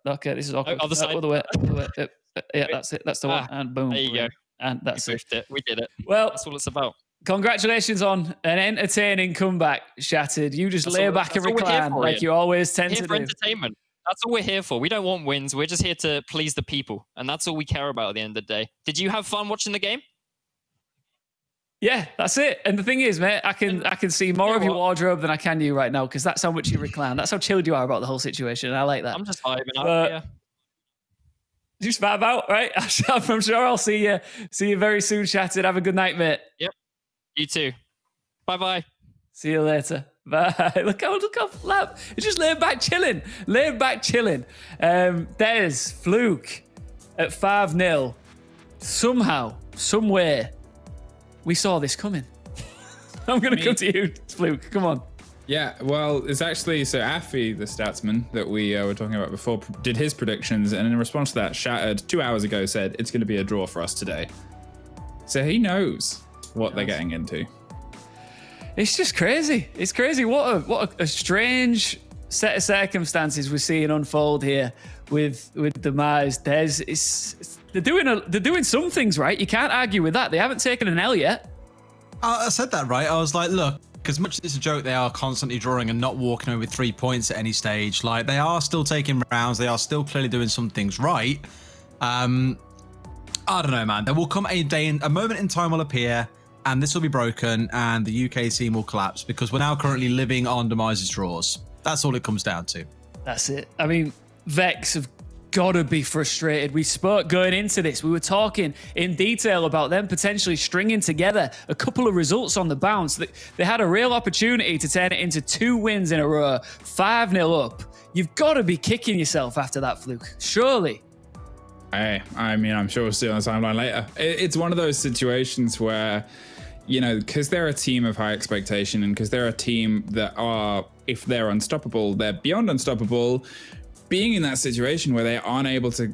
Okay, this is awkward. Other side. Other way. Yeah, that's it. That's the one. And boom. There you go. And that's it. We did it. Well, that's all it's about. Congratulations on an entertaining comeback, Shattered. You just lay back and recline like you always tend to do. Entertainment. That's all we're here for. We don't want wins. We're just here to please the people. And that's all we care about at the end of the day. Did you have fun watching the game? Yeah, that's it. And the thing is, mate, I can see more of your wardrobe than I can you right now because that's how much you recline. That's how chilled you are about the whole situation. And I like that. I'm just vibing out. Yeah. Just vibe out, right? I'm sure I'll see you very soon, chatted. Have a good night, mate. Yep. You too. Bye. See you later. Bye. Look how flat. It's just laid back chilling. Des, Fluke at 5-0. Somehow, somewhere, we saw this coming. I'm going to come to you, Fluke. Come on. Yeah, well, it's actually, so Affy, the statsman that we were talking about before, did his predictions, and in response to that, Shattered 2 hours ago said it's going to be a draw for us today. So he knows what they're getting into. It's just crazy. It's crazy. What a strange set of circumstances we're seeing unfold here with Demise. They're doing some things right. You can't argue with that. They haven't taken an L yet. I said that right. I was like, look, as much as it's a joke, they are constantly drawing and not walking away with 3 points at any stage. Like, they are still taking rounds. They are still clearly doing some things right. I don't know, man. There will come a moment in time will appear, and this will be broken, and the UK team will collapse because we're now currently living on Demise's draws. That's all it comes down to. That's it. I mean, Vex have got to be frustrated. We spoke going into this. We were talking in detail about them potentially stringing together a couple of results on the bounce. They had a real opportunity to turn it into 2 wins in a row, 5-0 up. You've got to be kicking yourself after that, Fluke. Surely. Hey, I mean, I'm sure we'll see on the timeline later. It's one of those situations where, you know, because they're a team of high expectation and because they're a team that are, if they're unstoppable, they're beyond unstoppable. Being in that situation where they aren't able to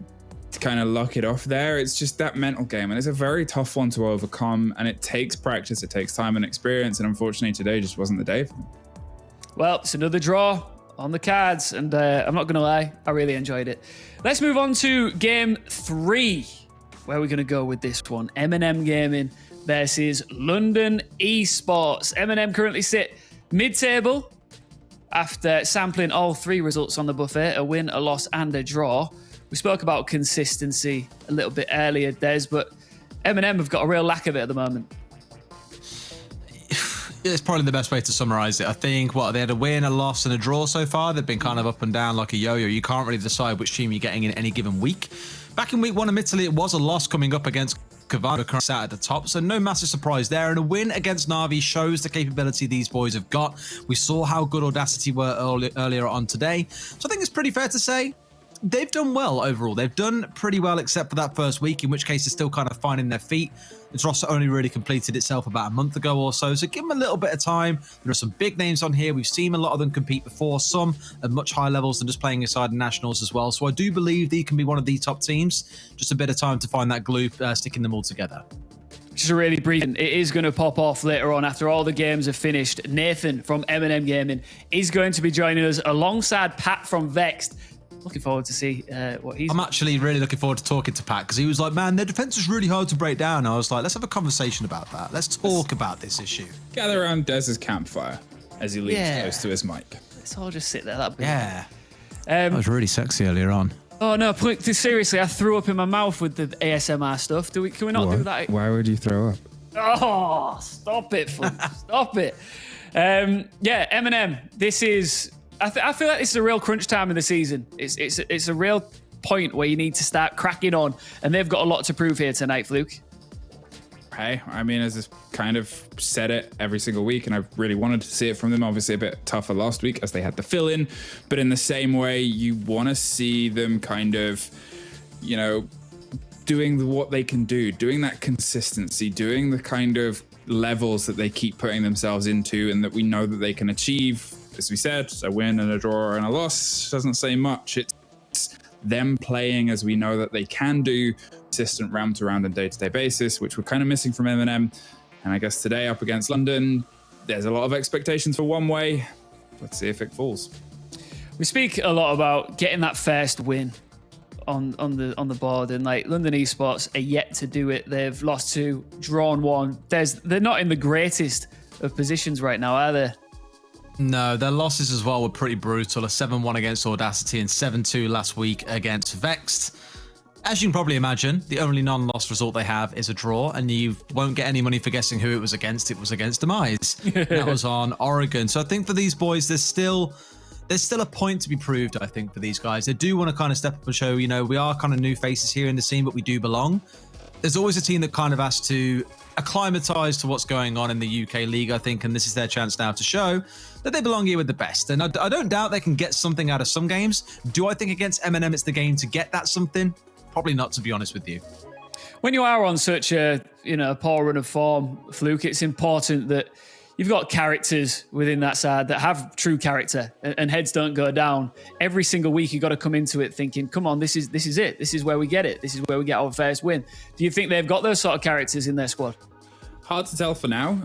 kind of lock it off there, it's just that mental game. And it's a very tough one to overcome. And it takes practice, it takes time and experience. And unfortunately, today just wasn't the day for them. Well, it's another draw on the cards. And I'm not going to lie, I really enjoyed it. Let's move on to game 3. Where are we going to go with this one? M&M Gaming versus London Esports. M&M currently sit mid-table after sampling all 3 results on the buffet, a win, a loss, and a draw. We spoke about consistency a little bit earlier, Des, but M&M have got a real lack of it at the moment. It's probably the best way to summarize it. I think, they had a win, a loss, and a draw so far. They've been kind of up and down like a yo-yo. You can't really decide which team you're getting in any given week. Back in week 1, admittedly, it was a loss coming up against Kavana, currently sat at the top, so no massive surprise there. And a win against Na'Vi shows the capability these boys have got. We saw how good Audacity were earlier on today. So I think it's pretty fair to say they've done well overall. They've done pretty well except for that first week, in which case they're still kind of finding their feet. Its roster only really completed itself about a month ago or so give them a little bit of time. There are some big names on here. We've seen a lot of them compete before, some at much higher levels than just playing inside nationals as well. So I do believe they can be one of the top teams. Just a bit of time to find that glue, sticking them all together. Just a really brief, it is going to pop off later on after all the games are finished. Nathan from M&M Gaming is going to be joining us alongside Pat from Vexed. Looking forward to see what he's... I'm actually really looking forward to talking to Pat because he was like, man, their defense is really hard to break down. I was like, let's have a conversation about that. Let's talk about this issue. Gather around Dez's campfire as he leans close to his mic. Let's all just sit there. That'd be that was really sexy earlier on. Oh, no, seriously, I threw up in my mouth with the ASMR stuff. Can we not do that? Why would you throw up? Oh, stop it, Fun. Stop it. Yeah, M&M, this is... I feel like this is a real crunch time of the season. It's a real point where you need to start cracking on, and they've got a lot to prove here tonight, Fluke. Hey, I mean, as I've kind of said it every single week, and I've really wanted to see it from them. Obviously, a bit tougher last week as they had the fill-in, but in the same way, you want to see them kind of, you know, doing what they can do, doing that consistency, doing the kind of levels that they keep putting themselves into, and that we know that they can achieve. As we said, a win and a draw and a loss doesn't say much. It's them playing as we know that they can do, consistent round to round and day-to-day basis, which we're kind of missing from M&M. And I guess today up against London, there's a lot of expectations for one way. Let's see if it falls. We speak a lot about getting that first win on the board, and like London Esports are yet to do it. They've lost 2, drawn 1. They're not in the greatest of positions right now, are they? No, their losses as well were pretty brutal. A 7-1 against Audacity and 7-2 last week against Vexed. As you can probably imagine, the only non-loss result they have is a draw, and you won't get any money for guessing who it was against. It was against Demise. That was on Oregon. So I think for these boys, there's still a point to be proved, I think, for these guys. They do want to kind of step up and show, we are kind of new faces here in the scene, but we do belong. There's always a team that kind of has to acclimatize to what's going on in the UK league, I think, and this is their chance now to show that they belong here with the best. And I don't doubt they can get something out of some games. Do I think against M&M it's the game to get that something? Probably not, to be honest with you. When you are on such a poor run of form, Fluke, it's important that you've got characters within that side that have true character and heads don't go down. Every single week you've got to come into it thinking, come on, this is it. This is where we get it. This is where we get our first win. Do you think they've got those sort of characters in their squad? Hard to tell for now,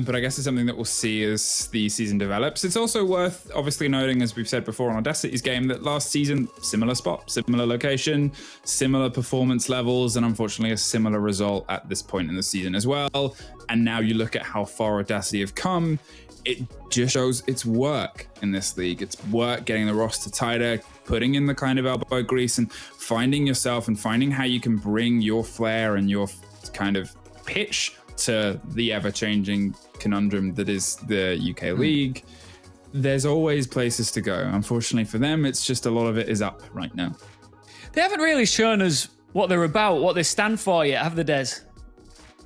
but I guess it's something that we'll see as the season develops. It's also worth obviously noting, as we've said before on Audacity's game, that last season, similar spot, similar location, similar performance levels, and unfortunately a similar result at this point in the season as well. And now you look at how far Audacity have come, it just shows it's work in this league. It's work getting the roster tighter, putting in the kind of elbow grease and finding yourself and finding how you can bring your flair and your kind of pitch to the ever-changing conundrum that is the UK League. There's always places to go. Unfortunately for them, it's just a lot of it is up right now. They haven't really shown us what they're about, what they stand for yet, have they, Des?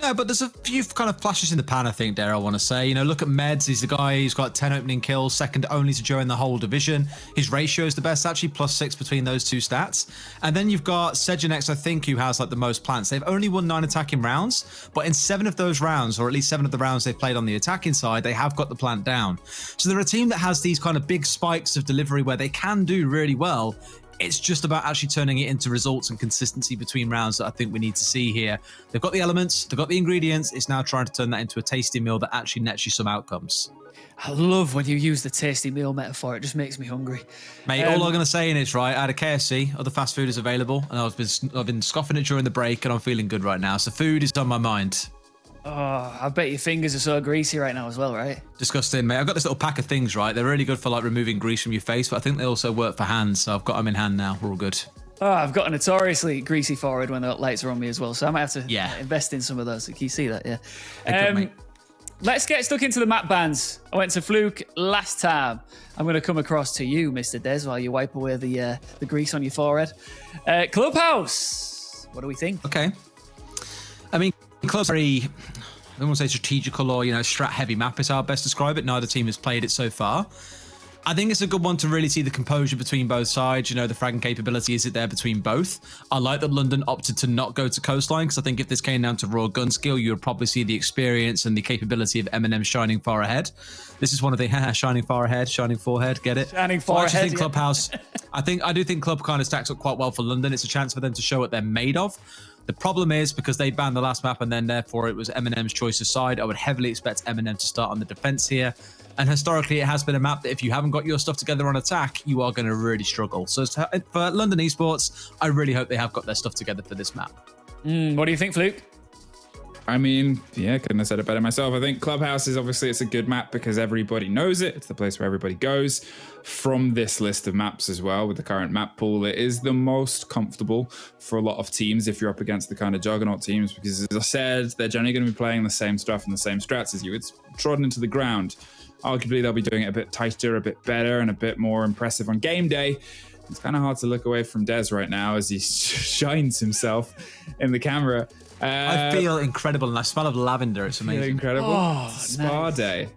No, but there's a few kind of flashes in the pan, I think, Dare, I want to say. Look at Meds. He's the guy who's got 10 opening kills, second only to Joe in the whole division. His ratio is the best, actually, +6 between those two stats. And then you've got Sejanex, I think, who has like the most plants. They've only won 9 attacking rounds, but in 7 of those rounds, or at least 7 of the rounds they've played on the attacking side, they have got the plant down. So they're a team that has these kind of big spikes of delivery where they can do really well. It's just about actually turning it into results and consistency between rounds that I think we need to see here. They've got the elements, they've got the ingredients. It's now trying to turn that into a tasty meal that actually nets you some outcomes. I love when you use the tasty meal metaphor. It just makes me hungry. Mate, all I'm going to say in is, right, I had a KFC, other fast food is available, and I've been scoffing it during the break, and I'm feeling good right now. So food is on my mind. Oh, I bet your fingers are so greasy right now as well, right? Disgusting, mate. I've got this little pack of things, right? They're really good for like removing grease from your face, but I think they also work for hands, so I've got them in hand now. We're all good. Oh, I've got a notoriously greasy forehead when the lights are on me as well, so I might have to invest in some of those. Can you see that? Yeah. Let's get stuck into the map bans. I went to Fluke last time. I'm going to come across to you, Mr. Des, while you wipe away the grease on your forehead. Clubhouse. What do we think? Okay. I mean, Club's very, I don't want to say strategical or, strat heavy map is how I'd best describe it. Neither team has played it so far. I think it's a good one to really see the composure between both sides. The fragging capability, is it there between both? I like that London opted to not go to coastline, because I think if this came down to raw gun skill, you would probably see the experience and the capability of M&M shining far ahead. This is one of the shining far ahead, shining forehead, get it? Shining far ahead. I think Clubhouse, I do think Club kind of stacks up quite well for London. It's a chance for them to show what they're made of. The problem is, because they banned the last map and then therefore it was M&M's choice of side, I would heavily expect M&M to start on the defense here. And historically, it has been a map that if you haven't got your stuff together on attack, you are going to really struggle. So for London Esports, I really hope they have got their stuff together for this map. What do you think, Fluke? I mean, couldn't have said it better myself. I think Clubhouse is obviously, it's a good map because everybody knows it. It's the place where everybody goes. From this list of maps as well, with the current map pool, it is the most comfortable for a lot of teams if you're up against the kind of juggernaut teams, because as I said, they're generally going to be playing the same stuff and the same strats as you. It's trodden into the ground. Arguably, they'll be doing it a bit tighter, a bit better, and a bit more impressive on game day. It's kind of hard to look away from Des right now as he shines himself in the camera. I feel incredible, and I smell of lavender. It's amazing. Incredible. It's spa day.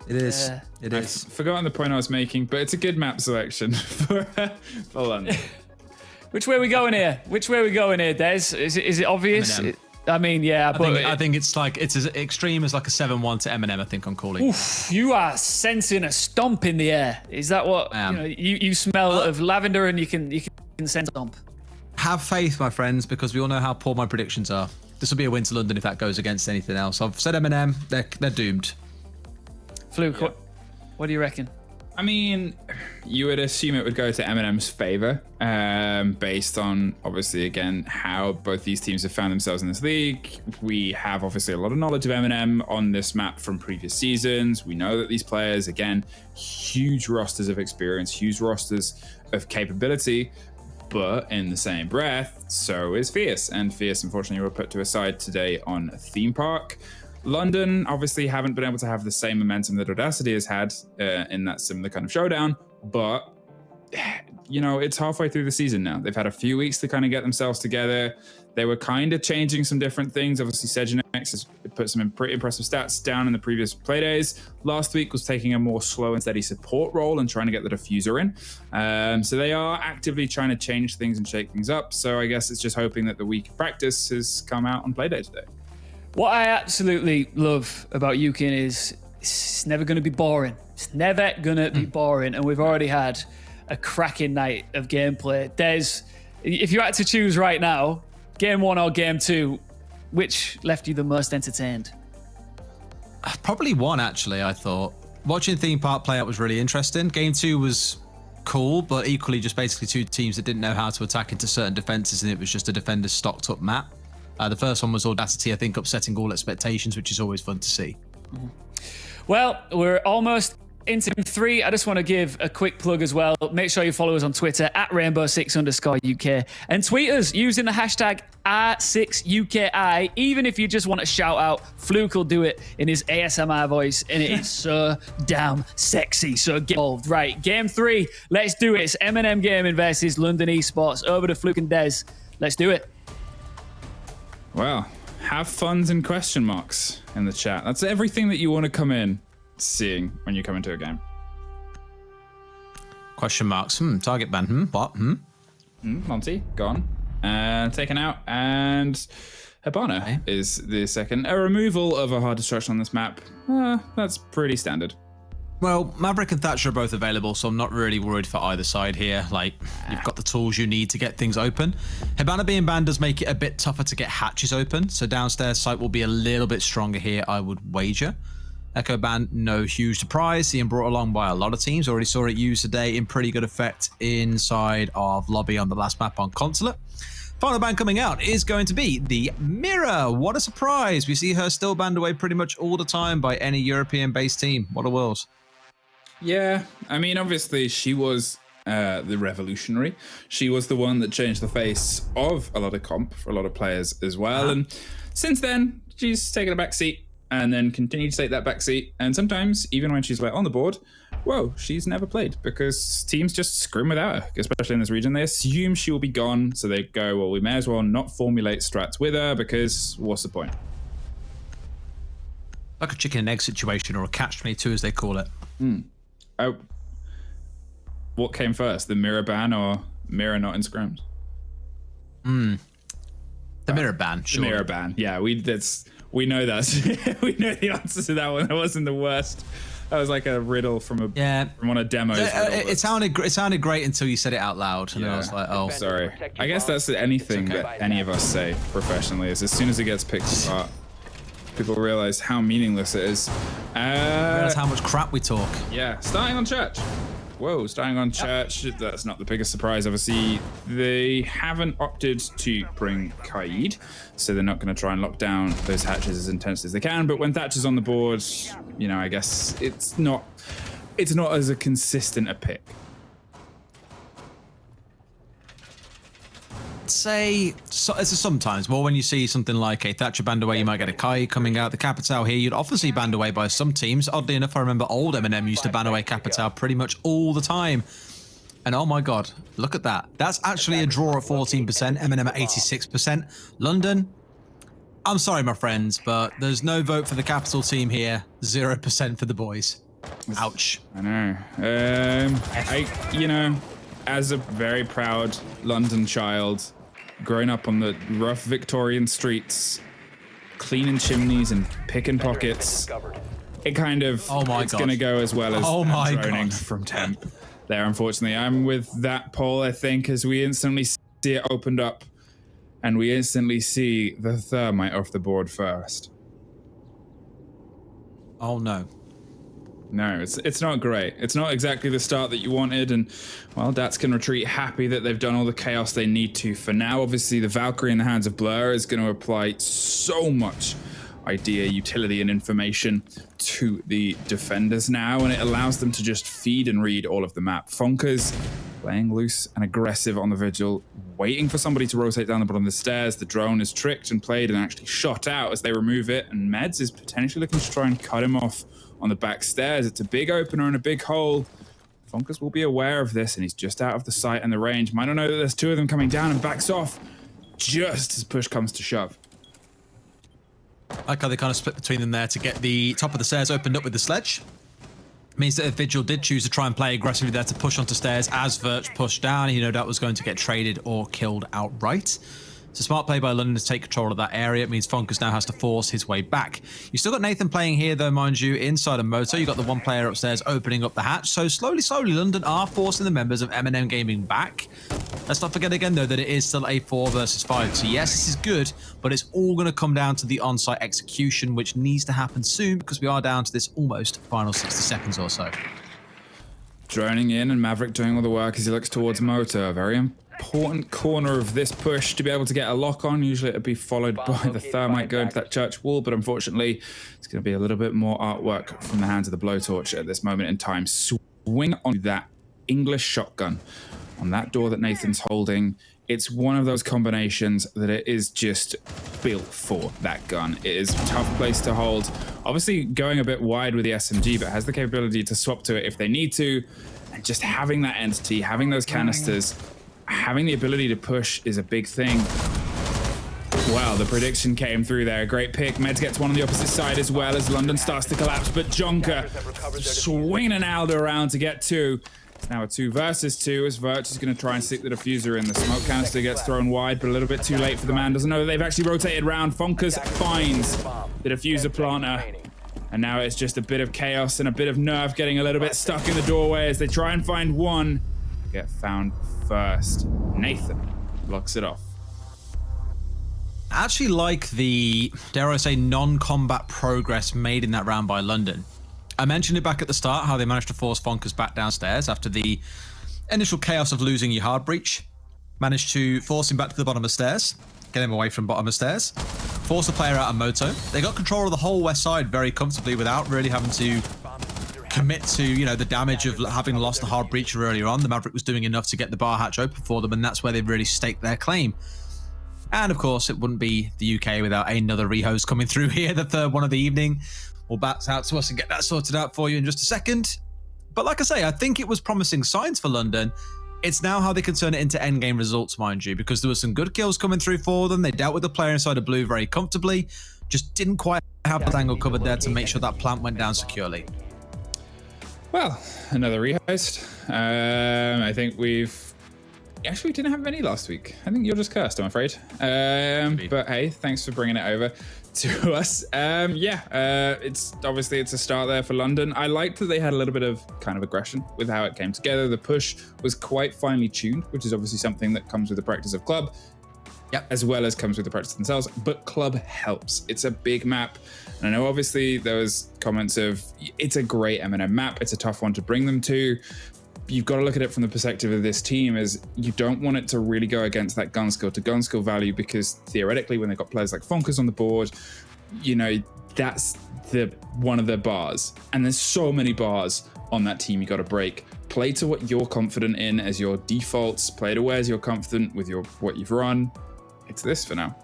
It is. It is. I've forgotten the point I was making, but it's a good map selection for London. Which way are we going here? Des? Is it obvious? I mean, yeah, I think it's as extreme as like a 7-1 to M&M. I think I'm calling. Oof, you are sensing a stomp in the air. Is that what you smell of lavender, and you can sense a stomp? Have faith, my friends, because we all know how poor my predictions are. This will be a win to London if that goes against anything else. I've said M&M, they're doomed. Fluke, what do you reckon? I mean, you would assume it would go to M&M's favor, based on, obviously, again, how both these teams have found themselves in this league. We have, obviously, a lot of knowledge of M&M on this map from previous seasons. We know that these players, again, huge rosters of experience, huge rosters of capability. But in the same breath, so is Fierce. And Fierce, unfortunately, were put to a side today on Theme Park. London obviously haven't been able to have the same momentum that Audacity has had in that similar kind of showdown. But, you know, it's halfway through the season now. They've had a few weeks to kind of get themselves together. They were kind of changing some different things. Obviously, Segenex has put some pretty impressive stats down in the previous Playdays. Last week was taking a more slow and steady support role and trying to get the diffuser in. So they are actively trying to change things and shake things up. So I guess it's just hoping that the week of practice has come out on Playday today. What I absolutely love about Yukin is it's never going to be boring. It's never going to be boring. And we've already had a cracking night of gameplay. If you had to choose right now, game 1 or game 2, which left you the most entertained? Probably 1, actually, I thought. Watching Theme Park play out was really interesting. Game 2 was cool, but equally just basically 2 teams that didn't know how to attack into certain defenses, and it was just a defender's stocked up map. The first one was Audacity, I think, upsetting all expectations, which is always fun to see. Well, we're almost into game 3. I just want to give a quick plug as well. Make sure you follow us on Twitter at Rainbow6_UK and tweet us using the hashtag R6UKI. Even if you just want a shout out, Fluke will do it in his ASMR voice, and it is so damn sexy. So get involved. Right, game 3. Let's do it. It's M&M Gaming versus London Esports. Over to Fluke and Des. Let's do it. Well, have funs and question marks in the chat. That's everything that you want to come in seeing when you come into a game. Question marks. Target ban. What? Monty, gone. And taken out. And Habana is the second. A removal of a hard destruction on this map. That's pretty standard. Well, Maverick and Thatcher are both available, so I'm not really worried for either side here. Like, you've got the tools you need to get things open. Hibana being banned does make it a bit tougher to get hatches open, so downstairs site will be a little bit stronger here, I would wager. Echo ban, no huge surprise, being brought along by a lot of teams. Already saw it used today in pretty good effect inside of lobby on the last map on Consulate. Final ban coming out is going to be the Mirror. What a surprise. We see her still banned away pretty much all the time by any European-based team. What a world. Yeah, I mean, obviously she was the revolutionary. She was the one that changed the face of a lot of comp for a lot of players as well. And since then, she's taken a back seat and then continued to take that back seat. And sometimes, even when she's like on the board, whoa, she's never played because teams just scrim without her, especially in this region. They assume she will be gone, so they go, well, we may as well not formulate strats with her because what's the point? Like a chicken and egg situation, or a catch-22 as they call it. Oh, what came first, the Mirror ban or Mirror not in scrims? The Mirror ban, sure. The Mirror ban, yeah. We know that. We know the answer to that one. That wasn't the worst. That was like a riddle from one of demos. It sounded great until you said it out loud, and then I was like, oh, sorry. I guess that's anything that any of us say professionally. Is as soon as it gets picked apart, people realize how meaningless it is. Realize how much crap we talk. Yeah, starting on Church. Whoa, starting on Church. That's not the biggest surprise. Obviously, they haven't opted to bring Kaid, so they're not going to try and lock down those hatches as intensely as they can. But when Thatcher's on the board, you know, I guess it's not as a consistent a pick. Say sometimes more when you see something like a Thatcher banned away, you might get a Kai coming out. The Capitao here, you'd often see banned away by some teams. Oddly enough, I remember old M&M used to ban away Capitao pretty much all the time. And oh my god, look at that. That's actually a draw at 14%, M&M at 86%. London, I'm sorry, my friends, but there's no vote for the Capital team here. 0% for the boys. Ouch. I know. You know, as a very proud London child, growing up on the rough Victorian streets, cleaning chimneys and picking pockets, it kind of, it's going to go as well as droning from temp there, unfortunately. I'm with that poll, I think, as we instantly see it opened up and we instantly see the Thermite off the board first. Oh no. No, it's not great. It's not exactly the start that you wanted, and, well, Dats can retreat happy that they've done all the chaos they need to for now. Obviously, the Valkyrie in the hands of Blur is going to apply so much idea, utility, and information to the defenders now, and it allows them to just feed and read all of the map. Fonkers, playing loose and aggressive on the Vigil, waiting for somebody to rotate down the bottom of the stairs. The drone is tricked and played and actually shot out as they remove it, and Meds is potentially looking to try and cut him off on the back stairs. It's a big opener and a big hole. Funkus will be aware of this, and he's just out of the sight and the range. Might not know that there's two of them coming down, and backs off just as push comes to shove. I like how they kind of split between them there to get the top of the stairs opened up with the sledge. Means that if Vigil did choose to try and play aggressively there to push onto stairs as Virch pushed down, he no doubt was going to get traded or killed outright. It's a smart play by London to take control of that area. It means Funkus now has to force his way back. You still got Nathan playing here, though, mind you, inside of Moto. You got the one player upstairs opening up the hatch. So slowly, London are forcing the members of M&M Gaming back. Let's not forget again, though, that it is still a 4 versus 5. So yes, this is good, but it's all going to come down to the on-site execution, which needs to happen soon because we are down to this almost final 60 seconds or so. Droning in and Maverick doing all the work as he looks towards Moto. A very important corner of this push to be able to get a lock on. Usually it'd be followed by the thermite going to that church wall, but unfortunately it's going to be a little bit more artwork from the hands of the blowtorch at this moment in time. Swing on that English shotgun on that door that Nathan's holding. It's one of those combinations that it is just built for that gun. It is a tough place to hold. Obviously going a bit wide with the SMG, but has the capability to swap to it if they need to. And just having that entity, having those canisters, having the ability to push is a big thing. Wow, the prediction came through there. Great pick. Meds gets one on the opposite side as well as London starts to collapse, but Jonker swinging an Alder around to get two. It's now a 2 versus 2 as Virch is going to try and stick the diffuser in. The smoke canister gets thrown wide, but a little bit too late for the man. Doesn't know that they've actually rotated round. Funkus finds the diffuser planter. And now it's just a bit of chaos and a bit of nerve getting a little bit stuck in the doorway as they try and find one. Get found first. Nathan blocks it off. I actually like the, dare I say, non-combat progress made in that round by London. I mentioned it back at the start, how they managed to force Funkus back downstairs after the initial chaos of losing your hard breach. Managed to force him back to the bottom of the stairs, get him away from bottom of stairs, force the player out of Moto. They got control of the whole west side very comfortably without really having to commit to, you know, the damage of having lost the hard breacher earlier on. The Maverick was doing enough to get the bar hatch open for them, and that's where they really staked their claim. And of course, it wouldn't be the UK without another rehost coming through here, the third one of the evening. We'll bounce out to us and get that sorted out for you in just a second. But like I say, I think it was promising signs for London. It's now how they can turn it into endgame results, mind you, because there were some good kills coming through for them. They dealt with the player inside of blue very comfortably. Just didn't quite have the angle covered there to make sure that plant went down securely. Well, another rehost. I think actually didn't have many last week. I think you're just cursed, I'm afraid. But hey, thanks for bringing it over to us. It's obviously it's a start there for London. I liked that they had a little bit of kind of aggression with how it came together. The push was quite finely tuned, which is obviously something that comes with the practice of club, as well as comes with the practice themselves. But club helps. It's a big map. And I know obviously there was comments of it's a great M&M map. It's a tough one to bring them to. You've got to look at it from the perspective of this team as you don't want it to really go against that gun skill to gun skill value, because theoretically when they've got players like Funkus on the board, you know, that's one of the bars. And there's so many bars on that team you got to break. Play to what you're confident in as your defaults. Play to where's you're confident with what you've run. It's this for now.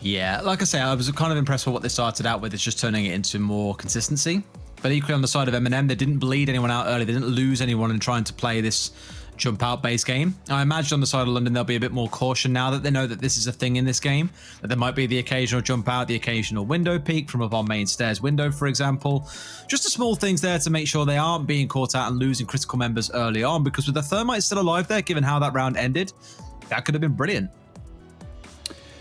Yeah, like I say, I was kind of impressed with what they started out with. It's just turning it into more consistency. But equally on the side of M&M, they didn't bleed anyone out early. They didn't lose anyone in trying to play this jump out base game. I imagine on the side of London, there'll be a bit more caution now that they know that this is a thing in this game, that there might be the occasional jump out, the occasional window peek from above our main stairs window, for example. Just the small things there to make sure they aren't being caught out and losing critical members early on, because with the thermite still alive there, given how that round ended, that could have been brilliant.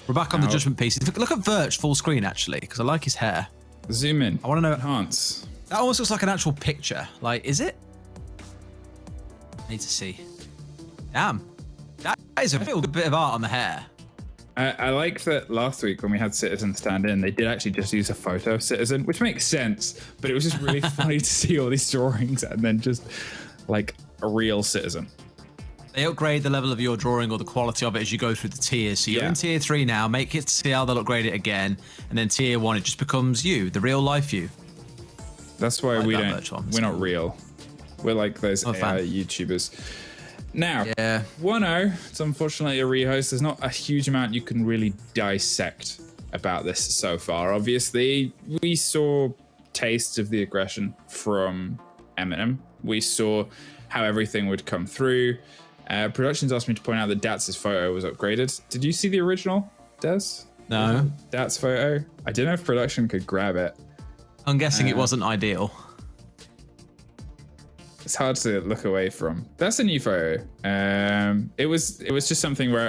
We're back on the judgment pieces. Look at Virch full screen, actually, because I like his hair. Zoom in. I want to know. Enhance. That almost looks like an actual picture. Like, is it? I need to see. Damn. That is a real bit of art on the hair. I like that last week when we had Citizen stand in, they did actually just use a photo of Citizen, which makes sense, but it was just really funny to see all these drawings and then just like a real Citizen. They upgrade the level of your drawing or the quality of it as you go through the tiers. So you're in tier 3 now, make it see how they'll upgrade it again. And then tier 1, it just becomes you, the real life you. That's why we're not real. We're like those AI YouTubers. Now, 1-0, it's unfortunately a rehost. There's not a huge amount you can really dissect about this so far. Obviously, we saw tastes of the aggression from Eminem. We saw how everything would come through. Productions asked me to point out that Datz's photo was upgraded. Did you see the original, Des? No. Dat's photo? I don't know if production could grab it. I'm guessing it wasn't ideal. It's hard to look away from. That's a new photo. It was just something where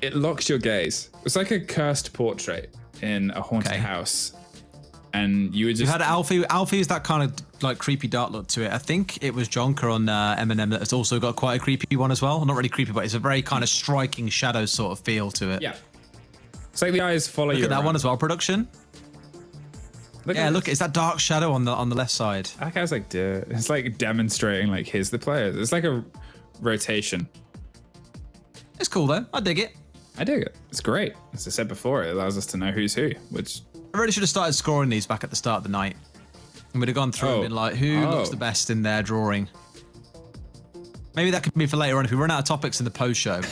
it locks your gaze. It was like a cursed portrait in a haunted house, and you would just. You had Alfie. Alfie is that kind of like creepy dark look to it. I think it was Jonker on Eminem that has also got quite a creepy one as well. Not really creepy, but it's a very kind of striking shadow sort of feel to it. Yeah. It's like the eyes follow you. Look at that around. one as well. Production. Look, it's that dark shadow on the left side. That guy's like, it's like demonstrating like here's the players. It's like a rotation. It's cool though. I dig it. I dig it. It's great. As I said before, it allows us to know who's who, which I really should have started scoring these back at the start of the night. And we'd have gone through and been like, who looks the best in their drawing? Maybe that could be for later on if we run out of topics in the post show.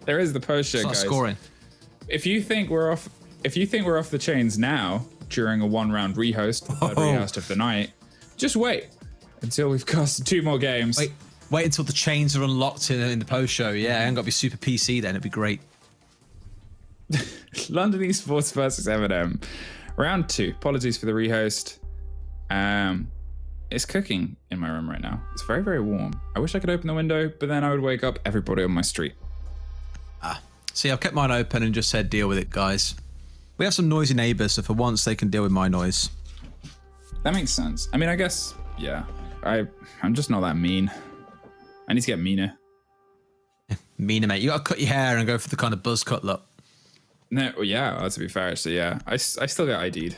There is the post show, Start guys. scoring. If you think we're off the chains now during a 1-round rehost, the third rehost of the night, just wait until we've cast 2 more games. Wait until the chains are unlocked in the post show. Yeah, I ain't got to be super PC then. It'd be great. London Esports versus Eminem. Round 2. Apologies for the rehost. It's cooking in my room right now. It's very, very warm. I wish I could open the window, but then I would wake up everybody on my street. See, I've kept mine open and just said, deal with it, guys. We have some noisy neighbors, so for once they can deal with my noise. That makes sense. I mean, I guess, yeah. I'm just not that mean. I need to get meaner. Meaner, mate. You got to cut your hair and go for the kind of buzz cut look. No, well, yeah, to be fair, actually, yeah. I still get ID'd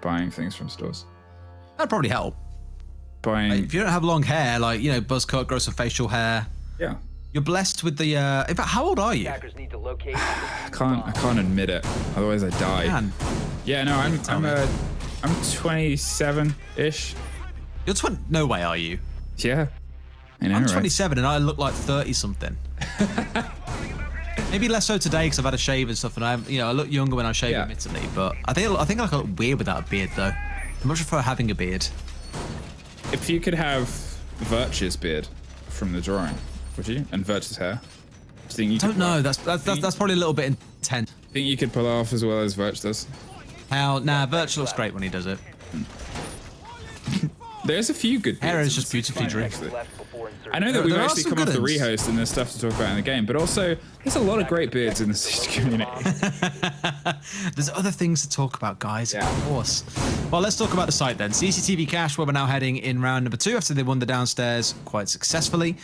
buying things from stores. That'd probably help. Buying... if you don't have long hair, like, you know, buzz cut, grow some facial hair. Yeah. You're blessed with the, in fact, how old are you? I can't admit it, otherwise I die. Man. Yeah, no, I'm 27-ish. You're 20? No way, are you? Yeah. I know, I'm right? 27 and I look like 30 something. Maybe less so today because I've had a shave and stuff, and I look younger when I shave, admittedly. But I think I look weird without a beard, though. I much prefer having a beard. If you could have Virtue's beard from the drawing, would you? And Virtue's hair? Do you think you don't know. That's probably a little bit intense. Think you could pull it off as well as Virtue does? Nah, Virtue looks great when he does it. There's a few good beards. Hair is just beautifully draped. I know that we've actually come off the rehost and there's stuff to talk about in the game, but also there's a lot of great beards in the Siege community. There's other things to talk about, guys, of course. Well, let's talk about the site then. CCTV Cash, where we're now heading in round number 2 after they won the downstairs quite successfully.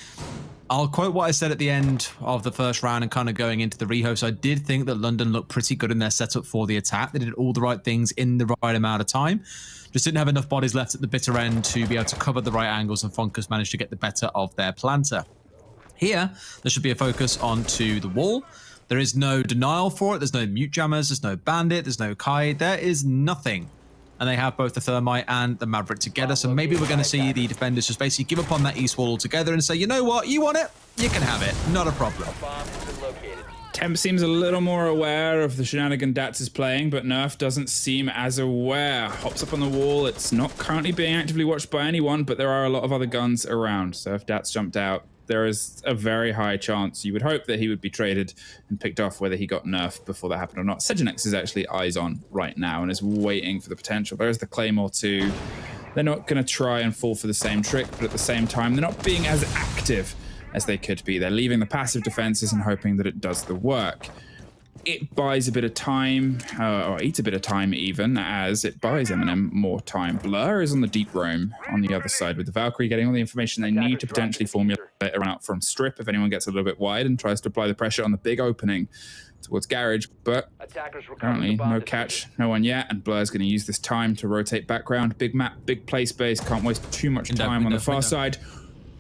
I'll quote what I said at the end of the first round and kind of going into the rehost. I did think that London looked pretty good in their setup for the attack. They did all the right things in the right amount of time. Just didn't have enough bodies left at the bitter end to be able to cover the right angles, and Funkers managed to get the better of their planter. Here, there should be a focus onto the wall. There is no denial for it. There's no mute jammers. There's no bandit. There's no Kai. There is nothing. And they have both the Thermite and the Maverick together. So maybe we're going to see the defenders just basically give up on that east wall altogether and say, you know what? You want it? You can have it. Not a problem. Temp seems a little more aware of the shenanigan Dats is playing, but Nerf doesn't seem as aware. Hops up on the wall. It's not currently being actively watched by anyone, but there are a lot of other guns around. So if Dats jumped out, there is a very high chance you would hope that he would be traded and picked off, whether he got nerfed before that happened or not. Sejanex is actually eyes on right now and is waiting for the potential. There's the Claymore too. They're not going to try and fall for the same trick, but at the same time, they're not being as active as they could be. They're leaving the passive defenses and hoping that it does the work. It buys a bit of time, or eats a bit of time even, as it buys Eminem more time. Blur is on the deep roam on the other side with the Valkyrie getting all the information they need to potentially formulate around out from strip if anyone gets a little bit wide and tries to apply the pressure on the big opening towards Garage, but apparently no catch, no one yet, and Blur's going to use this time to rotate background. Big map, big play space, can't waste too much time on the far side.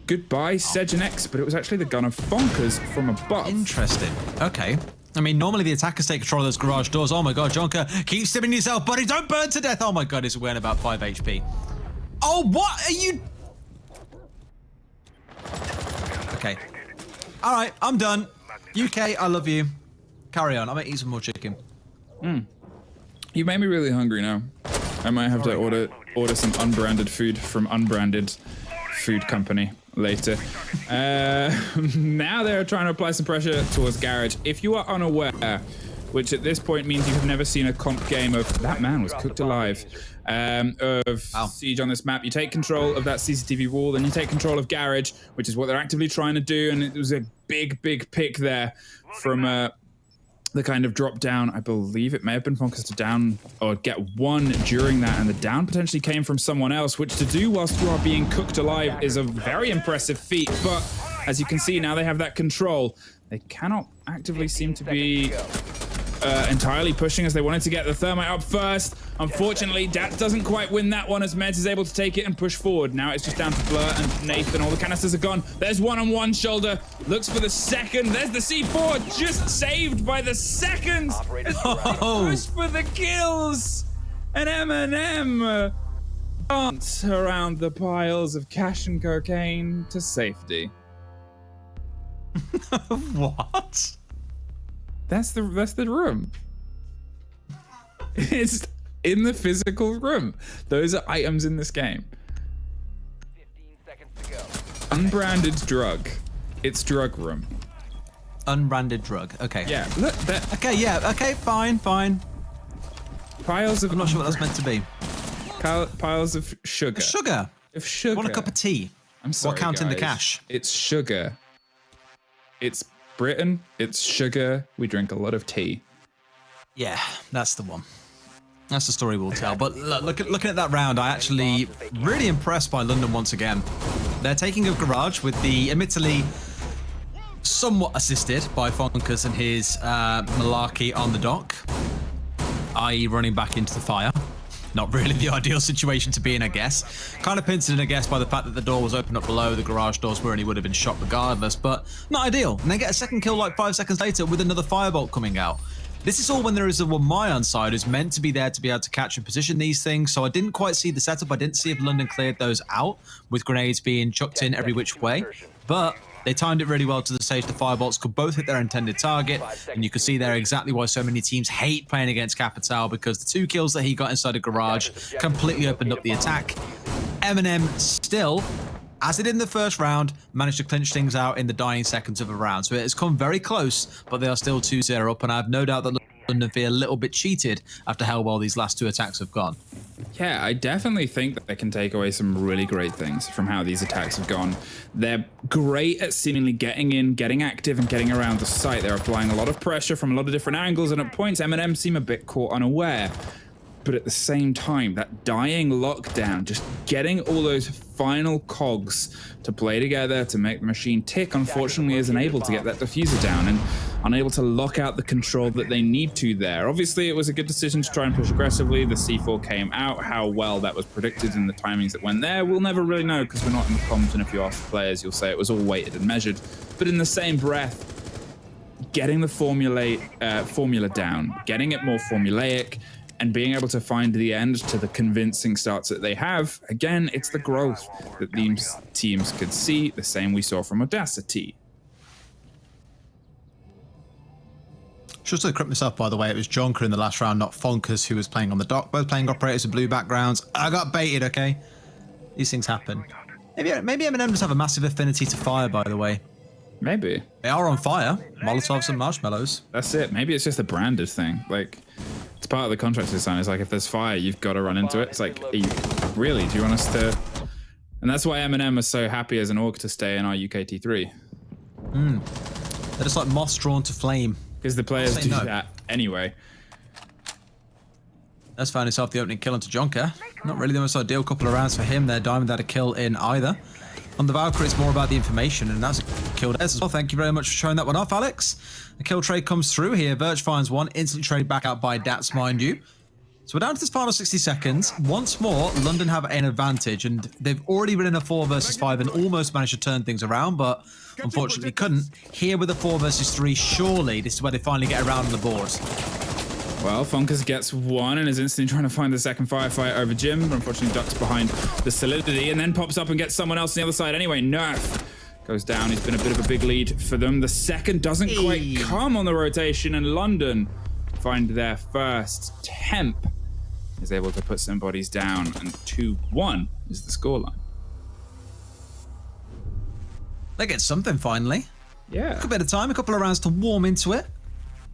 Goodbye, Sejanex, but it was actually the gun of Funkers from above. Interesting. Okay. I mean, normally the attackers take control of those garage doors. Oh my god, Jonker, keep stimming yourself, buddy. Don't burn to death. Oh my god, he's wearing about 5 HP. Oh, what are you? Okay. All right, I'm done. UK, I love you. Carry on. I'm gonna eat some more chicken. You made me really hungry now. I might have to order some unbranded food from unbranded food company later. Now they're trying to apply some pressure towards Garage. If you are unaware, which at this point means you have never seen a comp game of that man was cooked alive, of Siege on this map, you take control of that CCTV wall, then you take control of Garage, which is what they're actively trying to do, and it was a big pick there from the kind of drop down. I believe it may have been Fonkers to down or get one during that, and the down potentially came from someone else, which to do whilst you are being cooked alive is a very impressive feat. But as you can see, now they have that control. They cannot actively seem to be entirely pushing as they wanted to get the thermite up first. Unfortunately, Dat doesn't quite win that one as Meds is able to take it and push forward. Now it's just down to Blur and Nathan. All the canisters are gone. There's one on one shoulder. Looks for the second. There's the C4 just saved by the second. Push for the kills. And Eminem dance around the piles of cash and cocaine to safety. What? That's the room. It's in the physical room. Those are items in this game. 15 seconds to go. Unbranded drug. It's drug room. Unbranded drug. Okay. Yeah. Look. Okay. Yeah. Okay. Fine. Piles of. I'm not sure what that's meant to be. Piles of sugar. Sugar. Of sugar. I want a cup of tea. I'm sorry, What counting the guys. cash? It's sugar. It's Britain. It's sugar. We drink a lot of tea. Yeah, that's the one. That's the story we'll tell. But looking at that round, I actually really impressed by London once again. They're taking a garage with the admittedly somewhat assisted by Fonkers and his malarkey on the dock, i.e. running back into the fire. Not really the ideal situation to be in, I guess. Kind of pincered in, I guess, by the fact that the door was opened up below, the garage doors were, and he would have been shot regardless, but not ideal. And then get a second kill like 5 seconds later with another firebolt coming out. This is all when there is a Wamai on side who's meant to be there to be able to catch and position these things, so I didn't quite see the setup. I didn't see if London cleared those out with grenades being chucked in every which way, but they timed it really well to the stage. The firebolts could both hit their intended target, and you can see there exactly why so many teams hate playing against Capital, because the 2 kills that he got inside a garage completely opened up the attack. Eminem still, as it did in the first round, managed to clinch things out in the dying seconds of a round. So it has come very close, but they are still 2-0 up, and I have no doubt that London feel a little bit cheated after how well these last 2 attacks have gone. Yeah, I definitely think that they can take away some really great things from how these attacks have gone. They're great at seemingly getting in, getting active, and getting around the site. They're applying a lot of pressure from a lot of different angles, and at points, Eminem seem a bit caught unaware. But at the same time, that dying lockdown, just getting all those final cogs to play together to make the machine tick, unfortunately isn't able to get that diffuser down and unable to lock out the control that they need to there. Obviously, it was a good decision to try and push aggressively. The C4 came out. How well that was predicted and the timings that went there, we'll never really know because we're not in the comms, and if you ask the players, you'll say it was all weighted and measured. But in the same breath, getting the formula down, getting it more formulaic, and being able to find the end to the convincing starts that they have, again, it's the growth that these teams could see, the same we saw from Audacity. Just to correct myself, by the way, it was Jonker in the last round, not Fonkers, who was playing on the dock, both playing operators with blue backgrounds. I got baited, okay? These things happen. Maybe Eminem does have a massive affinity to fire, by the way. Maybe. They are on fire. Molotovs and marshmallows. That's it. Maybe it's just a branded thing. Like, it's part of the contract design. It's like, if there's fire, you've got to run into it. It's like, really? Do you want us to... And that's why Eminem was so happy as an orc to stay in our UKT3. They're just like moths drawn to flame. Because the players do that anyway. That's found himself the opening kill onto Jonker. Not really the most ideal couple of rounds for him there. Diamond had a kill in either. On the Valkyrie, it's more about the information, and that's killed as well. Thank you very much for showing that one off, Alex. The kill trade comes through here. Verge finds one, instantly traded back out by Dats, mind you. So we're down to this final 60 seconds. Once more, London have an advantage, and they've already been in a 4 versus 5 and almost managed to turn things around, but unfortunately couldn't. Here with a 4 versus 3, surely this is where they finally get around on the board. Well, Funkers gets one and is instantly trying to find the second firefight over Jim, but unfortunately ducks behind the solidity and then pops up and gets someone else on the other side. Anyway, Nerf goes down. He's been a bit of a big lead for them. The second doesn't quite come on the rotation, and London find their first. Temp is able to put some bodies down, and 2-1 is the scoreline. They get something finally. Yeah. A bit of time, a couple of rounds to warm into it.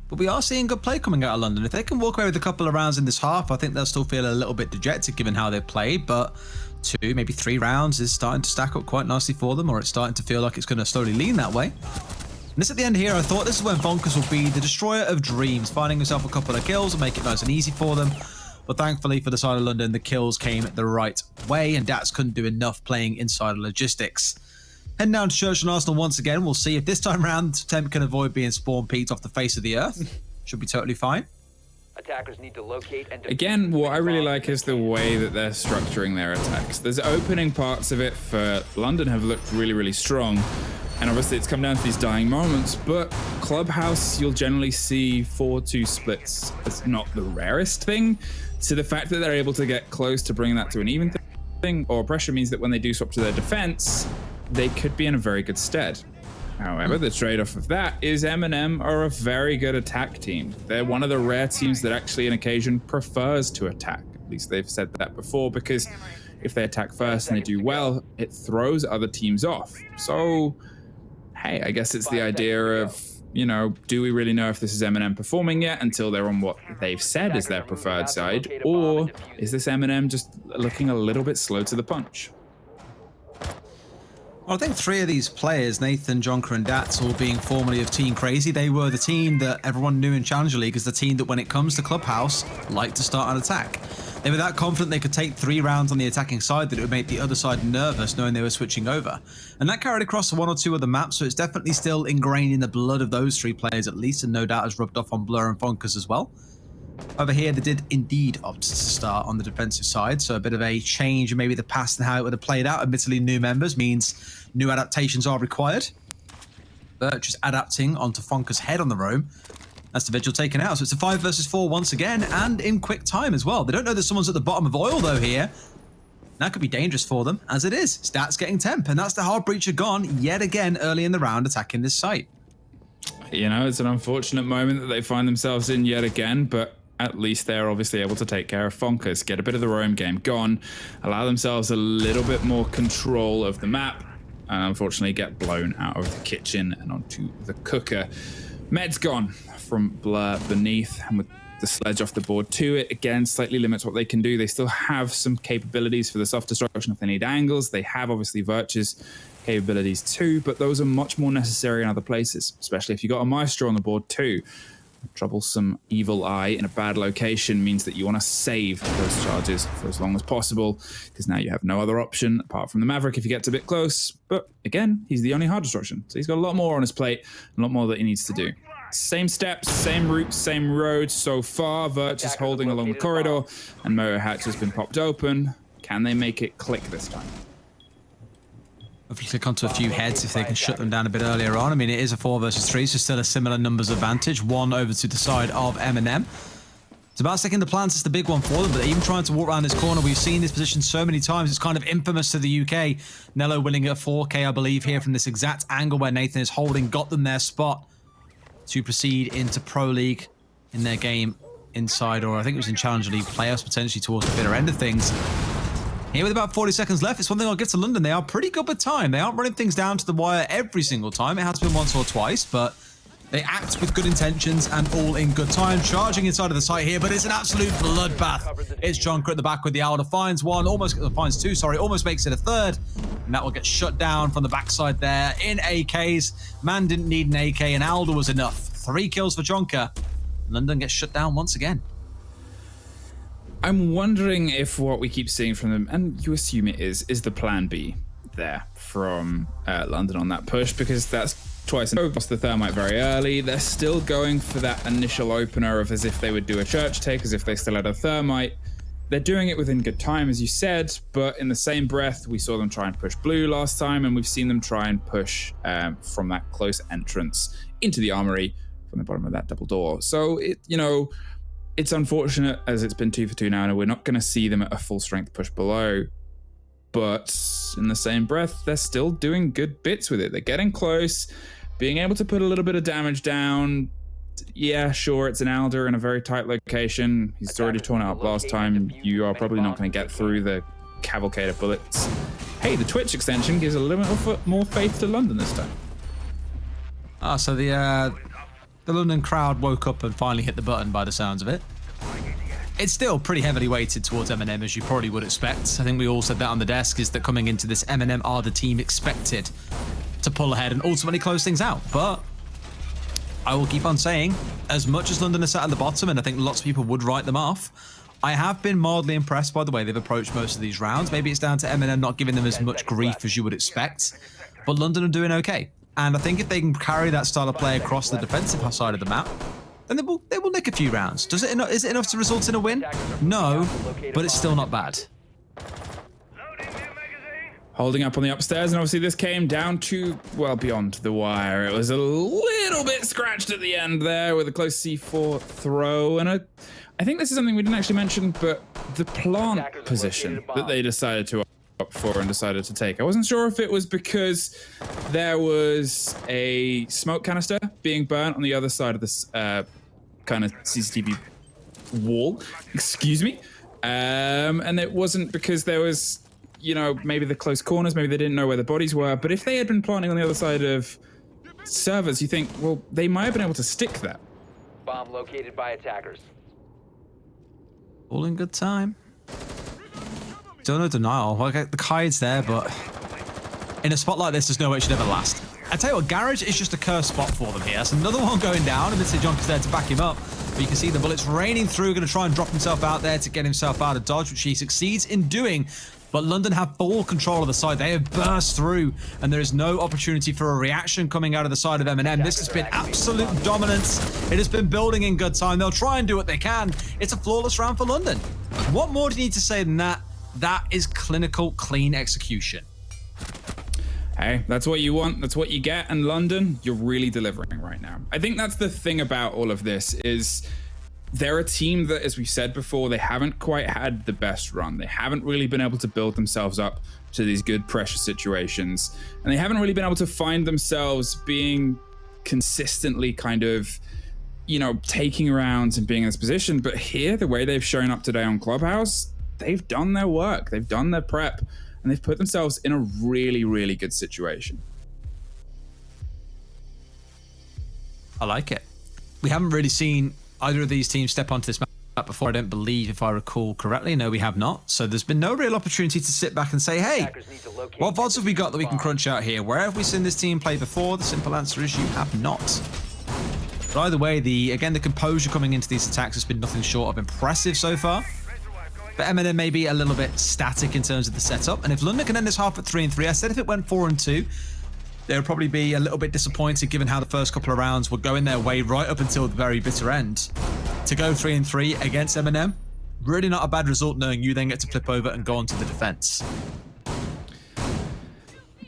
But we are seeing good play coming out of London. If they can walk away with a couple of rounds in this half, I think they'll still feel a little bit dejected given how they've played. But 2, maybe 3 rounds is starting to stack up quite nicely for them, or it's starting to feel like it's going to slowly lean that way. And this at the end here, I thought this is when Bonkers will be the destroyer of dreams, finding himself a couple of kills and make it nice and easy for them. But thankfully for the side of London, the kills came the right way, and Dats couldn't do enough playing inside logistics. Heading down to Church and Arsenal once again. We'll see if this time around Temp can avoid being spawn peaked off the face of the earth. Should be totally fine. Attackers need to locate and Again, what I really like is the way that they're structuring their attacks. There's opening parts of it for London have looked really, really strong. And obviously it's come down to these dying moments, but Clubhouse, you'll generally see 4-2 splits as not the rarest thing. So the fact that they're able to get close to bringing that to an even thing, or pressure, means that when they do swap to their defense, they could be in a very good stead. However, the trade-off of that is M&M are a very good attack team. They're one of the rare teams that actually on occasion prefers to attack. At least they've said that before, because if they attack first and they do well, it throws other teams off. So, hey, I guess it's the idea of, you know, do we really know if this is M&M performing yet until they're on what they've said is their preferred side, or is this M&M just looking a little bit slow to the punch? Well, I think 3 of these players, Nathan, Jonker and Dats, all being formerly of Team Crazy, they were the team that everyone knew in Challenger League as the team that when it comes to Clubhouse, liked to start an attack. They were that confident they could take 3 rounds on the attacking side that it would make the other side nervous knowing they were switching over. And that carried across to 1 or 2 of the maps, so it's definitely still ingrained in the blood of those 3 players at least, and no doubt has rubbed off on Blur and Funkers as well. Over here, they did indeed opt to start on the defensive side, so a bit of a change in maybe the past and how it would have played out. Admittedly, new members means new adaptations are required. Birch is adapting onto Fonker's head on the roam. That's the Vigil taken out, so it's a 5 versus 4 once again, and in quick time as well. They don't know that someone's at the bottom of oil, though, here. That could be dangerous for them, as it is. Stats getting Temp, and that's the Hard Breacher gone yet again early in the round attacking this site. You know, it's an unfortunate moment that they find themselves in yet again, but at least they're obviously able to take care of Fonkers, get a bit of the roam game gone, allow themselves a little bit more control of the map, and unfortunately get blown out of the kitchen and onto the cooker. Med's gone from Blur beneath, and with the sledge off the board to it, again, slightly limits what they can do. They still have some capabilities for the soft destruction if they need angles. They have obviously Virtue's capabilities too, but those are much more necessary in other places, especially if you got a Maestro on the board too. Troublesome Evil Eye in a bad location means that you want to save those charges for as long as possible, because now you have no other option apart from the Maverick if he gets a bit close. But again, he's the only hard destruction, so he's got a lot more on his plate, a lot more that he needs to do. Same steps, same route, same road so far. Virtue is holding along the corridor, and Motor Hatch has been popped open. Can they make it click this time? Hopefully click onto a few heads if they can shut them down a bit earlier on. I mean, it is a 4 versus 3, so still a similar numbers advantage. 1 over to the side of M&M. It's about sticking the plants is the big one for them, but even trying to walk around this corner, we've seen this position so many times. It's kind of infamous to the UK. Nello winning at 4K, I believe, here from this exact angle where Nathan is holding, got them their spot to proceed into Pro League in their game inside, or I think it was in Challenger League playoffs, potentially towards the bitter end of things. Here with about 40 seconds left, it's one thing I'll give to London. They are pretty good with time. They aren't running things down to the wire every single time. It has been once or twice, but they act with good intentions and all in good time. Charging inside of the site here, but it's an absolute bloodbath. It's Jonker at the back with the Owl. Finds 1, finds 2, sorry, almost makes it a 3rd. And that will get shut down from the backside there in AKs. Man didn't need an AK, and Alder was enough. 3 kills for Jonker. London gets shut down once again. I'm wondering if what we keep seeing from them, and you assume it is the plan B there from London on that push, because that's twice in a row, lost the Thermite very early. They're still going for that initial opener of as if they would do a church take, as if they still had a Thermite. They're doing it within good time, as you said, but in the same breath, we saw them try and push blue last time, and we've seen them try and push from that close entrance into the armory from the bottom of that double door. So, it's unfortunate as it's been 2 for 2 now, and we're not going to see them at a full strength push below. But in the same breath, they're still doing good bits with it. They're getting close, being able to put a little bit of damage down. Yeah, sure, it's an Alder in a very tight location. He's already torn it up last time. You are probably not going to get through the cavalcade of bullets. Hey, the Twitch extension gives a little bit more faith to London this time. So the London crowd woke up and finally hit the button by the sounds of it. It's still pretty heavily weighted towards M&M, as you probably would expect. I think we all said that on the desk, is that coming into this, M&M are the team expected to pull ahead and ultimately close things out. But I will keep on saying, as much as London are sat at the bottom, and I think lots of people would write them off, I have been mildly impressed by the way they've approached most of these rounds. Maybe it's down to M&M not giving them as much grief as you would expect, but London are doing okay. And I think if they can carry that style of play across the defensive side of the map, then they will nick a few rounds. Is it enough to result in a win? No, but it's still not bad. Holding up on the upstairs, and obviously this came down to, well, beyond the wire. It was a little bit scratched at the end there with a close C4 throw, and I think this is something we didn't actually mention, but the plant position that they decided to opt for and decided to take. I wasn't sure if it was because there was a smoke canister being burnt on the other side of this kind of CCTV wall, excuse me, and it wasn't because there was, maybe the close corners, maybe they didn't know where the bodies were. But if they had been planting on the other side of servers, you think, well, they might have been able to stick that. Bomb located by attackers. All in good time. Don't know denial. Okay, the kide's there, but in a spot like this, there's no way it should ever last. I tell you what, Garage is just a cursed spot for them here. That's another one going down, and Mr. Jonk is there to back him up. But you can see the bullets raining through, going to try and drop himself out there to get himself out of dodge, which he succeeds in doing. But London have full control of the side. They have burst through, and there is no opportunity for a reaction coming out of the side of M&M. This has been absolute dominance. It has been building in good time. They'll try and do what they can. It's a flawless round for London. What more do you need to say than that? That is clinical, clean execution. Hey, that's what you want. That's what you get. And London, you're really delivering right now. I think that's the thing about all of this is they're a team that, as we said before, they haven't quite had the best run. They haven't really been able to build themselves up to these good pressure situations. And they haven't really been able to find themselves being consistently kind of, taking rounds and being in this position. But here, the way they've shown up today on Clubhouse, they've done their work. They've done their prep. And they've put themselves in a really, really good situation. I like it. We haven't really seen either of these teams step onto this map before, I don't believe, if I recall correctly. No, we have not. So there's been no real opportunity to sit back and say, hey, what VODs have we got that we can crunch out here? Where have we seen this team play before? The simple answer is you have not. But either way, the composure coming into these attacks has been nothing short of impressive so far. But M&M may be a little bit static in terms of the setup. And if London can end this half at 3-3, I said if it went 4-2, they would probably be a little bit disappointed given how the first couple of rounds were going their way right up until the very bitter end. To go 3-3 against M&M, really not a bad result, knowing you then get to flip over and go on to the defense.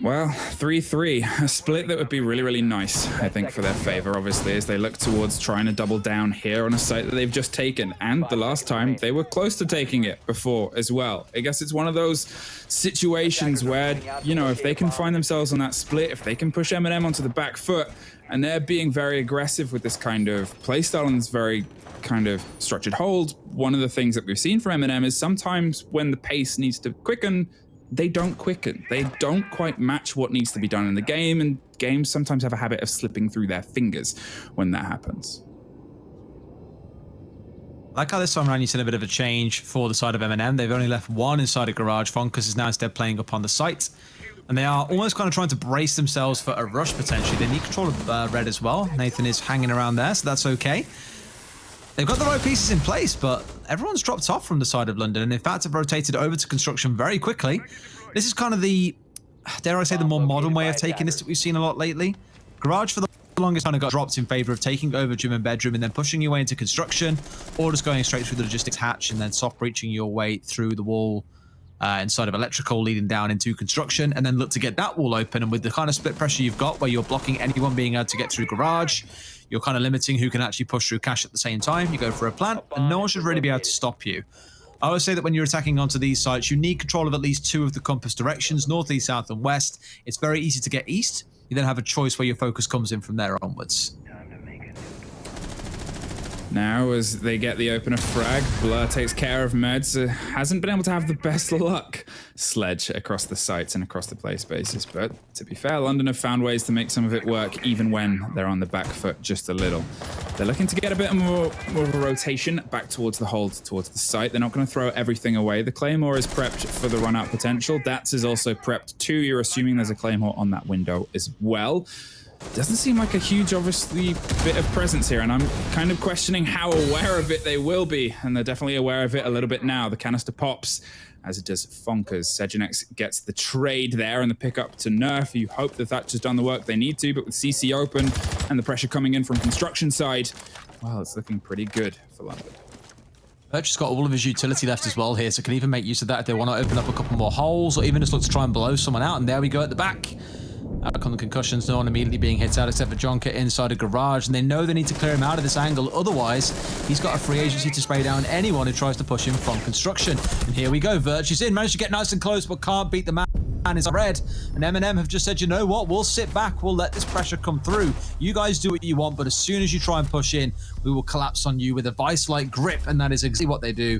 Well, 3-3, a split that would be really, really nice, I think, for their favor, obviously, as they look towards trying to double down here on a site that they've just taken. And the last time, they were close to taking it before as well. I guess it's one of those situations where, if they can find themselves on that split, if they can push M&M onto the back foot, and they're being very aggressive with this kind of playstyle and this very kind of structured hold, one of the things that we've seen from M&M is sometimes when the pace needs to quicken, they don't quicken. They don't quite match what needs to be done in the game, and games sometimes have a habit of slipping through their fingers when that happens. Like how this time around you've seen a bit of a change for the side of M&M. They've only left one inside a garage. Fonkus is now instead playing up on the site. And they are almost kind of trying to brace themselves for a rush, potentially. They need control of red as well. Nathan is hanging around there, so that's okay. They've got the right pieces in place, but everyone's dropped off from the side of London, and in fact have rotated over to construction very quickly. This is kind of the, dare I say, the more modern way of taking this that we've seen a lot lately. Garage for the longest time got dropped in favor of taking over gym and bedroom and then pushing your way into construction, or just going straight through the logistics hatch and then soft breaching your way through the wall inside of electrical leading down into construction, and then look to get that wall open. And with the kind of split pressure you've got where you're blocking anyone being able to get through garage, you're kind of limiting who can actually push through cash at the same time. You go for a plant and no one should really be able to stop you. I would say that when you're attacking onto these sites, you need control of at least 2 of the compass directions, north, east, south, and west. It's very easy to get east. You then have a choice where your focus comes in from there onwards. Now, as they get the opener frag, Blur takes care of Meds. Hasn't been able to have the best luck sledge across the sites and across the play spaces. But to be fair, London have found ways to make some of it work, even when they're on the back foot just a little. They're looking to get a bit more of a rotation back towards the hold, towards the site. They're not going to throw everything away. The Claymore is prepped for the run-out potential. Dats is also prepped too. You're assuming there's a Claymore on that window as well. Doesn't seem like a huge, obviously, bit of presence here, and I'm kind of questioning how aware of it they will be, and they're definitely aware of it a little bit now. The canister pops, as it does Fonkers. Segenex gets the trade there and the pickup to Nerf. You hope that Thatcher's done the work they need to, but with CC open and the pressure coming in from construction side, well, it's looking pretty good for London. Perch has got all of his utility left as well here, so can even make use of that if they want to open up a couple more holes, or even just look to try and blow someone out, and there we go at the back. Out come the concussions, no one immediately being hit out except for Jonka inside a garage, and they know they need to clear him out of this angle, otherwise he's got a free agency to spray down anyone who tries to push him from construction. And here we go, Virtue's in, managed to get nice and close but can't beat the man. Man is red, and M&M have just said, you know what, we'll sit back, we'll let this pressure come through. You guys do what you want, but as soon as you try and push in, we will collapse on you with a vice-like grip, and that is exactly what they do.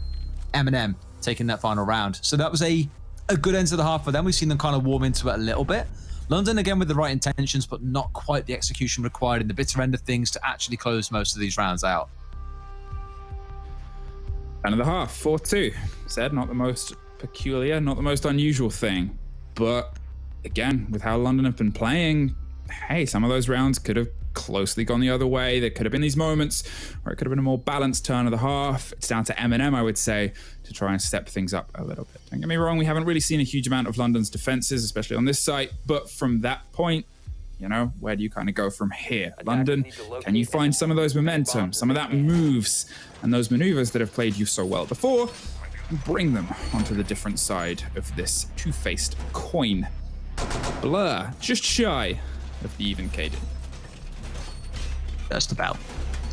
M&M taking that final round. So that was a good end to the half for them. We've seen them kind of warm into it a little bit. London, again, with the right intentions, but not quite the execution required in the bitter end of things to actually close most of these rounds out. End of the half, 4-2. Said, not the most peculiar, not the most unusual thing. But again, with how London have been playing, hey, some of those rounds could have closely gone the other way. There could have been these moments where it could have been a more balanced turn of the half. It's down to M&M, I would say, to try and step things up a little bit. Don't get me wrong, we haven't really seen a huge amount of London's defenses, especially on this site. But from that point, you know, where do you kind of go from here? London, can you find some of those momentum, some of that moves, and those maneuvers that have played you so well before, and bring them onto the different side of this two-faced coin? Blur, just shy of the even Caden. Just about.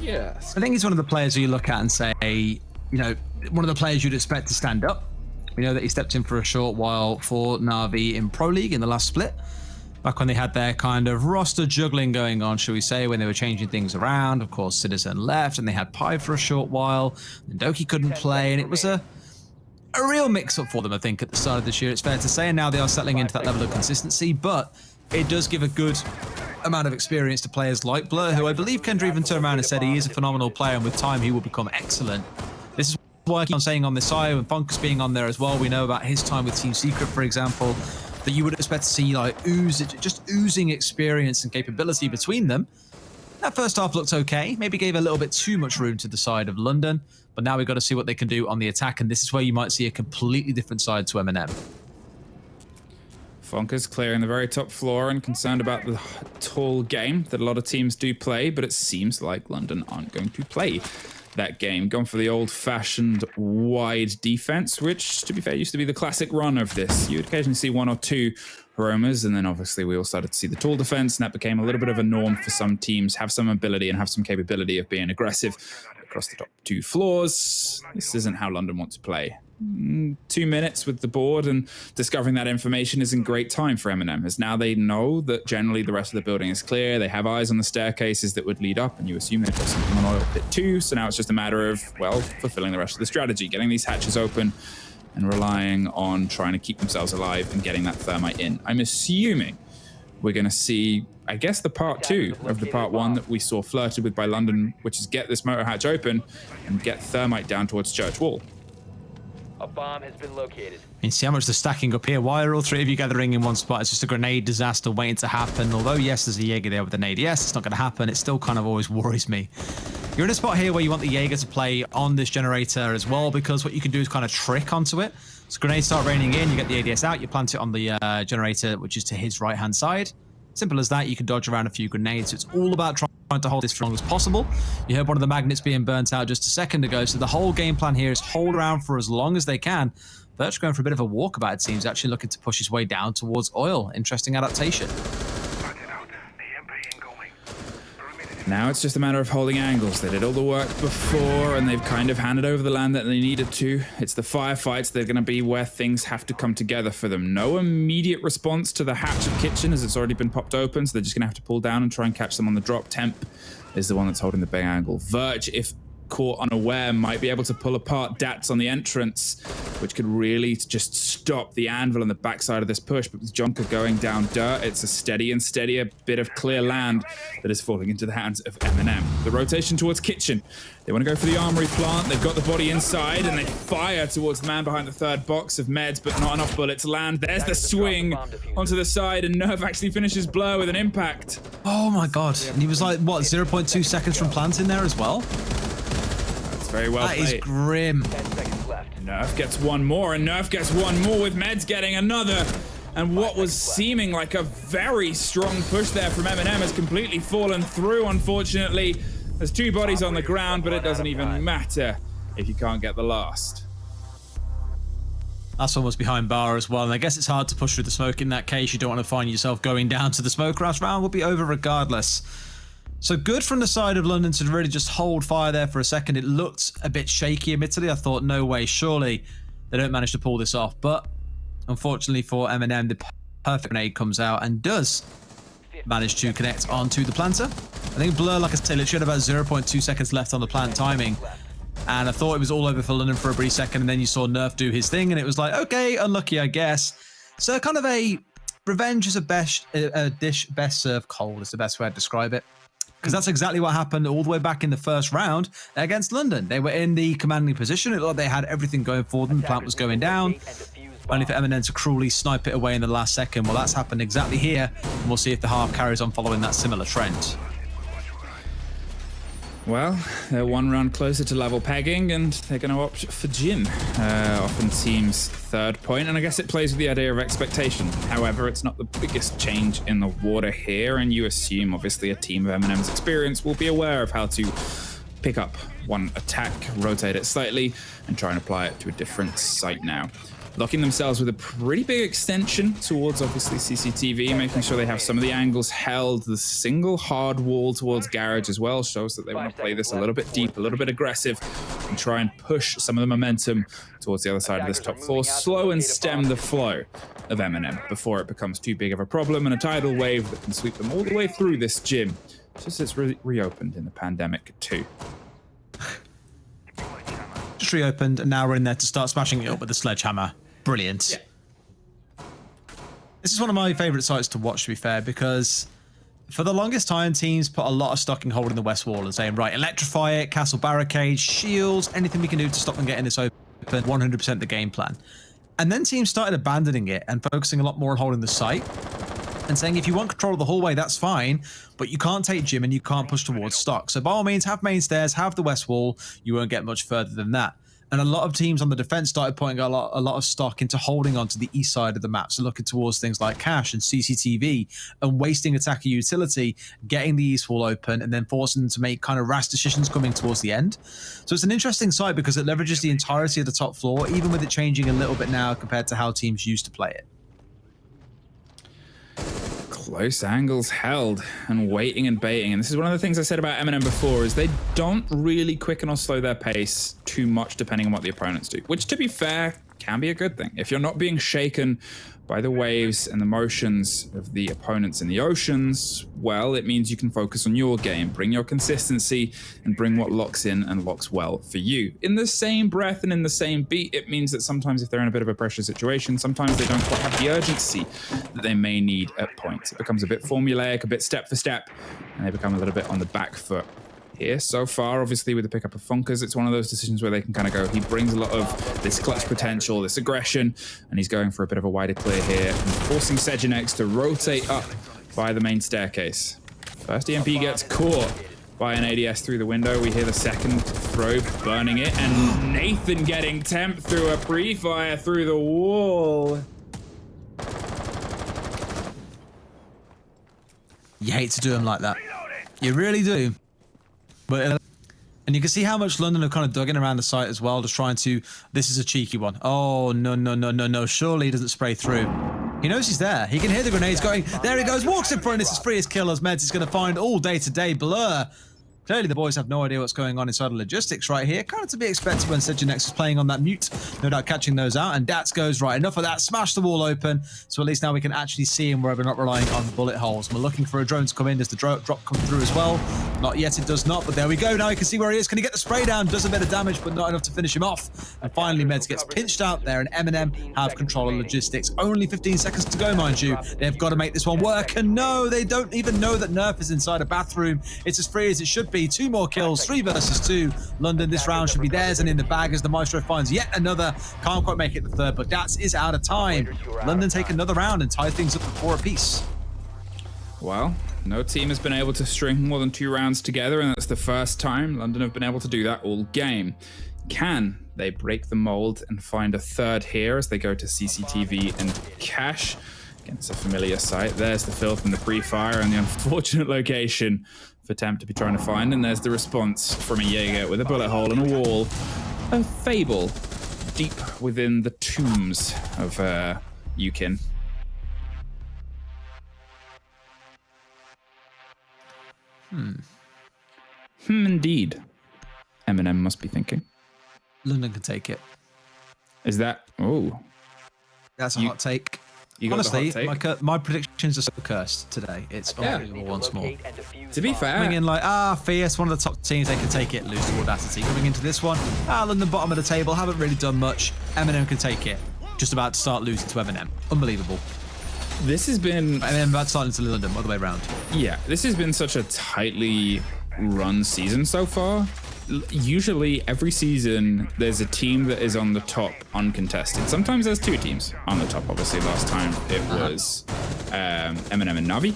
Yes. I think he's one of the players who you look at and say, you know, one of the players you'd expect to stand up. We know that he stepped in for a short while for Na'Vi in Pro League in the last split. Back when they had their kind of roster juggling going on, shall we say, when they were changing things around. Of course, Citizen left and they had Pi for a short while. And Doki couldn't play, and it was a real mix-up for them, I think, at the start of this year, it's fair to say. And now they are settling into that level of consistency, but it does give a good amount of experience to players like Blur, who I believe Kendra even turned around and said he is a phenomenal player, and with time he will become excellent. This is why I keep on saying on this side, and Funkus being on there as well, we know about his time with Team Secret, for example, that you would expect to see like oozing experience and capability between them. That first half looked okay, maybe gave a little bit too much room to the side of London, but now we've got to see what they can do on the attack, and this is where you might see a completely different side to M&M. Fonkers clearing the very top floor and concerned about the tall game that a lot of teams do play, but it seems like London aren't going to play that game. Gone for the old-fashioned wide defense, which, to be fair, used to be the classic run of this. You would occasionally see 1 or 2 roamers, and then obviously we all started to see the tall defense, and that became a little bit of a norm for some teams, have some ability and have some capability of being aggressive across the top 2 floors. This isn't how London want to play. 2 minutes with the board and discovering that information isn't great time for M&M, as now they know that generally the rest of the building is clear. They have eyes on the staircases that would lead up, and you assume they've got something on oil pit too. So now it's just a matter of, well, fulfilling the rest of the strategy, getting these hatches open and relying on trying to keep themselves alive and getting that thermite in. I'm assuming we're going to see, I guess, the part 2 of the part 1 that we saw flirted with by London, which is get this motor hatch open and get thermite down towards Church Wall. A bomb has been located. I mean, see how much they're stacking up here. Why are all 3 of you gathering in one spot? It's just a grenade disaster waiting to happen. Although, yes, there's a Jaeger there with an ADS. It's not going to happen. It still kind of always worries me. You're in a spot here where you want the Jaeger to play on this generator as well, because what you can do is kind of trick onto it. So grenades start raining in, you get the ADS out, you plant it on the generator, which is to his right-hand side. Simple as that. You can dodge around a few grenades. So it's all about trying to hold this for as long as possible. You heard one of the magnets being burnt out just a second ago, so the whole game plan here is hold around for as long as they can. Birch going for a bit of a walkabout, it seems, actually looking to push his way down towards oil. Interesting adaptation. Now it's just a matter of holding angles. They did all the work before, and they've kind of handed over the land that they needed to. It's the firefights. They're going to be where things have to come together for them. No immediate response to the hatch of kitchen, as it's already been popped open, so they're just going to have to pull down and try and catch them on the drop. Temp is the one that's holding the big angle. Verge, if caught unaware, might be able to pull apart Dats on the entrance, which could really just stop the anvil on the backside of this push. But with Jonker going down dirt, it's a steady and steadier bit of clear land that is falling into the hands of M&M. The rotation towards kitchen. They want to go for the armory plant. They've got the body inside, and they fire towards the man behind the third box of meds, but not enough bullets land. There's the swing onto the side, and Nerve actually finishes blow with an impact. Oh my god. And he was like, what, 0.2 seconds from planting there as well? Very well played. That is grim. Nerf gets one more, and Nerf gets one more, with Meds getting another. And what was seeming like a very strong push there from M&M has completely fallen through, unfortunately. There's two bodies on the ground, but it doesn't even matter if you can't get the last. Last one was behind bar as well, and I guess it's hard to push through the smoke in that case. You don't want to find yourself going down to the smoke. Last round will be over regardless. So good from the side of London to really just hold fire there for a second. It looked a bit shaky, admittedly. I thought, no way, surely they don't manage to pull this off. But unfortunately for M&M, the perfect grenade comes out and does manage to connect onto the planter. I think Blur, like I said, literally had about 0.2 seconds left on the plant timing. And I thought it was all over for London for a brief second, and then you saw Nerf do his thing, and it was like, okay, unlucky, I guess. So kind of a revenge is a dish best served cold is the best way to describe it. Because that's exactly what happened all the way back in the first round against London. They were in the commanding position. It looked like they had everything going for them. The plant was going down. Only for M&M to cruelly snipe it away in the last second. Well, that's happened exactly here. And we'll see if the half carries on following that similar trend. Well, they're one round closer to level pegging, and they're going to opt for Jin, often team's third point, and I guess it plays with the idea of expectation. However, it's not the biggest change in the water here, and you assume, obviously, a team of M&M's experience will be aware of how to pick up one attack, rotate it slightly, and try and apply it to a different site now. Locking themselves with a pretty big extension towards, obviously, CCTV, making sure they have some of the angles held. The single hard wall towards Garage as well shows that they want to play this a little bit deep, a little bit aggressive, and try and push some of the momentum towards the other side of this top floor. Slow and stem the flow of M&M before it becomes too big of a problem, and a tidal wave that can sweep them all the way through this gym, just as it's reopened in the pandemic too. Just reopened, and now we're in there to start smashing it up with the sledgehammer. Brilliant. Yeah. This is one of my favourite sites to watch, to be fair, because for the longest time, teams put a lot of stock in holding the West Wall and saying, right, electrify it, castle barricades, shields, anything we can do to stop them getting this open, 100% the game plan. And then teams started abandoning it and focusing a lot more on holding the site and saying, if you want control of the hallway, that's fine, but you can't take gym and you can't push towards stock. So by all means, have main stairs, have the West Wall, you won't get much further than that. And a lot of teams on the defense started putting a lot of stock into holding onto the east side of the map. So looking towards things like cash and CCTV and wasting attacker utility, getting the east wall open, and then forcing them to make kind of rash decisions coming towards the end. So it's an interesting site because it leverages the entirety of the top floor, even with it changing a little bit now compared to how teams used to play it. Close angles held and waiting and baiting. And this is one of the things I said about M&M before, is they don't really quicken or slow their pace too much depending on what the opponents do, which, to be fair, can be a good thing. If you're not being shaken by the waves and the motions of the opponents in the oceans, well, it means you can focus on your game, bring your consistency, and bring what locks in and locks well for you. In the same breath and in the same beat, it means that sometimes if they're in a bit of a pressure situation, sometimes they don't quite have the urgency that they may need at points. It becomes a bit formulaic, a bit step for step, and they become a little bit on the back foot. Here so far, obviously, with the pickup of Funkers, it's one of those decisions where they can kind of go, he brings a lot of this clutch potential, this aggression, and he's going for a bit of a wider clear here, and forcing Sejanex to rotate up by the main staircase. First EMP gets caught by an ADS through the window. We hear the second throw burning it, and Nathan getting temp through a pre-fire through the wall. You hate to do them like that. You really do. But and you can see how much London have kind of dug in around the site as well, just trying to... This is a cheeky one. Oh, no. Surely he doesn't spray through. He knows he's there. He can hear the grenades going. There he goes. Walks in front. This is free as killers. Meds is going to find all day-to-day Blur. Clearly, the boys have no idea what's going on inside of logistics right here. Kind of to be expected when Sejunex is playing on that mute. No doubt catching those out. And Dats goes, right, enough of that. Smash the wall open. So at least now we can actually see him where we're not relying on bullet holes. We're looking for a drone to come in. Does the drop come through as well? Not yet, it does not. But there we go. Now you can see where he is. Can he get the spray down? Does a bit of damage, but not enough to finish him off. And finally, Meds gets pinched out there. And Eminem have control of logistics. Only 15 seconds to go, mind you. They've got to make this one work. And no, they don't even know that Nerf is inside a bathroom. It's as free as it should be. 2 more kills. 3 versus 2. London, this round should be theirs and in the bag as the Maestro finds yet another. Can't quite make it the third, but Dats is out of time. London take another round and tie things up at 4 apiece. Well, no team has been able to string more than 2 rounds together, and that's the first time London have been able to do that all game. Can they break the mold and find a third here as they go to CCTV and Cash? Again, it's a familiar sight. There's the filth and the pre-fire and the unfortunate location for Temp to be trying to find, and there's the response from a Jaeger with a bullet hole in a wall. A Fable deep within the tombs of Yukin. Indeed. Eminem must be thinking. London can take it. Is that... Oh. That's a hot take. Honestly, my predictions are so cursed today. It's unbelievable once more. To be fair, coming in like, Fierce, one of the top teams, they can take it, lose to Audacity. Coming into this one, London bottom of the table, haven't really done much. Eminem can take it. Just about to start losing to Eminem. Unbelievable. This has been... And then about starting to London, all the way around. Yeah, this has been such a tightly run season so far. Usually every season there's a team that is on the top uncontested. Sometimes there's 2 teams on the top. Obviously last time it was Eminem and Navi.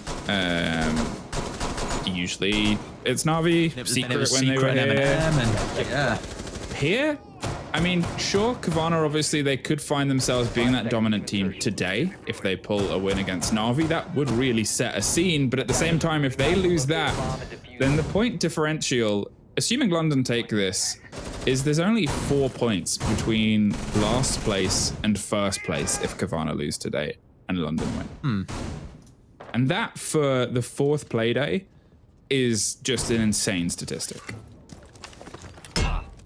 Usually it's Navi, Secret when they were here. Here, I mean, sure, Kavana, obviously they could find themselves being that dominant team today if they pull a win against Navi. That would really set a scene, but at the same time, if they lose that, then the point differential, assuming London take this, is there's only 4 points between last place and first place if Kavana lose today and London win. And that for the 4th Playday is just an insane statistic.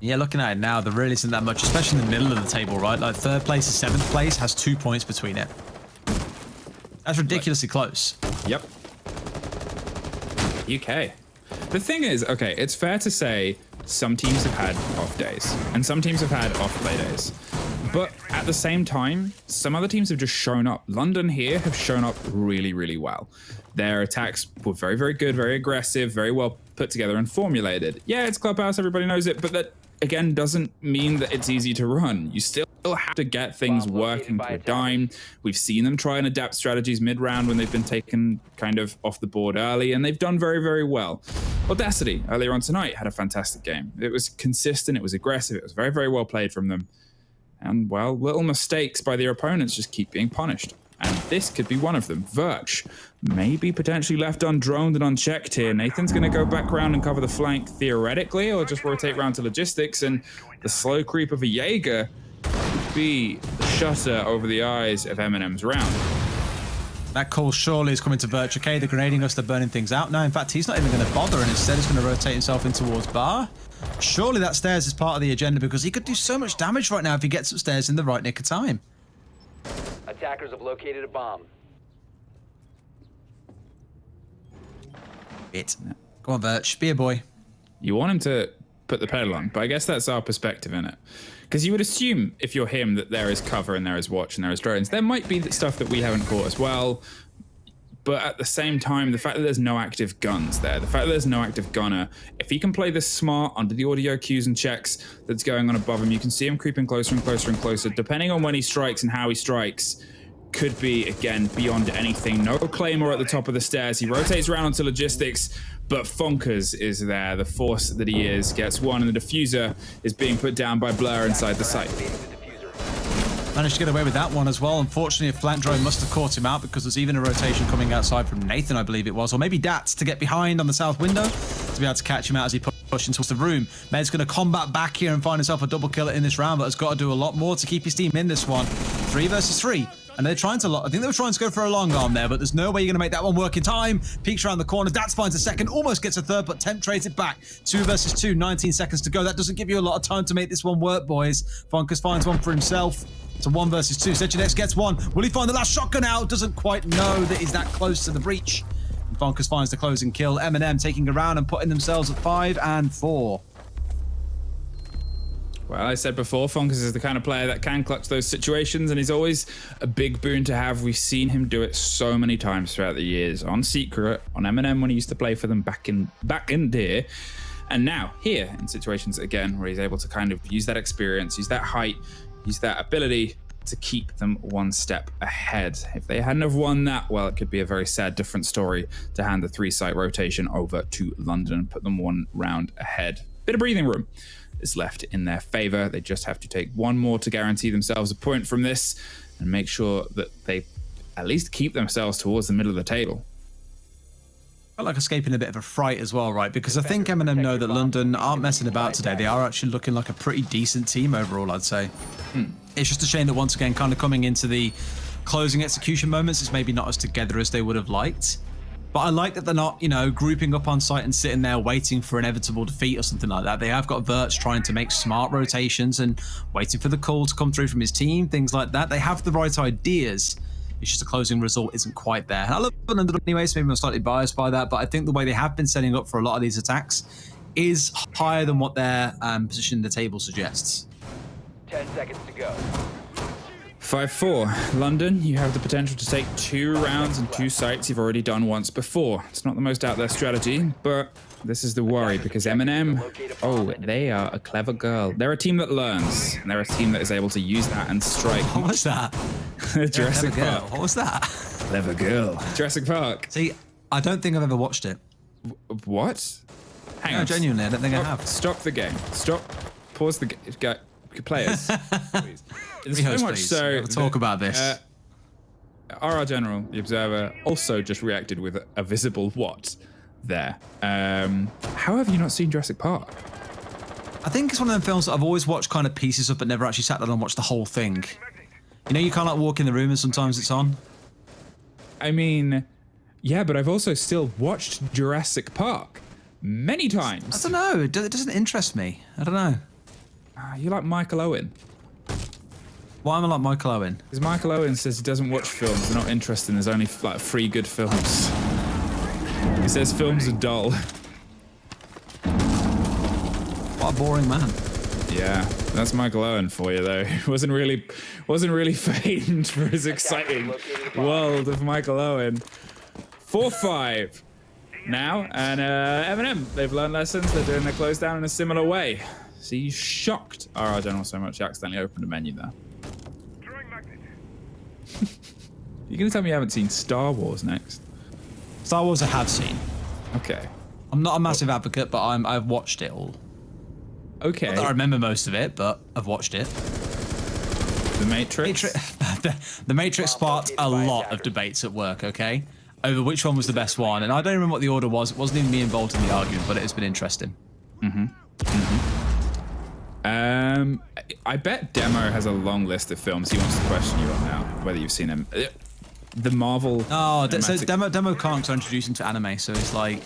Yeah, looking at it now, there really isn't that much, especially in the middle of the table, right? Like 3rd place and 7th place has 2 points between it. That's ridiculously close. Yep. UK. The thing is, okay, it's fair to say some teams have had off days and some teams have had off play days. But at the same time, some other teams have just shown up. London here have shown up really, really well. Their attacks were very, very good, very aggressive, very well put together and formulated. Yeah, it's Clubhouse, everybody knows it, but that, again, doesn't mean that it's easy to run. You still have to get things working to a dime. We've seen them try and adapt strategies mid-round when they've been taken kind of off the board early, and they've done very, very well. Audacity, earlier on tonight, had a fantastic game. It was consistent, it was aggressive, it was very, very well played from them. And, well, little mistakes by their opponents just keep being punished. And this could be one of them. Verch, maybe potentially left undroned and unchecked here. Nathan's going to go back around and cover the flank theoretically, or just rotate round to logistics, and the slow creep of a Jaeger could be the shutter over the eyes of Eminem's round. That call surely is coming to Verch. Okay, they're grenading us, they're burning things out now. In fact, he's not even going to bother, and instead he's going to rotate himself in towards Bar. Surely that stairs is part of the agenda, because he could do so much damage right now if he gets upstairs in the right nick of time. Attackers have located a bomb. Go on, Verch, be a boy. You want him to put the pedal on, but I guess that's our perspective in it. Because you would assume, if you're him, that there is cover and there is watch and there is drones. There might be stuff that we haven't caught as well, but at the same time, the fact that there's no active guns there, the fact that there's no active gunner, if he can play this smart under the audio cues and checks that's going on above him, you can see him creeping closer and closer and closer, depending on when he strikes and how he strikes. Could be, again, beyond anything. No Claymore at the top of the stairs. He rotates around onto logistics, but Fonkers is there. The force that he is gets one, and the diffuser is being put down by Blur inside the site. Managed to get away with that one as well. Unfortunately, a flank drone must have caught him out because there's even a rotation coming outside from Nathan, I believe it was, or maybe Dats to get behind on the south window to be able to catch him out as he pushed into the room. Med's going to combat back here and find himself a double kill in this round, but has got to do a lot more to keep his team in this one. 3 versus 3. And they're trying to, I think they were trying to go for a long arm there, but there's no way you're going to make that one work in time. Peeks around the corner. Dats finds a second, almost gets a third, but Temp trades it back. 2 versus 2, 19 seconds to go. That doesn't give you a lot of time to make this one work, boys. Funkus finds one for himself. It's a 1 versus 2. Sejunex gets one. Will he find the last shotgun out? Doesn't quite know that he's that close to the breach. And Funkus finds the closing kill. M&M taking a round and putting themselves at 5 and 4. Well, I said before, Funkus is the kind of player that can clutch those situations, and he's always a big boon to have. We've seen him do it so many times throughout the years. On Secret, on M&M when he used to play for them back in there, and now here in situations again where he's able to kind of use that experience, use that height, use that ability to keep them one step ahead. If they hadn't have won that, well, it could be a very sad, different story to hand the 3-site rotation over to London and put them 1 round ahead. Bit of breathing room is left in their favor. They just have to take 1 more to guarantee themselves a point from this and make sure that they at least keep themselves towards the middle of the table. Felt like escaping a bit of a fright as well, right? Because I think M&M know that London aren't messing about today. They are actually looking like a pretty decent team overall, I'd say. It's just a shame that once again, kind of coming into the closing execution moments, it's maybe not as together as they would have liked. But I like that they're not, grouping up on site and sitting there waiting for inevitable defeat or something like that. They have got Verts trying to make smart rotations and waiting for the call to come through from his team, things like that. They have the right ideas. It's just the closing result isn't quite there. And I love London anyway, so maybe I'm slightly biased by that, but I think the way they have been setting up for a lot of these attacks is higher than what their position in the table suggests. 10 seconds to go. 5-4. London, you have the potential to take 2 rounds and 2 sites you've already done once before. It's not the most out there strategy, but this is the worry because M&M, they are a clever girl. They're a team that learns, and they're a team that is able to use that and strike. What was that? Jurassic Park. What was that? Clever girl. Jurassic Park. See, I don't think I've ever watched it. What? Hang on. Genuinely, I don't think I have. Stop the game. Stop. Pause the game. Players, please. Rehost, please. We'll talk about this. RR General, the Observer, also just reacted with a visible what there. How have you not seen Jurassic Park? I think it's one of them films that I've always watched kind of pieces of, but never actually sat down and watched the whole thing. You can't walk in the room and sometimes it's on. I mean, yeah, but I've also still watched Jurassic Park many times. I don't know. It doesn't interest me. I don't know. You like Michael Owen? Why am I like Michael Owen? Because Michael Owen says he doesn't watch films. They're not interested. There's only like 3 good films. He says films are dull. What a boring man. Yeah, that's Michael Owen for you, though. wasn't really famed for his exciting world of Michael Owen. 4-5 now, and M&M, they've learned lessons. They're doing their close down in a similar way. So you shocked RR General so much you accidentally opened a menu there. You're going to tell me you haven't seen Star Wars next? Star Wars I have seen. Okay. I'm not a massive advocate, but I've watched it all. Okay. Not that I remember most of it, but I've watched it. The Matrix? The Matrix sparked a lot of debates at work, okay? Over which one was the best one. And I don't remember what the order was. It wasn't even me involved in the argument, but it has been interesting. I bet Demo has a long list of films he wants to question you on now, whether you've seen them. The Marvel... Oh, so Demo can't introduce him to anime, so it's like...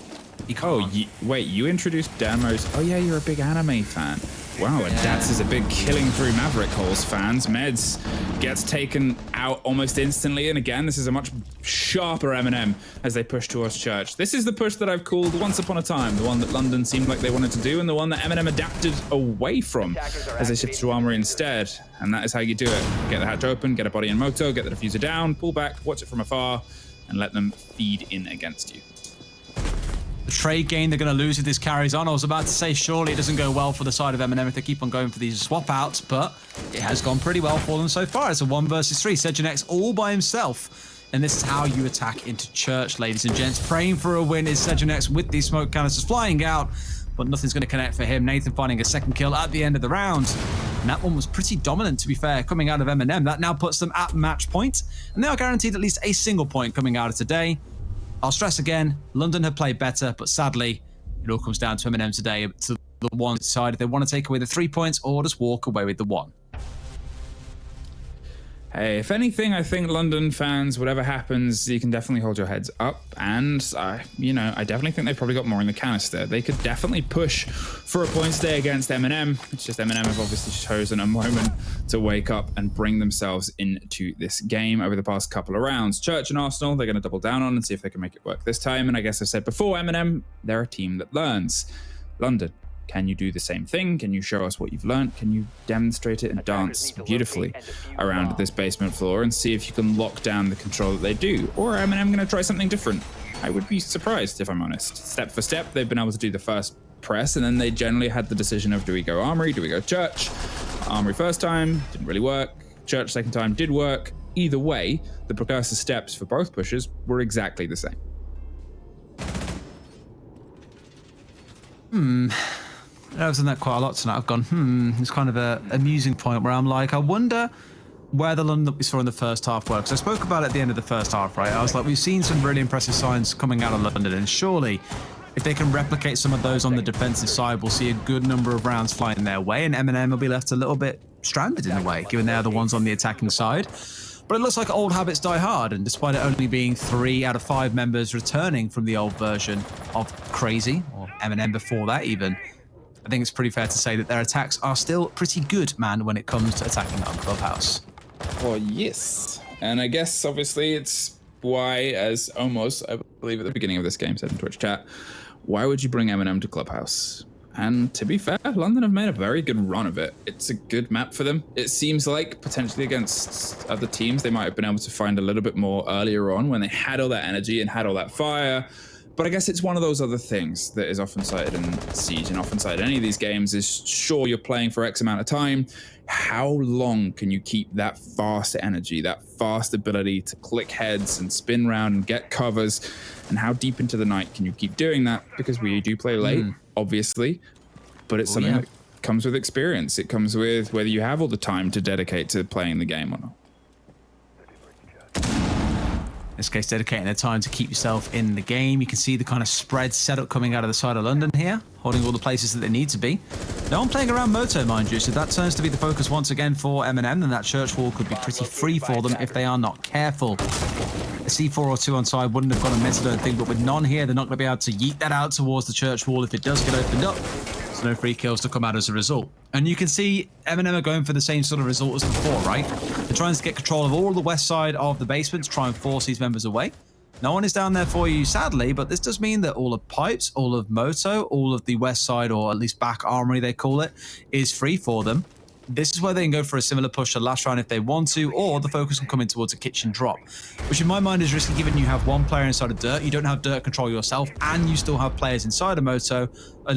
He can't. Wait, you introduced Demos... Oh yeah, you're a big anime fan. Wow, and Dats is a big Killing Through Maverick Holes fans. Meds gets taken out almost instantly, and again, this is a much sharper M&M as they push towards Church. This is the push that I've called Once Upon a Time, the one that London seemed like they wanted to do, and the one that M&M adapted away from as they shifted to Armory instead. And that is how you do it. Get the hatch open, get a body in moto, get the diffuser down, pull back, watch it from afar, and let them feed in against you. The trade game they're going to lose if this carries on. I was about to say surely it doesn't go well for the side of M&M if they keep on going for these swap outs, but it has gone pretty well for them so far. It's a 1 versus 3. Sejunex all by himself. And this is how you attack into Church, ladies and gents. Praying for a win is Sejunex with these smoke canisters flying out, but nothing's going to connect for him. Nathan finding a second kill at the end of the round. And that one was pretty dominant, to be fair, coming out of M&M. That now puts them at match point, and they are guaranteed at least a single point coming out of today. I'll stress again, London have played better, but sadly, it all comes down to M&M today, to the one side if they want to take away the 3 points or just walk away with the 1. Hey, if anything, I think London fans, whatever happens, you can definitely hold your heads up. And, I definitely think they've probably got more in the canister. They could definitely push for a points day against M&M. It's just M&M have obviously chosen a moment to wake up and bring themselves into this game over the past couple of rounds. Church and Arsenal, they're going to double down on and see if they can make it work this time. And I guess I've said before, M&M, they're a team that learns. London, can you do the same thing? Can you show us what you've learned? Can you demonstrate it and dance beautifully around this basement floor and see if you can lock down the control that they do? Or am I going to try something different? I would be surprised, if I'm honest. Step for step, they've been able to do the first press, and then they generally had the decision of, do we go Armory, do we go Church? Armory first time, didn't really work. Church second time did work. Either way, the precursor steps for both pushes were exactly the same. I've done that quite a lot tonight. I've gone, it's kind of a amusing point where I'm like, I wonder where the London that we saw in the first half were. Because I spoke about it at the end of the first half, right? I was like, we've seen some really impressive signs coming out of London, and surely if they can replicate some of those on the defensive side, we'll see a good number of rounds flying their way, and M&M will be left a little bit stranded in a way, given they're the ones on the attacking side. But it looks like old habits die hard, and despite it only being 3 out of 5 members returning from the old version of Crazy, or M&M before that even, I think it's pretty fair to say that their attacks are still pretty good, man, when it comes to attacking our clubhouse. Well, yes. And I guess, obviously, it's why, as almost, I believe at the beginning of this game, said in Twitch chat, why would you bring M&M to Clubhouse? And to be fair, London have made a very good run of it. It's a good map for them. It seems like potentially against other teams, they might have been able to find a little bit more earlier on when they had all that energy and had all that fire. But I guess it's one of those other things that is often cited in Siege and often cited in any of these games is, sure, you're playing for X amount of time. How long can you keep that fast energy, that fast ability to click heads and spin round and get covers? And how deep into the night can you keep doing that? Because we do play late, obviously, but it's something that comes with experience. It comes with whether you have all the time to dedicate to playing the game or not. In this case, dedicating their time to keep yourself in the game. You can see the kind of spread setup coming out of the side of London here, holding all the places that they need to be. No one playing around Moto, mind you, so that turns to be the focus once again for M&M, then that church wall could be pretty free for them if they are not careful. A C4 or 2 on side wouldn't have gone amiss, I don't think, but with none here, they're not going to be able to yeet that out towards the church wall if it does get opened up. So no free kills to come out as a result. And you can see M&M are going for the same sort of result as before, right? They're trying to get control of all the west side of the basement to try and force these members away. No one is down there for you, sadly, but this does mean that all of Pipes, all of Moto, all of the west side, or at least back armory they call it, is free for them. This is where they can go for a similar push to last round if they want to, or the focus can come in towards a kitchen drop, which in my mind is risky given you have one player inside of Dirt, you don't have Dirt control yourself, and you still have players inside of Moto,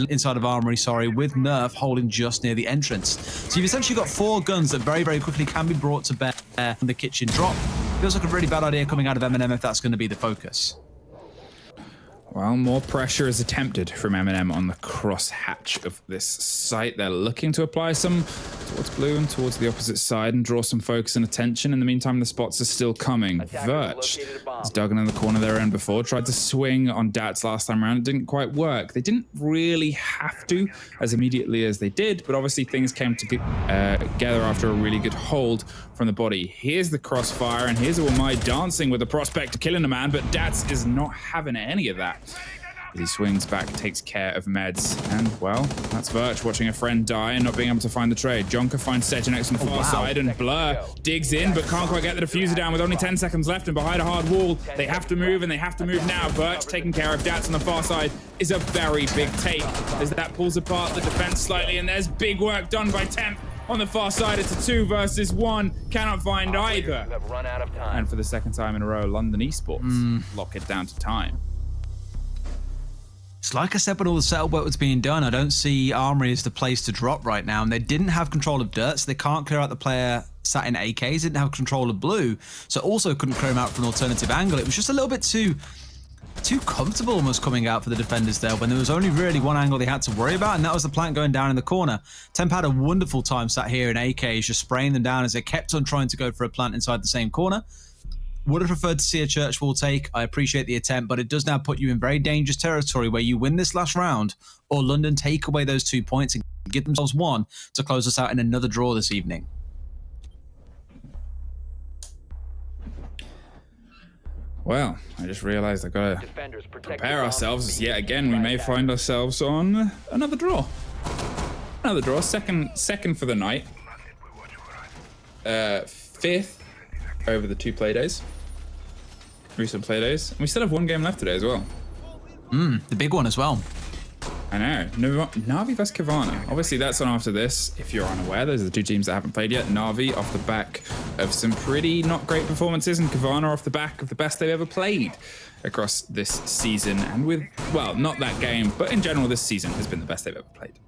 inside of Armory, sorry, with Nerf holding just near the entrance. So you've essentially got 4 guns that very, very quickly can be brought to bear on the kitchen drop. Feels like a really bad idea coming out of M&M if that's going to be the focus. Well, more pressure is attempted from M&M on the cross hatch of this site. They're looking to apply some towards blue and towards the opposite side and draw some focus and attention. In the meantime, the spots are still coming. Verch has dug in the corner their end before, tried to swing on Dats last time around. It didn't quite work. They didn't really have to as immediately as they did, but obviously things came together after a really good hold from the body. Here's the crossfire, and here's Umai dancing with the prospect of killing a man, but Dats is not having any of that. As he swings back, takes care of Meds, and well, that's Verch watching a friend die and not being able to find the trade. Jonker finds Sejanex on the far side, and Blur digs in, but can't quite get the diffuser down with only 10 seconds left, and behind a hard wall, they have to move, and they have to move now. Verch taking care of Dats on the far side is a very big take, as that pulls apart the defense slightly, and there's big work done by Temp. On the far side, it's a 2 versus 1. Cannot find either. And for the second time in a row, London Esports lock it down to time. It's like I said when all the setup work was being done, I don't see Armory as the place to drop right now. And they didn't have control of Dirt, so they can't clear out the player sat in AKs. Didn't have control of Blue, so also couldn't clear him out from an alternative angle. It was just a little bit too too comfortable almost coming out for the defenders there when there was only really one angle they had to worry about, and that was the plant going down in the corner. Temp had a wonderful time sat here in AK, just spraying them down as they kept on trying to go for a plant inside the same corner. Would have preferred to see a church wall take. I appreciate the attempt, but it does now put you in very dangerous territory where you win this last round, or London take away those 2 points and get themselves one to close us out in another draw this evening. Well, I just realized I've got to prepare ourselves, as yet again we may find ourselves on another draw. Another draw, second for the night. 5th over the 2 play days. Recent play days. And we still have 1 game left today as well. The big one as well. I know. Na'Vi vs Kavana. Obviously, that's on after this. If you're unaware, those are the 2 teams that haven't played yet. Na'Vi off the back of some pretty not great performances, and Kavana off the back of the best they've ever played across this season. And with, well, not that game, but in general, this season has been the best they've ever played.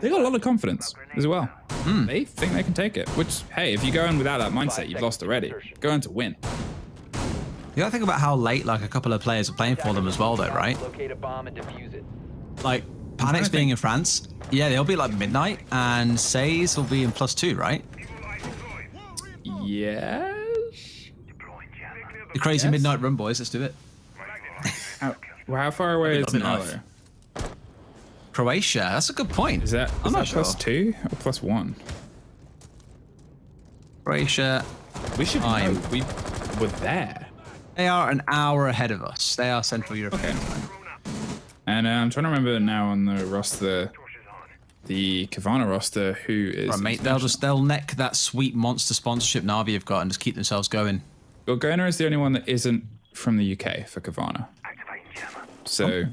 They got a lot of confidence as well. They think they can take it, which, hey, if you go in without that mindset, you've lost already. Go in to win. You gotta think about how late like a couple of players are playing for them as well, though, right? Like Panic's being in France, yeah, they'll be like midnight, and Says will be in +2, right? Yes. The crazy midnight run, boys. Let's do it. How far away is Norway? Croatia. That's a good point. Is that sure. +2 or +1? Croatia. We should know. We were there. They are an hour ahead of us. They are Central European. Okay. And I'm trying to remember now on the roster, the Kavana roster, who is... Right, mate, they'll neck that sweet monster sponsorship Na'Vi have got and just keep themselves going. Gorgona is the only one that isn't from the UK for Kavana. So,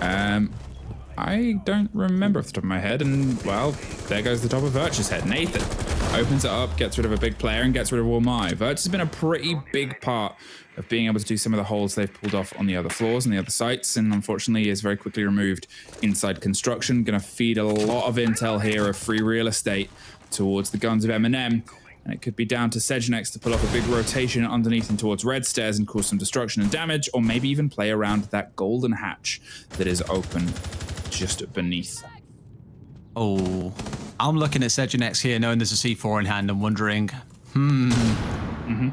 I don't remember off the top of my head, and, well, there goes the top of Virtue's head. Nathan opens it up, gets rid of a big player, and gets rid of Walmai. Virtue's been a pretty big part of being able to do some of the holes they've pulled off on the other floors and the other sites, and unfortunately is very quickly removed inside construction. Going to feed a lot of intel here of free real estate towards the guns of Eminem, and it could be down to Sejanex to pull off a big rotation underneath and towards red stairs and cause some destruction and damage, or maybe even play around that golden hatch that is open just beneath. Oh, I'm looking at Sejanex here, knowing there's a C4 in hand and wondering,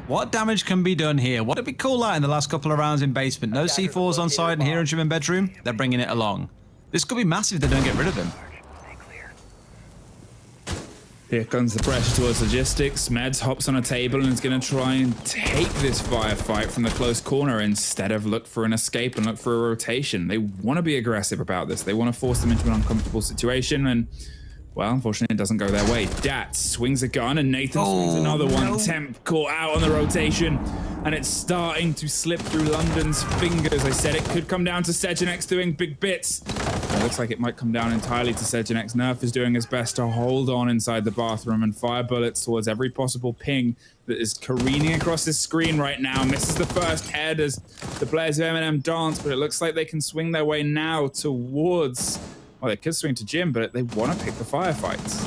what damage can be done here? What did we call that in the last couple of rounds in basement? No C4s on side and here in gym and bedroom? They're bringing it along. This could be massive if they don't get rid of him. Here comes the pressure towards logistics. Meds hops on a table and is going to try and take this firefight from the close corner instead of look for an escape and look for a rotation. They want to be aggressive about this. They want to force them into an uncomfortable situation, and, well, unfortunately, it doesn't go their way. Dat swings a gun, and Nathan swings another one. Temp caught out on the rotation, and it's starting to slip through London's fingers. I said it could come down to Sejanex doing big bits. It looks like it might come down entirely to Sejanex. Nerf is doing his best to hold on inside the bathroom and fire bullets towards every possible ping that is careening across his screen right now. Misses the first head as the players of Eminem dance, but it looks like they can swing their way now towards... Well, they could swing to Jim, but they want to pick the firefights.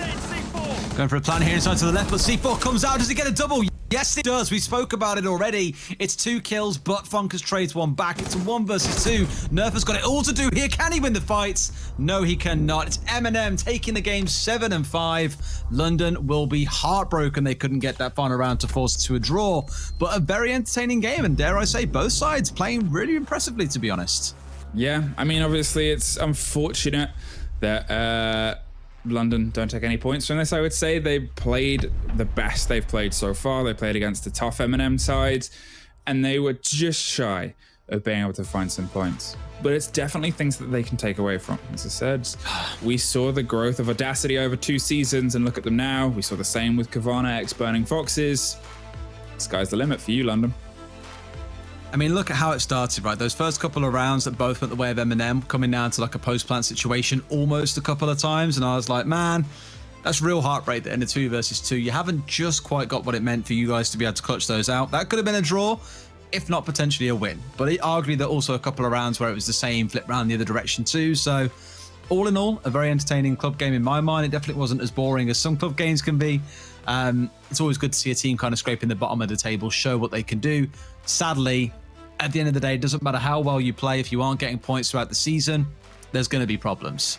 Going for a plan here inside to the left, but C4 comes out. Does he get a double? Yes, it does. We spoke about it already. It's 2 kills, but Funkers trades 1 back. It's a 1 versus 2. Nerf has got it all to do here. Can he win the fights? No, he cannot. It's Eminem taking the game 7-5. London will be heartbroken they couldn't get that final round to force it to a draw, but a very entertaining game, and dare I say, both sides playing really impressively, to be honest. Yeah, I mean, obviously, it's unfortunate that London don't take any points from this, I would say. They played the best they've played so far. They played against the tough Eminem sides, and they were just shy of being able to find some points. But it's definitely things that they can take away from. As I said, we saw the growth of Audacity over 2 seasons, and look at them now. We saw the same with Kavana X Burning Foxes. Sky's the limit for you, London. I mean, look at how it started, right? Those first couple of rounds that both went the way of Eminem, coming down to like a post-plant situation almost a couple of times. And I was like, man, that's real heartbreak that in a 2 versus 2. You haven't just quite got what it meant for you guys to be able to clutch those out. That could have been a draw, if not potentially a win. But arguably, there also a couple of rounds where it was the same, flip round the other direction too. So all in all, a very entertaining club game in my mind. It definitely wasn't as boring as some club games can be. It's always good to see a team kind of scraping the bottom of the table, show what they can do. Sadly, at the end of the day, it doesn't matter how well you play. If you aren't getting points throughout the season, there's going to be problems.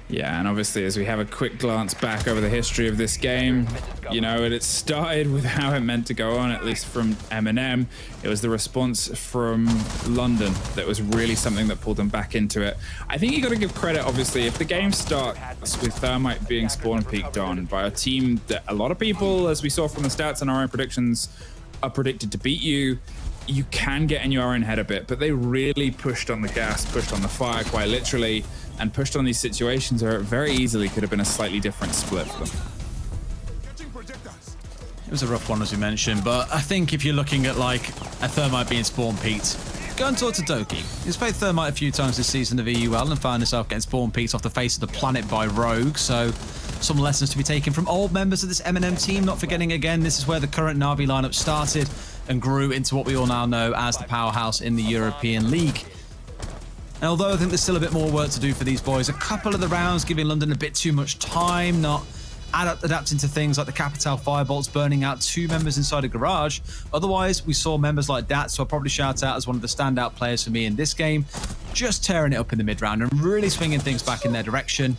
Yeah, and obviously as we have a quick glance back over the history of this game, you know, it started with how it meant to go on, at least from M&M. It was the response from London that was really something that pulled them back into it. I think you got to give credit, obviously, if the game starts with Thermite being spawn peaked on by a team that a lot of people, as we saw from the stats and our own predictions, are predicted to beat you, you can get in your own head a bit, but they really pushed on the gas, pushed on the fire quite literally, and pushed on these situations where it very easily could have been a slightly different split for them. It was a rough one, as we mentioned, but I think if you're looking at like a Thermite being spawn peaked, go and talk to Doki. He's played Thermite a few times this season of EUL and found himself getting spawn peaked off the face of the planet by Rogue, so some lessons to be taken from old members of this M&M team, not forgetting again, this is where the current Na'Vi lineup started and grew into what we all now know as the powerhouse in the European League. And although I think there's still a bit more work to do for these boys, a couple of the rounds giving London a bit too much time, not adapting to things like the Capital Firebolts burning out 2 members inside a garage. Otherwise, we saw members like that, so I'll probably shout out as one of the standout players for me in this game, just tearing it up in the mid-round and really swinging things back in their direction.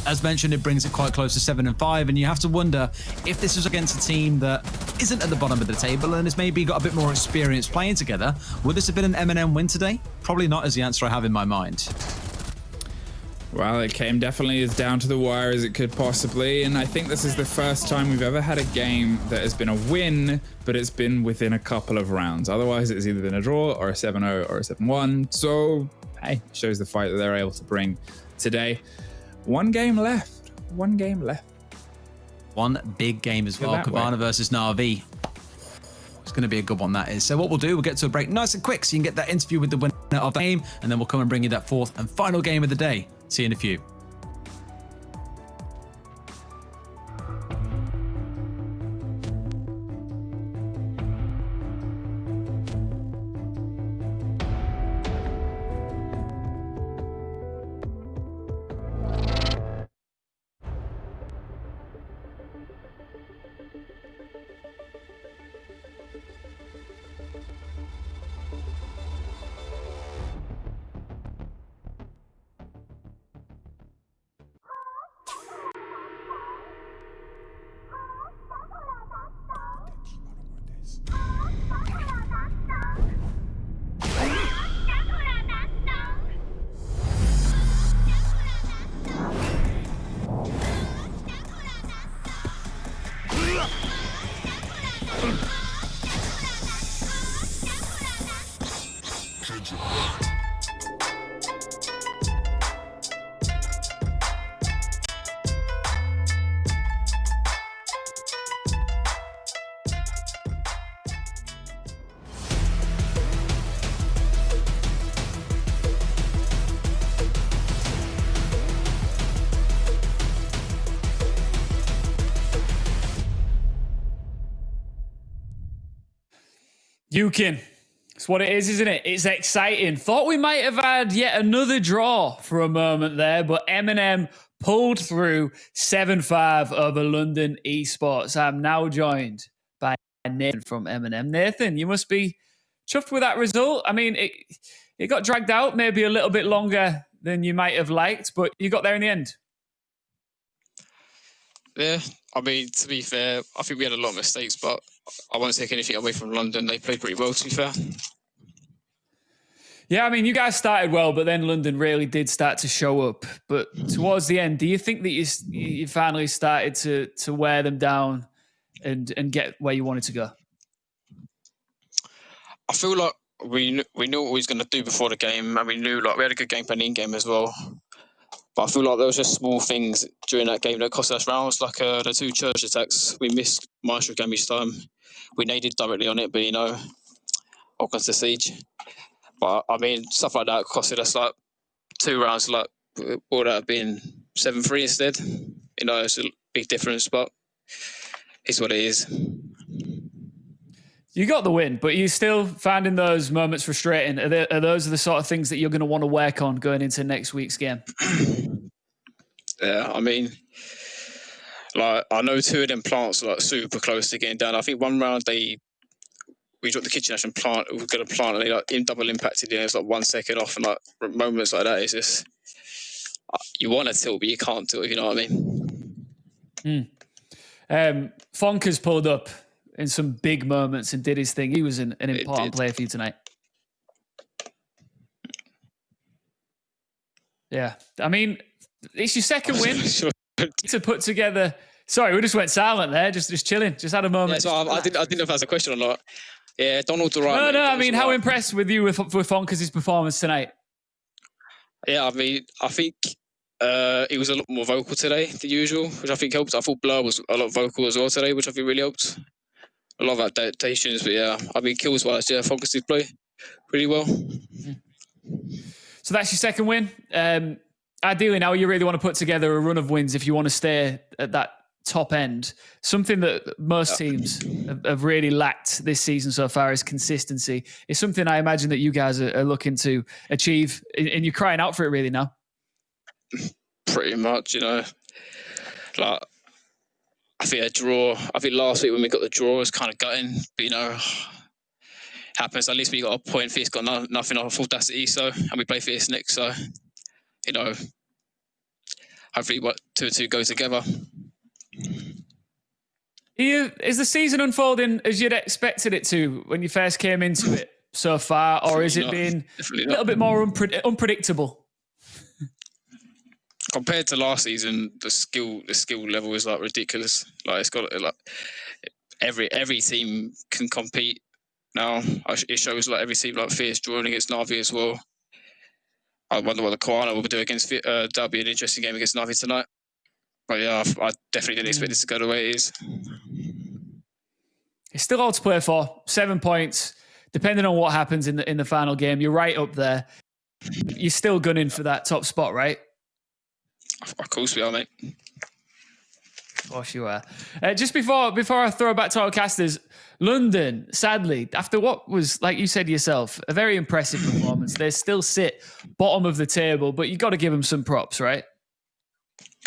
As mentioned, it brings it quite close to 7-5, and you have to wonder if this is against a team that isn't at the bottom of the table and has maybe got a bit more experience playing together. Would this have been an M&M win today? Probably not, is the answer I have in my mind. Well, it came definitely as down to the wire as it could possibly, and I think this is the first time we've ever had a game that has been a win, but it's been within a couple of rounds. Otherwise, it's either been a draw or a 7-0 or a 7-1. So, hey, shows the fight that they're able to bring today. One game left. One big game as well. Kavana versus Na'Vi. It's going to be a good one, that is. So what we'll do, we'll get to a break nice and quick so you can get that interview with the winner of the game, and then we'll come and bring you that 4th and final game of the day. See you in a few. Yukin. It's what it is, isn't it? It's exciting. Thought we might have had yet another draw for a moment there, but M&M pulled through 7-5 over London Esports. I'm now joined by Nathan from M&M. Nathan, you must be chuffed with that result. I mean, it got dragged out maybe a little bit longer than you might have liked, but you got there in the end. Yeah, I mean, to be fair, I think we had a lot of mistakes, but I won't take anything away from London. They played pretty well, to be fair. Yeah, I mean, you guys started well, but then London really did start to show up. But towards the end, do you think that you finally started to wear them down and get where you wanted to go? I feel like we knew what we was going to do before the game, and we knew like we had a good game plan in game as well. But I feel like there was just small things during that game that cost us rounds, like the 2 church attacks. We missed Maestro Gami's time. We naded directly on it, but all comes to siege. But I mean, stuff like that costed us like 2 rounds. Like, would that have been 7-3 instead? It's a big difference, but it's what it is. You got the win, but you're still finding those moments frustrating. Are those the sort of things that you're going to want to work on going into next week's game? Yeah, I mean, like I know 2 of them plants are like super close to getting down. I think one round they we dropped the kitchen ash and we're going to plant and like in double impacted. It's like 1 second off, and like moments like that. It's just you want to tilt, but you can't tilt. If you know what I mean. Fonka's pulled up in some big moments and did his thing. He was an important player for you tonight. Yeah, I mean, it's your second win to put together. Sorry, we just went silent there, just chilling, just had a moment. Yeah, so I didn't know if that's a question or not. Yeah, Donald's all right. No, I mean, how impressed with you with Fonka's performance tonight? Yeah, I mean, I think he was a lot more vocal today than usual, which I think helped. I thought Blur was a lot vocal as well today, which I think really helped. A lot of adaptations, but yeah, I mean, kills wise, yeah, Focus did play pretty well. So that's your second win. Ideally, now you really want to put together a run of wins if you want to stay at that top end. Something that most teams have really lacked this season so far is consistency. It's something I imagine that you guys are looking to achieve, and you're crying out for it really now. Pretty much, like I think a draw. I think last week when we got the draw was kind of gutting, but happens. At least we got a point. Fierce got nothing off Audacity, and we play Fierce next. So, hopefully, 2-2 go together. Is the season unfolding as you'd expected it to when you first came into it so far, or is it been a little bit more unpredictable? Compared to last season, the skill level is like ridiculous. Like it's got like every team can compete now. It shows like every team like Fierce drawing against Navi as well. I wonder what the Koana will do against. That'll be an interesting game against Navi tonight. But yeah, I definitely didn't expect this to go the way it is. It's still all to play for. 7 points, depending on what happens in the final game. You're right up there. You're still gunning for that top spot, right? Of course we are, mate. Of course you are. Just before I throw it back to our casters, London, sadly, after what was, like you said yourself, a very impressive performance, they still sit bottom of the table, but you got to give them some props, right?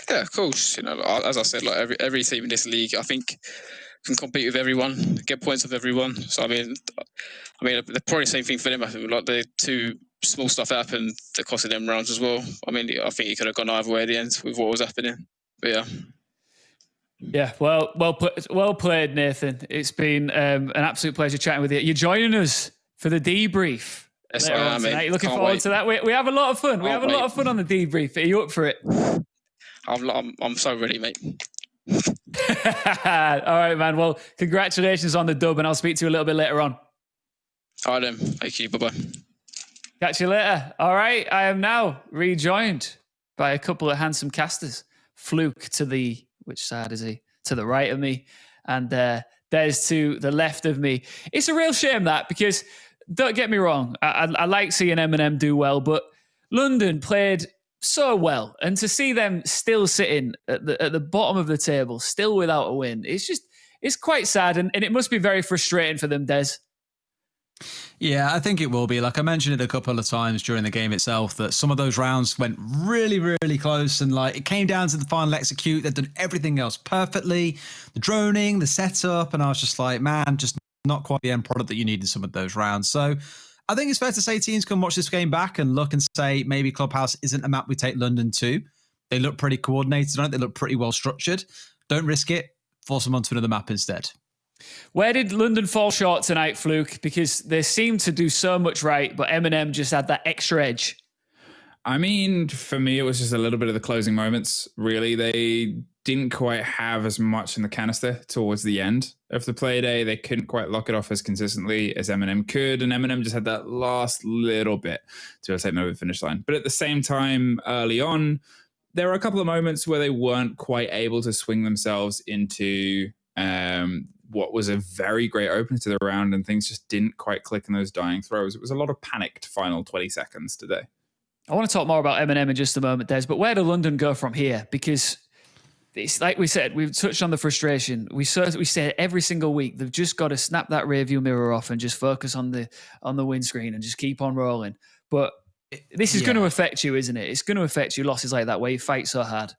Yeah, of course. As I said, like every team in this league, I think can compete with everyone, get points of everyone. So I mean, they're probably the same thing for them. I think like the two small stuff that happened that costed them rounds as well. I mean, I think it could have gone either way at the end with what was happening. But yeah. Yeah, well played, Nathan. It's been an absolute pleasure chatting with you. You're joining us for the debrief. Yes, later on tonight. Looking forward to that. We have a lot of fun. We have a lot of fun on the debrief. Are you up for it? I'm so ready, mate. All right, man. Well, congratulations on the dub, and I'll speak to you a little bit later on. All right, then. Thank you. Bye-bye. Catch you later. All right. I am now rejoined by a couple of handsome casters. Fluke which side is he? To the right of me. And Des to the left of me. It's a real shame that, because don't get me wrong, I like seeing Eminem do well, but London played so well, and to see them still sitting at the bottom of the table, still without a win, it's quite sad, and it must be very frustrating for them, Des. Yeah, I think it will be. Like I mentioned it a couple of times during the game itself, that some of those rounds went really, really close, and like it came down to the final execute. They'd done everything else perfectly, the droning, the setup, and I was just like, man, just not quite the end product that you need in some of those rounds. So I think it's fair to say teams can watch this game back and look and say maybe Clubhouse isn't a map we take London to. They look pretty coordinated on it. They look pretty well structured. Don't risk it. Force them onto another map instead. Where did London fall short tonight, Fluke? Because they seemed to do so much right, but Eminem just had that extra edge. I mean, for me, it was just a little bit of the closing moments, really. They didn't quite have as much in the canister towards the end of the Playday. They couldn't quite lock it off as consistently as Eminem could, and Eminem just had that last little bit to take them over the finish line. But at the same time, early on, there were a couple of moments where they weren't quite able to swing themselves into what was a very great opener to the round, and things just didn't quite click in those dying throws. It was a lot of panicked final 20 seconds today. I want to talk more about Eminem in just a moment, Des, but where do London go from here? Because it's like we said, we've touched on the frustration. We say every single week, they've just got to snap that rearview mirror off and just focus on the windscreen and just keep on rolling. But this is going to affect you, isn't it? It's going to affect you, losses like that where you fight so hard.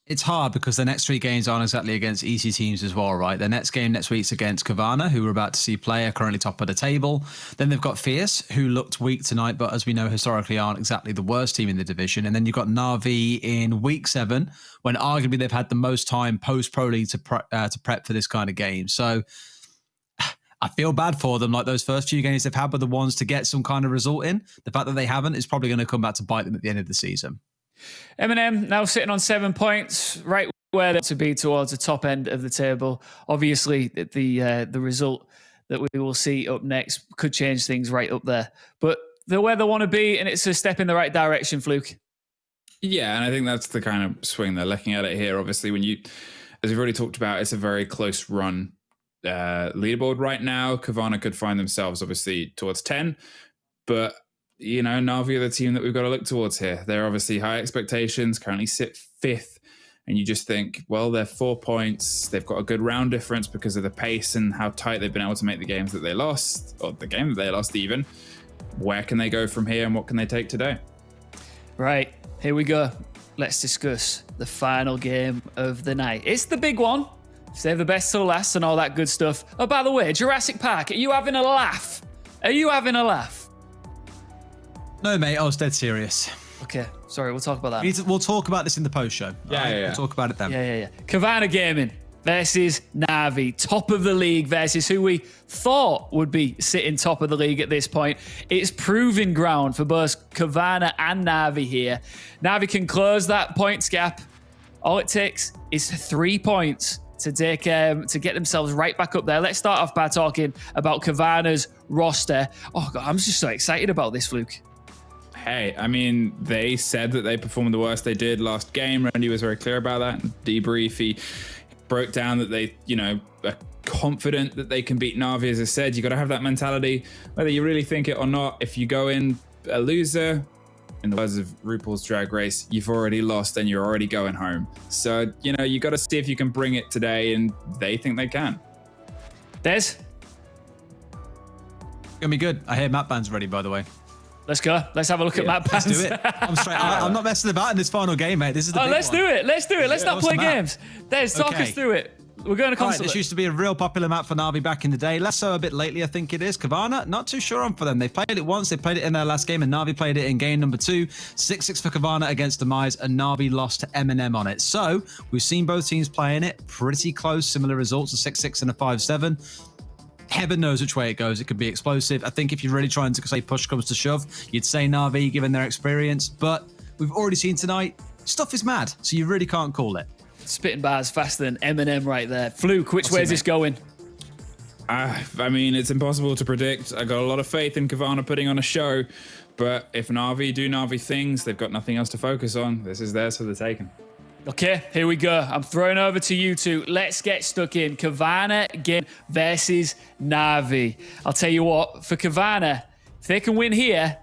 It's hard because the next 3 games aren't exactly against easy teams as well, right? The next game next week's against Kavana, who we're about to see play, are currently top of the table. Then they've got Fierce, who looked weak tonight, but as we know, historically aren't exactly the worst team in the division. And then you've got Na'Vi in week 7, when arguably they've had the most time post-Pro League to prep for this kind of game. So I feel bad for them. Like those first few games they've had were the ones to get some kind of result in. The fact that they haven't is probably going to come back to bite them at the end of the season. M&M now sitting on 7 points, right where they're to be towards the top end of the table. Obviously, the result that we will see up next could change things right up there. But they're where they want to be, and it's a step in the right direction, Fluke. Yeah, and I think that's the kind of swing they're looking at it here. Obviously, when you, as we've already talked about, it's a very close run leaderboard right now. Kavana could find themselves obviously towards 10, but you know, Na'Vi are the team that we've got to look towards here. They're obviously high expectations, currently sit 5th. And you just think, well, they're 4 points. They've got a good round difference because of the pace and how tight they've been able to make the games that they lost, or the game that they lost even. Where can they go from here and what can they take today? Right, here we go. Let's discuss the final game of the night. It's the big one. Save the best till last and all that good stuff. Oh, by the way, Jurassic Park, are you having a laugh? Are you having a laugh? No, mate, I was dead serious. Okay, sorry, we'll talk about that. We'll talk about this in the post show. Yeah. We'll talk about it then. Yeah. Kavana Gaming versus Na'Vi, top of the league versus who we thought would be sitting top of the league at this point. It's proving ground for both Kavana and Na'Vi here. Na'Vi can close that points gap. All it takes is 3 points to get themselves right back up there. Let's start off by talking about Kavana's roster. Oh God, I'm just so excited about this, Fluke. Hey, I mean, they said that they performed the worst they did last game. Randy was very clear about that. In debrief, he broke down that they, are confident that they can beat Na'Vi. As I said, you got to have that mentality, whether you really think it or not. If you go in a loser, in the words of RuPaul's Drag Race, you've already lost and you're already going home. So, you got to see if you can bring it today, and they think they can. Des? Gonna be good. I hear Map Band's ready, by the way. Let's go. Let's have a look at Map Bands. Let's do it. I'm not messing about in this final game, mate. This is the big let's one. do it. Let's do it. Let's not play games. Des, talk us through it. We're going to console. This used to be a real popular map for Na'Vi back in the day. Less so a bit lately, I think it is. Kavana, not too sure on for them. They played it once. They played it in their last game, and Na'Vi played it in game number 2. 6-6 for Kavana against Demise, and Na'Vi lost to M&M on it. So we've seen both teams playing it. Pretty close, similar results, a 6-6 and a 5-7. Heaven knows which way it goes. It could be explosive. I think if you're really trying to say push comes to shove, you'd say Na'Vi, given their experience. But we've already seen tonight, stuff is mad, so you really can't call it. Spitting bars faster than Eminem right there. Fluke, which way is this going? I mean, it's impossible to predict. I got a lot of faith in Kavana putting on a show, but if Na'Vi do Na'Vi things, they've got nothing else to focus on. This is theirs for the taking. Okay, here we go. I'm throwing over to you two. Let's get stuck in. Kavana again versus Na'Vi. I'll tell you what, for Kavana, if they can win here,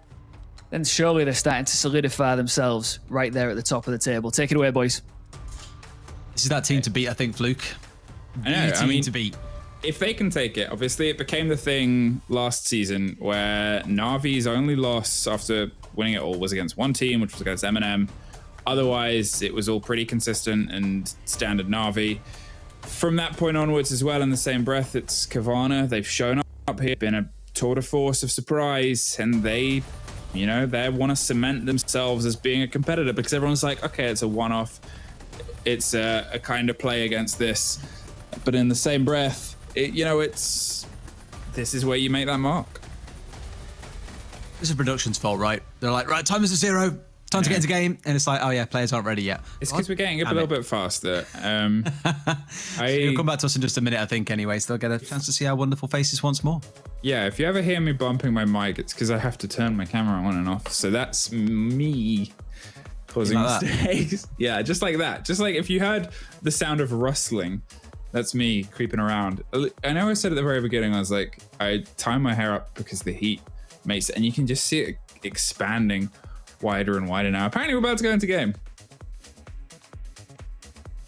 then surely they're starting to solidify themselves right there at the top of the table. Take it away, boys. This is that team to beat, I think, Fluke. I know. The team to beat. If they can take it, obviously it became the thing last season where Na'Vi's only loss after winning it all was against one team, which was against M&M. Otherwise, it was all pretty consistent and standard Na'Vi. From that point onwards as well, in the same breath, it's Kavana. They've shown up here, been a tour de force of surprise, and they want to cement themselves as being a competitor because everyone's like, okay, it's a one-off. It's a kind of play against this. But in the same breath, this is where you make that mark. This is production's fault, right? They're like, right, time is 0. Time to get into game, and it's like, oh yeah, players aren't ready yet. It's because we're getting up a little bit faster. You'll come back to us in just a minute, I think, anyway, so they'll get a chance to see our wonderful faces once more. Yeah, if you ever hear me bumping my mic, it's because I have to turn my camera on and off. So that's me causing mistakes. Yeah, just like that. Just like if you heard the sound of rustling, that's me creeping around. I know I said at the very beginning, I was like, I tie my hair up because the heat makes it, and you can just see it expanding wider and wider now. Apparently we're about to go into game.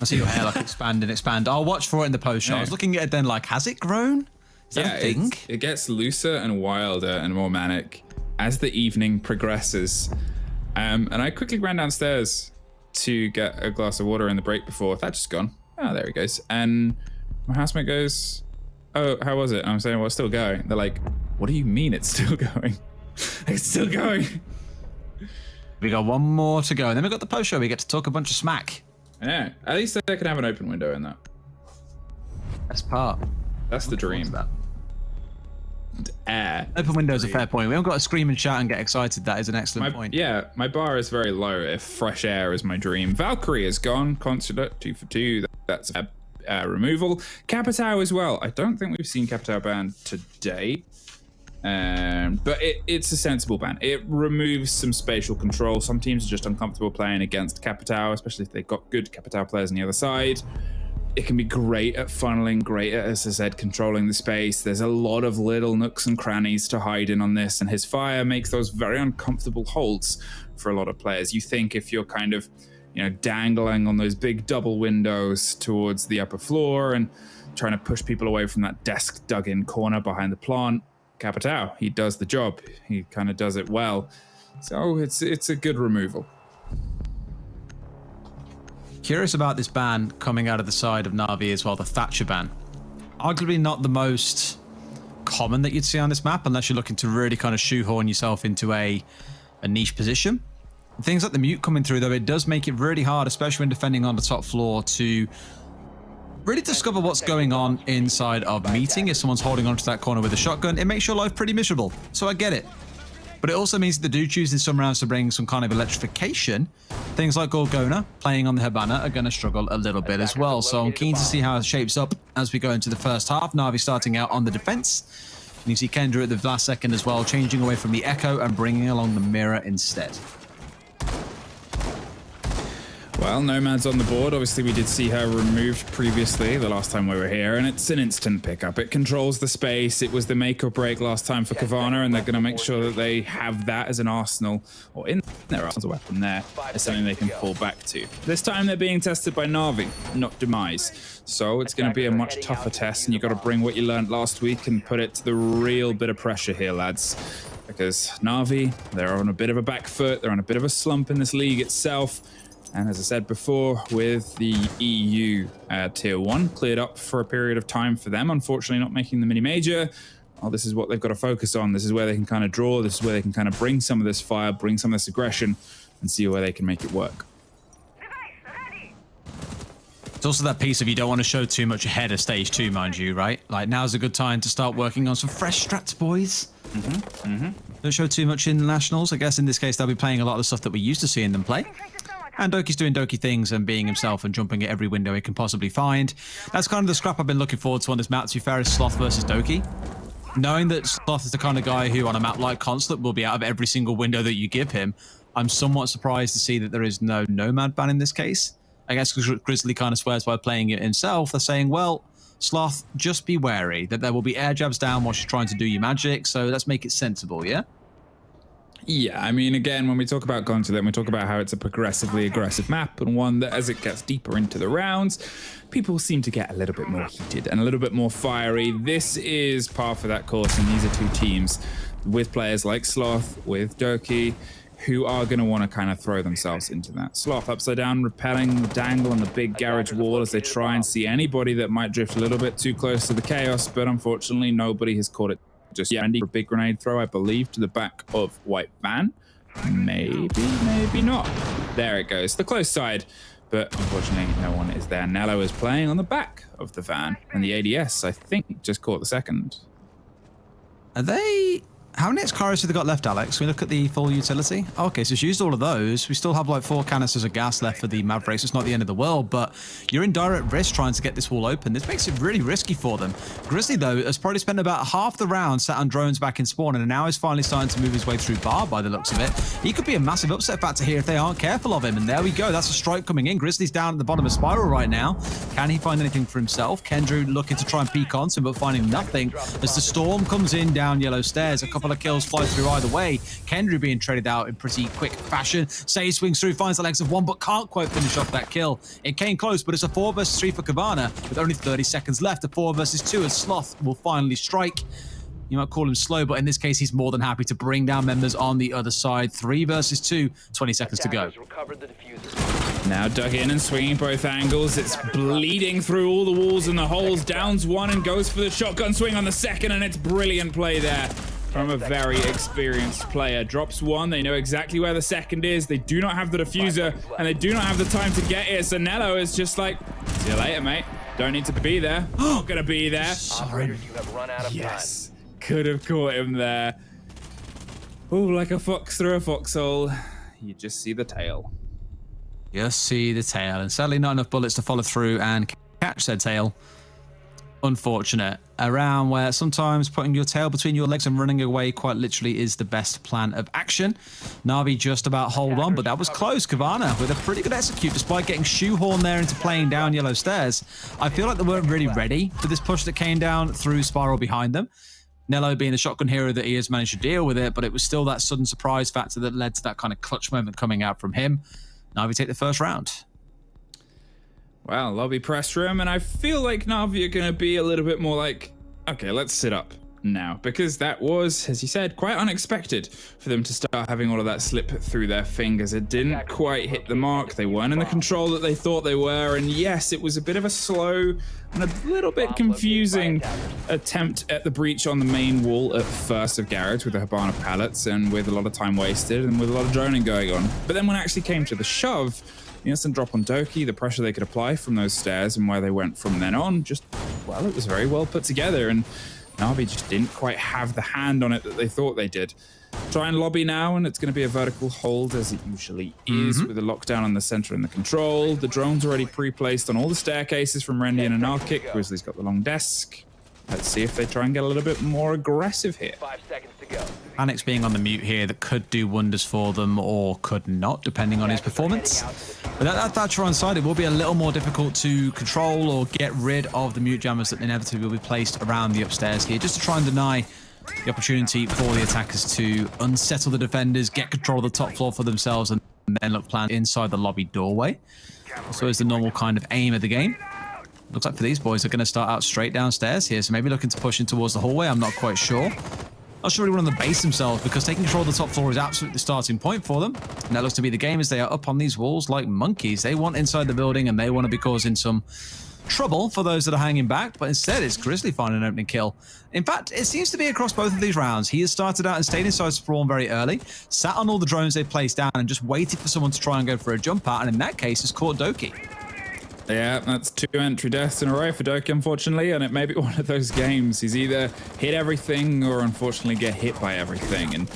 I see your hair like expand and expand. I'll watch for it in the post show. I was looking at it then like, has it grown? Is that a thing? It gets looser and wilder and more manic as the evening progresses. And I quickly ran downstairs to get a glass of water in the break before. That's just gone. Oh, there he goes. And my housemate goes, oh, how was it? I'm saying, well, it's still going. They're like, what do you mean it's still going? It's still going. We got one more to go. And then we got the post show. We get to talk a bunch of smack. I know. At least they can have an open window in that. Best part. That's the dream. Air. Open window is a fair point. We haven't got to scream and shout and get excited. That is an excellent point. Yeah, my bar is very low if fresh air is my dream. Valkyrie is gone. Consulate, 2 for 2. That's a removal. Capitao as well. I don't think we've seen Capitao banned today. But it's a sensible ban. It removes some spatial control. Some teams are just uncomfortable playing against Capitao, especially if they've got good Capitao players on the other side. It can be great at funneling, great at, as I said, controlling the space. There's a lot of little nooks and crannies to hide in on this, and his fire makes those very uncomfortable holds for a lot of players. You think if you're kind of, dangling on those big double windows towards the upper floor and trying to push people away from that desk dug-in corner behind the plant, Capitao, he does the job. He kind of does it well. So it's a good removal. Curious about this ban coming out of the side of Na'Vi as well, the Thatcher ban. Arguably not the most common that you'd see on this map unless you're looking to really kind of shoehorn yourself into a niche position. Things like the mute coming through, though, it does make it really hard, especially when defending on the top floor, to really discover what's going on inside of meeting. If someone's holding onto that corner with a shotgun, it makes your life pretty miserable. So I get it. But it also means that they do choose in some rounds to bring some kind of electrification. Things like Gorgona playing on the Habana are going to struggle a little bit as well. So I'm keen to see how it shapes up as we go into the first half. Na'Vi starting out on the defense. And you see Kendra at the last second as well, changing away from the Echo and bringing along the Mirror instead. Well, Nomad's on the board. Obviously, we did see her removed previously the last time we were here, and it's an instant pickup. It controls the space. It was the make or break last time for Kavana, and they're going to make sure that they have that as an arsenal, or in their arsenal weapon there, as something they can pull back to. This time they're being tested by Na'Vi, not Demise. So it's going to be a much tougher test, and you've got to bring what you learned last week and put it to the real bit of pressure here, lads. Because Na'Vi, they're on a bit of a back foot. They're on a bit of a slump in this league itself. And as I said before, with the EU Tier 1 cleared up for a period of time for them, unfortunately not making the mini-major, well, this is what they've got to focus on. This is where they can kind of draw. This is where they can kind of bring some of this fire, bring some of this aggression, and see where they can make it work. It's also that piece of you don't want to show too much ahead of stage 2, mind you, right? Like, now's a good time to start working on some fresh strats, boys. Don't show too much in the Nationals. I guess in this case, they'll be playing a lot of the stuff that we're used to seeing them play. And Doki's doing Doki things and being himself and jumping at every window he can possibly find. That's kind of the scrap I've been looking forward to on this map, to be fair, is Sloth versus Doki. Knowing that Sloth is the kind of guy who, on a map like Consulate, will be out of every single window that you give him, I'm somewhat surprised to see that there is no Nomad ban in this case. I guess because Grizzly kind of swears by playing it himself. They're saying, well, Sloth, just be wary that there will be air jabs down while you're trying to do your magic, so let's make it sensible, yeah? Yeah, I mean, again, when we talk about Consulate, we talk about how it's a progressively aggressive map, and one that, as it gets deeper into the rounds, people seem to get a little bit more heated and a little bit more fiery. This is par for that course, and these are two teams with players like Sloth, with Doki, who are going to want to kind of throw themselves into that. Sloth upside down, repelling the dangle on the big garage wall as they try and see anybody that might drift a little bit too close to the chaos, but unfortunately nobody has caught it just yet. Andy for a big grenade throw, I believe, to the back of White Van. Maybe not. There it goes, the close side, but unfortunately no one is there. Nello is playing on the back of the van, and the ADS, I think, just caught the second. Are they... How many X-Caros have they got left, Alex? Can we look at the full utility? Okay, so it's used all of those. We still have like 4 canisters of gas left for the Mavericks. It's not the end of the world, but you're in direct risk trying to get this wall open. This makes it really risky for them. Grizzly, though, has probably spent about half the round sat on drones back in spawn, and now is finally starting to move his way through bar by the looks of it. He could be a massive upset factor here if they aren't careful of him, and there we go. That's a strike coming in. Grizzly's down at the bottom of Spiral right now. Can he find anything for himself? Kendra looking to try and peek onto him, but finding nothing as the storm comes in down yellow stairs. A couple of kills fly through either way. Kendra being traded out in pretty quick fashion. Sage swings through, finds the legs of one, but can't quite finish off that kill. It came close, but it's a 4 versus 3 for Kavana with only 30 seconds left. A 4 versus 2 as Sloth will finally strike. You might call him slow, but in this case, he's more than happy to bring down members on the other side. 3 versus 2, 20 seconds to go. Recovered the diffuser. Now dug in and swinging both angles. It's bleeding through all the walls and the holes. Downs one and goes for the shotgun swing on the second, and it's brilliant play there from a very experienced player. Drops one. They know exactly where the second is. They do not have the diffuser, and they do not have the time to get here. So Nello is just like, see you later, mate. Don't need to be there. Not gonna be there. Operators, you have run out of Yes. Could have caught him there. Oh, like a fox through a foxhole. You just see the tail. Just see the tail, and sadly not enough bullets to follow through and catch their tail. Unfortunate. Around where sometimes putting your tail between your legs and running away quite literally is the best plan of action. Na'Vi just about hold on, but that was close. Kavana with a pretty good execute despite getting shoehorned there into playing down yellow stairs. I feel like they weren't really ready for this push that came down through Spiral behind them. Nello being the shotgun hero that he has managed to deal with it, but it was still that sudden surprise factor that led to that kind of clutch moment coming out from him. Na'Vi take the first round. Well, lobby press room, and I feel like Na'Vi are going to be a little bit more like, okay, let's sit up now, because that was, as you said, quite unexpected for them to start having all of that slip through their fingers. It didn't quite hit the mark. They weren't in the control that they thought they were, and yes, it was a bit of a slow and a little bit confusing attempt at the breach on the main wall at first of Garage with the Habana pallets and with a lot of time wasted and with a lot of droning going on. But then when it actually came to the shove, the instant drop on Doki, the pressure they could apply from those stairs and where they went from then on, just, well, it was very well put together, and Na'Vi just didn't quite have the hand on it that they thought they did. Try and lobby now, and it's going to be a vertical hold, as it usually is, with a lockdown on the center and the control. The drone's already pre-placed on all the staircases from Rendian and Arkick. Grizzly's got the long desk. Let's see if they try and get a little bit more aggressive here. 5 seconds to go. Panic's being on the mute here that could do wonders for them or could not, depending on his performance. But that Thatcher on side, it will be a little more difficult to control or get rid of the mute jammers that inevitably will be placed around the upstairs here, just to try and deny the opportunity for the attackers to unsettle the defenders, get control of the top floor for themselves, and then look planned inside the lobby doorway. So is the normal kind of aim of the game. Looks like for these boys, they're going to start out straight downstairs here, so maybe looking to push in towards the hallway. I'm not quite sure. Not sure really want to base themselves, because taking control of the top floor is absolutely the starting point for them. And that looks to be the game, as they are up on these walls like monkeys. They want inside the building, and they want to be causing some trouble for those that are hanging back, but instead it's Grizzly finding an opening kill. In fact, it seems to be across both of these rounds. He has started out and stayed inside Spawn very early, sat on all the drones they placed down, and just waited for someone to try and go for a jump out, and in that case has caught Doki. Yeah, that's 2 entry deaths in a row for Doki, unfortunately, and it may be one of those games. He's either hit everything or unfortunately get hit by everything. And,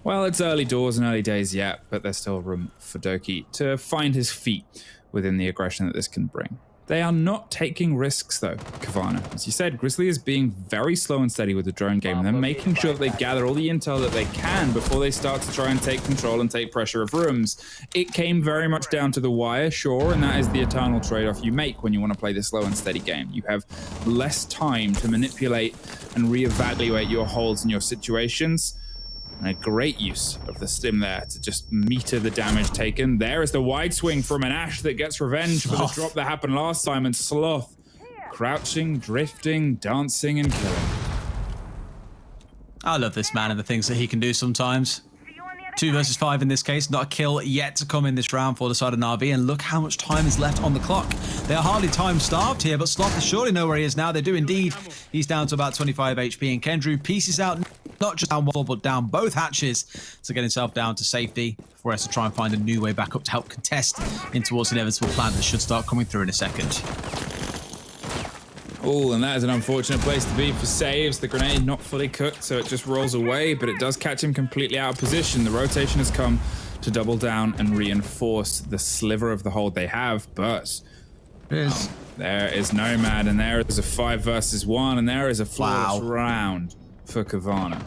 well, it's early doors and early days yet, but there's still room for Doki to find his feet within the aggression that this can bring. They are not taking risks, though, Kavana. As you said, Grizzly is being very slow and steady with the drone game, and they're making sure that they gather all the intel that they can before they start to try and take control and take pressure of rooms. It came very much down to the wire, sure, and that is the eternal trade-off you make when you want to play this slow and steady game. You have less time to manipulate and reevaluate your holds and your situations. And a great use of the stim there to just meter the damage taken. There is the wide swing from an Ash that gets revenge for the drop that happened last time. And Sloth crouching, drifting, dancing, and killing. I love this man and the things that he can do sometimes. 2 versus 5 in this case, not a kill yet to come in this round for the side of Na'Vi, and look how much time is left on the clock. They are hardly time starved here, but Sloth is surely know where he is now. They do indeed. He's down to about 25 HP, and Kendrew pieces out not just down one, but down both hatches to get himself down to safety before he has to try and find a new way back up to help contest in towards the inevitable plant that should start coming through in a second. Oh, and that is an unfortunate place to be for saves. The grenade not fully cooked, so it just rolls away, but it does catch him completely out of position. The rotation has come to double down and reinforce the sliver of the hold they have, but there is Nomad, and there is a 5 versus 1, and there is a flawless round for Kavana.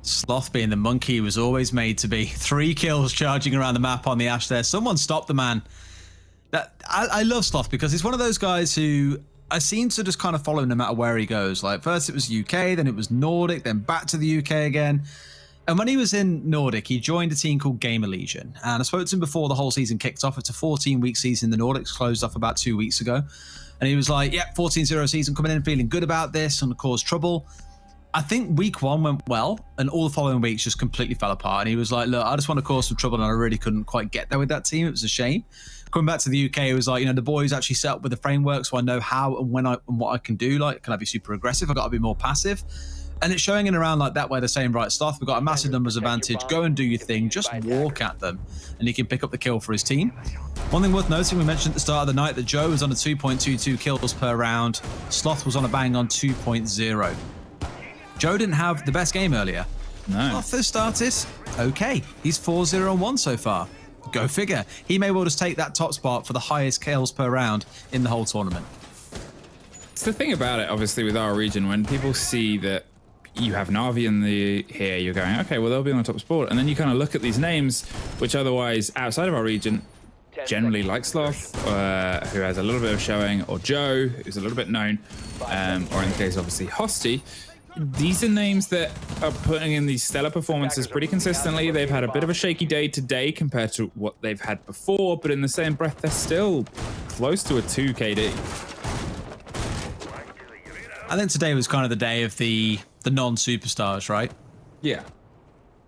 Sloth being the monkey was always made to be. 3 kills charging around the map on the Ash there. Someone stop the man. I love Sloth because he's one of those guys who I seem to just kind of follow no matter where he goes. Like, first it was UK, then it was Nordic, then back to the UK again. And when he was in Nordic, he joined a team called Gamer Legion. And I spoke to him before the whole season kicked off. It's a 14-week season. The Nordics closed off about 2 weeks ago. And he was like, yep, 14-0 season, coming in feeling good about this and cause trouble. I think week 1 went well, and all the following weeks just completely fell apart. And he was like, look, I just want to cause some trouble, and I really couldn't quite get there with that team. It was a shame. Coming back to the UK, it was like, the boys actually set up with the framework, so I know how and when and what I can do. Like, can I be super aggressive? I've got to be more passive. And it's showing in around like that where they're saying, right, Sloth, we've got a massive numbers advantage. Go and do your thing. Just walk at them, and he can pick up the kill for his team. One thing worth noting, we mentioned at the start of the night that Joe was on a 2.22 kills per round. Sloth was on a bang on 2.0. Joe didn't have the best game earlier. No. Sloth has started okay. He's 4-0-1 so far. Go figure. He may well just take that top spot for the highest kills per round in the whole tournament. It's the thing about it, obviously, with our region, when people see that you have Na'Vi in here, you're going, okay, well, they'll be on the top spot. And then you kind of look at these names, which otherwise, outside of our region, generally like Sloth, who has a little bit of showing, or Joe, who's a little bit known, or in the case, obviously, Hosty. These are names that are putting in these stellar performances pretty consistently. They've had a bit of a shaky day today compared to what they've had before, but in the same breath, they're still close to a 2 KD. I think today was kind of the day of the non-superstars, right? Yeah.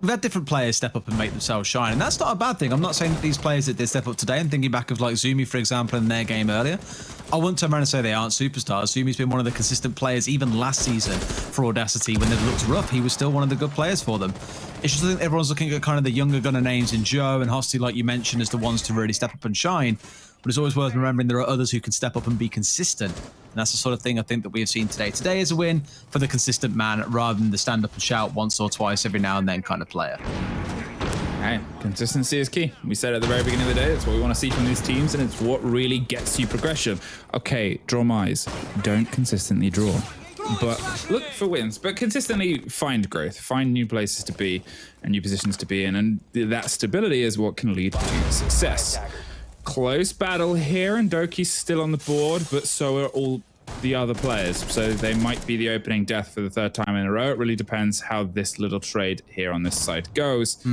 We've had different players step up and make themselves shine, and that's not a bad thing. I'm not saying that these players that did step up today, I'm thinking back of like Zumi, for example, in their game earlier. I wouldn't turn around and say they aren't superstars. Zumi's been one of the consistent players even last season for Audacity. When they've looked rough, he was still one of the good players for them. It's just I think everyone's looking at kind of the younger gunner names in Joe and Hosty, like you mentioned, as the ones to really step up and shine. But it's always worth remembering there are others who can step up and be consistent. And that's the sort of thing I think that we have seen today. Today is a win for the consistent man rather than the stand up and shout once or twice every now and then kind of player. Hey, consistency is key. We said at the very beginning of the day, it's what we want to see from these teams, and it's what really gets you progression. Okay, draw mice. Don't consistently draw. But look for wins, but consistently find growth, find new places to be and new positions to be in, and that stability is what can lead to success. Close battle here, and Doki's still on the board, but so are all the other players. So they might be the opening death for the 3rd time in a row. It really depends how this little trade here on this side goes.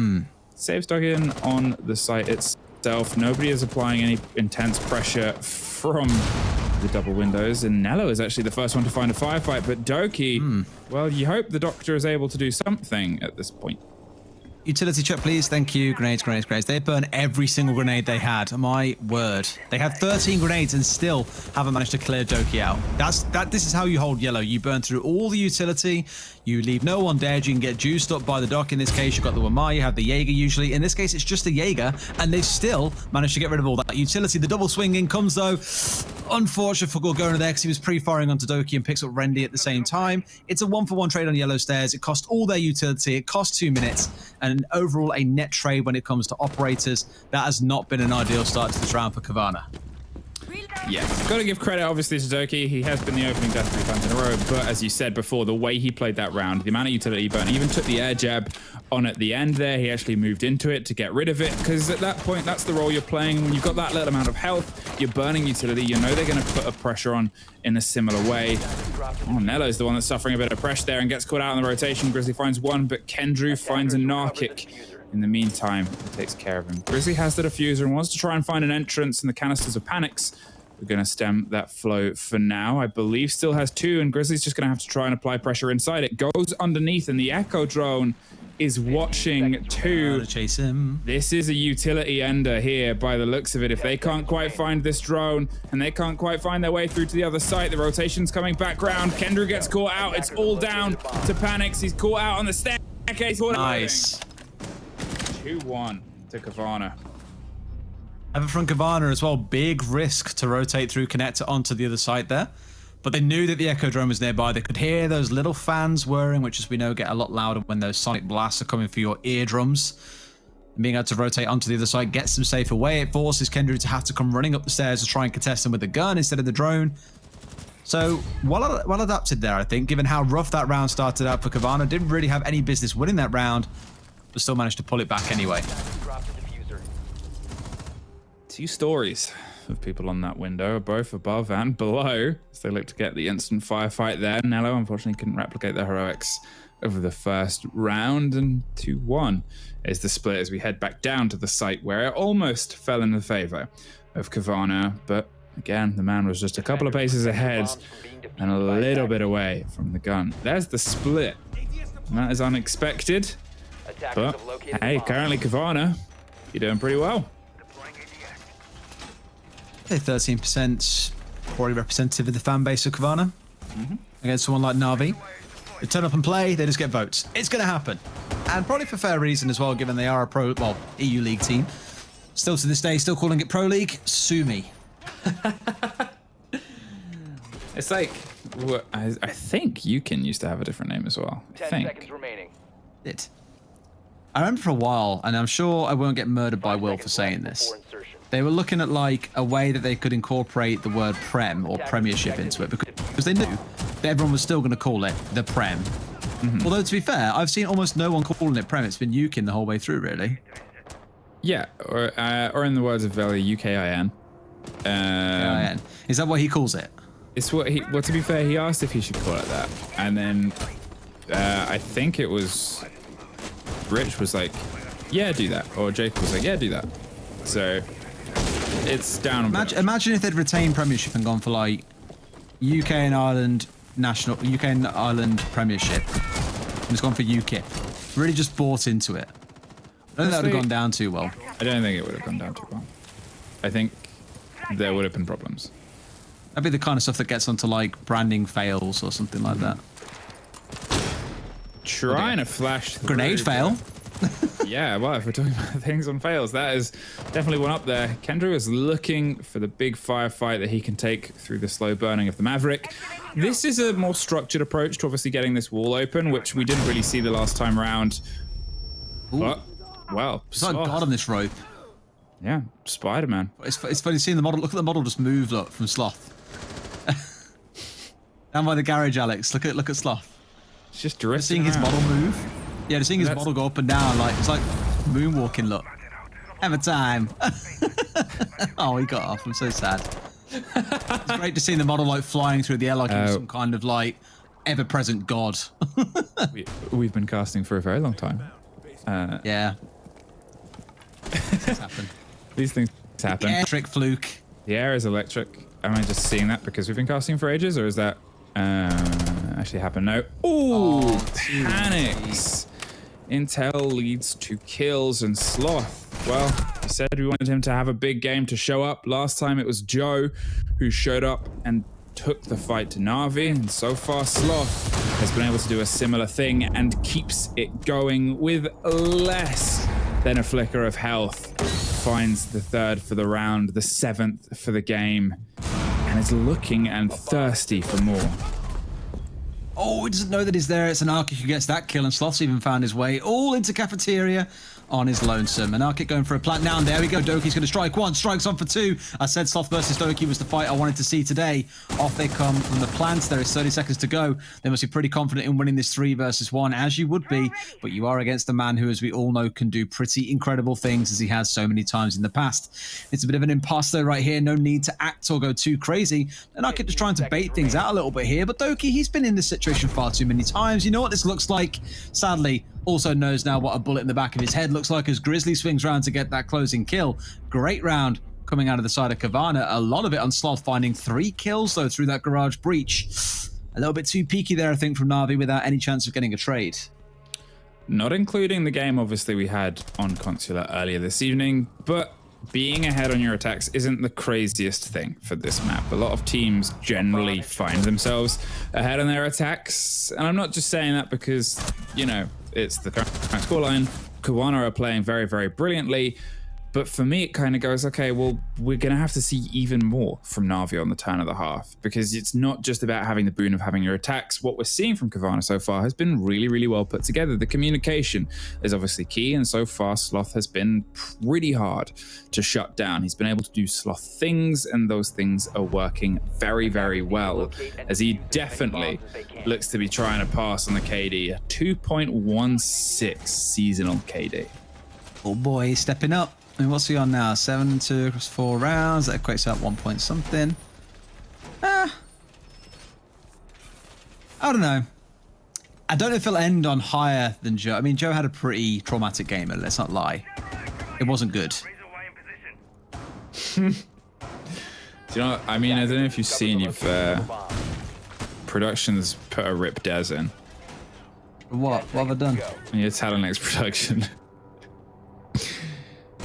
Saves dug in on the site itself. Nobody is applying any intense pressure from the double windows, and Nello is actually the first one to find a firefight, but Doki, well, you hope the Doctor is able to do something at this point. Utility check, please. Thank you. Grenades, grenades, grenades. They burn every single grenade they had. My word. They had 13 grenades and still haven't managed to clear Doki out. This is how you hold yellow. You burn through all the utility. You leave no one dead. You can get juiced up by the dock. In this case, you've got the Wamai. You have the Jaeger usually. In this case, it's just a Jaeger, and they've still managed to get rid of all that utility. The double swing in comes, though. Unfortunate for Gorgona there because he was pre-firing onto Doki and picks up Rendy at the same time. It's a 1-for-1 trade on yellow stairs. It cost all their utility. It cost 2 minutes. And overall, a net trade when it comes to operators. That has not been an ideal start to this round for Kavana. Yeah, got to give credit, obviously, to Doki. He has been the opening death 3 times in a row, but as you said before, the way he played that round, the amount of utility burn, he even took the air jab on at the end there. He actually moved into it to get rid of it, because at that point, that's the role you're playing. When you've got that little amount of health, you're burning utility. You know they're going to put a pressure on in a similar way. Oh, Nello's the one that's suffering a bit of pressure there and gets caught out in the rotation. Grizzly finds one, but Kendrew finds a Narkic. In the meantime, he takes care of him. Grizzly has the diffuser and wants to try and find an entrance, and the canisters of panics. We're going to stem that flow for now. I believe still has 2, and Grizzly's just going to have to try and apply pressure inside. It goes underneath, and the Echo drone is watching too. Chase him. This is a utility ender here by the looks of it. If they can't quite find this drone, and they can't quite find their way through to the other site, the rotation's coming back round. Kendrew gets caught out. It's all down to Panics. He's caught out on the staircase. Nice. 2-1 to Kavana. And from Kavana as well, big risk to rotate through connector onto the other side there. But they knew that the Echo drone was nearby. They could hear those little fans whirring, which, as we know, get a lot louder when those sonic blasts are coming for your eardrums. And being able to rotate onto the other side gets them safe away. It forces Kendrew to have to come running up the stairs to try and contest them with the gun instead of the drone. So, well adapted there, I think, given how rough that round started out for Kavana. Didn't really have any business winning that round, but still managed to pull it back anyway. 2 stories of people on that window, both above and below, as they look to get the instant firefight there. Nello, unfortunately, couldn't replicate the heroics over the first round, and 2-1 is the split as we head back down to the site where it almost fell in the favor of Kavana, but Again, the man was just a couple of paces ahead and a little bit away from the gun. There's the split. And that is unexpected. But hey, currently Kavana, you're doing pretty well. Okay, 13%, probably representative of the fan base of Kavana. Against someone like Na'Vi. They turn up and play, they just get votes. It's going to happen. And probably for fair reason as well, given they are a EU League team. Still to this day, still calling it Pro League. Sue me. It's like, I think Yukin used to have a different name as well. 10 seconds remaining. I remember for a while, and I'm sure I won't get murdered by Will for saying this. They were looking at like a way that they could incorporate the word Prem or Premiership into it because they knew that everyone was still going to call it the Prem. Although to be fair, I've seen almost no one calling it Prem. It's been Yukin the whole way through, really. Yeah, or in the words of Veli, UKIN. UKIN. Is that what he calls it? It's what he. Well, to be fair, he asked if he should call it that, and then I think it was Rich was like, "Yeah, do that," or Jake was like, "Yeah, do that." So it's down. Imagine if they'd retained Premiership and gone for like UK and Ireland UK and Ireland Premiership, and it's gone for UKIP. Really just bought into it. I don't think that would have gone down too well. I don't think it would have gone down too well. I think there would have been problems. That'd be the kind of stuff that gets onto like branding fails or something like that. Trying to flash through, grenade fail. Yeah, well, if we're talking about things on fails, that is definitely one up there. Kendra is looking for the big firefight that he can take through the slow burning of the Maverick. This is a more structured approach to obviously getting this wall open, which we didn't really see the last time around. But, well, it's like God on this rope. Yeah, Spider-Man. It's funny seeing the model. Look at the model just move. Look from Sloth. Down by the garage, Alex. Look at Sloth. It's just drifting seeing his model move. Yeah, just seeing his model go up and down. Like it's like moonwalking. Look. Have a time. Oh, he got off. I'm so sad. It's great to see the model like flying through the air like he was some kind of like ever-present god. We've been casting for a very long time. Yeah. These things happen. Electric fluke. The air is electric. Am I just seeing that because we've been casting for ages, or is that actually happened? No. Ooh, panics. Intel leads to kills and Sloth. Well, we said we wanted him to have a big game to show up. Last time it was Joe who showed up and took the fight to Na'Vi, and so far Sloth has been able to do a similar thing and keeps it going with less than a flicker of health. Finds the third for the round, the seventh for the game, and is looking and thirsty for more. Oh, he doesn't know that he's there. It's Anarchic who gets that kill, and Sloth's even found his way all into cafeteria on his lonesome. Anarchic going for a plant now, and there we go. Doki's going to strike one, strikes on for two. I said Sloth versus Doki was the fight I wanted to see today. Off they come from the plant. There is 30 seconds to go. They must be pretty confident in winning this 3 versus 1, as you would be, but you are against a man who, as we all know, can do pretty incredible things, as he has so many times in the past. It's a bit of an imposter right here. No need to act or go too crazy. Anarchic just trying to bait things out a little bit here, but Doki, he's been in this situation far too many times. You know what this looks like? Sadly, also knows now what a bullet in the back of his head looks like as Grizzly swings around to get that closing kill. Great round coming out of the side of Kavana. A lot of it on Sloth, finding 3 kills though through that garage breach. A little bit too peaky there, I think, from Na'Vi without any chance of getting a trade. Not including the game, obviously, we had on Consular earlier this evening, but being ahead on your attacks isn't the craziest thing for this map. A lot of teams generally find themselves ahead on their attacks, and I'm not just saying that because, you know, it's the current scoreline. Kavana are playing very, very brilliantly, but for me, it kind of goes, okay, well, we're going to have to see even more from Na'Vi on the turn of the half, because it's not just about having the boon of having your attacks. What we're seeing from Kavana so far has been really, really well put together. The communication is obviously key, and so far, Sloth has been pretty hard to shut down. He's been able to do Sloth things, and those things are working very, very well, as he definitely looks to be trying to pass on the KD. A 2.16 seasonal KD. Oh boy, he's stepping up. I mean, what's he on now? 7-2 across 4 rounds. That equates to at 1 point something. I don't know. I don't know if it'll end on higher than Joe. I mean, Joe had a pretty traumatic game, let's not lie. It wasn't good. Do you know? I mean, I don't know if you've seen. Production's put a Rip Des in. What? What have I done? In your Talonix production.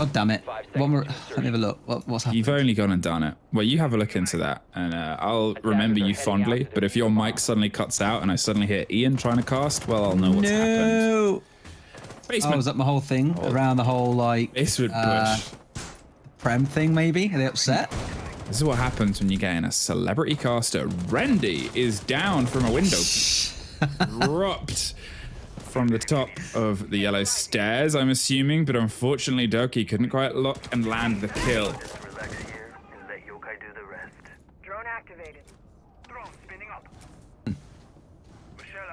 Oh damn it! Let me have a look. What's happening? You've only gone and done it. Well, you have a look into that, and I'll remember you fondly. But if your mic suddenly cuts out and I suddenly hear Ian trying to cast, well, I'll know what's happened. Basement. Oh, was that my whole thing around the whole like basement push? Prem thing, maybe? Are they upset? This is what happens when you get in a celebrity caster. Randy is down from a window, dropped from the top of the yellow stairs, I'm assuming, but unfortunately Doki couldn't quite lock and land the kill.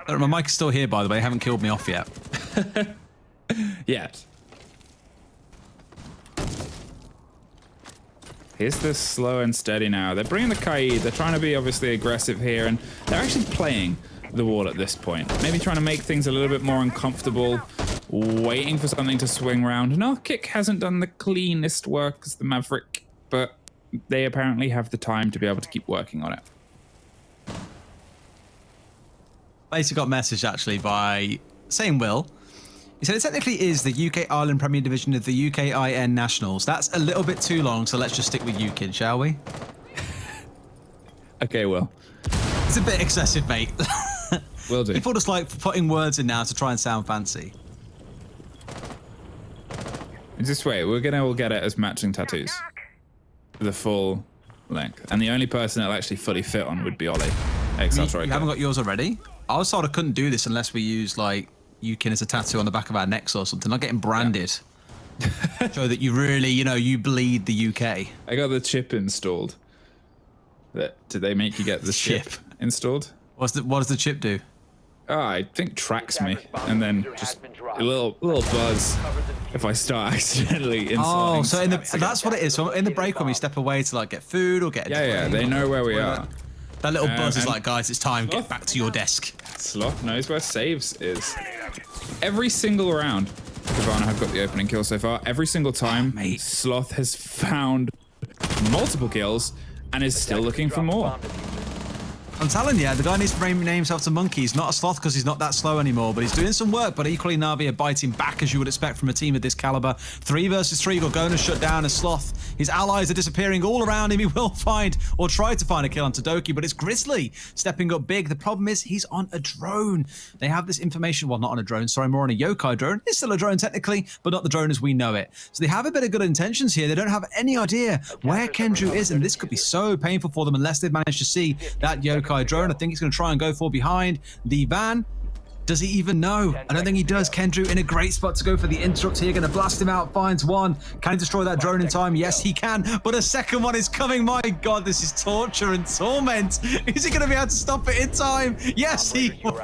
My mic is still here, by the way. They haven't killed me off yet. Yet. Here's the slow and steady now. They're bringing the Kaid. They're trying to be obviously aggressive here, and they're actually playing the wall at this point. Maybe trying to make things a little bit more uncomfortable, waiting for something to swing round. No, Kick hasn't done the cleanest work as the Maverick, but they apparently have the time to be able to keep working on it. Basically got messaged actually by same Will. He said it technically is the UK Ireland Premier Division of the UKIN Nationals. That's a little bit too long, so let's just stick with UKIN, shall we? Okay, Will. It's a bit excessive, mate. Will do. People just like putting words in now to try and sound fancy. Just wait, we'll get it as matching tattoos. The full length. And the only person that'll actually fully fit on would be Ollie. You haven't got yours already? I was sort of couldn't do this unless we used like UKIN as a tattoo on the back of our necks or something. Not getting branded. Yeah. Show that you really, you bleed the UK. I got the chip installed. Did they make you get the chip installed? What does the chip do? Oh, I think tracks me, and then just a little buzz if I start accidentally installing. Oh, so that's what it is. So in the break when we step away to like get food or get yeah, they know where we are. That little buzz is like, guys, it's time. Get back to your desk. Sloth knows where saves is. Every single round, Kavana have got the opening kill so far. Every single time, Sloth has found multiple kills and is still looking for more. I'm telling you, the guy needs to rename himself to Monkey. He's not a Sloth because he's not that slow anymore, but he's doing some work. But equally, Na'Vi are biting back as you would expect from a team of this caliber. 3 versus 3, Gorgona shut down as Sloth. His allies are disappearing all around him. He will find or try to find a kill on Todoki, but it's Grizzly stepping up big. The problem is he's on a drone. They have this information, well, not on a drone, sorry, more on a yokai drone. It's still a drone technically, but not the drone as we know it. So they have a bit of good intentions here. They don't have any idea where Kendrew is, and this could be so painful for them unless they've managed to see that yokai drone. I think he's going to try and go for behind the van. Does he even know? I don't think he does. Kendrew in a great spot to go for the interrupt here. Going to blast him out. Finds one. Can he destroy that drone in time? Yes, he can. But a second one is coming. My God, this is torture and torment. Is he going to be able to stop it in time? Yes, he will.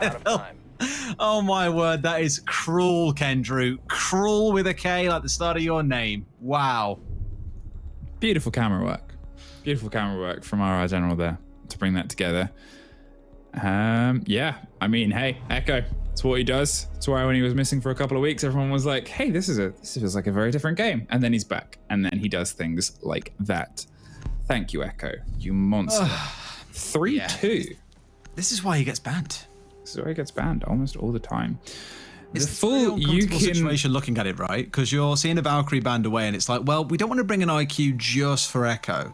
Oh, my word. That is cruel, Kendrew. Cruel with a K, like the start of your name. Wow. Beautiful camera work. Beautiful camera work from our general there to bring that together. Yeah, I mean, hey, Echo, it's what he does. That's why when he was missing for a couple of weeks, everyone was like, hey, this feels like a very different game. And then he's back, and then he does things like that. Thank you, Echo, you monster. 3-2. This is why he gets banned. This is why he gets banned almost all the time. It's the full situation looking at it, right? Because you're seeing a Valkyrie banned away, and it's like, well, we don't want to bring an IQ just for Echo.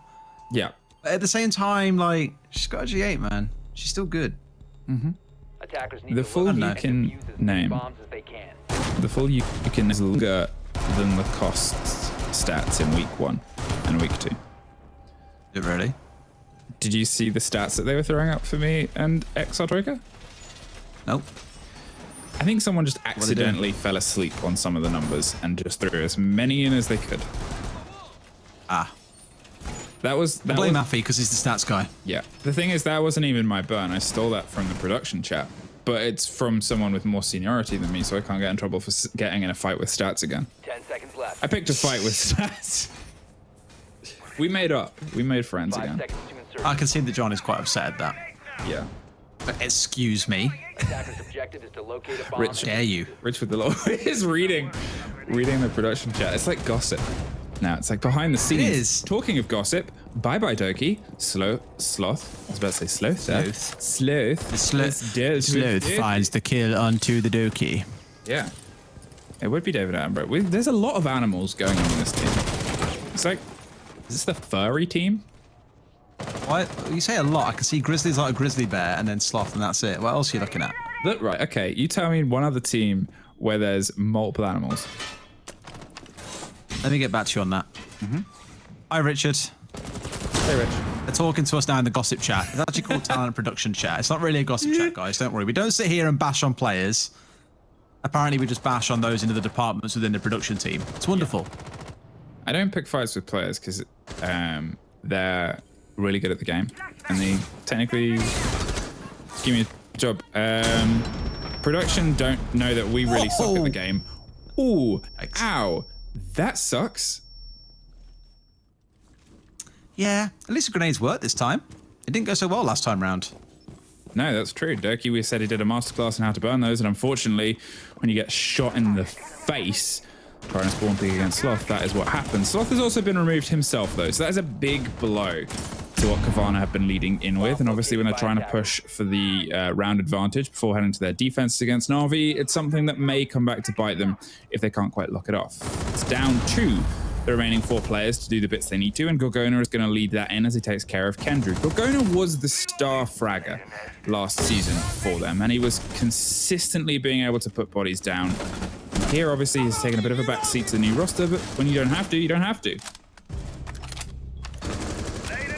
Yeah. But at the same time, like, she's got a G8, man. She's still good. Mm-hmm. The full Yukin name. The full Yukin is longer than the cost stats in week 1 and week 2. Is it really? Did you see the stats that they were throwing up for me and Exotroika? Nope. I think someone just accidentally fell asleep on some of the numbers and just threw as many in as they could. Ah. That was blame Affy because he's the stats guy. Yeah. The thing is, that wasn't even my burn. I stole that from the production chat, but it's from someone with more seniority than me, so I can't get in trouble for getting in a fight with stats again. 10 seconds left. I picked a fight with stats. We made up. We made friends again. I can see that John is quite upset at that. Yeah. But excuse me. Rich, dare you? Rich with the law is reading the production chat. It's like gossip. now. It's like behind the scenes. It is. Talking of gossip, bye-bye Doki. Sloth. I was about to say sloth. Sloth. The sloth finds the kill onto the Doki. Yeah. It would be David Attenborough. There's a lot of animals going on in this team. It's like, is this the furry team? What? You say a lot. I can see Grizzly's like a grizzly bear and then Sloth, and that's it. What else are you looking at? Look, right, okay. You tell me one other team where there's multiple animals. Let me get back to you on that. Hi, Richard. Hey, Rich. They're talking to us now in the gossip chat. It's actually called talent production chat. It's not really a gossip chat, guys. Don't worry. We don't sit here and bash on players. Apparently, we just bash on those into the departments within the production team. It's wonderful. I don't pick fights with players because they're really good at the game, and they technically give me a job. Production don't know that we really suck at the game. Ooh, ow, that sucks. Yeah, at least the grenades worked this time. It didn't go so well last time round. No, that's true. Doki, we said he did a masterclass on how to burn those, and unfortunately, when you get shot in the face trying to spawn peek against Sloth, that is what happens. Sloth has also been removed himself, though, so that is a big blow to what Kavana have been leading in with. And obviously, when they're trying to push for the round advantage before heading to their defense against Na'Vi, it's something that may come back to bite them if they can't quite lock it off. It's down to the remaining 4 players to do the bits they need to, and Gorgona is going to lead that in as he takes care of Kendrick. Gorgona was the star fragger last season for them, and he was consistently being able to put bodies down. Here, obviously, he's taken a bit of a backseat to the new roster, but when you don't have to, you don't have to.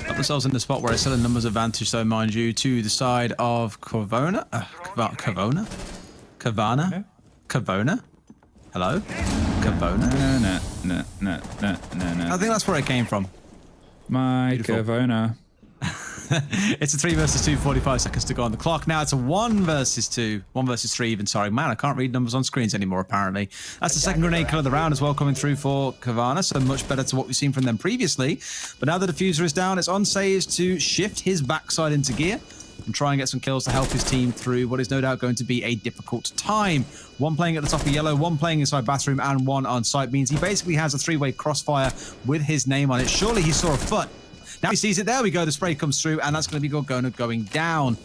Got themselves in the spot where it's still a numbers advantage, though, mind you, to the side of Kavana. Kavana? Hello? Kavona? No. I think that's where it came from. My Kavona. It's a 3 versus 2, 45 seconds to go on the clock. Now it's a 1 versus 3 even, sorry. Man, I can't read numbers on screens anymore, apparently. That's the second grenade kill of the round as well coming through for Kavana, so much better to what we've seen from them previously. But now the diffuser is down, it's on Saves to shift his backside into gear and try and get some kills to help his team through what is no doubt going to be a difficult time. 1 playing at the top of yellow, 1 playing inside bathroom, and 1 on site means he basically has a 3-way crossfire with his name on it. Surely he saw a foot. Now he sees it. There we go. The spray comes through, and that's going to be Gorgona going down.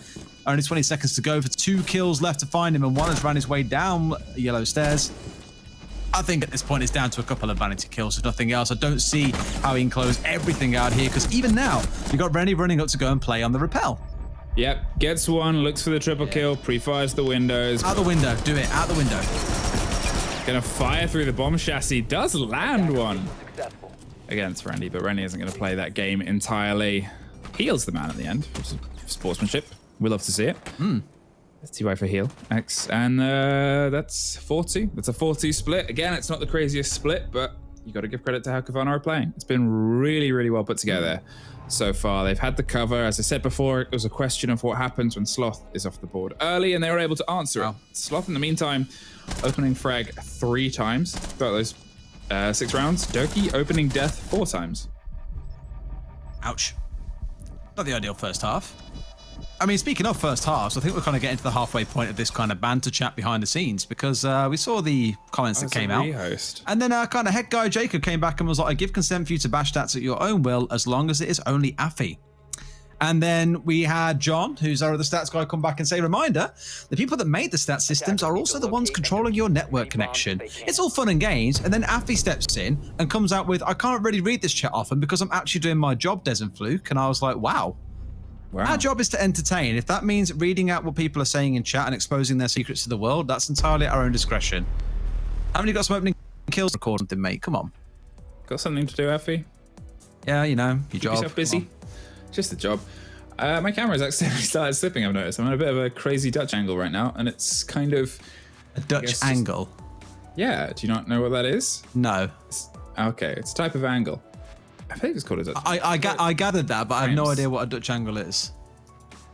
Only 20 seconds to go for 2 kills left to find him, and 1 has ran his way down yellow stairs. I think at this point it's down to a couple of vanity kills, if nothing else. I don't see how he can close everything out here, because even now, you've got Rennie running up to go and play on the rappel. Yep, gets 1, looks for the triple kill, pre-fires the windows. Out the window. Do it. Out the window. Gonna fire through the bomb chassis. Does land 1 against Randy, but Randy isn't going to play that game entirely. Heals the man at the end. Sportsmanship. We love to see it. Let's see why for heal. X. And that's 40. That's a 40 split. Again, it's not the craziest split, but you got to give credit to how Kavana are playing. It's been really, really well put together so far. They've had the cover. As I said before, it was a question of what happens when Sloth is off the board early, and they were able to answer it. Sloth, in the meantime, opening frag 3 times. About those 6 rounds. Doki opening death 4 times. Ouch. Not the ideal first half. I mean, speaking of first halves, I think we're kind of getting to the halfway point of this kind of banter chat behind the scenes, because we saw the comments that came out. And then kind of head guy Jacob came back and was like, I give consent for you to bash stats at your own will as long as it is only Affy. And then we had John, who's our other stats guy, come back and say, reminder, the people that made the stat systems are also the ones controlling your network connection. It's all fun and games, and then Affy steps in and comes out with, I can't really read this chat often because I'm actually doing my job, Des and Fluke. And I was like, wow. Our job is to entertain. If that means reading out what people are saying in chat and exposing their secrets to the world, that's entirely at our own discretion. Haven't you got some opening kills to record something, mate? Come on. Got something to do, Affy? Yeah, you know, your Keep job. yourself busy. Just the job. My camera's accidentally started slipping, I've noticed. I'm on a bit of a crazy Dutch angle right now, and it's kind of... A Dutch angle? Yeah, do you not know what that is? No. Okay, it's a type of angle. I think it's called a Dutch angle. I gathered that, but I have no idea what a Dutch angle is.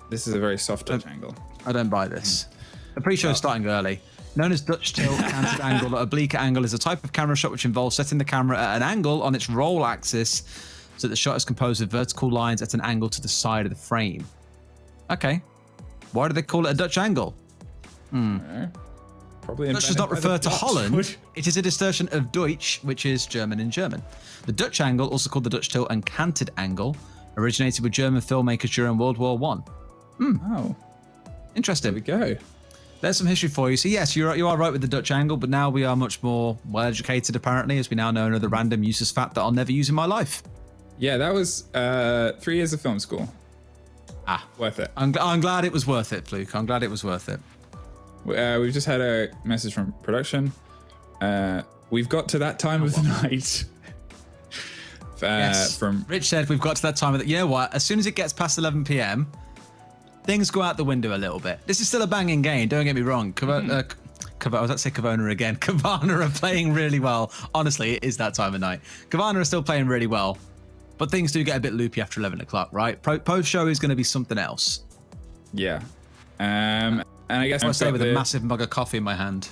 This is a very soft Dutch angle. I don't buy this. The pre-show is starting early. Known as Dutch tilt canted angle, a oblique angle is a type of camera shot which involves setting the camera at an angle on its roll axis so that the shot is composed of vertical lines at an angle to the side of the frame. Okay. Why do they call it a Dutch angle? Probably Probably Dutch does not invented by refer the to Dutch. Holland. It is a distortion of Deutsch, which is German in German. The Dutch angle, also called the Dutch tilt and canted angle, originated with German filmmakers during World War One. Oh, interesting. There we go. There's some history for you. So yes, you are right with the Dutch angle, but now we are much more well-educated, apparently, as we now know another random useless fact that I'll never use in my life. Yeah, that was 3 years of film school. Worth it. I'm glad it was worth it, Fluke. I'm glad it was worth it. We've just had a message from production. We've got to that time of the night. Yes. From Rich said we've got to that time of the. You know what? As soon as it gets past 11 p.m., things go out the window a little bit. This is still a banging game. Don't get me wrong. I was about to say Kavona again. Kavana are playing really well. Honestly, it is that time of night. Kavana are still playing really well, but things do get a bit loopy after 11 o'clock, right? Post show is going to be something else. Yeah. And I guess I stay with a massive mug of coffee in my hand.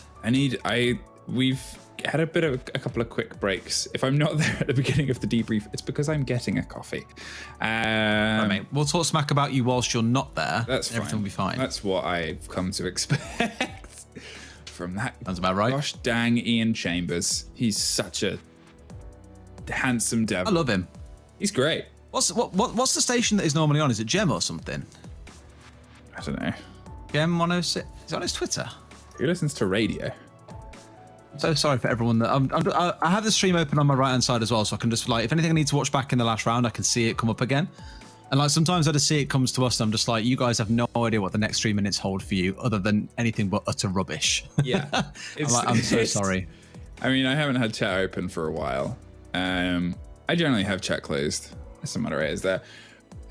We've had a couple of quick breaks. If I'm not there at the beginning of the debrief, it's because I'm getting a coffee. Right, mate. We'll talk smack about you whilst you're not there. That's fine. Everything will be fine. That's what I've come to expect from that. Sounds about right. Gosh dang Ian Chambers. He's such a handsome devil. I love him. He's great. What's the station that he's normally on? Is it Gem or something? I don't know. Gem 106. Is it on his Twitter? He listens to radio. I'm so sorry for everyone that I have the stream open on my right hand side as well, so I can just if anything I need to watch back in the last round, I can see it come up again. And sometimes I just see it comes to us, and I'm just like, you guys have no idea what the next 3 minutes hold for you, other than anything but utter rubbish. Yeah, I'm so sorry. I mean, I haven't had chat open for a while. I generally have chat closed. Some moderators there.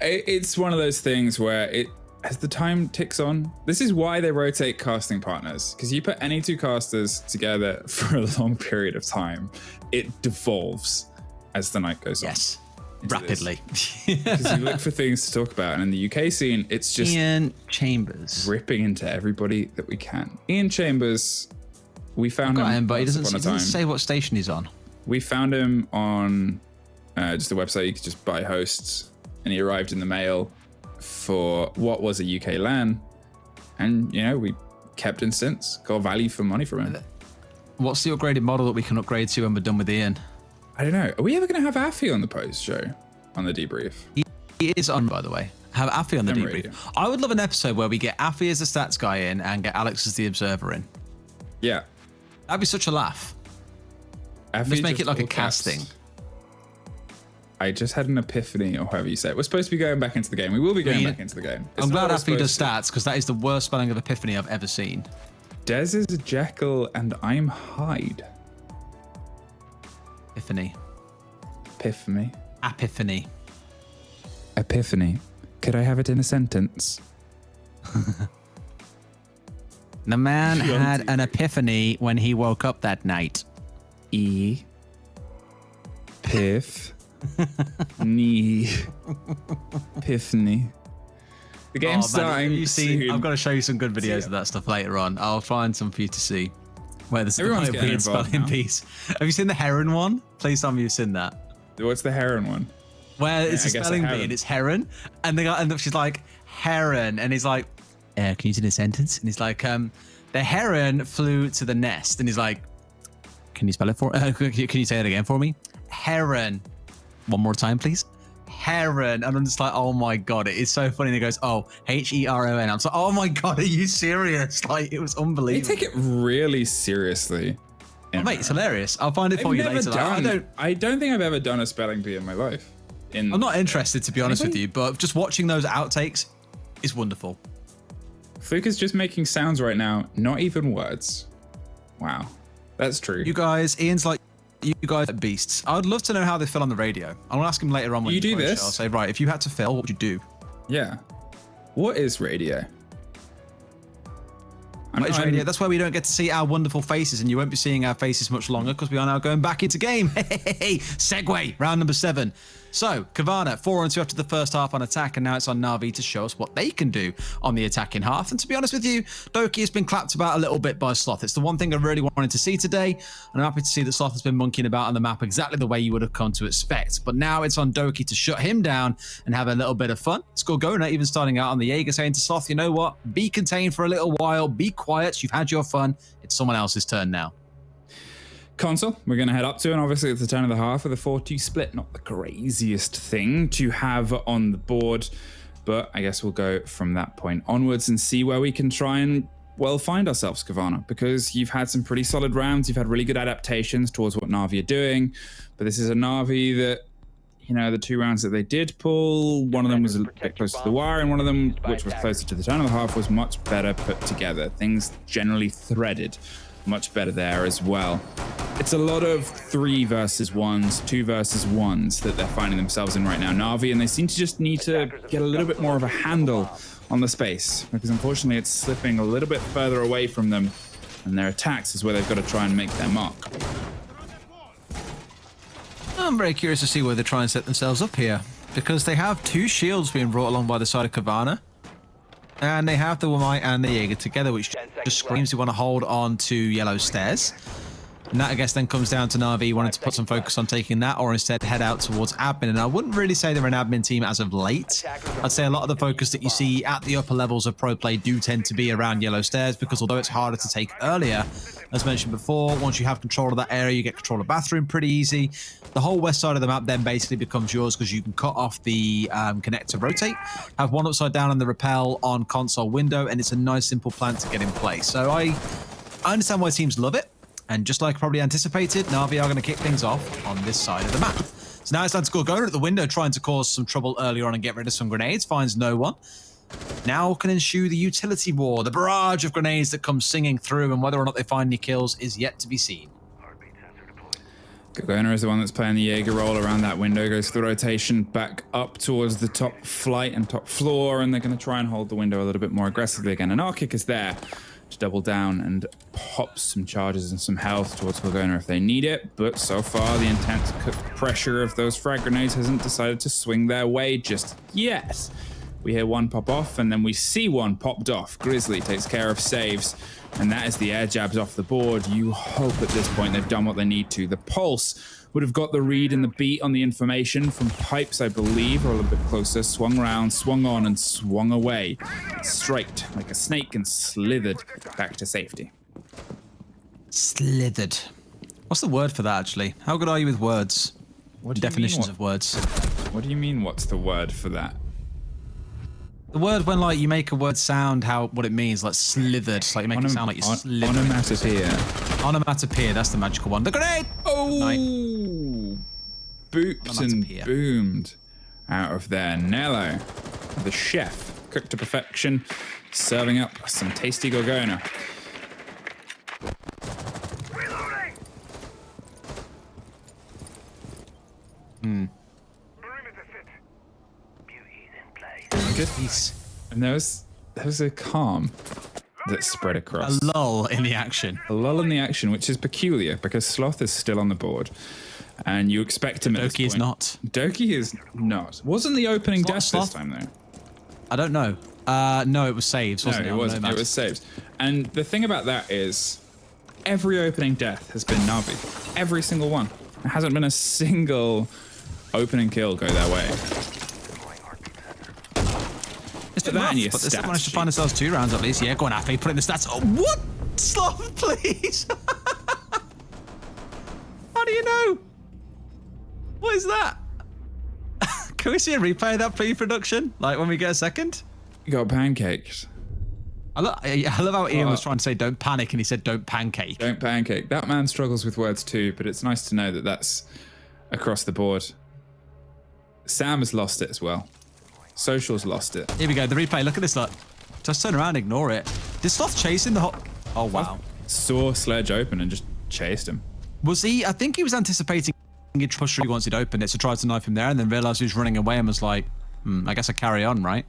It's one of those things where as the time ticks on, this is why they rotate casting partners, because you put any 2 casters together for a long period of time, it devolves as the night goes on. Yes, rapidly. Because you look for things to talk about, and in the UK scene, it's just Ian Chambers ripping into everybody that we can. Ian Chambers, we found him, but he doesn't time. say what station he's on. We found him on just a website you could just buy hosts, and he arrived in the mail for what was a UK LAN, and we kept him since, got value for money from him. What's the upgraded model that we can upgrade to when we're done with Ian? I don't know. Are we ever going to have Affy on the post show, on the debrief? He is on, by the way. Have Affy on the debrief. Radio. I would love an episode where we get Affy as the stats guy in and get Alex as the observer in. Yeah, that'd be such a laugh. Affy Let's make it like a cast casting. I just had an epiphany, or however you say it. We're supposed to be going back into the game. We will be going back into the game. I'm glad Affy does stats, because that is the worst spelling of epiphany I've ever seen. Des is a Jekyll and I'm Hyde. Epiphany. Epiphany. Epiphany. Epiphany. Could I have it in a sentence? The man had an epiphany when he woke up that night. Piff. Knee. Epiphany. The game's starting soon. I've got to show you some good videos of that stuff later on. I'll find some for you to see. Where there's Everyone's a getting weird involved spelling now. piece. Have you seen the heron one? Please tell me you've seen that. What's the heron one? Where it's I a guess I spelling bee haven't. and it's heron, and the guy, and she's like heron, and he's like, can you see the sentence? And he's like, the heron flew to the nest, and he's like, can you spell it for? Can you say it again for me? Heron. One more time, please. Heron. And I'm just like, oh my god, it is so funny. And he goes, oh, Heron. I'm like, oh my god, are you serious? Like, it was They unbelievable. take it really seriously. Oh, mate, it's hilarious. I'll find it for you later. I don't think I've ever done a spelling bee in my life. I'm not interested, to be honest with you, but just watching those outtakes is wonderful. Fluke is just making sounds right now, not even words. Wow, that's true. You guys, Ian's like, you guys are beasts. I would love to know how they feel on the radio. I'll ask him later on when You do post it. this? I'll say, right, if you had to fill, what would you do? Yeah. What is radio? What is radio? That's where we don't get to see our wonderful faces, and you won't be seeing our faces much longer because we are now going back into game. Hey, segue, round number 7. So, Kavana, 4-2 after the first half on attack, and now it's on Na'Vi to show us what they can do on the attacking half. And to be honest with you, Doki has been clapped about a little bit by Sloth. It's the one thing I really wanted to see today, and I'm happy to see that Sloth has been monkeying about on the map exactly the way you would have come to expect. But now it's on Doki to shut him down and have a little bit of fun. Scorgona even starting out on the Jaeger, saying to Sloth, you know what? Be contained for a little while, be quiet. quiet. You've had your fun. It's someone else's turn now. Console, we're going to head up to, and obviously it's the turn of the half with a 4-2 split. Not the craziest thing to have on the board, but I guess we'll go from that point onwards and see where we can try and, well, find ourselves, Kavana, because you've had some pretty solid rounds. You've had really good adaptations towards what Na'Vi are doing, but this is a Na'Vi that, you know, the 2 rounds that they did pull, one of them was a bit closer to the wire, and one of them, which was closer to the turn of the half, was much better put together. Things generally threaded much better there as well. It's a lot of 3 versus 1s, 2 versus 1s that they're finding themselves in right now, Na'Vi, and they seem to just need to get a little bit more of a handle on the space, because unfortunately it's slipping a little bit further away from them, and their attacks is where they've got to try and make their mark. I'm very curious to see where they try and set themselves up here, because they have 2 shields being brought along by the side of Kavana, and they have the Wamai and the Jaeger together, which just screams they want to hold on to yellow stairs. And that, I guess, then comes down to Na'Vi wanting to put some focus on taking that, or instead head out towards admin. And I wouldn't really say they're an admin team as of late. I'd say a lot of the focus that you see at the upper levels of pro play do tend to be around yellow stairs, because although it's harder to take earlier, as mentioned before, once you have control of that area, you get control of bathroom pretty easy. The whole west side of the map then basically becomes yours, because you can cut off the connector rotate, have one upside down on the repel on console window, and it's a nice simple plan to get in place. So I understand why teams love it. And just like probably anticipated, Na'Vi are going to kick things off on this side of the map. So now it's time to Gorgona at the window, trying to cause some trouble earlier on and get rid of some grenades. Finds no one. Now can ensue the utility war, the barrage of grenades that comes singing through, and whether or not they find any kills is yet to be seen. Gorgona is the one that's playing the Jaeger roll around that window, goes through rotation back up towards the top flight and top floor, and they're going to try and hold the window a little bit more aggressively again. And our kick is there to double down and pop some charges and some health towards Gorgona if they need it, but so far the intense pressure of those frag grenades hasn't decided to swing their way just yet. We hear one pop off, and then we see one popped off. Grizzly takes care of saves, and that is the air jabs off the board. You hope at this point they've done what they need to. The Pulse would have got the read and the beat on the information from Pipes, I believe, or a little bit closer. Swung around, swung on, and swung away. Straight like a snake and slithered back to safety. Slithered. What's the word for that, actually? How good are you with words? What definitions of words? What do you mean, what's the word for that? The word when, like, you make a word sound what it means, like slithered. Like you make it sound like you're slithered. Onomatopoeia. Onomatopoeia, that's the magical one. The grenade! Oh! Booped and boomed out of there. Nello, the chef, cooked to perfection, serving up some tasty Gorgona. Good piece. And there was a calm that spread across. A lull in the action. A lull in the action, which is peculiar because Sloth is still on the board. And you expect him at this point. Doki is not. Doki is not. Wasn't the opening death this time, though? I don't know. No, it was saves, wasn't it? No, it wasn't. It was saves. And the thing about that is every opening death has been Na'Vi. Every single one. There hasn't been a single opening kill go their way. It's been rough, but they still managed to find themselves 2 rounds at least. Yeah, go on, Afe, put in the stats. Oh, what? Sloth, please. How do you know? What is that? Can we see a replay of that pre-production? Like when we get a second? You got pancaked. I love how Ian was trying to say don't panic and he said don't pancake. Don't pancake. That man struggles with words too, but it's nice to know that that's across the board. Sam has lost it as well. Social's lost it. Here we go, the replay. Look at this, look. Just turn around, ignore it. Did Sloth chasing the Oh, wow. Saw Sledge open and just chased him. Was he? I think he was anticipating he'd push through once he'd opened it, so tried to knife him there and then realised he was running away and was like, I guess I carry on, right?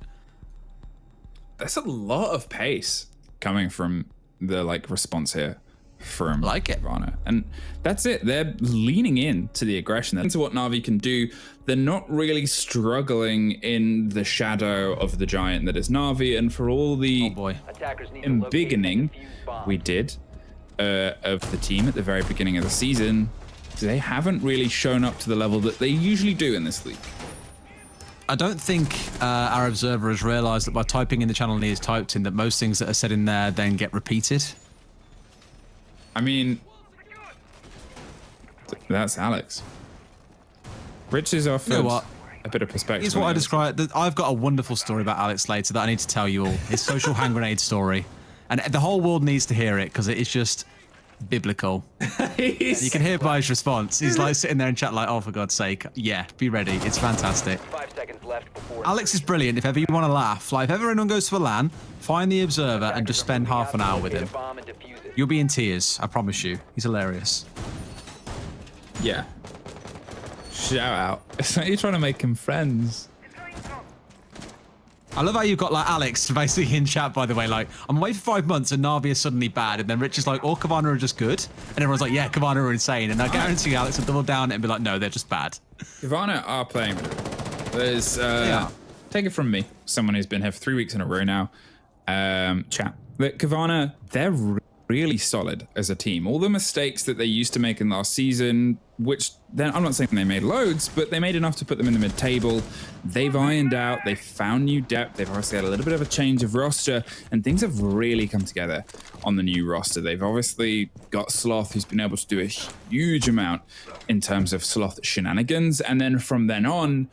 That's a lot of pace coming from the response here from Ivana. And that's it. They're leaning in to the aggression. That's what Na'Vi can do. They're not really struggling in the shadow of the giant that is Na'Vi. And for all the embiggening we did of the team at the very beginning of the season, they haven't really shown up to the level that they usually do in this league. I don't think our observer has realised that by typing in the channel he has typed in that most things that are said in there then get repeated. I mean, that's Alex. Rich is offered You know what? a bit of perspective. Here's what I described. I've got a wonderful story about Alex later that I need to tell you all. His social hand grenade story. And the whole world needs to hear it because it is just biblical. You can hear by his response. He's like sitting there in chat like, oh, for God's sake. Yeah, be ready. It's fantastic. 5 seconds left before Alex is brilliant if ever you want to laugh. Like, if ever anyone goes to a LAN, find the observer and just spend half an hour with him. You'll be in tears, I promise you. He's hilarious. Yeah. Shout out. It's like you're trying to make him friends. I love how you've got like Alex basically in chat, by the way, like, I'm away for 5 months and Na'Vi is suddenly bad, and then Rich is like, all Kavana are just good, and everyone's like, yeah, Kavana are insane, and I guarantee Alex will double down and be like, no, they're just bad. Kavana are playing. There's take it from me, someone who's been here for 3 weeks in a row now. Chat. That Kavana, they're really solid as a team. All the mistakes that they used to make in last season, which then I'm not saying they made loads, but they made enough to put them in the mid-table. They've ironed out, they've found new depth, they've obviously had a little bit of a change of roster, and things have really come together on the new roster. They've obviously got Sloth, who's been able to do a huge amount in terms of Sloth shenanigans, and then from then on,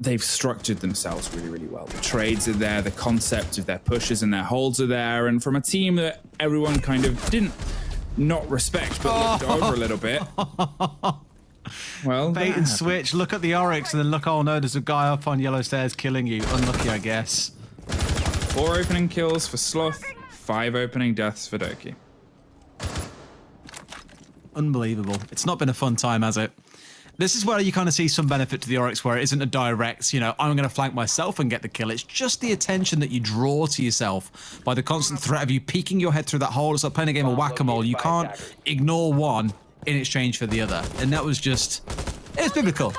they've structured themselves really, really well. The trades are there, the concept of their pushes and their holds are there, and from a team that everyone kind of didn't not respect, but looked over a little bit. Well, bait and switch, look at the Oryx, and then look, oh no, there's a guy up on yellow stairs killing you. Unlucky, I guess. 4 opening kills for Sloth, 5 opening deaths for Doki. Unbelievable. It's not been a fun time, has it? This is where you kind of see some benefit to the Oryx, where it isn't a direct, you know, I'm going to flank myself and get the kill. It's just the attention that you draw to yourself by the constant threat of you peeking your head through that hole. It's like playing a game of whack-a-mole. You can't ignore one in exchange for the other. And that was just, it's biblical.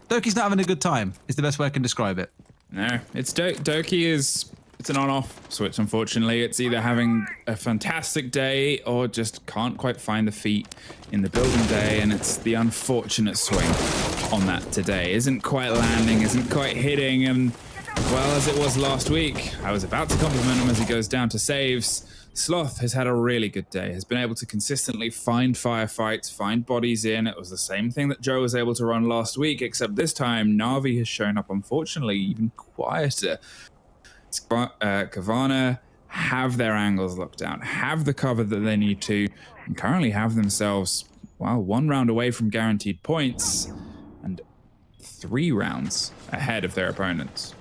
Doki's not having a good time, is the best way I can describe it. No, it's Doki is, it's an on-off switch, unfortunately. It's either having a fantastic day or just can't quite find the feet in the building day, and it's the unfortunate swing on that today. Isn't quite landing, isn't quite hitting, and well, as it was last week, I was about to compliment him as he goes down to saves. Sloth has had a really good day, has been able to consistently find firefights, find bodies in. It was the same thing that Joe was able to run last week, except this time Na'Vi has shown up, unfortunately, even quieter. Kavana have their angles locked down, have the cover that they need to, and currently have themselves, well, 1 round away from guaranteed points and 3 rounds ahead of their opponents.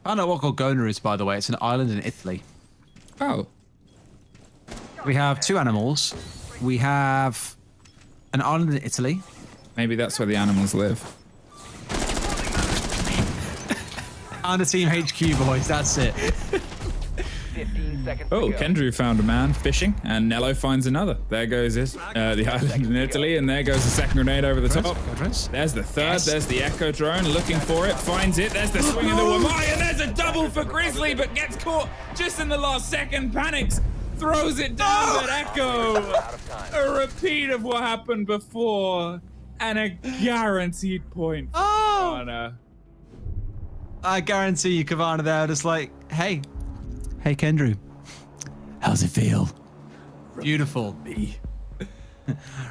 I don't know what Gorgona is, by the way. It's an island in Italy. Oh. We have 2 animals. We have an island in Italy. Maybe that's where the animals live. And a team HQ, boys. That's it. 15 seconds Oh, to go. Kendrew found a man fishing, and Nello finds another. There goes the island in Italy, and there goes the second grenade over the top. There's the third, Yes. there's the Echo drone, looking for it, finds it, there's the swing of the Wamai, and there's a double for Grizzly, but gets caught just in the last second, panics, throws it down, but Echo, a repeat of what happened before, and a guaranteed point for Kavana. I guarantee you, Kavana there, just like, hey, Kendrew, how's it feel? Beautiful. Me.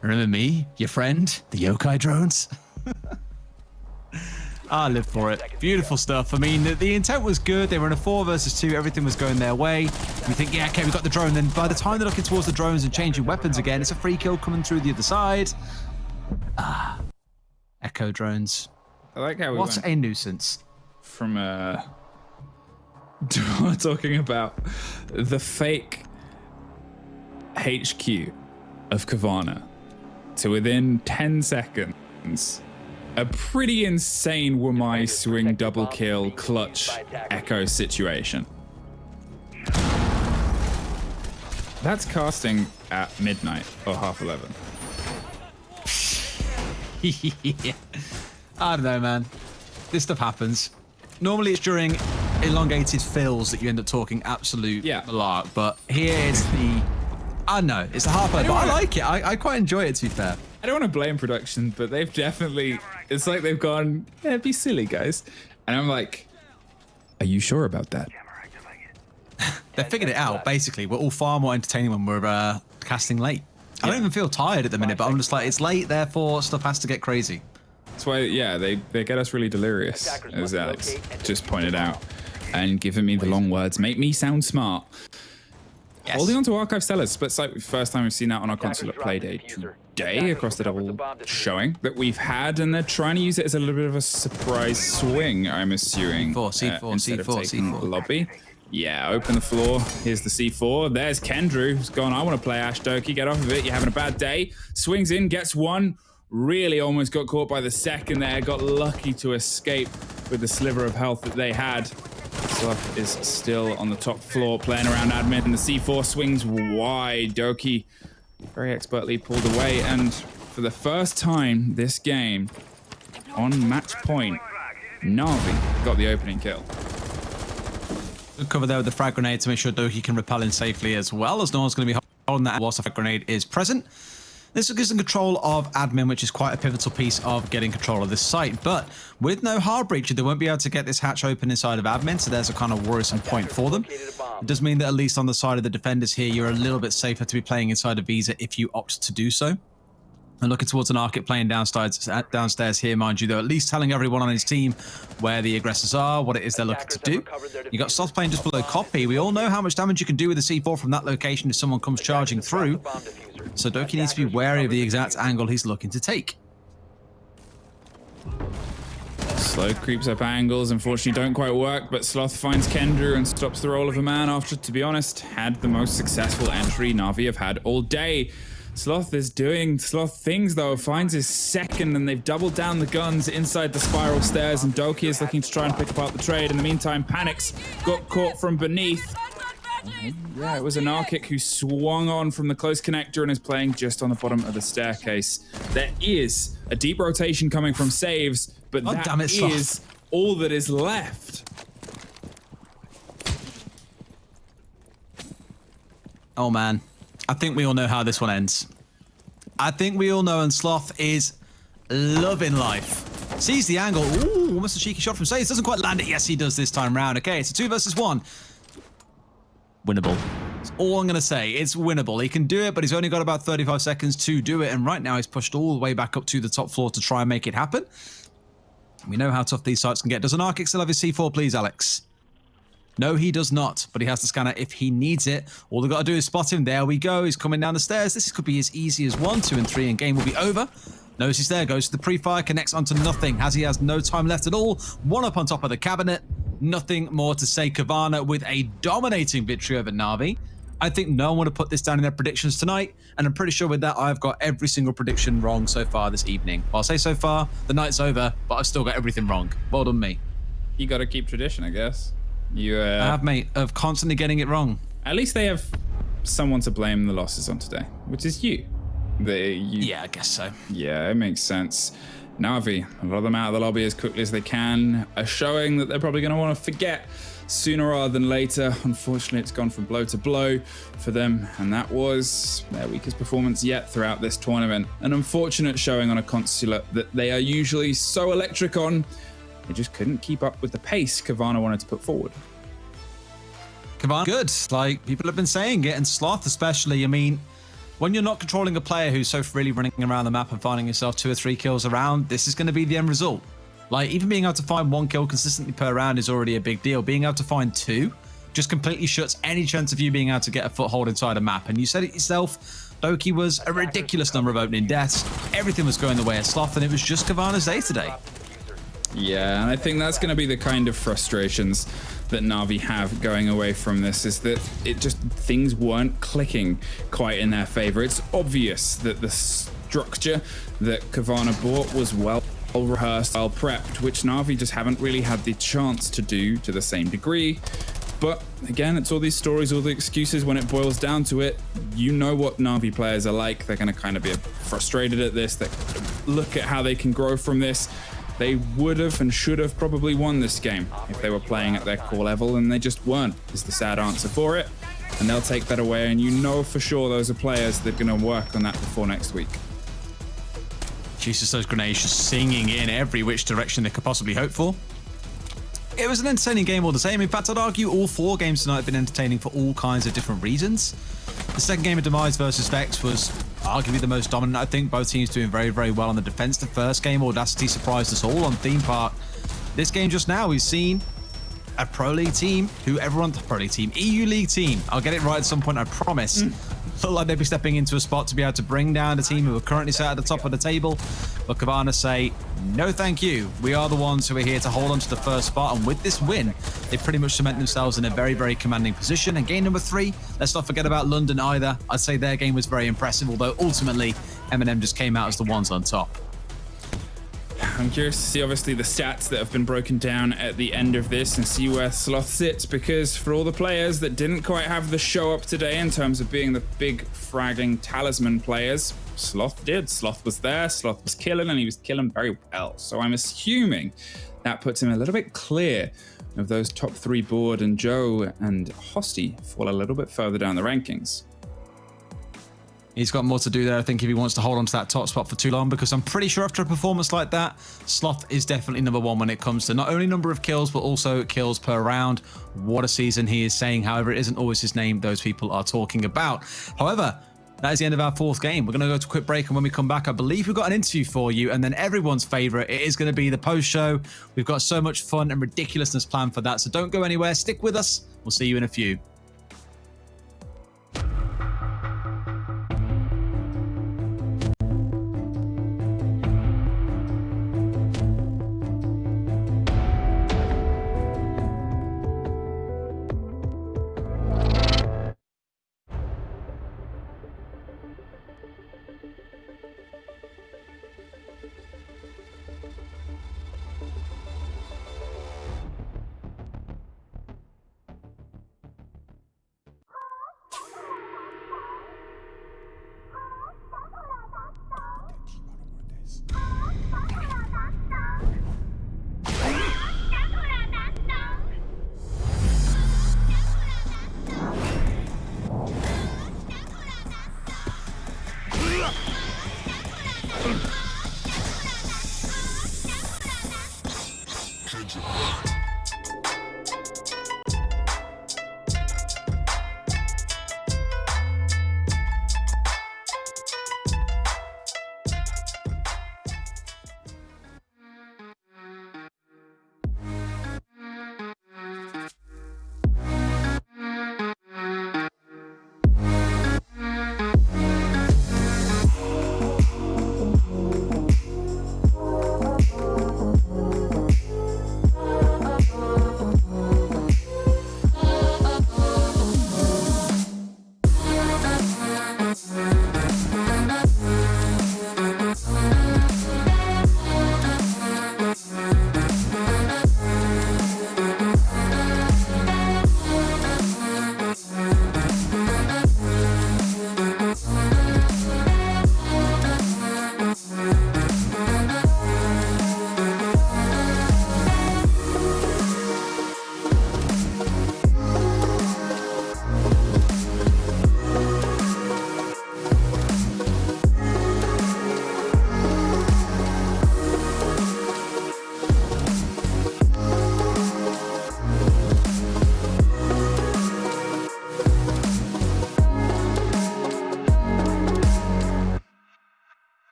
Remember me, your friend, the yokai drones? I live for it. Beautiful stuff. I mean, the intent was good. They were in a 4 versus 2. Everything was going their way. We think, yeah, okay, we got the drone. Then by the time they're looking towards the drones and changing weapons again, it's a free kill coming through the other side. Echo drones. I like how we What went a nuisance. from talking about the fake HQ of Kavana to within 10 seconds, a pretty insane Wamai swing double kill clutch Echo situation. That's casting at midnight or 11:30. I don't know, man. This stuff happens. Normally it's during elongated fills that you end up talking absolute malark, but here it's the I know, it's a hard play, but I like it. I quite enjoy it, to be fair. I don't want to blame production, but they've definitely, it's like they've gone, yeah, be silly, guys. And I'm like, are you sure about that? They figured it out, basically. We're all far more entertaining when we're casting late. I don't even feel tired at the minute, but I'm just like, it's late, therefore stuff has to get crazy. That's why, yeah, they get us really delirious, as Alex just pointed out. And giving me the long words make me sound smart. Yes. Holding on to Archive Stellars, but it's like the first time we've seen that on our console at Playday today across the double showing that we've had, and they're trying to use it as a little bit of a surprise swing, I'm assuming. C4, instead C4, of taking C4. the lobby. Yeah, open the floor. Here's the C4. There's Kendrew, who's gone, I want to play Ash Doki. Get off of it. You're having a bad day. Swings in, gets one. Really almost got caught by the second there. Got lucky to escape with the sliver of health that they had. Sloth is still on the top floor playing around admin. And the C4 swings wide. Doki very expertly pulled away. And for the first time this game, on match point, Na'Vi got the opening kill. Good cover there with the frag grenade to make sure Doki can repel in safely as well, as no one's going to be holding that whilst the frag grenade is present. This gives them control of admin, which is quite a pivotal piece of getting control of this site. But with no hard breacher, they won't be able to get this hatch open inside of admin, so there's a kind of worrisome point for them. It does mean that at least on the side of the defenders here, you're a little bit safer to be playing inside of Visa if you opt to do so. And looking towards an Arcit playing downstairs here, mind you, though, at least telling everyone on his team where the aggressors are, what it is they're looking to do. You got Sloth playing just below Copy. We all know how much damage you can do with a C4 from that location if someone comes charging through. So Doki needs to be wary of the exact angle he's looking to take. Slow creeps up angles, unfortunately don't quite work, but Sloth finds Kendrew and stops the roll of a man after, to be honest, had the most successful entry Na'Vi have had all day. Sloth is doing Sloth things, though. Finds his second, and they've doubled down the guns inside the spiral stairs, and Doki is looking to try and pick apart the trade. In the meantime, Panics got caught from beneath. Yeah, it was an Arctic who swung on from the close connector and is playing just on the bottom of the staircase. There is a deep rotation coming from saves, but that is all that is left. Oh, man. I think we all know how this one ends. I think we all know, and Sloth is loving life. Sees the angle. Ooh, almost a cheeky shot from Saves. Doesn't quite land it. Yes, he does this time round. Okay, it's a 2 versus 1. Winnable. That's all I'm going to say. It's winnable. He can do it, but he's only got about 35 seconds to do it. And right now, he's pushed all the way back up to the top floor to try and make it happen. We know how tough these sites can get. Does an Arctic still have his C4, please, Alex? No, he does not, but he has the scanner if he needs it. All they've got to do is spot him. There we go. He's coming down the stairs. This could be as easy as 1, 2, and 3, and game will be over. Knows he's there, goes to the pre-fire, connects onto nothing, as he has no time left at all. One up on top of the cabinet. Nothing more to say. Kavana with a dominating victory over Na'Vi. I think no one would have put this down in their predictions tonight, and I'm pretty sure with that, I've got every single prediction wrong so far this evening. Well, I'll say so far, the night's over, but I've still got everything wrong. Well done, me. You got to keep tradition, I guess. I have, mate, of constantly getting it wrong. At least they have someone to blame the losses on today, which is you. Yeah, I guess so. Yeah, it makes sense. Na'Vi, a lot of them out of the lobby as quickly as they can, are showing that they're probably going to want to forget sooner rather than later. Unfortunately, it's gone from blow to blow for them, and that was their weakest performance yet throughout this tournament. An unfortunate showing on a consulate that they are usually so electric on. They just couldn't keep up with the pace Kavana wanted to put forward. Kavana, good. Like, people have been saying it, and Sloth especially. I mean, when you're not controlling a player who's so freely running around the map and finding yourself 2 or 3 kills around, this is going to be the end result. Like, even being able to find 1 kill consistently per round is already a big deal. Being able to find 2 just completely shuts any chance of you being able to get a foothold inside a map. And you said it yourself, Doki was a ridiculous number of opening deaths. Everything was going the way of Sloth, and it was just Kavana's day today. Yeah, and I think that's going to be the kind of frustrations that Na'Vi have going away from this, is that things weren't clicking quite in their favor. It's obvious that the structure that Kavana bought was well rehearsed, well prepped, which Na'Vi just haven't really had the chance to do to the same degree. But again, it's all these stories, all the excuses. When it boils down to it, you know what Na'Vi players are like. They're going to kind of be frustrated at this. They look at how they can grow from this. They would have and should have probably won this game if they were playing at their core level, and they just weren't, is the sad answer for it. and they'll take that away. And you know for sure those are players that are going to work on that before next week. Jesus, those grenades just singing in every which direction they could possibly hope for. It was an entertaining game all the same. In fact, I'd argue all 4 games tonight have been entertaining for all kinds of different reasons. The second game of Demise versus Vex was arguably the most dominant. I think both teams doing very, very well on the defense. The first game, Audacity surprised us all on Theme Park. This game just now, we've seen a Pro League team EU League team. I'll get it right at some point, I promise. Look like they'd be stepping into a spot to be able to bring down the team who are currently sat at the top of the table. But Kavana say, no thank you. We are the ones who are here to hold on to the first spot. And with this win, they pretty much cement themselves in a very, very commanding position. And game number 3, let's not forget about London either. I'd say their game was very impressive, although ultimately M&M just came out as the ones on top. I'm curious to see, obviously, the stats that have been broken down at the end of this and see where Sloth sits, because for all the players that didn't quite have the show up today in terms of being the big fragging talisman players, Sloth did. Sloth was there, Sloth was killing, and he was killing very well. So I'm assuming that puts him a little bit clear of those top 3 board, and Joe and Hosty fall a little bit further down the rankings. He's got more to do there, I think, if he wants to hold on to that top spot for too long, because I'm pretty sure after a performance like that, Sloth is definitely number 1 when it comes to not only number of kills, but also kills per round. What a season he is saying. However, it isn't always his name those people are talking about. However, that is the end of our 4th game. We're going to go to a quick break, and when we come back, I believe we've got an interview for you, and then everyone's favorite, it is going to be the post-show. We've got so much fun and ridiculousness planned for that, so don't go anywhere. Stick with us. We'll see you in a few.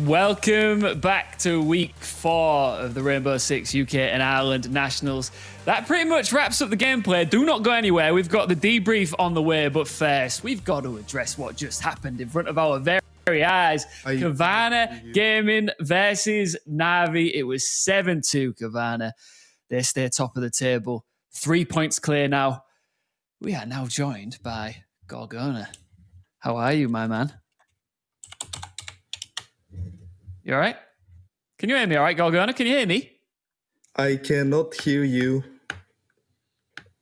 Welcome back to week 4 of the Rainbow Six UK and Ireland Nationals. That pretty much wraps up the gameplay. Do not go anywhere. We've got the debrief on the way, but first, we've got to address what just happened in front of our very eyes. Kavana Gaming versus Na'Vi. It was 7-2 Kavana. They stay top of the table. 3 points clear now. We are now joined by Gorgona. How are you, my man? You all right? Can you hear me all right, Gorgona? Can you hear me? I cannot hear you.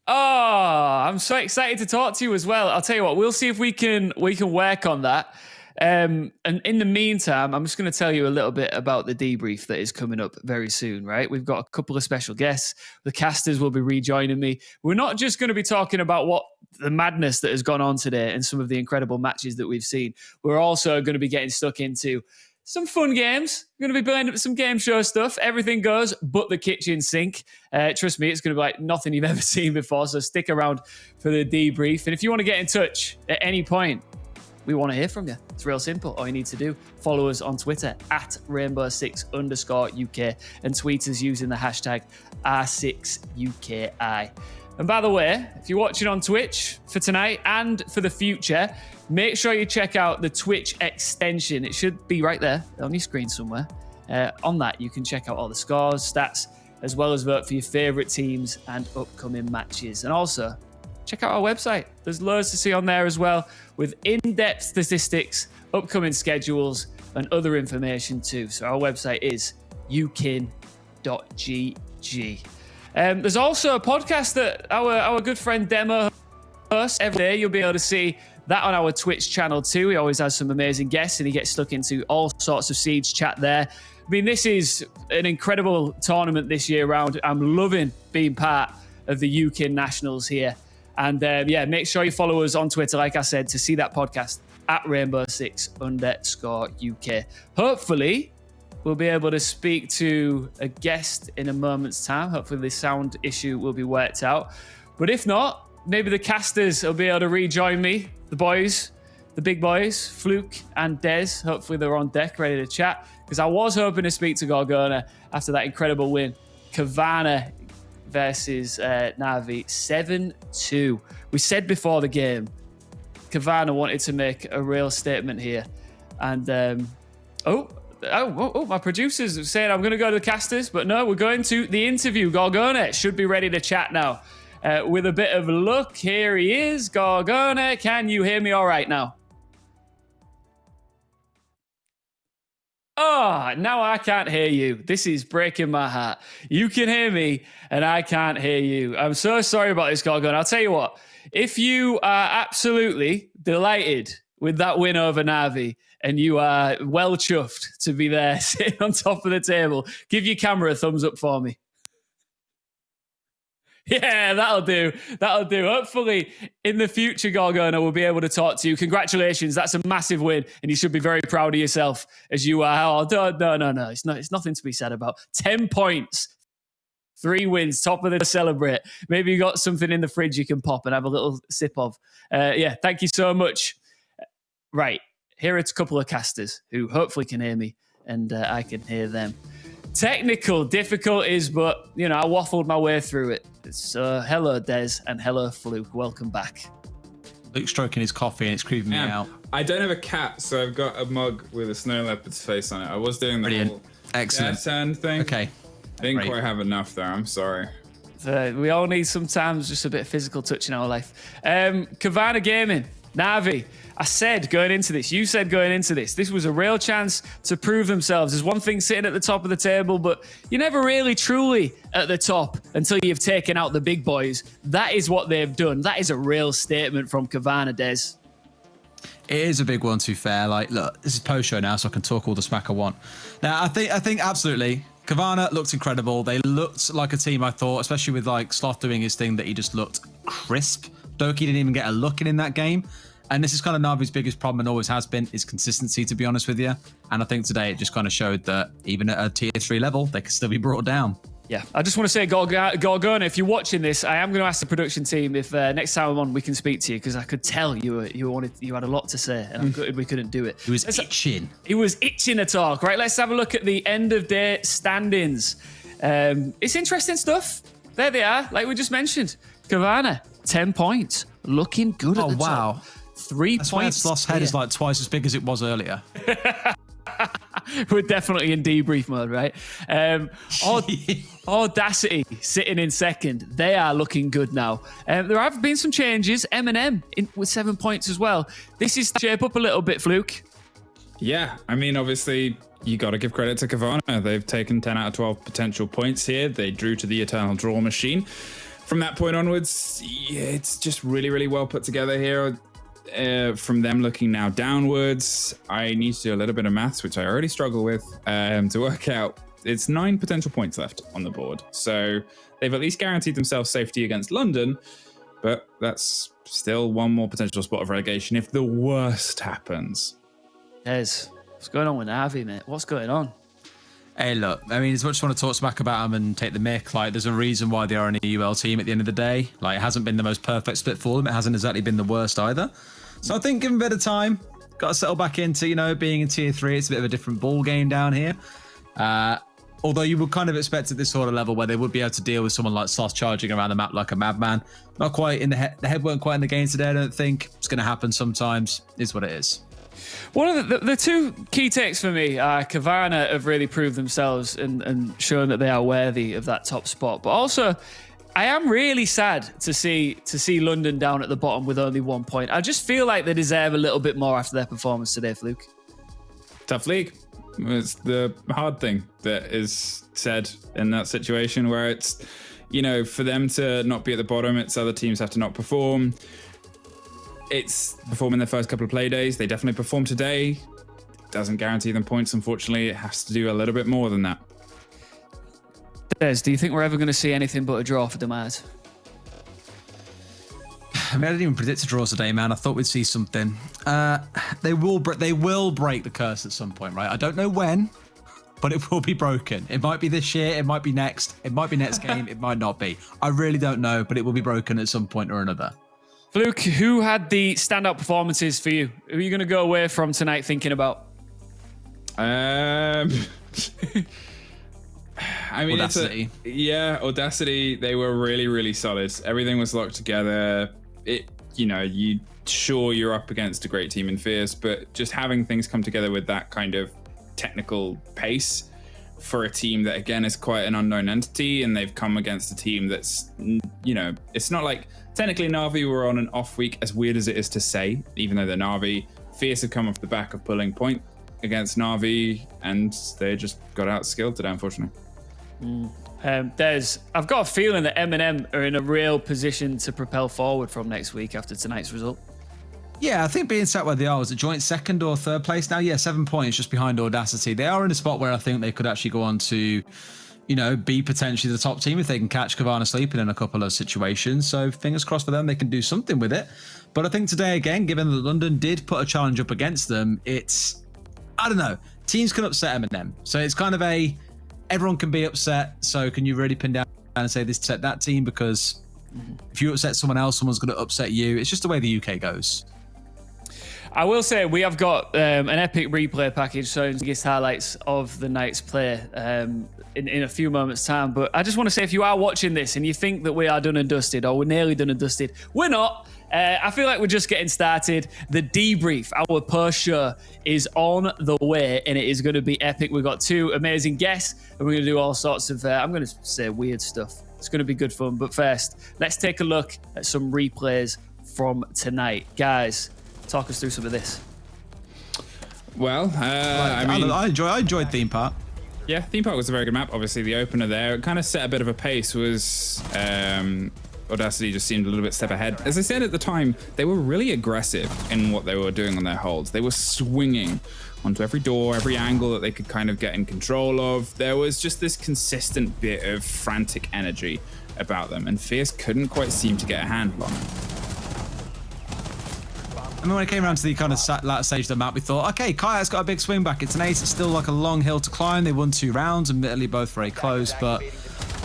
Oh, I'm so excited to talk to you as well. I'll tell you what, we'll see if we can work on that. And in the meantime, I'm just going to tell you a little bit about the debrief that is coming up very soon, right? We've got a couple of special guests. The casters will be rejoining me. We're not just going to be talking about what the madness that has gone on today and some of the incredible matches that we've seen. We're also going to be getting stuck into some fun games. We're going to be playing up some game show stuff. Everything goes but the kitchen sink. Trust me, it's going to be like nothing you've ever seen before, so stick around for the debrief. And if you want to get in touch at any point, we want to hear from you. It's real simple. All you need to do, follow us on Twitter at Rainbow6_UK and tweet us using the hashtag R6UKI. And by the way, if you're watching on Twitch for tonight and for the future, make sure you check out the Twitch extension. It should be right there on your screen somewhere. On that, you can check out all the scores, stats, as well as vote for your favorite teams and upcoming matches. And also, check out our website. There's loads to see on there as well, with in-depth statistics, upcoming schedules, and other information too. So our website is ukin.gg. There's also a podcast that our good friend Demo hosts every day. You'll be able to see that on our Twitch channel too. He always has some amazing guests and he gets stuck into all sorts of Siege chat there. I mean, this is an incredible tournament this year round. I'm loving being part of the UK Nationals here. And make sure you follow us on Twitter, like I said, to see that podcast at Rainbow6_UK. Hopefully, we'll be able to speak to a guest in a moment's time. Hopefully, the sound issue will be worked out. But if not, maybe the casters will be able to rejoin me. The boys, the big boys, Fluke and Dez. Hopefully, they're on deck, ready to chat. Because I was hoping to speak to Gorgona after that incredible win. Kavana versus Na'Vi, 7-2. We said before the game, Kavana wanted to make a real statement here. And, my producers are saying I'm going to go to the casters, but no, we're going to the interview. Gorgona should be ready to chat now. With a bit of luck, here he is. Gorgona, can you hear me all right now? Oh, now I can't hear you. This is breaking my heart. You can hear me, and I can't hear you. I'm so sorry about this, Gorgon. I'll tell you what. If you are absolutely delighted with that win over Na'Vi, and you are well chuffed to be there sitting on top of the table, give your camera a thumbs up for me. Yeah, that'll do. That'll do. Hopefully, in the future, Gorgona will be able to talk to you. Congratulations. That's a massive win, and you should be very proud of yourself as you are. Oh, no. It's nothing to be said about. 10 points, 3 wins, top of the celebrate. Maybe you got something in the fridge you can pop and have a little sip of. Thank you so much. Right, here are a couple of casters who hopefully can hear me, and I can hear them. Technical difficulties, but, I waffled my way through it. So, hello, Des, and hello, Fluke. Welcome back. Luke's stroking his coffee, and it's creeping me out. I don't have a cat, so I've got a mug with a snow leopard's face on it. I was doing the whole excellent turn thing. Okay. I didn't quite have enough there. I'm sorry. So we all need sometimes just a bit of physical touch in our life. Kavana Gaming, Na'Vi. I said going into this, you said going into this was a real chance to prove themselves. There's one thing sitting at the top of the table, but you're never really truly at the top until you've taken out the big boys. That is what they've done. That is a real statement from Kavana, Des. It is a big one, to be fair. Like, look, this is post-show now, so I can talk all the smack I want. Now, I think absolutely, Kavana looked incredible. They looked like a team, I thought, especially with like Sloth doing his thing, that he just looked crisp. Doki didn't even get a look in that game. And this is kind of Na'Vi's biggest problem and always has been, is consistency, to be honest with you. And I think today it just kind of showed that even at a tier 3 level, they can still be brought down. Yeah, I just want to say, Gorgona, if you're watching this, I am going to ask the production team if next time I'm on, we can speak to you, because I could tell you had a lot to say, and I'm gutted we couldn't do it. He was itching. He was itching to talk. Right, let's have a look at the end of day standings. It's interesting stuff. There they are, like we just mentioned. Kavana, 10 points, looking good at the top. 3 That's points. why Sloth's head is like twice as big as it was earlier. We're definitely in debrief mode, right? Audacity sitting in second. They are looking good now. There have been some changes. M&M with 7 points as well. This is shape up a little bit, Fluke. Yeah, I mean, obviously, you got to give credit to Kavana. They've taken 10 out of 12 potential points here. They drew to the eternal draw machine. From that point onwards, yeah, it's just really, really well put together here. From them looking now downwards, I need to do a little bit of maths, which I already struggle with, to work out. It's 9 potential points left on the board. So they've at least guaranteed themselves safety against London, but that's still one more potential spot of relegation if the worst happens. Des, what's going on with Navi, mate? What's going on? Hey, look, I mean, as much as I want to talk smack about them and take the mick, like, there's a reason why they are an EUL team at the end of the day. Like, it hasn't been the most perfect split for them. It hasn't exactly been the worst either. So I think give them a bit of time. Got to settle back into, being in tier 3. It's a bit of a different ball game down here. Although you would kind of expect at this sort of level where they would be able to deal with someone like Sloth charging around the map like a madman. Not quite in the head. The head weren't quite in the game today, I don't think. It's going to happen sometimes. Is what it is. One of the two key takes for me are Kavana have really proved themselves and shown that they are worthy of that top spot. But also, I am really sad to see London down at the bottom with only 1 point. I just feel like they deserve a little bit more after their performance today, Fluke. Tough league. It's the hard thing that is said in that situation where it's, for them to not be at the bottom, it's other teams have to not perform. It's performing their first couple of play days. They definitely performed today. Doesn't guarantee them points, unfortunately. It has to do a little bit more than that. Des, do you think we're ever going to see anything but a draw for Demise? I mean, I didn't even predict a draw today, man. I thought we'd see something. They will break the curse at some point, right? I don't know when, but it will be broken. It might be this year. It might be next. It might be next game. It might not be. I really don't know, but it will be broken at some point or another. Fluke, who had the standout performances for you? Who are you going to go away from tonight thinking about? I mean, Audacity. Audacity. They were really, really solid. Everything was locked together. You're up against a great team in Fierce, but just having things come together with that kind of technical pace for a team that, again, is quite an unknown entity, and they've come against a team that's, it's not like technically Na'Vi were on an off week, as weird as it is to say, even though they're Na'Vi. Fierce have come off the back of pulling point against Na'Vi, and they just got outskilled today, unfortunately. Des, I've got a feeling that M&M are in a real position to propel forward from next week after tonight's result. Yeah, I think being sat where they are, was it joint second or third place now? Yeah, 7 points just behind Audacity. They are in a spot where I think they could actually go on to, be potentially the top team if they can catch Kavana sleeping in a couple of situations. So fingers crossed for them, they can do something with it. But I think today, again, given that London did put a challenge up against them, I don't know, teams can upset M&M. So it's kind of everyone can be upset. So can you really pin down and say this upset that team? Because if you upset someone else, someone's going to upset you. It's just the way the UK goes. I will say we have got an epic replay package showing the biggest highlights of the night's play in a few moments' time. But I just want to say, if you are watching this and you think that we are done and dusted, or we're nearly done and dusted, we're not. I feel like we're just getting started. The debrief, our post show, is on the way, and it is going to be epic. We've got 2 amazing guests, and we're going to do all sorts of, I'm going to say weird stuff. It's going to be good fun. But first, let's take a look at some replays from tonight. Guys, talk us through some of this. Well, I enjoyed Theme Park. Yeah, Theme Park was a very good map. Obviously, the opener there, it kind of set a bit of a pace. Was Audacity just seemed a little bit step ahead. As I said at the time, they were really aggressive in what they were doing on their holds. They were swinging onto every door, every angle that they could kind of get in control of. There was just this consistent bit of frantic energy about them, and Fierce couldn't quite seem to get a handle on it. I mean, when it came around to the kind of latter stage of the map, we thought, okay, Kayak's got a big swing back. It's an ace. It's still like a long hill to climb. They won 2 rounds, admittedly both very close, but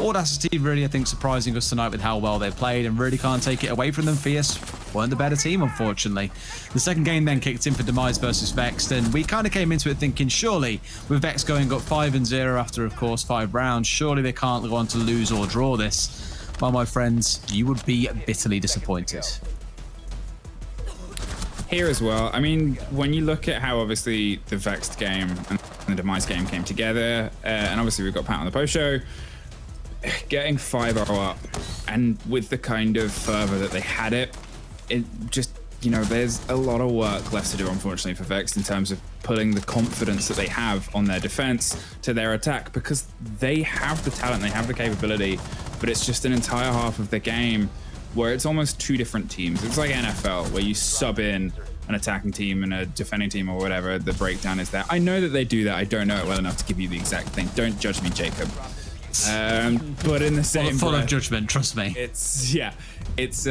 Audacity really, I think, surprising us tonight with how well they played, and really can't take it away from them. Fierce weren't the better team, unfortunately. The second game then kicked in for Demise versus Vexed, and we kind of came into it thinking, surely, with Vex going up 5-0 after, of course, 5 rounds, surely they can't go on to lose or draw this. Well, my friends, you would be bitterly disappointed. Here as well, I mean, when you look at how obviously the Vexed game and the Demise game came together, and obviously we've got Pat on the post-show, getting 5-0 up, and with the kind of fervor that they had it just, you know, there's a lot of work left to do, unfortunately, for Vexed in terms of pulling the confidence that they have on their defense to their attack, because they have the talent, they have the capability, but it's just an entire half of the game where it's almost two different teams. It's like NFL, where you sub in an attacking team and a defending team or whatever, the breakdown is there. I know that they do that. I don't know it well enough to give you the exact thing. Don't judge me, Jacob. But in the same full of judgment, trust me. It's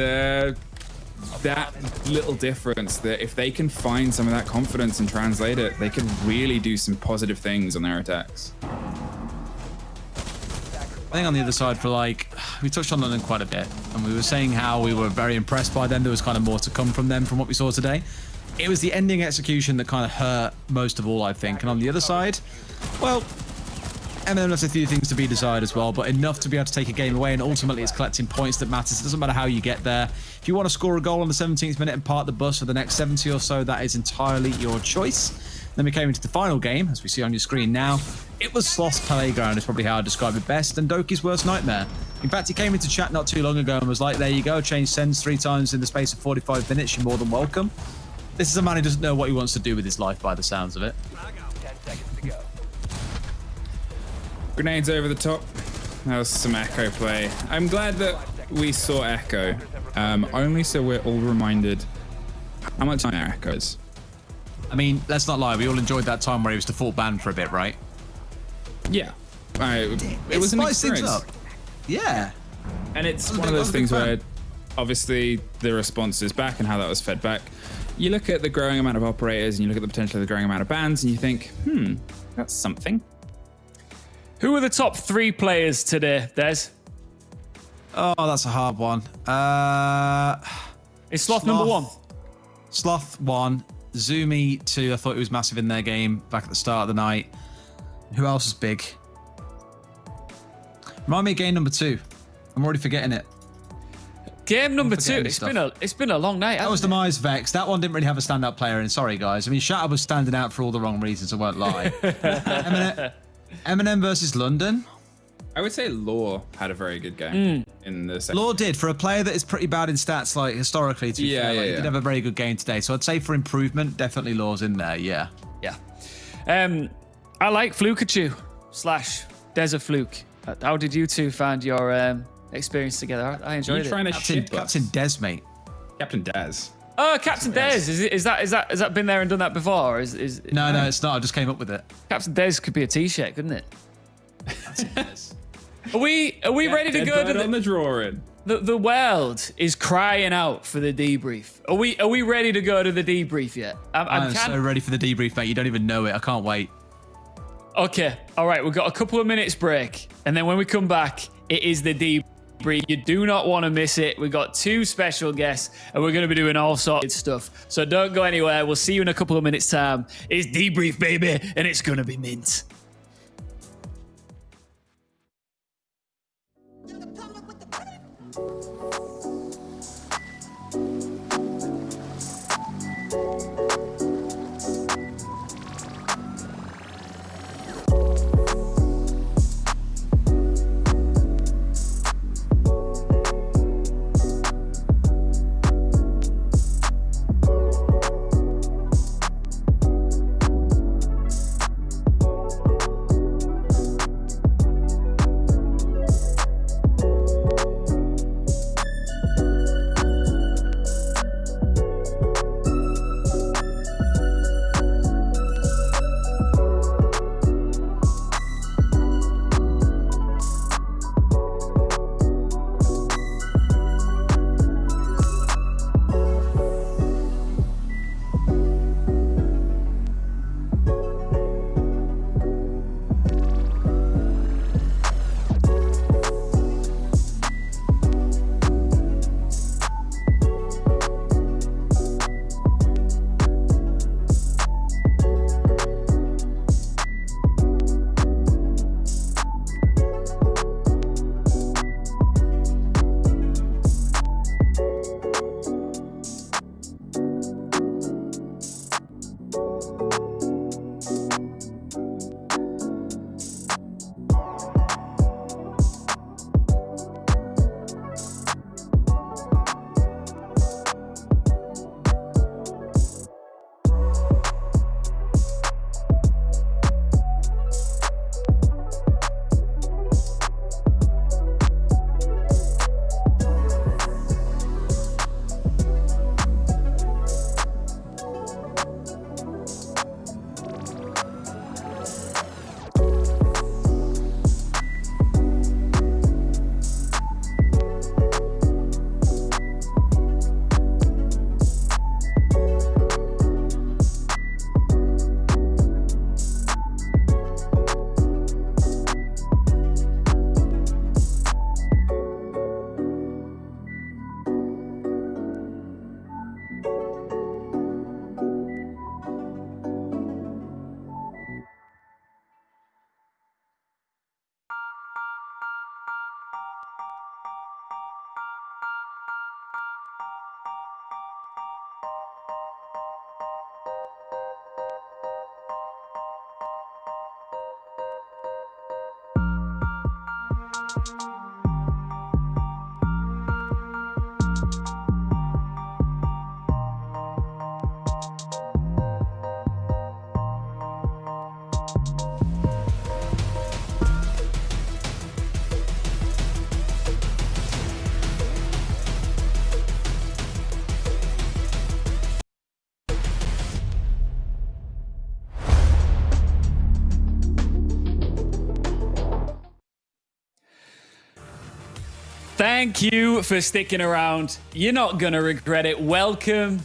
that little difference that if they can find some of that confidence and translate it, they can really do some positive things on their attacks. I think on the other side, for like, we touched on London quite a bit, and we were saying how we were very impressed by them. There was kind of more to come from them from what we saw today. It was the ending execution that kind of hurt most of all, I think. And on the other side, well, Eminem has a few things to be desired as well, but enough to be able to take a game away, and ultimately it's collecting points that matters. It doesn't matter how you get there. If you want to score a goal on the 17th minute and park the bus for the next 70 or so, that is entirely your choice. Then we came into the final game, as we see on your screen now. It was Sloth's playground, is probably how I describe it best, and Doki's worst nightmare. In fact, he came into chat not too long ago and was like, there you go, change sends 3 times in the space of 45 minutes, you're more than welcome. This is a man who doesn't know what he wants to do with his life by the sounds of it. 10 seconds to go. Grenades over the top. That was some Echo play. I'm glad that we saw Echo, only so we're all reminded how much time Echo is. I mean, let's not lie, we all enjoyed that time where he was default banned for a bit, right? Yeah. It was an experience. Yeah. And it's one of those things where obviously the response is back and how that was fed back. You look at the growing amount of operators and you look at the potential of the growing amount of bans and you think, that's something. Who are the top 3 players today, Des? Oh, that's a hard one. Is Sloth number 1? Sloth 1. Zumi 2. I thought he was massive in their game back at the start of the night. Who else is big? Remind me of game number 2. I'm already forgetting it. Game number 2. It's been a long night. That was Demise Vex. That one didn't really have a standout player in. Sorry, guys. I mean, Shatter was standing out for all the wrong reasons. I won't lie. Eminem versus London. I would say Law had a very good game in the second. Law did, for a player that is pretty bad in stats, like historically. To be fair, he did have a very good game today. So I'd say for improvement, definitely Law's in there. Yeah. Yeah. I like Flukachu / Desert Fluke. How did you two find your experience together? I enjoyed it. Captain Des, mate. Captain Des. Oh, Captain Des. Is that been there and done that before? Or is no, it's not. I just came up with it. Captain Des could be a t-shirt, couldn't it? Are we ready to go to the drawing? The world is crying out for the debrief. Are we ready to go to the debrief yet? I'm so ready for the debrief, mate. You don't even know it. I can't wait. Okay. All right. We've got a couple of minutes break, and then when we come back, it is the debrief. You do not want to miss it. We've got 2 special guests, and we're going to be doing all sorts of stuff. So don't go anywhere. We'll see you in a couple of minutes' time. It's debrief, baby, and it's going to be mint. Thank you for sticking around. You're not going to regret it. Welcome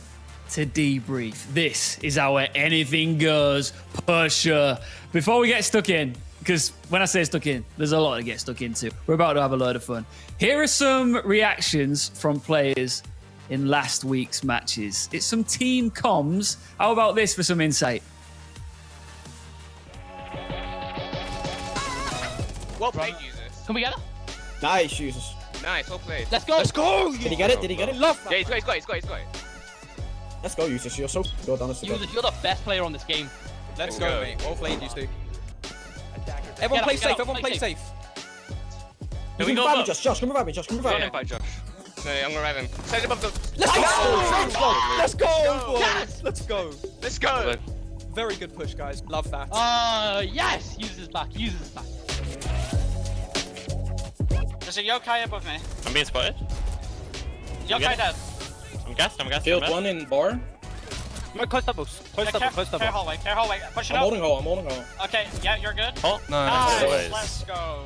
to Debrief. This is our Anything Goes pusher. Before we get stuck in, because when I say stuck in, there's a lot to get stuck into. We're about to have a load of fun. Here are some reactions from players in last week's matches. It's some team comms. How about this for some insight? Well played, users. Can we get it? Nice, users. Nice, well played. Let's go. Let's go. Did he get it? Did he get it? Love that. Yeah, he's got it. Let's go, users. You're so good, honestly. You're the best player on this game. Let's go, mate. Well played, you two. Everyone play safe. Everyone play safe. Here we Come go, revive me, Josh. Come revive me. Come revive me. Josh. No, I'm gonna revive him. Set him above the. Let's go, boys. Let's go. Let's go. Very good push, guys. Love that. Yes. Use his back. There's a yokai above me. I'm being spotted. Yokai dead. I'm gassed. Field one in bar. Close doubles. Clear hallway. Push it I'm up. holding hole. Okay, yeah, you're good. Oh, Nice. Let's go.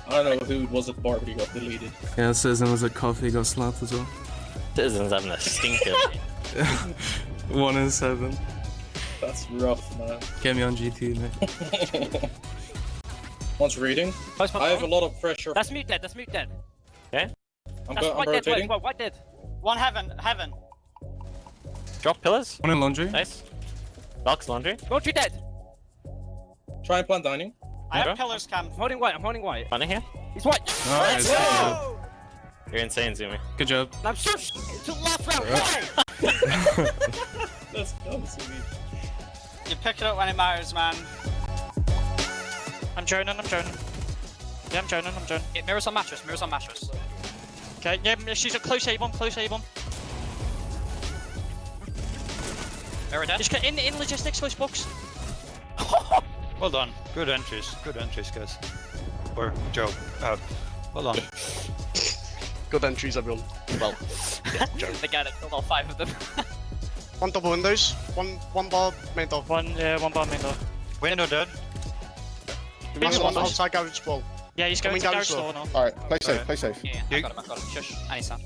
I don't know who was at bar, but he got deleted. Yeah, Citizen was at coffee, got slapped as well. Citizen's having a stinker. 1 in 7. That's rough, man. Get me on GT, mate. One's reading. I have a lot of pressure. That's mute dead. Okay. I'm rotating. White dead. One heaven. Drop pillars. 1 in laundry. Nice. Box laundry. Laundry dead. Try and plant dining. I have pillars cam. I'm holding white. Funny here. He's white. Nice. You're insane, Zumi. Good job. I'm so it's the last round. Let's go, Sumi. You pick it up when it matters, man. I'm joining. Yeah, I'm joining. Yeah, mirrors on mattress. Okay, yeah, she's a close A bomb. Mirror dead. Just get in logistics, close box. Well done. Good entries, guys. Or Joe. Well done. Good entries, everyone. Well, They got it. Killed all 5 of them. one double windows. One bar main door. One bar main door. Window dead. One outside garage wall. Yeah, he's going to garage door now. Alright, play safe. Yeah, I got him. Shush. Anytime.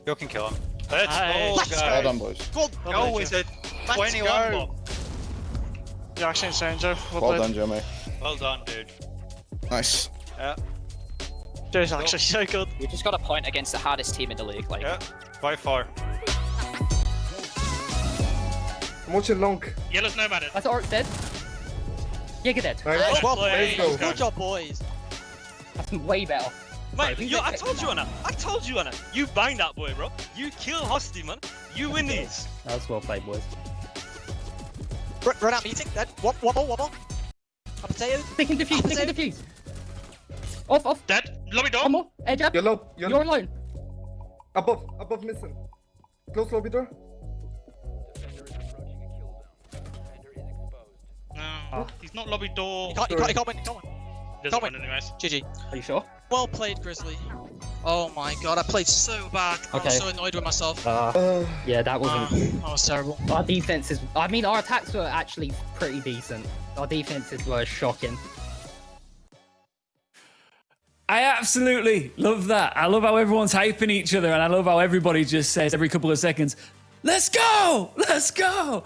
You can kill him. Let's go, Well done, boys. Go with it. 21 bomb. You're actually insane, Joe. Well done, Joe, mate. Well done, dude. Nice. Yeah. Joe's actually so good. We just got a point against the hardest team in the league. Like, Yeah. By far. I'm watching long. Yellow's nomad. I thought Orc dead. Jaeger dead. Nice. Well played. Good job, boys. That's way better. Mate, I told you, Anna. You bang that boy, bro. You kill Hosty, man. You win these. That's well played, boys. Run out meeting, dead. Wobble. A potato. They can defuse. Off. Dead. Lobby door. One more. Edge up. You're low. You're alone. Above missing. Close lobby door. No, he's not lobby door. You can't win. Doesn't win anyways. GG. Are you sure? Well played, Grizzly. Oh my god, I played so bad. I was so annoyed with myself. Yeah, that wasn't. That was terrible. Our defenses. I mean, our attacks were actually pretty decent. Our defenses were shocking. I absolutely love that. I love how everyone's hyping each other, and I love how everybody just says every couple of seconds, "Let's go! Let's go!"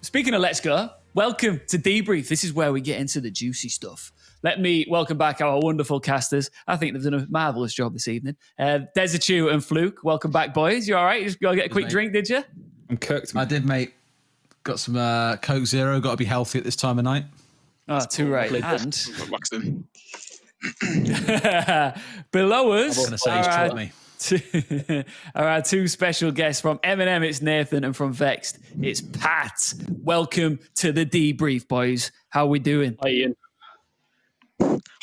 Speaking of let's go, welcome to Debrief. This is where we get into the juicy stuff. Let me welcome back our wonderful casters. I think they've done a marvellous job this evening. Desichu and Fluke, welcome back, boys. You all right? You just got to get a quick drink, did you? I'm cooked. I did, mate. Got some Coke Zero. Got to be healthy at this time of night. Oh, too right. And below us are our two special guests. From M&M, it's Nathan, and from Vexed, it's Pat. Welcome to the Debrief, boys. How we doing? Hi, Ian.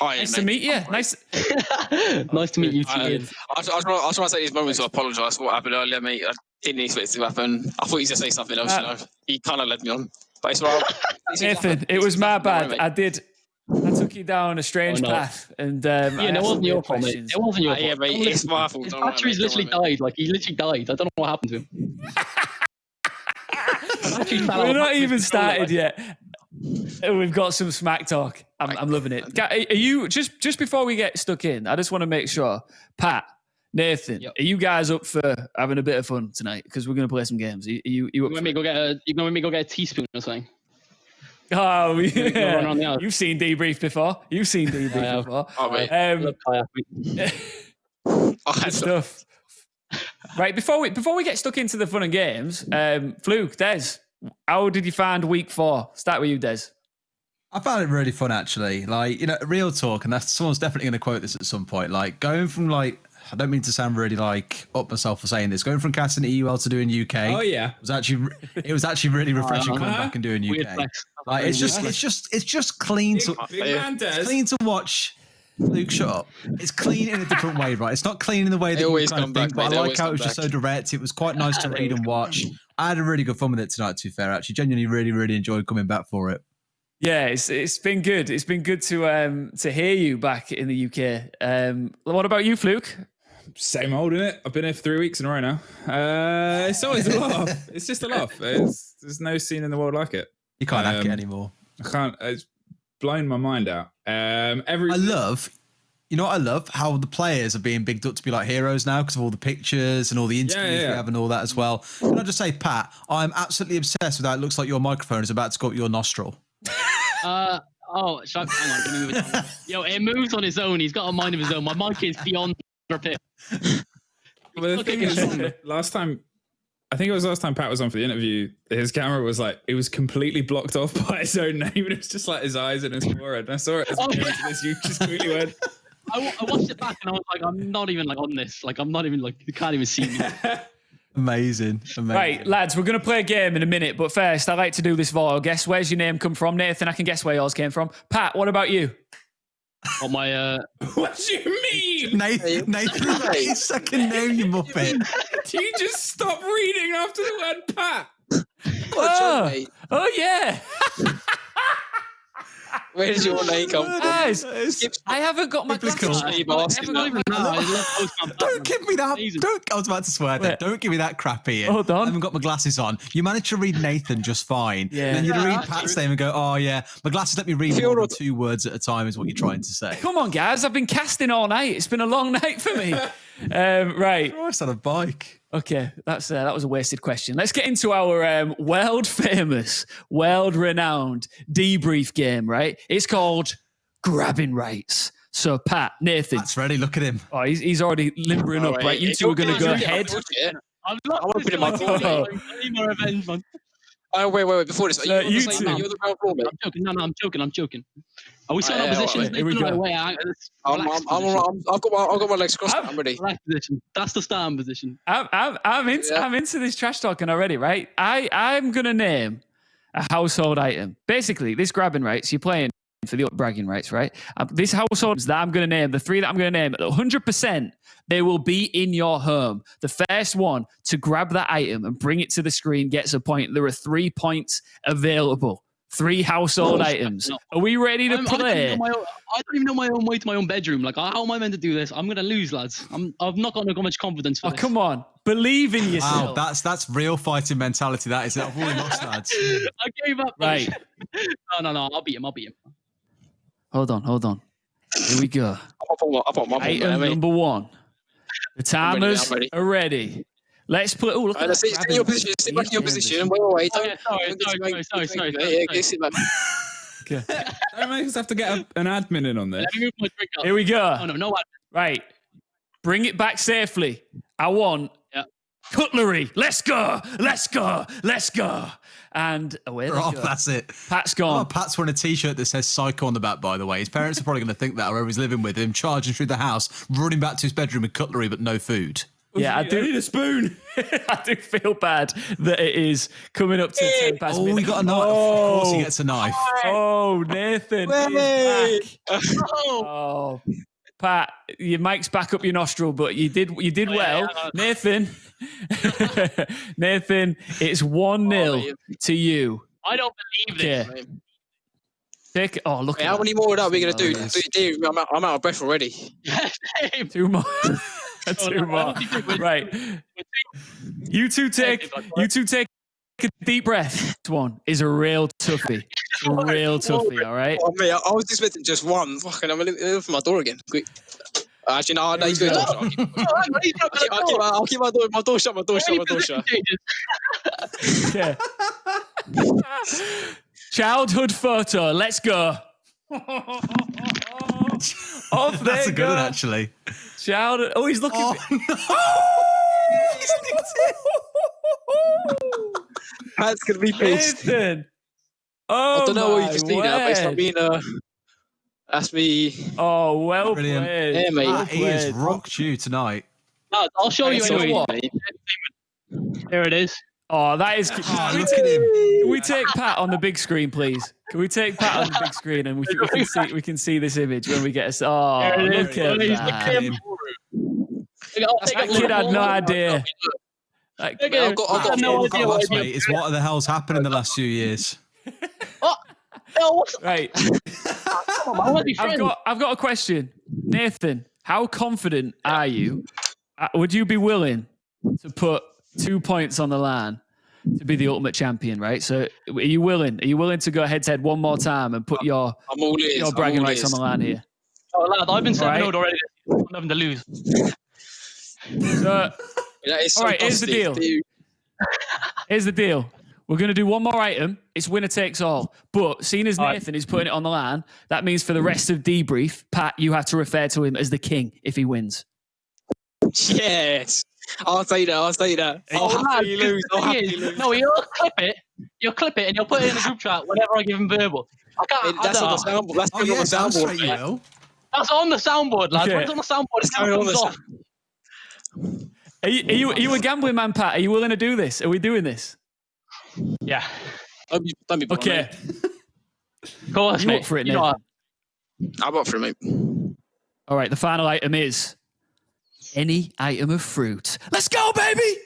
Hi, nice to meet you. Nice to meet you too, Ian. I just want to take these moments to apologise for what happened earlier, mate. I didn't expect it to happen. I thought he was going to say something else, you know. He kind of led me on. But it's all right. Nathan, it was my bad. I took you down a strange path, and it wasn't your fault, mate. It wasn't your fault. Yeah, mate, it's my fault. His battery's literally died. Like, he literally died. I don't know what happened to him. We're not even started yet. We've got some smack talk. I'm loving it. Are you just before we get stuck in? I just want to make sure, Pat, Nathan, are you guys up for having a bit of fun tonight? Because we're going to play some games. You let me go get a teaspoon or something. Oh, yeah. You've seen debrief before. Before. Good stuff. Right, before we get stuck into the fun and games, Fluke, Des, how did you find week 4? Start with you, Des. I found it really fun, actually. Like, real talk, and someone's definitely going to quote this at some point. Like, going from I don't mean to sound really up myself for saying this. Going from casting EUL to doing UK. Oh yeah, it was actually really refreshing coming back and doing UK. Like, it's just clean to it's clean to watch. Luke, shut up. It's clean in a different way, right? It's not clean in the way that you kind of think, but I like how it was just so direct. It was quite nice to read and watch. I had a really good fun with it tonight, to be fair. Actually, genuinely really, really enjoyed coming back for it. Yeah, it's been good. It's been good to hear you back in the UK. What about you, Fluke? Same old, innit? I've been here for 3 weeks in a row now. It's always a laugh. It's just a laugh. There's no scene in the world like it. You can't hack it anymore. I can't. It's blown my mind out. I love how the players are being bigged up to be like heroes now because of all the pictures and all the interviews we have and all that as well. Can I just say, Pat, I'm absolutely obsessed with how it looks like your microphone is about to go up your nostril. Hang on, let me move it on. Yo, it moves on its own. He's got a mind of his own. My mic is beyond repair. Well, the thing is, last time Pat was on for the interview, his camera was it was completely blocked off by his own name, and it was just like his eyes and his forehead. And I saw it as this. You just quickly went. I watched it back and I was like, I'm not even on this. Like, I'm not even you can't even see me. Amazing. Right, lads, we're going to play a game in a minute, but first, I like to do this vile guess. Where's your name come from? Nathan, I can guess where yours came from. Pat, what about you? What do you mean? Nathan, his second name, you muppet. Do you just stop reading after the word Pat? Oh yeah. Where does your name come from? Guys, I haven't got my glasses. Don't give me that. I was about to swear that. Don't give me that crap, Ian. Hold on. I haven't got my glasses on. You managed to read Nathan just fine. Yeah. And then you read Pat's name and go, oh yeah, my glasses let me read more than 2 words at a time is what you're trying to say. Come on, guys. I've been casting all night. It's been a long night for me. Right. Christ, on a bike. Okay, that was a wasted question. Let's get into our world famous, world renowned debrief game, right? It's called Grabbing Rights. So, Pat, Nathan. Pat's ready, look at him. Oh, he's already limbering up, right? You two are going to go ahead. I'm opening my phone. I need more revenge, man. Oh, wait, before this. Are you two. You're the ground floor, mate. I'm joking. No, I'm joking. Are we still in position? Here we go. I've got my legs crossed. I'm ready. Relax position. That's the starting position. I'm into this trash talking already, right? I'm gonna name a household item. Basically, this grabbing rights, you're playing for the bragging rights, right? This household that I'm gonna name, the 3 that I'm gonna name, 100%, they will be in your home. The first one to grab that item and bring it to the screen gets a point. There are 3 points available. 3 household items. Are we ready to play? I don't even know my own way to my own bedroom. Like, how am I meant to do this? I'm going to lose, lads. I've not got much confidence for this. Come on. Believe in yourself. Wow, that's real fighting mentality. That is it. I've already lost, lads. I gave up. Right. No. I'll beat him. Hold on. Here we go. Item number 1. The timers are ready. Let's play. Oh, look at that. Stay in your position. Stay back in your position. Wait. Sorry. Sit back. Okay. Don't make us have to get an admin in on this. Let me move my drink up. Here we go. Oh, no admin. Right. Bring it back safely. I want cutlery. Let's go. And away they go. That's it. Pat's gone. Oh, Pat's wearing a t-shirt that says Psycho on the back, by the way. His parents are probably going to think that wherever he's living with him, charging through the house, running back to his bedroom with cutlery but no food. Yeah, I need a spoon. I do feel bad that it is coming up to 10 past midnight. He got a knife. Of course he gets a knife. Oh, Nathan is back. Oh, Pat, your mic's back up your nostril, but you did well. Nathan, it's 1-0 to you. I don't believe this. Okay. Look at how many more of that are we going to do? I'm out of breath already. 2 more. 2 more. Right. You two take a deep breath. This one is a real toughie. It's a real toughie, all right? Oh, mate, I was expecting just one. Fucking, I'm looking for my door again. Quick. Actually, no, he's doing door shut. I'll keep my door shut. My door shut. Okay. Childhood photo. Let's go. Off That's they a good go. one, actually. Childhood. Oh, he's looking. Oh, Pat's gonna be pissed. Nathan. Oh, I don't know what you my can see now, but it's like word. being that's me. Oh, well Brilliant. played. Yeah, mate. Well he has played. rocked you tonight. No, I'll show you So anyway. what? Here it is. Oh, that is. Oh, look at him. Can we take Pat on the big screen, please? Can we take Pat on the big screen and we can see this image when we get us? Oh, There it look is. at Look that. at him. That kid had no idea. Like, Look at him. I've got no What idea I've got what last, he mate, is what the hell's happened in the last few years. Oh, what's right. Come on, man, let's be friends. I've got a question, Nathan. How confident are you? Would you be willing to put 2 points on the line to be the ultimate champion? Right. So, are you willing? Are you willing to go head to head one more time and put your bragging rights on the line here? Oh, lad, I've been 7-0 Right. already. Nothing to lose. So, It's all right. Here's the deal. Here's the deal. We're going to do one more item. It's winner takes all. But seeing as Nathan is putting it on the line, that means for the rest of debrief, Pat, you have to refer to him as the king if he wins. Yes. I'll say that. I'll happily lose. No, you'll clip it. You'll clip it and you'll put it in the group chat whenever I give him verbal. That's on the soundboard. That's on the soundboard. You will. That's on the soundboard, lads. Okay. When it's on the soundboard, it's going on comes the off. Are you a gambling man, Pat? Are you willing to do this? Are we doing this? Yeah. Don't be Okay. Of course, You mate. up for it, You Nathan? know I'm up for it, mate. All right. The final item is any item of fruit. Let's go, baby.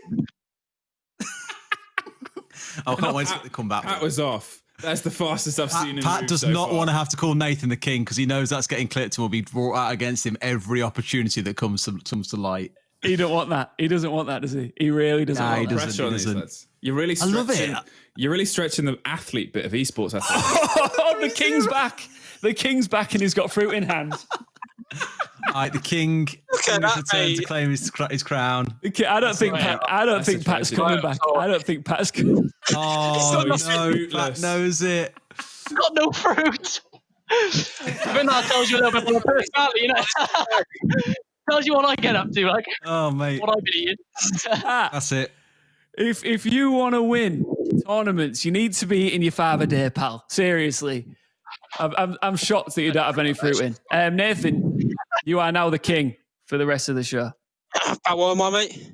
I can't wait to come back. That was off. That's the fastest I've seen him. Pat move does so not far. want to have to call Nathan the king because he knows that's getting clipped and will be brought out against him every opportunity that comes to light. He don't want that. He doesn't want that, does he? He really doesn't Nah, want he that. doesn't. Pressure on these doesn't. lads. You're really I love stretching. it. You're really stretching the athlete bit of esports. I think. Oh, the king's back. The king's back and he's got fruit in hand. All right, the king at that, return to mate. claim his crown. Okay, I don't think Pat's coming back. I don't think Pat's coming. Oh no, fruitless. Pat knows it. He's got no fruit. I think that tells you a little bit more personality, you know. Tells you what I get up to, like Oh mate, what I've been eating. that's it. If you want to win tournaments, you need to be eating your Father Day, pal. Seriously, I'm shocked that you don't have any fruit in. Nathan, you are now the king for the rest of the show. Pat, what am I, mate?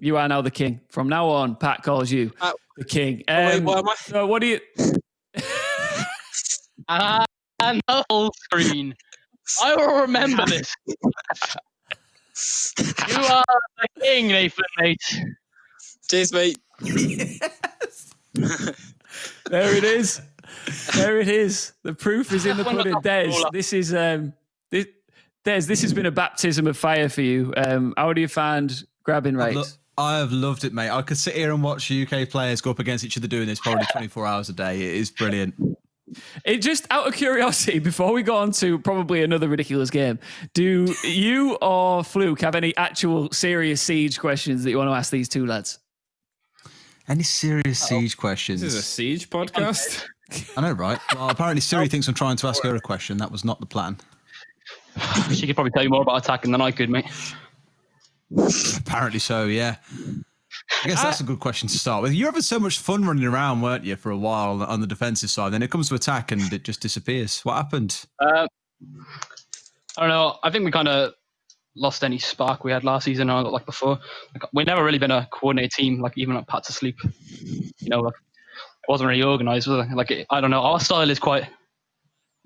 You are now the king. From now on, Pat calls you the king. Wait, what am I? So what do you? And the full screen. I will remember this. You are the king, Nathan, mate. Cheers, mate. There it is. There it is. The proof is in the pudding. Des, this is Des, this has been a baptism of fire for you. How do you find grabbing rights? I have loved it, mate. I could sit here and watch UK players go up against each other doing this probably 24 hours a day. It is brilliant. It just out of curiosity, before we go on to probably another ridiculous game, do you or Fluke have any actual serious Siege questions that you want to ask these two lads? Any serious Siege questions? This is a Siege podcast. I know, right? Well, apparently Siri thinks I'm trying to ask her a question. That was not the plan. She could probably tell you more about attacking than I could, mate. Apparently so, yeah. I guess that's a good question to start with. You were having so much fun running around, weren't you, for a while on the defensive side? Then it comes to attack and it just disappears. What happened? I don't know. I think we kind of lost any spark we had last season, like before. Like, we've never really been a coordinated team, like even at Pat to Sleep. You know, like, it wasn't really organised, was it? Like, I don't know. Our style is quite...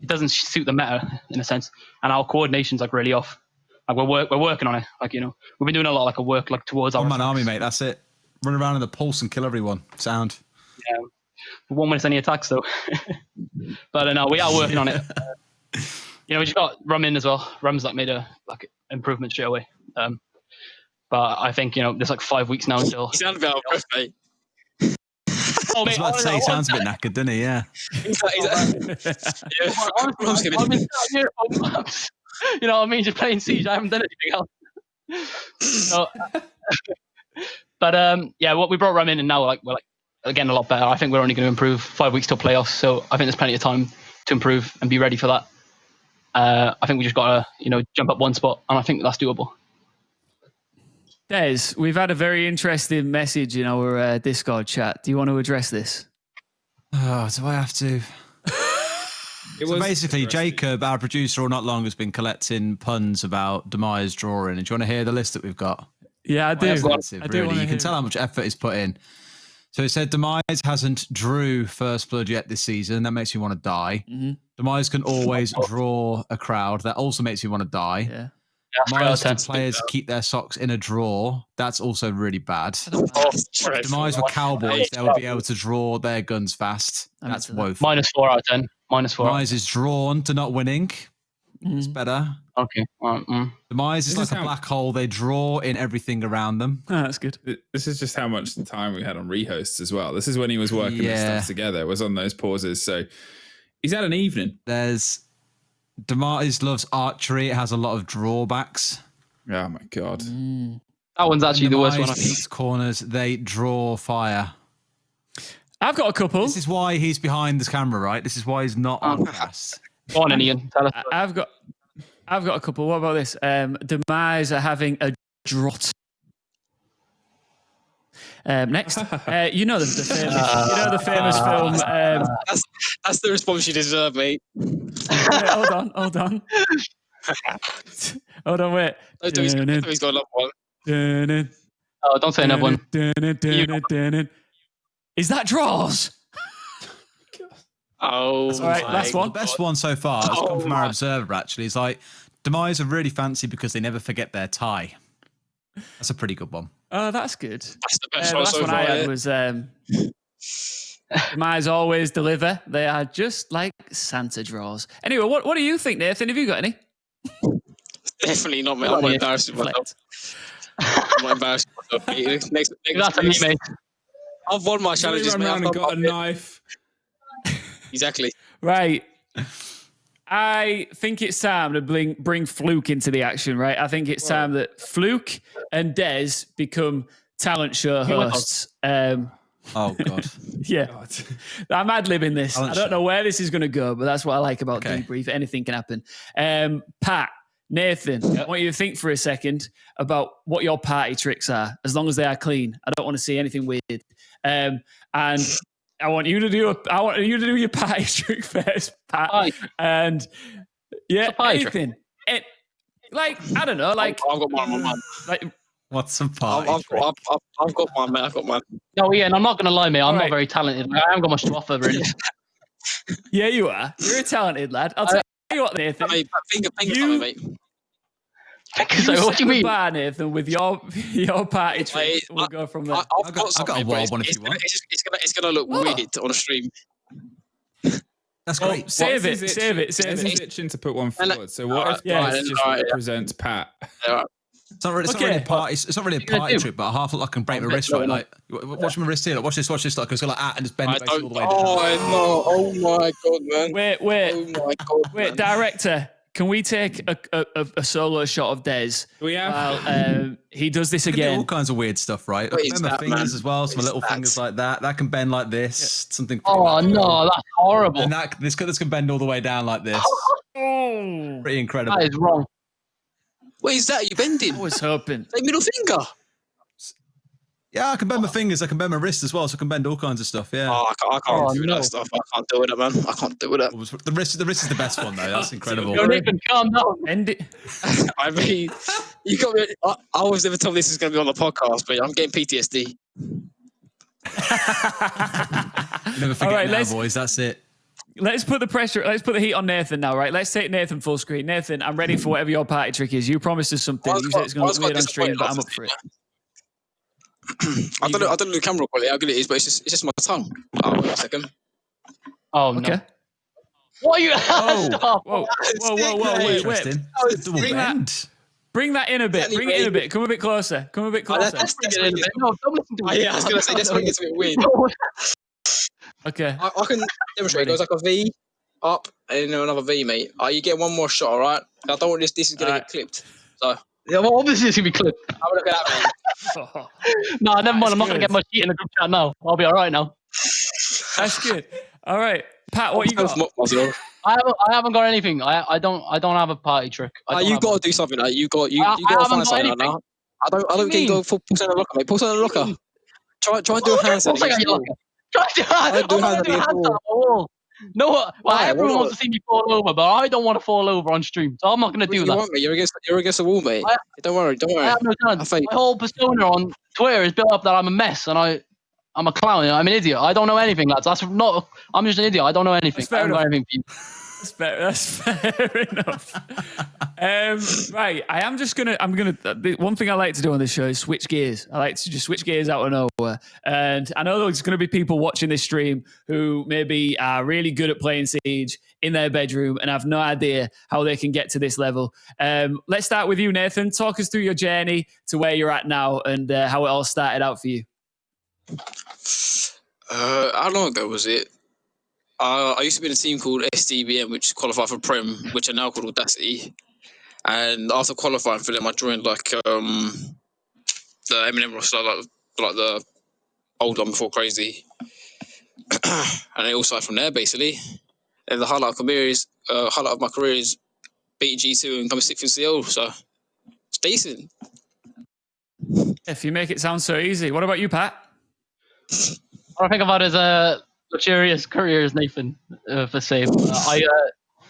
It doesn't suit the meta, in a sense. And our coordination's, like, really off. Like, we're working on it. Like, you know, we've been doing a lot like a work like towards our... One-man army, mate. That's it. Run around in the pulse and kill everyone. Sound. Yeah. We won't miss any attacks, though. But no, we are working on it. You know, we just got Rum in as well. Rum's like made a like improvement straight away. But I think, you know, there's like 5 weeks now until... You sound about breath, mate. I was about to say, he sounds a bit knackered, doesn't he? Yeah. Honestly, I've been sat here for months. You know what I mean? Just playing Siege. I haven't done anything else. So, but yeah, what we brought Ram in, and now we're again a lot better. I think we're only going to improve. 5 weeks till playoffs, so I think there's plenty of time to improve and be ready for that. I think we just got to jump up one spot, and I think that's doable. Des, we've had a very interesting message in our Discord chat. Do you want to address this? Oh, do I have to? So basically, Jacob, our producer all not long, has been collecting puns about Demise drawing. And do you want to hear the list that we've got? Yeah, I do. Really. You can tell how much effort is put in. So it said Demise hasn't drew First Blood yet this season. That makes me want to die. Mm-hmm. Demise can always draw a crowd. That also makes me want to die. Yeah. Demise for players keep their socks in a drawer. That's also really bad. Demise for Cowboys, they will be able to draw their guns fast. That's woeful. -4 out of 10. -4. Demise is drawn to not winning. It's better. Okay. Demise is like a black hole. They draw in everything around them. Oh, that's good. This is just how much time we had on rehosts as well. This is when he was working this stuff together. It was on those pauses. So he's had an evening. There's Demise loves archery. It has a lot of drawbacks. Oh my god. That one's actually the worst one. I Peaks corners. They draw fire. I've got a couple. This is why he's behind this camera, right? This is why he's not on cast. Go on, Ian. Tell us. I've got a couple. What about this? Demise are having a drot. Next, you know the famous film. That's the response you deserve, mate. Wait, hold on. Wait. He's got another one. Oh, don't say another one. Is that draws? Oh, all right. Last one. The best one so far has come from our observer. Actually, it's like Demise are really fancy because they never forget their tie. That's a pretty good one. Oh, that's good. That's the best The one last so one far. I had was Demise always deliver. They are just like Santa draws. Anyway, what do you think, Nathan? Have you got any? Definitely not, mate. I'm not embarrassed with myself. I'm not embarrassed with myself. Next, That's me, mate. I've won my challenges, mate. I've got a knife. Exactly. Right. I think it's time to bring Fluke into the action, right? I think it's time that Fluke and Des become talent show hosts. Oh, God. Yeah. God. I'm ad-libbing this. Talent I don't show. know where this is going to go, but that's what I like about Debrief. Anything can happen. Pat, Nathan, I want you to think for a second about what your party tricks are, as long as they are clean. I don't want to see anything weird. And I want you to do your party trick first, Pat. And anything. Like, I don't know, like I've got one. Like, what's a party I've trick? got one, mate. I've got one. No, Ian, I'm not going to lie, mate. I'm All not right. very talented. I haven't got much to offer, really. Yeah, you are. You're a talented lad. I'll tell you what, Nathan. Mate, finger something, mate. So what do you mean? Bar, Nathan, with your party trick. We'll go from there. I've got a wild one if you want. It's gonna look weird on a stream. That's great. Save it. He's itching to put one forward. So what if Des just represents Pat? It's not really a party. It's not really a party trick, but I half look like I can break my wrist right. Like, watch my wrist here. Like, watch this. Like, it's like and just bend the base all the way down. Oh my god, man! Wait. Oh my god! Wait, director. Can we take a solo shot of Des while he does this again? All kinds of weird stuff, right? I can bend my fingers as well, some little fingers like that. That can bend like this. Something. Oh no, that's horrible. And this can bend all the way down like this. Oh, pretty incredible. That is wrong. What is that? Are you bending? I was hoping. Like middle finger. Yeah, I can bend my fingers. I can bend my wrist as well, so I can bend all kinds of stuff. Yeah. Oh, I can't do that stuff. I can't do it, man. I can't do it. The wrist is the best one though. That's incredible. Don't even calm down. End it. I mean, you got me. I was never told this is going to be on the podcast, but I'm getting PTSD. Never forget now, boys. That's it. Let's put the pressure. Let's put the heat on Nathan now, right? Let's take Nathan full screen. Nathan, I'm ready for whatever your party trick is. You promised us something. You said it's going to look weird on stream, but I'm up for it. I don't know the camera quality, how good it is, but it's just my tongue. Oh, wait a second. Oh, no. Okay. What are you? Whoa, wait. Bring that in a bit. Bring it in a bit. Come a bit closer. No, don't listen to me. Yeah, I was going to say, that's when it gets a bit weird. Okay. I can demonstrate. It goes like a V up and then another V, mate. You get one more shot, all right? I don't want this. This is gonna get clipped. So Yeah, well, obviously it's gonna be clipped. have a look at that, mate. Nah, never mind. That's I'm not gonna good. get my sheet in the group chat now. I'll be all right now. That's good. All right, Pat, what you got? I haven't got anything. I don't have a party trick. You got to do something. Like, you got to haven't find got something. anything. Now. I don't get go pull something in the locker, mate. Pull something in the locker. Try and do a handstand against the wall. I'm not gonna do a handstand on the wall. No, well, Why? everyone Why wants to see me fall over, but I don't want to fall over on stream, so I'm not gonna do you that. want me? You're against the wall, mate. Don't worry. I have no chance. My whole persona on Twitter is built up that I'm a mess and I'm a clown. I'm an idiot. I don't know anything, lads. I'm just an idiot. I don't know anything. I haven't got anything for you. That's fair enough. Right, I'm gonna. The one thing I like to do on this show is switch gears. I like to just switch gears out of nowhere. And I know there's gonna be people watching this stream who maybe are really good at playing Siege in their bedroom and have no idea how they can get to this level. Let's start with you, Nathan. Talk us through your journey to where you're at now and how it all started out for you. How long ago was it? I used to be in a team called STBM, which qualified for Prem, which are now called Audacity. And after qualifying for them, I joined like the Eminem roster, like the old one before Crazy, and it all started from there basically. And the highlight of my career is beat G2 and come 6th in CL, so it's decent. If you make it sound so easy, what about you, Pat? I think about as a luxurious career as Nathan for Save. I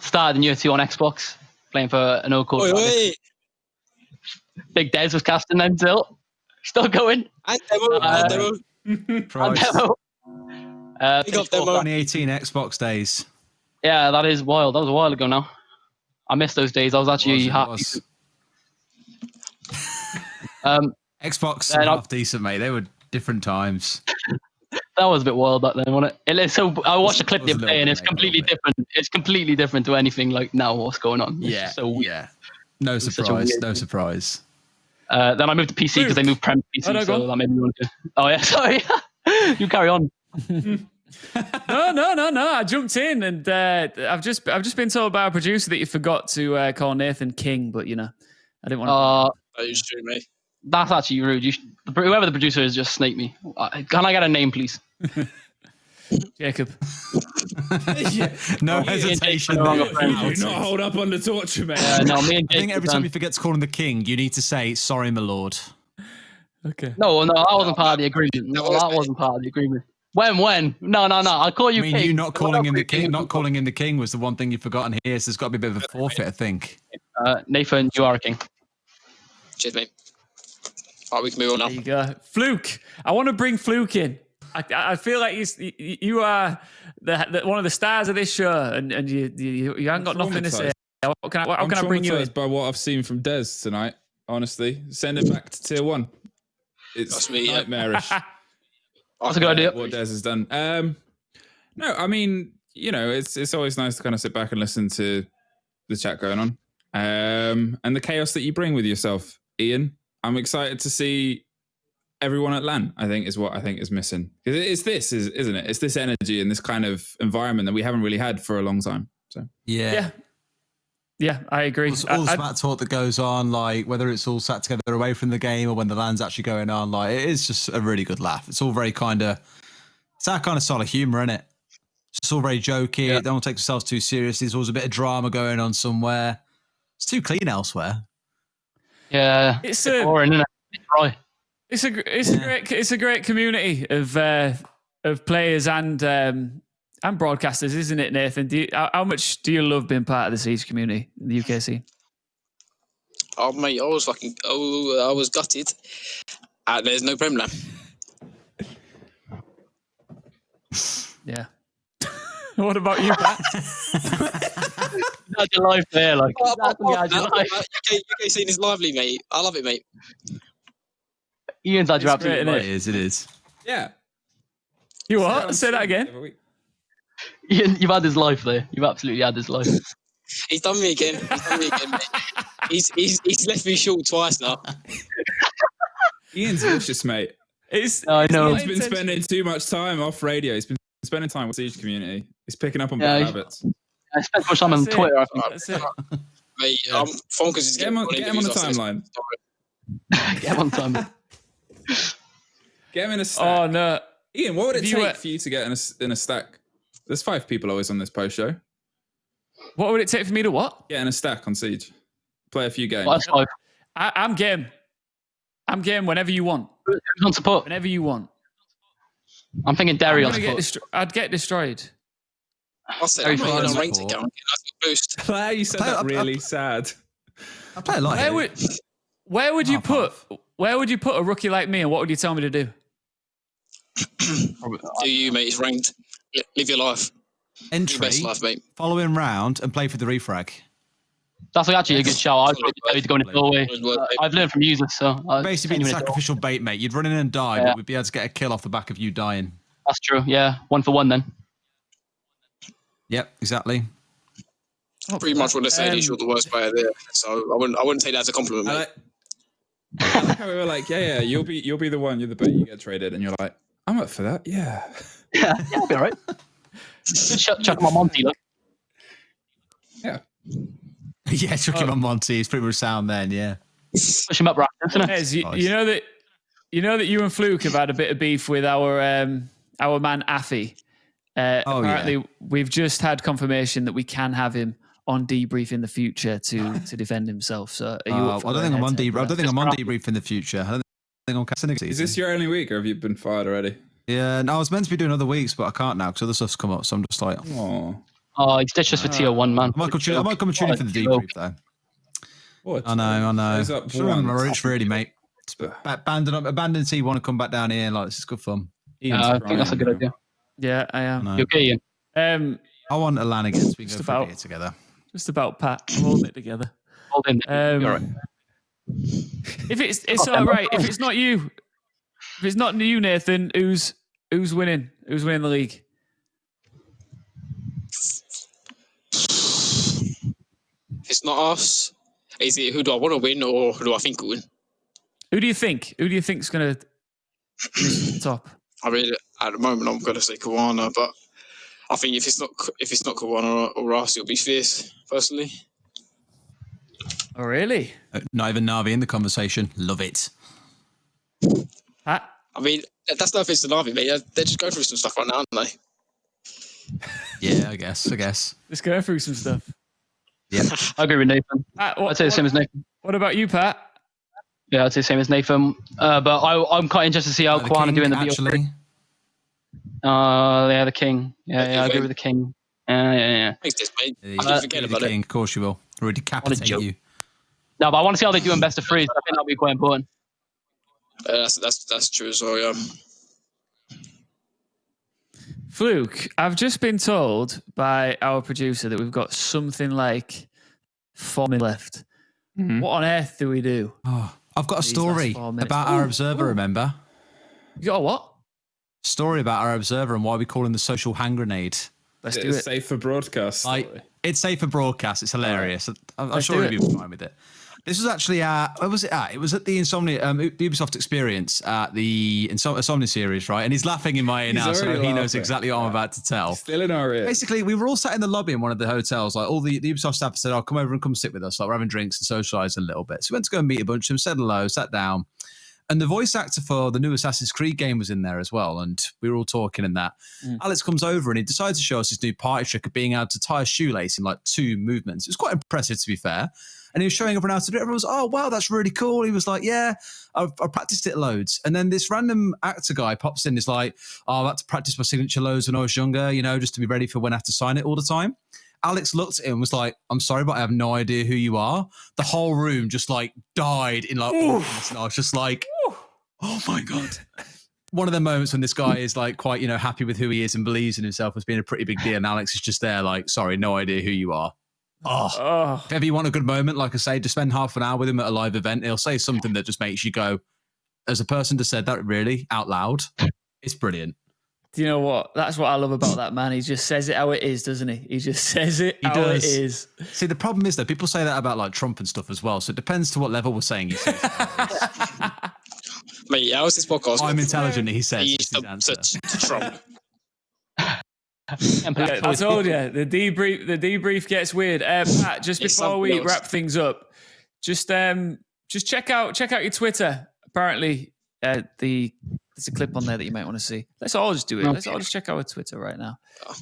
started in year 2 on Xbox, playing for an old called Big Dez was casting then still going. And Demo. And Demo. Big up Demo. 2018 Xbox days. Yeah, that is wild. That was a while ago now. I missed those days. I was actually half Xbox and half decent, mate. They were different times. That was a bit wild back then, wasn't it? So I watched the clip the other day, and it's completely different. It's completely different to anything like now. What's going on? Yeah, so weird. yeah. No surprise. No surprise. Then I moved to PC because they moved Prem to PC, so that made me want to. Oh yeah, sorry. You carry on. No. I jumped in, and I've just been told by a producer that you forgot to call Nathan King, but I didn't want to. That is true, mate. That's actually rude. Whoever the producer is, just snake me. Can I get a name, please? Jacob. No hesitation. Do not hold up on the torture, mate. No, me and I think every time you forget to call him the king, you need to say, "Sorry, my lord." Okay. No, that wasn't part of the agreement. No, that wasn't part of the agreement. When? No. I'll call you king. You not calling him the king, not calling him the king was the one thing you've forgotten here. So there's got to be a bit of a forfeit, I think. Nathan, you are a king. Cheers, mate. All right, we can move on now. There you go. Fluke. I want to bring Fluke in. I feel like you are one of the stars of this show, and you haven't got nothing to say. How can I bring you in? By what I've seen from Dez tonight, honestly. Send him back to tier 1. It's nightmarish. That's a good idea. What Dez has done. No, I mean, it's always nice to kind of sit back and listen to the chat going on. And the chaos that you bring with yourself, Ian. I'm excited to see everyone at LAN, I think, is what I think is missing. Because it's this, isn't it? It's this energy and this kind of environment that we haven't really had for a long time. So Yeah, I agree. All the smack talk that goes on, like whether it's all sat together away from the game or when the LAN's actually going on, like it is just a really good laugh. It's all very it's that kind of solid humour, isn't it? It's all very jokey. They don't take themselves too seriously. There's always a bit of drama going on somewhere. It's too clean elsewhere. Yeah, it's boring, isn't it? Right. It's a great community of players and broadcasters, isn't it, Nathan? How much do you love being part of the Siege community in the UK scene? Oh mate, I was gutted. There's no Prem now. Yeah. What about you, Pat? That's your life there, like. UK scene is lively, mate. I love it, mate. Ian's had your absolute life. It is. Yeah. You what? Say that again. Ian, you've had his life there. You've absolutely had his life. He's done me again. Mate. He's left me short twice now. Ian's vicious, mate. I know. He's been spending too much time off radio. He's been spending time with the Siege community. He's picking up on Yeah, bad he's- habits. I spent much time on That's it. Twitter, I think. That's it. Mate, Fonkers is Get him on the timeline. Get him on time. Get him in a stack. Oh no, Ian, what would it If you take were- for you to get in a stack? There's 5 people always on this post show. what would it take for me to what? Get in a stack on Siege. Play a few games. Well, that's 5. I'm game. I'm game whenever you want. Who's on support? Whenever you want. I'm thinking Derry I'm on gonna support. I'd get destroyed. I'll say Very I'm not fun. ranked again. That's a boost. Why you said that really sad? I play a lot. Where would you put a rookie like me, and what would you tell me to do? Do you, mate? It's ranked. Live your life. Entry, Your best life, mate. following round, and play for the refrag. That's actually a good shout. I'd probably tell you to go in the doorway. I've learned from users, so Basically, being sacrificial bait, mate. You'd run in and die, Yeah. but we'd be able to get a kill off the back of you dying. That's true. Yeah, 1 for 1 then. Yep, exactly. Pretty much what they're saying is you're the worst player there. So I wouldn't take that as a compliment, mate. I like how we were like, yeah, you'll be the one, you're the bait, you get traded, and you're like, I'm up for that, yeah. Yeah, I'll be alright. Chuck him on Monty, look. Yeah. Yeah, chuck him on Monty. He's pretty much sound then, yeah. Push him up, right? Ez, you know that you and Fluke have had a bit of beef with our man Affy. Apparently, we've just had confirmation that we can have him on debrief in the future to defend himself. So, are you up for I don't going think I'm on head-to-head? debrief. I don't think I'm on debrief in the future. I don't think I'm casting Is this your only week, or have you been fired already? Yeah, no, I was meant to be doing other weeks, but I can't now because other stuff's come up. So I'm just like, Oh, he's ditched us for tier 1, man. I might come and tune in for the debrief though. I know. Goes up Just remember my once. roots, really, mate. Abandon T1 and come back down here. Like this is good fun. I think that's a good idea. Yeah, I am. No. You okay, Ian? I want a LAN against. We can Just go for a about. beer together. Just about, Pat. I'm holding it together. Hold in. You're all right. If it's all right. If it's not you, Nathan, who's winning? Who's winning the league? If it's not us, is it who do I want to win or who do I think will win? Who do you think? Who do you think's gonna finish at the top? I mean, at the moment, I'm going to say Kawana, but I think if it's not Kawana or us, it'll be Fierce, personally. Oh, really? Not even Navi in the conversation. Love it. Pat? I mean, that's no offense to Navi, mate. They're just going through some stuff right now, aren't they? Yeah, I guess. Just going through some stuff. Yeah. I agree with Nathan. Pat, I'd say the same as Nathan. What about you, Pat? Yeah, I'd say the same as Nathan. But I'm quite interested to see how Kwana do in the actually. BO3. Yeah, the King. Yeah, I agree with the King. Yeah. Thanks, this, mate. Yeah, I didn't forget about King, it. of course you will. We'll decapitate joke. you. No, but I want to see how they do in best of 3s. I think that'll be quite important. That's true as well, yeah. Fluke, I've just been told by our producer that we've got something like 4 minutes left. Mm-hmm. What on earth do we do? Oh, I've got a These story last 4 minutes. about our observer, remember? You got a what? Story about our observer and why we call him the social hand grenade. Let's do it. Safe for broadcast. It's safe for broadcast. It's hilarious. I'm Let's sure do he'll be fine with it. This was actually where was it at? It was at the Insomnia, the Ubisoft Experience at the Insomnia series, right? And he's laughing in my ear now, so he knows exactly what I'm about to tell. Still in our ear. Basically, we were all sat in the lobby in one of the hotels. Like all the Ubisoft staff said, "Oh, come over and come sit with us. Like we're having drinks and socialise a little bit." So we went to go and meet a bunch of them, said hello, sat down. And the voice actor for the new Assassin's Creed game was in there as well. And we were all talking and that. Alex comes over and he decides to show us his new party trick of being able to tie a shoelace in like 2 movements. It was quite impressive, to be fair. And he was showing everyone how to do it. Everyone was, oh, wow, that's really cool. He was like, yeah, I've practiced it loads. And then this random actor guy pops in. He's like, oh, I had to practice my signature loads when I was younger, just to be ready for when I have to sign it all the time. Alex looked at him and was like, I'm sorry, but I have no idea who you are. The whole room just like died in like, and I was just like, oh my God. One of the moments when this guy is like quite, happy with who he is and believes in himself as being a pretty big deal. And Alex is just there like, sorry, no idea who you are. If ever you want a good moment, like I say, just spend half an hour with him at a live event. He'll say something that just makes you go, as a person just said that really out loud. It's brilliant. Do you know what? That's what I love about that man. He just says it how it is, doesn't he? He just says it how it is. See, the problem is that people say that about like Trump and stuff as well. So it depends to what level we're saying he says. Mate, how is this podcast? I'm intelligent, he says. He is his answer. to Trump. Yeah, I told you the debrief gets weird. Pat, just It's before we something else. wrap things up, just check out your Twitter. Apparently, there's a clip on there that you might want to see. Let's all just do it. Let's all just check out our Twitter right now.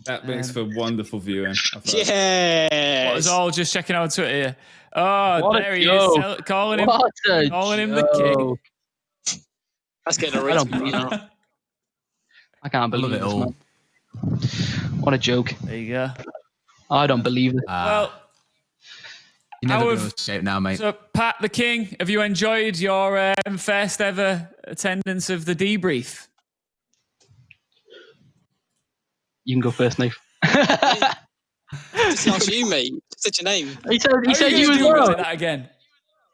That makes for wonderful viewing. Yes. What is all just checking out Twitter here? Oh, What a there he joke. is, calling him the king. That's getting a I don't retweet, believe you know. it. I can't believe it this, all. man. What a joke. There you go. I don't believe it. Well, you're never how going to have- escape now, mate. So, Pat the King, have you enjoyed your first ever attendance of the debrief? You can go first, Nate. Just ask you, mate. Said your name. He said you as do well. like that again.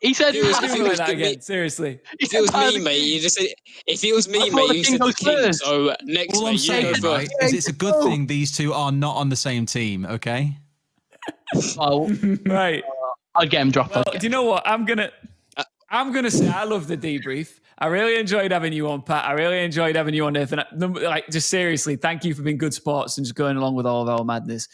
He said If it was- Pat. if it Do like was that me- again. Seriously. If it was me, mate, you just said. If it was me, I thought mate, the you king said the goes king. first. So next, All I'm mate, you go saying, first. right, is it's a good thing these two are not on the same team, okay? Oh, Right. I'd get him dropped. Well, do you know what? I'm gonna say I love the debrief. I really enjoyed having you on, Pat. I really enjoyed having you on, Nathan. Like, just seriously, thank you for being good sports and just going along with all of our madness.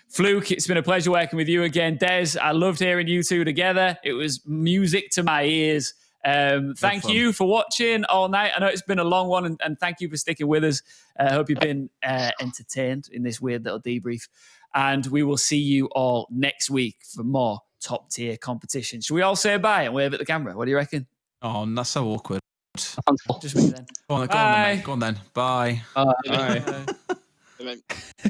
Fluke, it's been a pleasure working with you again. Des, I loved hearing you two together. It was music to my ears. Thank you for watching all night. I know it's been a long one, and thank you for sticking with us. I hope you've been entertained in this weird little debrief. And we will see you all next week for more top tier competition. Should we all say bye and wave at the camera? What do you reckon? Oh, that's so awkward. Just me then. Go on then, mate. Go on then. Bye. Bye. Bye.